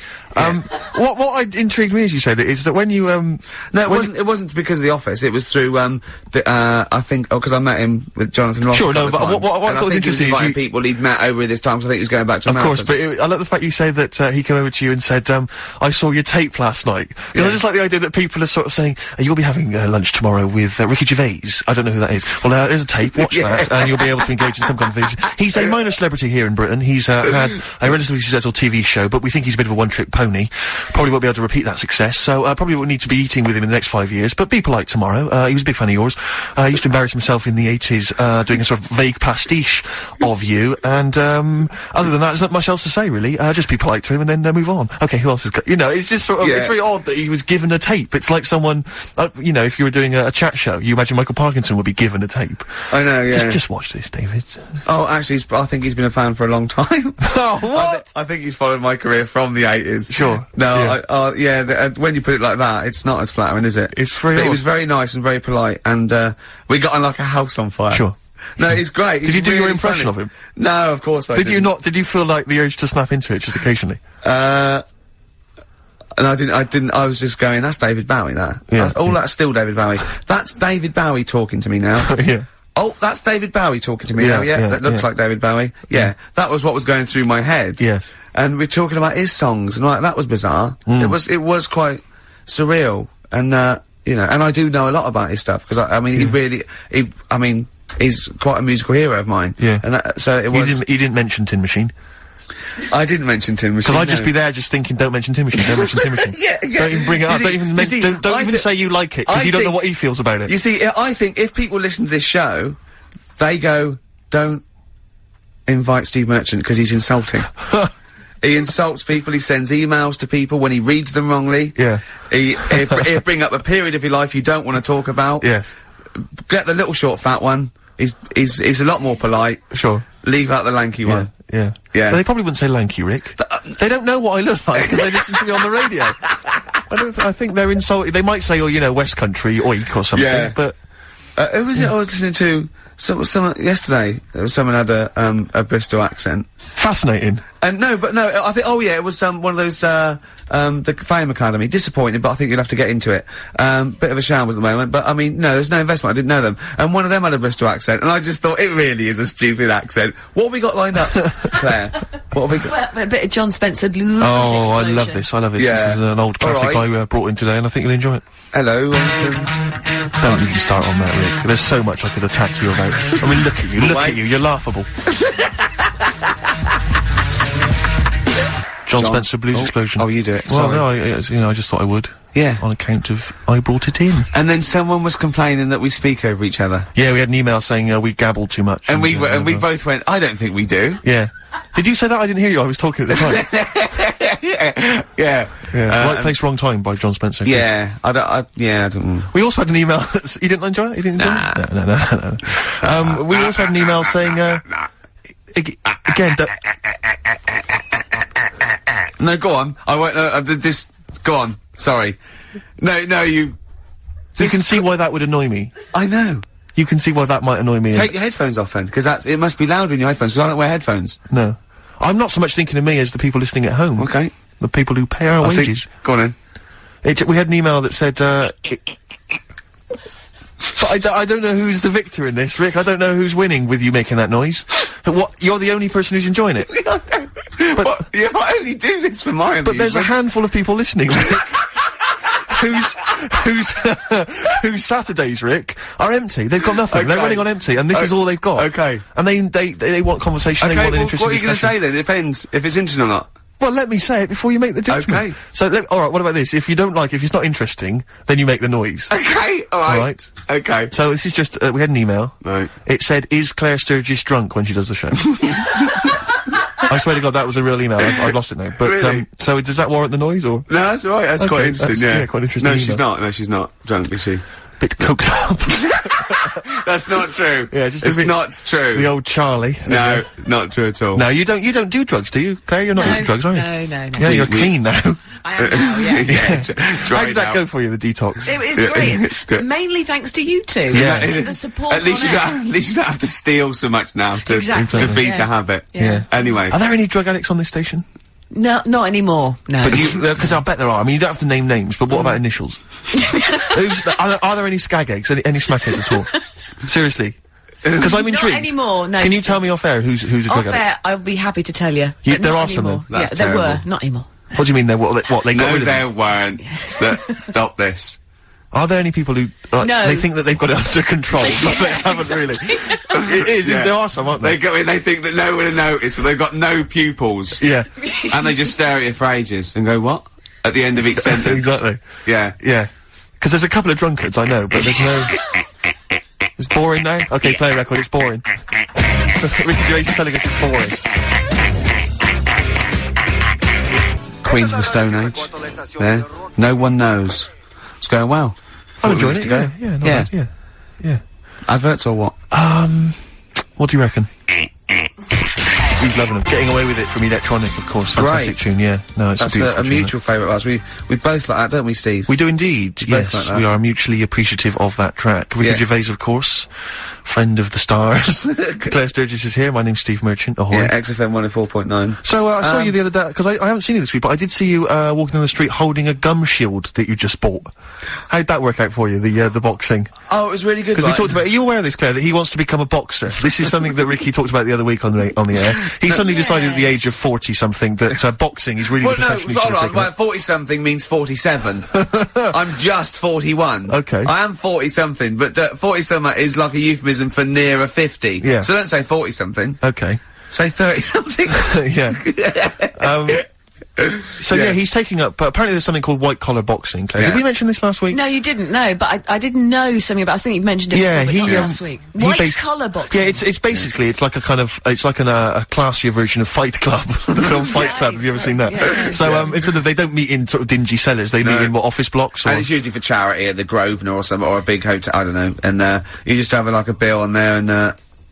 What intrigued me, as you said, is that when you No, it wasn't because of The Office. It was through I think because I met him with Jonathan Ross. Sure, no, but what I thought was interesting is you people he'd met over this time. Because I think he was going back to America. Of course, but I like the fact you say that he came over to you and said, I saw your tape last night. I just like the idea that people are sort of saying, you'll be having lunch tomorrow with Ricky Gervais. I don't know who that is. Well, there's a tape, watch that, and you'll be able to engage in some conversation. He's a minor celebrity here in Britain. He's had a relatively successful TV show, but we think he's a bit of a one-trick pony. Probably won't be able to repeat that success, so probably won't need to be eating with him in the next 5 years, but be polite tomorrow. He was a big fan of yours. He used to embarrass himself in the 80s, doing a sort of vague pastiche of you, and other than that, there's not much else to say, really. Just be polite to him and then move on. Okay, who else has got... it's just sort of... It's very odd that he was given a tape. It's like someone... if you were doing a chat show, you imagine Michael Parkinson would be given a tape. I know, yeah. Just watch this, David. Oh, actually, I think he's been a fan for a long time. Oh, what? I think he's followed my career from the 80s. Sure. No, when you put it like that, it's not as flattering, is it? It's very But odd. he was very nice and very polite, and, we got on like a house on fire. Sure. No, he's great. Did you do your impression of him? No, of course I didn't. Did you feel like the urge to snap into it just occasionally? And I was just going, that's David Bowie, that. Yeah. That's still David Bowie. That's David Bowie talking to me now. Yeah. Oh, that's David Bowie talking to me now, that looks like David Bowie. Yeah, that was what was going through my head. Yes. And we're talking about his songs, and like, that was bizarre. It was quite surreal, and, you know, and I do know a lot about his stuff, because I mean, he's quite a musical hero of mine. Yeah. And so it was... You didn't mention Tin Machine. I didn't mention Tin Machine. Because I'd just be there just thinking, don't mention Tin Machine, don't mention Tin Machine. Yeah. Don't even bring it up, don't even say you like it, because you don't know what he feels about it. You see, I think if people listen to this show, they go, don't invite Steve Merchant, because he's insulting. He insults people, he sends emails to people when he reads them wrongly. Yeah. He'll bring up a period of your life you don't want to talk about. Yes. Get the little short fat one. He's a lot more polite. Sure. Leave out the lanky one. Yeah. Yeah. But they probably wouldn't say lanky, Rick. They don't know what I look like because they listen to me on the radio. I think they're insulted. They might say, oh, you know, West Country, oik or something, but... who was it I was listening to? Someone yesterday. Someone had a Bristol accent. Fascinating. No, I think, it was, one of those, the Fame Academy. Disappointing, but I think you'll have to get into it. Bit of a shambles at the moment, but I mean, no, there's no investment, I didn't know them. And one of them had a Bristol accent, and I just thought, it really is a stupid accent. What have we got lined up, Claire? What have we got? Well, a bit of John Spencer Blues. Oh, I love this, Yeah. This is an old classic I brought in today, and I think you'll enjoy it. Hello, Don't even start on that, Rick. There's so much I could attack you about. I mean, look at you, you're laughable. John Spencer Blues Explosion. Oh, you do it. Well, sorry. no, I just thought I would. Yeah. On account of I brought it in. And then someone was complaining that we speak over each other. Yeah, we had an email saying we gabbled too much. And we both went, I don't think we do. Yeah. Did you say that? I didn't hear you. I was talking at the time. Yeah. Right Place, Wrong Time by John Spencer. Yeah. I don't... We also had an email that's... You didn't enjoy it? You didn't enjoy it? No. We also had an email saying, again, No, go on. I won't know. This... Go on. Sorry. No, you... You can see why that would annoy me. I know. You can see why that might annoy me. Take your headphones off then, because it must be louder in your headphones, because I don't wear headphones. No. I'm not so much thinking of me as the people listening at home. Okay. The people who pay our wages. Go on then. We had an email that said, but I don't know who's the victor in this, Rick. I don't know who's winning with you making that noise. What? You're the only person who's enjoying it. But if I only do this for my amusement. But there's a handful of people listening, Rick. whose Saturdays, Rick, are empty. They've got nothing. Okay. They're running on empty, and this is all they've got. Okay. And they want conversation. Okay, they want an interesting what are you going to say then? It depends if it's interesting or not. Well, let me say it before you make the judgment. Okay. So, alright, what about this? If you don't like, if it's not interesting, then you make the noise. Okay, alright. Alright. Okay. So this is just, we had an email. Right. It said, is Claire Sturgis drunk when she does the show? I swear to God, that was a real email. I've lost it now. But, really? So does that warrant the noise, or? No, that's alright. That's quite interesting, yeah, quite interesting. No, she's not. No, she's not drunk, is she? Bit coked up. That's not true. Yeah, just it's not true. The old Charlie. No, not true at all. No, you don't do drugs, do you, Claire? You're not into drugs, are you? No. Yeah, you're clean now. I am now, yeah. How did that go for you, the detox? It was great. Good. Mainly thanks to you two. Yeah. The support at least you don't have to steal so much now to feed the habit. Yeah. Anyway. Are there any drug addicts on this station? No, not anymore, no. But because I bet there are. I mean, you don't have to name names, but what about initials? Are there any skag eggs, any smack heads at all? Seriously. Because I'm intrigued. Not anymore, no. Can you tell me off air who's a drug addict? Off air, I'll be happy to tell you. There are some then? That's there were, terrible. not anymore. What do you mean they got rid of them? There weren't. Stop this. Are there any people who they think that they've got it under control, but they haven't really? It is. Yeah. There are some, aren't they? They think that no one will notice, but they've got no pupils. Yeah. And they just stare at you for ages and go, what? At the end of each sentence. Exactly. Yeah. Yeah. Because there's a couple of drunkards I know, but there's no. It's boring now. Okay, play a record. It's boring. Ricky Gervais is telling us it's boring. Queens of the Stone Age. There. No one knows. It's going well. I'm enjoying it. To go. Yeah. Adverts or what? What do you reckon? He's loving them. Getting Away With It from Electronic, of course. Fantastic tune, yeah. No, it's That's a beautiful a mutual favourite of ours. We both like that, don't we, Steve? We do indeed, yes. like we are mutually appreciative of that track. Ricky Gervais, of course. Friend of the stars. Claire Sturgis is here. My name's Steve Merchant. Ahoy. Yeah, XFM 104.9. So, I saw you the other day, because I haven't seen you this week, but I did see you, walking down the street holding a gum shield that you just bought. How'd that work out for you, the boxing? Oh, it was really good. Because we talked about, are you aware of this, Claire, that he wants to become a boxer? This is something that Ricky talked about the other week on the air. He suddenly decided at the age of 40-something that, boxing is really professionally hold on, 40-something means 47. I'm just 41. Okay. I am 40-something, but 40-something is like a euphemism for nearer 50. Yeah. So don't say 40-something. Okay. Say 30-something. Yeah. So yeah, he's taking up, apparently there's something called white-collar boxing, Claire. Did we mention this last week? No, you didn't know, but I didn't know something about, I think you mentioned it before, but not last week. White-collar boxing. Yeah, it's basically, it's like a kind of, it's like a classier version of Fight Club, the film Fight Club, have you ever seen that? Instead of, they don't meet in sort of dingy cellars, they meet in, office blocks? And it's usually for charity at the Grosvenor or something, or a big hotel, I don't know, and, you just have like a bill on there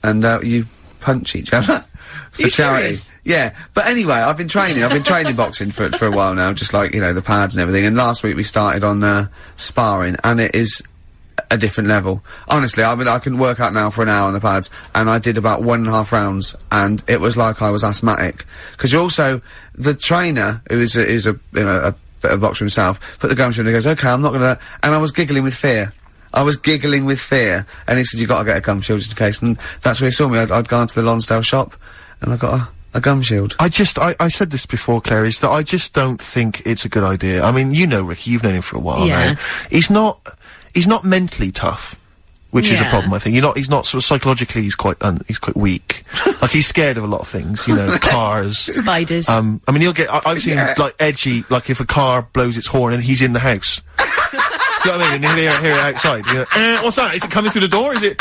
and you punch each other. For charity. Yeah. But anyway, I've been training boxing for a while now, just like, you know, the pads and everything. And last week we started on, sparring, and it is a different level. Honestly, I mean, I can work out now for an hour on the pads, and I did about 1.5 rounds, and it was like I was asthmatic. Because you're also, the trainer, who's a bit of a boxer himself, put the gum shield and he goes, okay, I'm not gonna, and I was giggling with fear. And he said, you've got to get a gum shield just in case, and that's where he saw me. I'd gone to the Lonsdale shop, and I got a gum shield. I said this before, Claire, is that I just don't think it's a good idea. I mean, you know Ricky, you've known him for a while now. He's not mentally tough, which is a problem, I think. He's not sort of psychologically, he's quite weak. Like, he's scared of a lot of things, you know, cars. Spiders. I mean, I've seen him, like, edgy, like if a car blows its horn and he's in the house. Do you know what I mean? And hear it outside. You know, what's that? Is it coming through the door? Is it?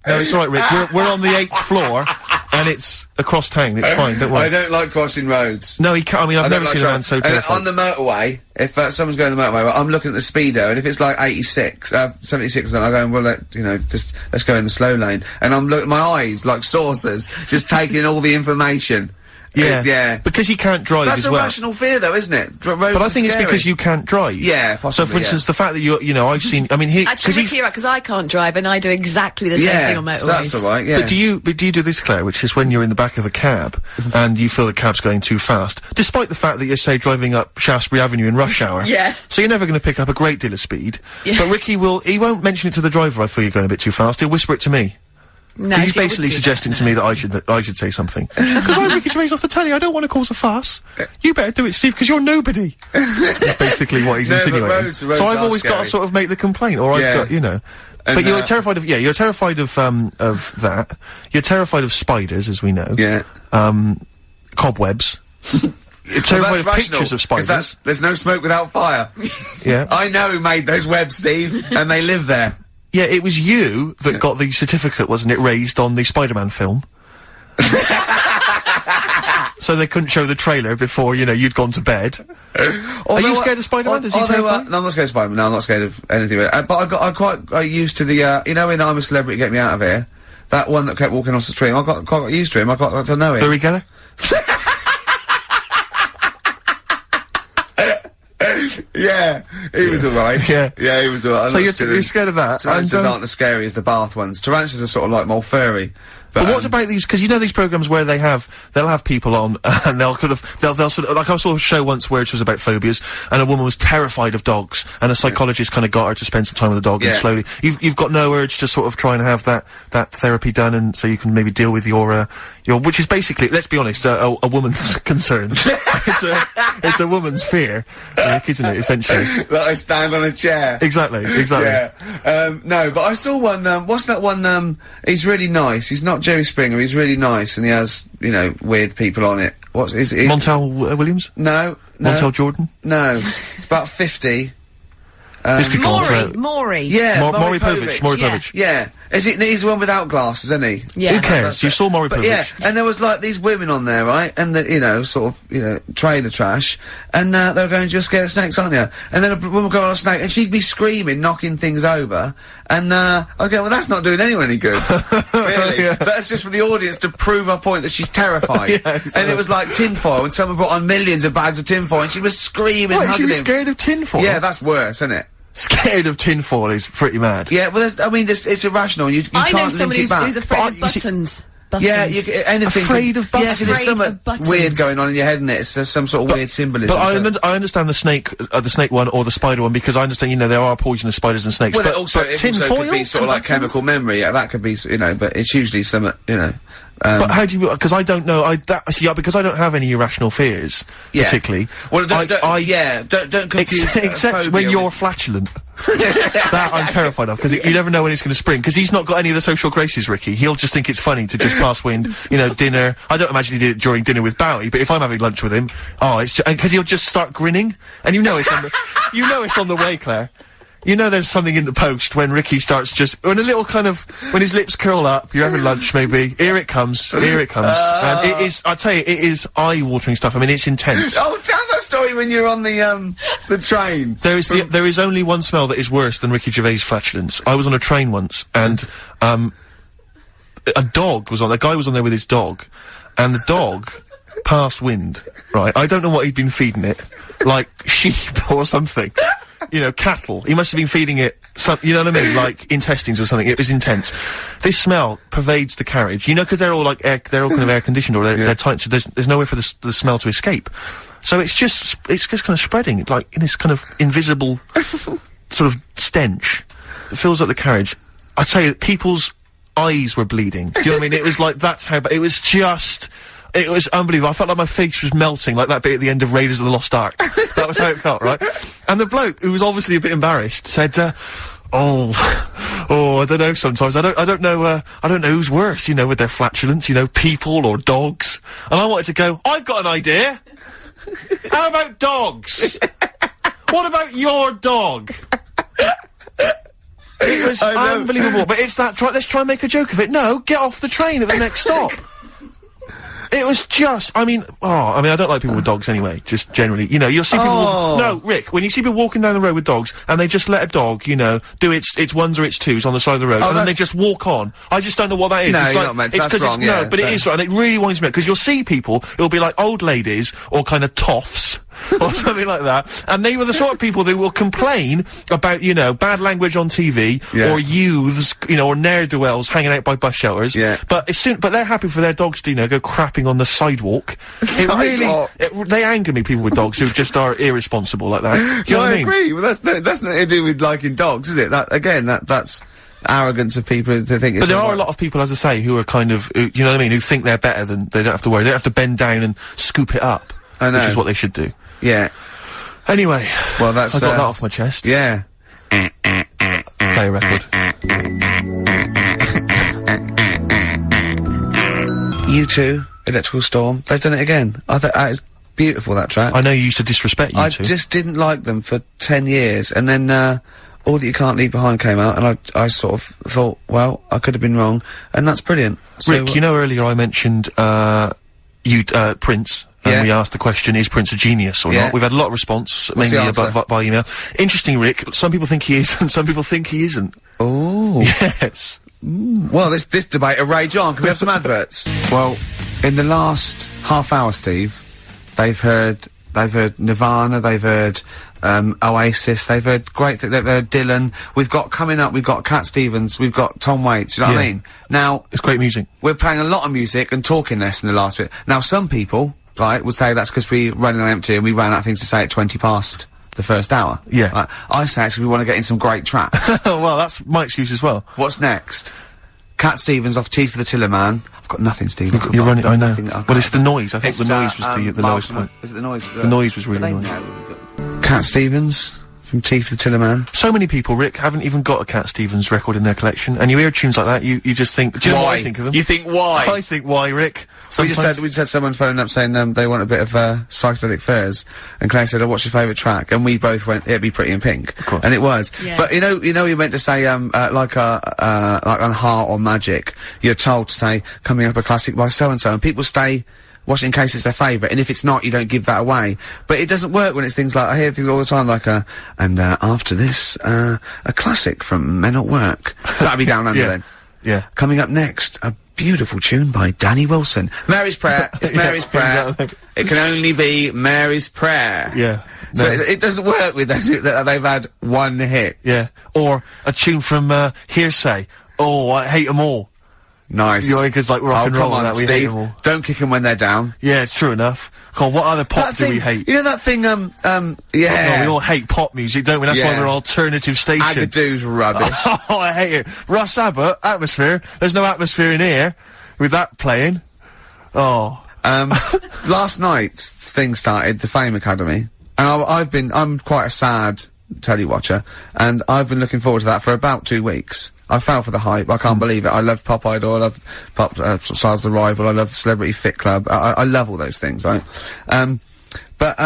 No, it's all right, Rick. We're on the 8th floor, and it's across town. It's fine. Don't worry. I don't like crossing roads. No, he can't. I mean, I've never seen a man so terrified. On the motorway, if someone's going the motorway, I'm looking at the speedo, and if it's like 86, 76, then I'm going, well, let's go in the slow lane. And I'm looking, my eyes like saucers, just taking all the information. Yeah. Because he can't drive as well. That's a rational fear, though, isn't it? But I think it's because you can't drive. Yeah, possibly. So, for instance, the fact that I've seen, I mean, actually, Ricky, because I can't drive and I do exactly the same thing on motorways. So that's alright, yeah. But do you do this, Claire, which is when you're in the back of a cab and you feel the cab's going too fast, despite the fact that you're, say, driving up Shaftesbury Avenue in rush hour. Yeah. So you're never going to pick up a great deal of speed. Yeah. But Ricky he won't mention it to the driver, I feel you're going a bit too fast. He'll whisper it to me. No, he's basically suggesting to me that I should say something. Because I'm Ricky Gervais off the telly, I don't want to cause a fuss. You better do it, Steve, because you're nobody. That's basically what he's insinuating. Roads so I've always got to sort of make the complaint, or I've got, you know. But you're terrified of, you're terrified of that. You're terrified of spiders, as we know. Yeah. Cobwebs. You're terrified of pictures of spiders. There's no smoke without fire. Yeah. I know who made those webs, Steve, and they live there. Yeah, it was you that got the certificate, wasn't it, raised on the Spider-Man film? So they couldn't show the trailer before, you'd gone to bed. Are you scared of Spider-Man? Does he terrify? No, I'm not scared of Spider-Man. No, I'm not scared of anything. But I got used to the, in I'm a Celebrity, Get Me Out of Here, that one that kept walking off the street, I got used to him, I got to know him. Uri Geller? Yeah, he was alright. Yeah, he was alright. So you're scared of that? Tarantulas aren't as scary as the bath ones. Tarantulas are sort of like more furry. But what about these? Because these programs where they'll have people on and they'll sort of like I saw a show once where it was about phobias and a woman was terrified of dogs and a psychologist kind of got her to spend some time with the dog and slowly you've got no urge to sort of try and have that therapy done and so you can maybe deal with your which is basically, let's be honest, a woman's concern. it's a woman's fear, isn't it? Essentially, that I stand on a chair. Exactly. Yeah. No, but I saw one. What's that one? He's really nice. He's not Jerry Springer. He's really nice, and he has weird people on it. Is it? Montel Williams? No. Montel Jordan? No. About 50. This could Maury. Yeah. Maury Povich. Yeah. He's the one without glasses, isn't he? Yeah. Who cares? You saw Maury Povich. Yeah, and there was like these women on there, right? And sort of, trailer trash. And they were going, "You're scared of snakes, aren't you?" And then a woman would go on a snake, and she'd be screaming, knocking things over. And I'd go, "Well, that's not doing anyone any good." Really? Yeah. That's just for the audience to prove our point that she's terrified. Yeah, exactly. And it was like tinfoil, and someone brought on millions of bags of tinfoil, and she was screaming, What, she hugging was him. scared of tinfoil? Yeah, that's worse, isn't it? Scared of tinfoil is pretty mad. Yeah, well, it's irrational. You I can't know link somebody it back. who's afraid of buttons. Yeah, anything. Afraid of buttons? Yeah, there's Afraid something of buttons. weird going on in your head, isn't it? It's some sort of weird symbolism. But I understand the snake one or the spider one, because I understand, there are poisonous spiders and snakes. Well, but it also could be sort of like chemical memory. Yeah, that could be, but it's usually some, but how do you? Because I don't know. Because I don't have any irrational fears, particularly. Well, don't confuse. Except when you're flatulent. That I'm terrified of, because you never know when it's going to spring. Because he's not got any of the social graces, Ricky. He'll just think it's funny to just pass wind. Dinner. I don't imagine he did it during dinner with Bowie, but if I'm having lunch with him, it's because he'll just start grinning, and it's on the way, Claire. There's something in the post when Ricky starts when his lips curl up, you're having lunch maybe, here it comes. And it is, I tell you, it is eye-watering stuff. I mean, it's intense. Oh, tell that story when you're on the train. There is only one smell that is worse than Ricky Gervais' flatulence. I was on a train once, and, a guy was on there with his dog, and the dog passed wind, right? I don't know what he'd been feeding it, like sheep or something. Cattle. He must have been feeding it some, you know what I mean? Like intestines or something. It was intense. This smell pervades the carriage. Because they're all like they're all kind of air conditioned, or they're tight, so there's nowhere for the smell to escape. So it's just kind of spreading, like in this kind of invisible sort of stench that fills up the carriage. I'd say that people's eyes were bleeding. Do you know what I mean? It was like, that's how, but it was unbelievable. I felt like my face was melting, like that bit at the end of Raiders of the Lost Ark. That was how it felt, right? And the bloke, who was obviously a bit embarrassed, said, I don't know sometimes. I don't know who's worse, with their flatulence, people or dogs. And I wanted to go, I've got an idea. How about dogs? What about your dog? It was unbelievable. But it's that, let's try and make a joke of it. No, get off the train at the next stop. It was just, I don't like people with dogs anyway, just generally. You'll see people no, Rick, when you see people walking down the road with dogs, and they just let a dog, do its ones or its twos on the side of the road, and then they just walk on. I just don't know what that is. No, it's you're like, not meant to. it's That's wrong, no, but it is right, and it really winds me up, because you'll see people, it'll be like old ladies, or kind of toffs, or something like that, and they were the sort of people that will complain about, bad language on TV, or youths, or ne'er-do-wells hanging out by bus shelters, but they're happy for their dogs to, go crapping on the sidewalk. They anger me, people with dogs who just are irresponsible like that. Do you know what I mean? agree. Well, that's nothing to do with liking dogs, is it? That's arrogance of people to think it's. But there are a lot of people, as I say, who are kind of, you know what I mean, who think they're better than, they don't have to worry. They don't have to bend down and scoop it up. I know. Which is what they should do. Yeah. Anyway. Well, I got that off my chest. Yeah. Play a record. U2, Electrical Storm, they've done it again. I thought that is beautiful, that track. I know you used to disrespect U2. I just didn't like them for 10 years, and then, All That You Can't Leave Behind came out, and I sort of thought, well, I could have been wrong, and that's brilliant. So, Rick, earlier I mentioned, Prince. And we asked the question, is Prince a genius or not? We've had a lot of response, mainly by email. Interesting, Rick, some people think he is, and some people think he isn't. Oh. Yes. Well, this debate will rage on. Can we have some adverts? Well, in the last half hour, Steve, they've heard Nirvana, they've heard, Oasis, they've heard they've heard Dylan, we've got Cat Stevens, we've got Tom Waits, you know what I mean? Now, it's great music. We're playing a lot of music and talking less in the last bit. Now, some people, right, would say that's because we're running on empty and we ran out of things to say at 20 past the first hour. Yeah. Right. I say it's 'cause we want to get in some great tracks. Well, that's my excuse as well. What's next? Cat Stevens off Chief of the Tiller Man. I've got nothing, Steve. You're running, I know. Well, it's the noise. I think the noise was the lowest point. Is it the noise? The noise was really annoying. Cat Stevens from Teeth the Tillerman. So many people, Rick, haven't even got a Cat Stevens record in their collection, and you hear tunes like that, you just think, do you know what I think of them? You think why? I think why, Rick. We just had someone phone up saying they want a bit of psychedelic furs, and Claire said, "Oh, what's your favourite track?" And we both went, "It'd be Pretty in Pink," and it was. Yeah. But you know, you meant to say like on Heart or Magic, you're told to say coming up a classic by so and so, and people stay watch it in case it's their favourite, and if it's not, you don't give that away. But it doesn't work when it's things like, I hear things all the time like, and after this, a classic from Men at Work. That'll be Down Under then. Yeah. Coming up next, a beautiful tune by Danny Wilson. Mary's Prayer. It's Mary's Prayer. It can only be Mary's Prayer. Yeah. No. So it doesn't work with those that they've had one hit. Yeah. Or a tune from, Hearsay. Oh, I hate them all. Nice. You know, because like rock and roll come on, and that, we Steve, hate them all. Don't kick them when they're down. Yeah, it's true enough. God, what other pop do we hate? You know that thing, yeah. Oh, no, we all hate pop music, don't we? That's why we're an alternative station. Agadoo's rubbish. Oh, I hate it. Russ Abbott, Atmosphere. There's no atmosphere in here with that playing. Oh. Last night, thing started, the Fame Academy, and I'm quite a sad telly watcher, and I've been looking forward to that for about 2 weeks. I fell for the hype. I can't believe it. I love Pop Idol. I love Pop Stars The Rival. I love Celebrity Fit Club. I love all those things, right? But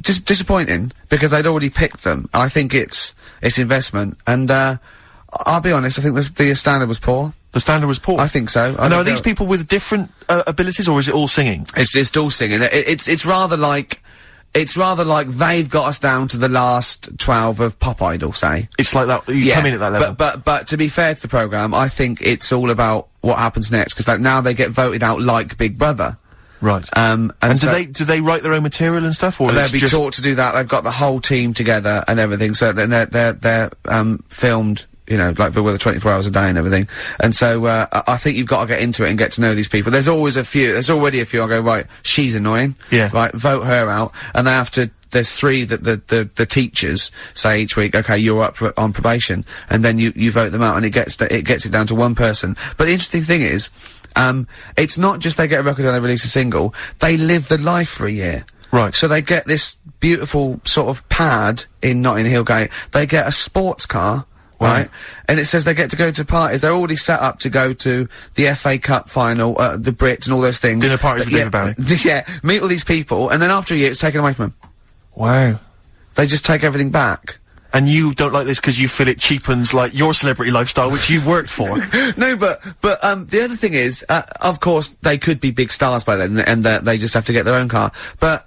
just disappointing because they'd already picked them. I think it's investment, and I'll be honest. I think the standard was poor. The standard was poor. I think so. And are these people with different abilities, or is it all singing? It's all singing. It's rather like. It's rather like they've got us down to the last 12 of Pop Idol, say. It's like that, you come in at that level. But to be fair to the programme, I think it's all about what happens next, because now they get voted out like Big Brother. Right. And so do they write their own material and stuff, or they'll be taught to do that? They've got the whole team together and everything, so then they're filmed, you know, like for 24 hours a day and everything. And so, I think you've got to get into it and get to know these people. There's always a few, there's already a few I go, right, she's annoying. Yeah. Right, vote her out. And they have to, there's 3 that the teachers say each week, okay, you're up on probation. And then you vote them out, and it gets it down to one person. But the interesting thing is, it's not just they get a record and they release a single, they live the life for a year. Right. So they get this beautiful sort of pad in Notting Hill Gate. They get a sports car. Right, and it says they get to go to parties. They're already set up to go to the FA Cup final, the Brits and all those things. Dinner parties with David Bowie. Yeah, meet all these people, and then after a year, it's taken away from them. Wow. They just take everything back. And you don't like this because you feel it cheapens, like, your celebrity lifestyle, which you've worked for. No, but the other thing is, of course, they could be big stars by then, and they just have to get their own car. But,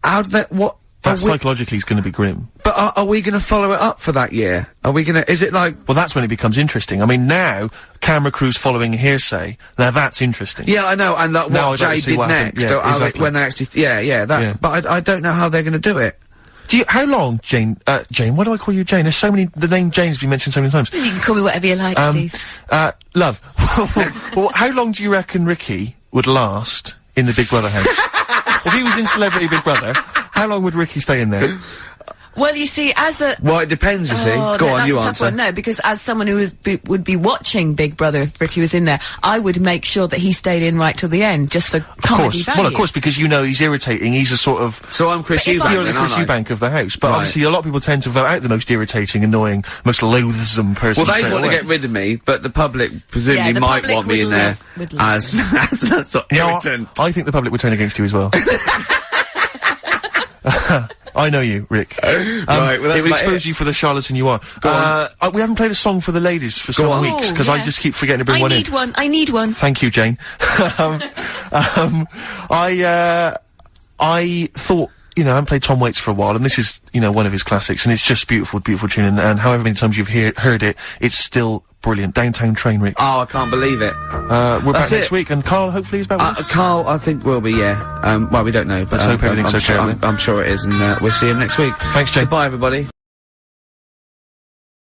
how do what? That psychologically is going to be grim. But are we going to follow it up for that year? Are we going to, is it like... Well, that's when it becomes interesting. I mean, now, camera crews following Hearsay, now that's interesting. Yeah, I know, and what Jay did next, yeah, exactly. when they actually, but I don't know how they're going to do it. How long, Jane, why do I call you Jane? There's so many, the name Jane's been mentioned so many times. You can call me whatever you like, Steve. Love. Well, how long do you reckon Ricky would last in the Big Brother house? If he was in Celebrity Big Brother, how long would Ricky stay in there? Well, you see, as a... Well, it depends, you see. Go on, you answer. That's a tough one. No, because as someone who would be watching Big Brother if Ricky was in there, I would make sure that he stayed in right till the end, just for comedy value. Well, of course, because you know he's irritating, he's a sort of... So I'm Chris Eubank, you're the Chris Eubank of the house. But obviously a lot of people tend to vote out the most irritating, annoying, most loathsome person. Well, they want to get rid of me, but the public presumably might want me in there as sort of irritant. I think the public would turn against you as well. I know you, Rick. Right, well, that's it would expose you for the charlatan you are. We haven't played a song for the ladies for some weeks, because I just keep forgetting to bring one in. I need one. Thank you, Jane. I thought, you know, I haven't played Tom Waits for a while, and this is, you know, one of his classics, and it's just beautiful, beautiful tune, and however many times you've heard it, it's still brilliant. Downtown Train, Rick. Oh, I can't believe it. We're back next week, and Karl hopefully is back with us. Karl, I think will be, yeah. Well, we don't know, but let's hope everything's okay. I'm sure it is, and we'll see him next week. Thanks, Jane. Goodbye, everybody.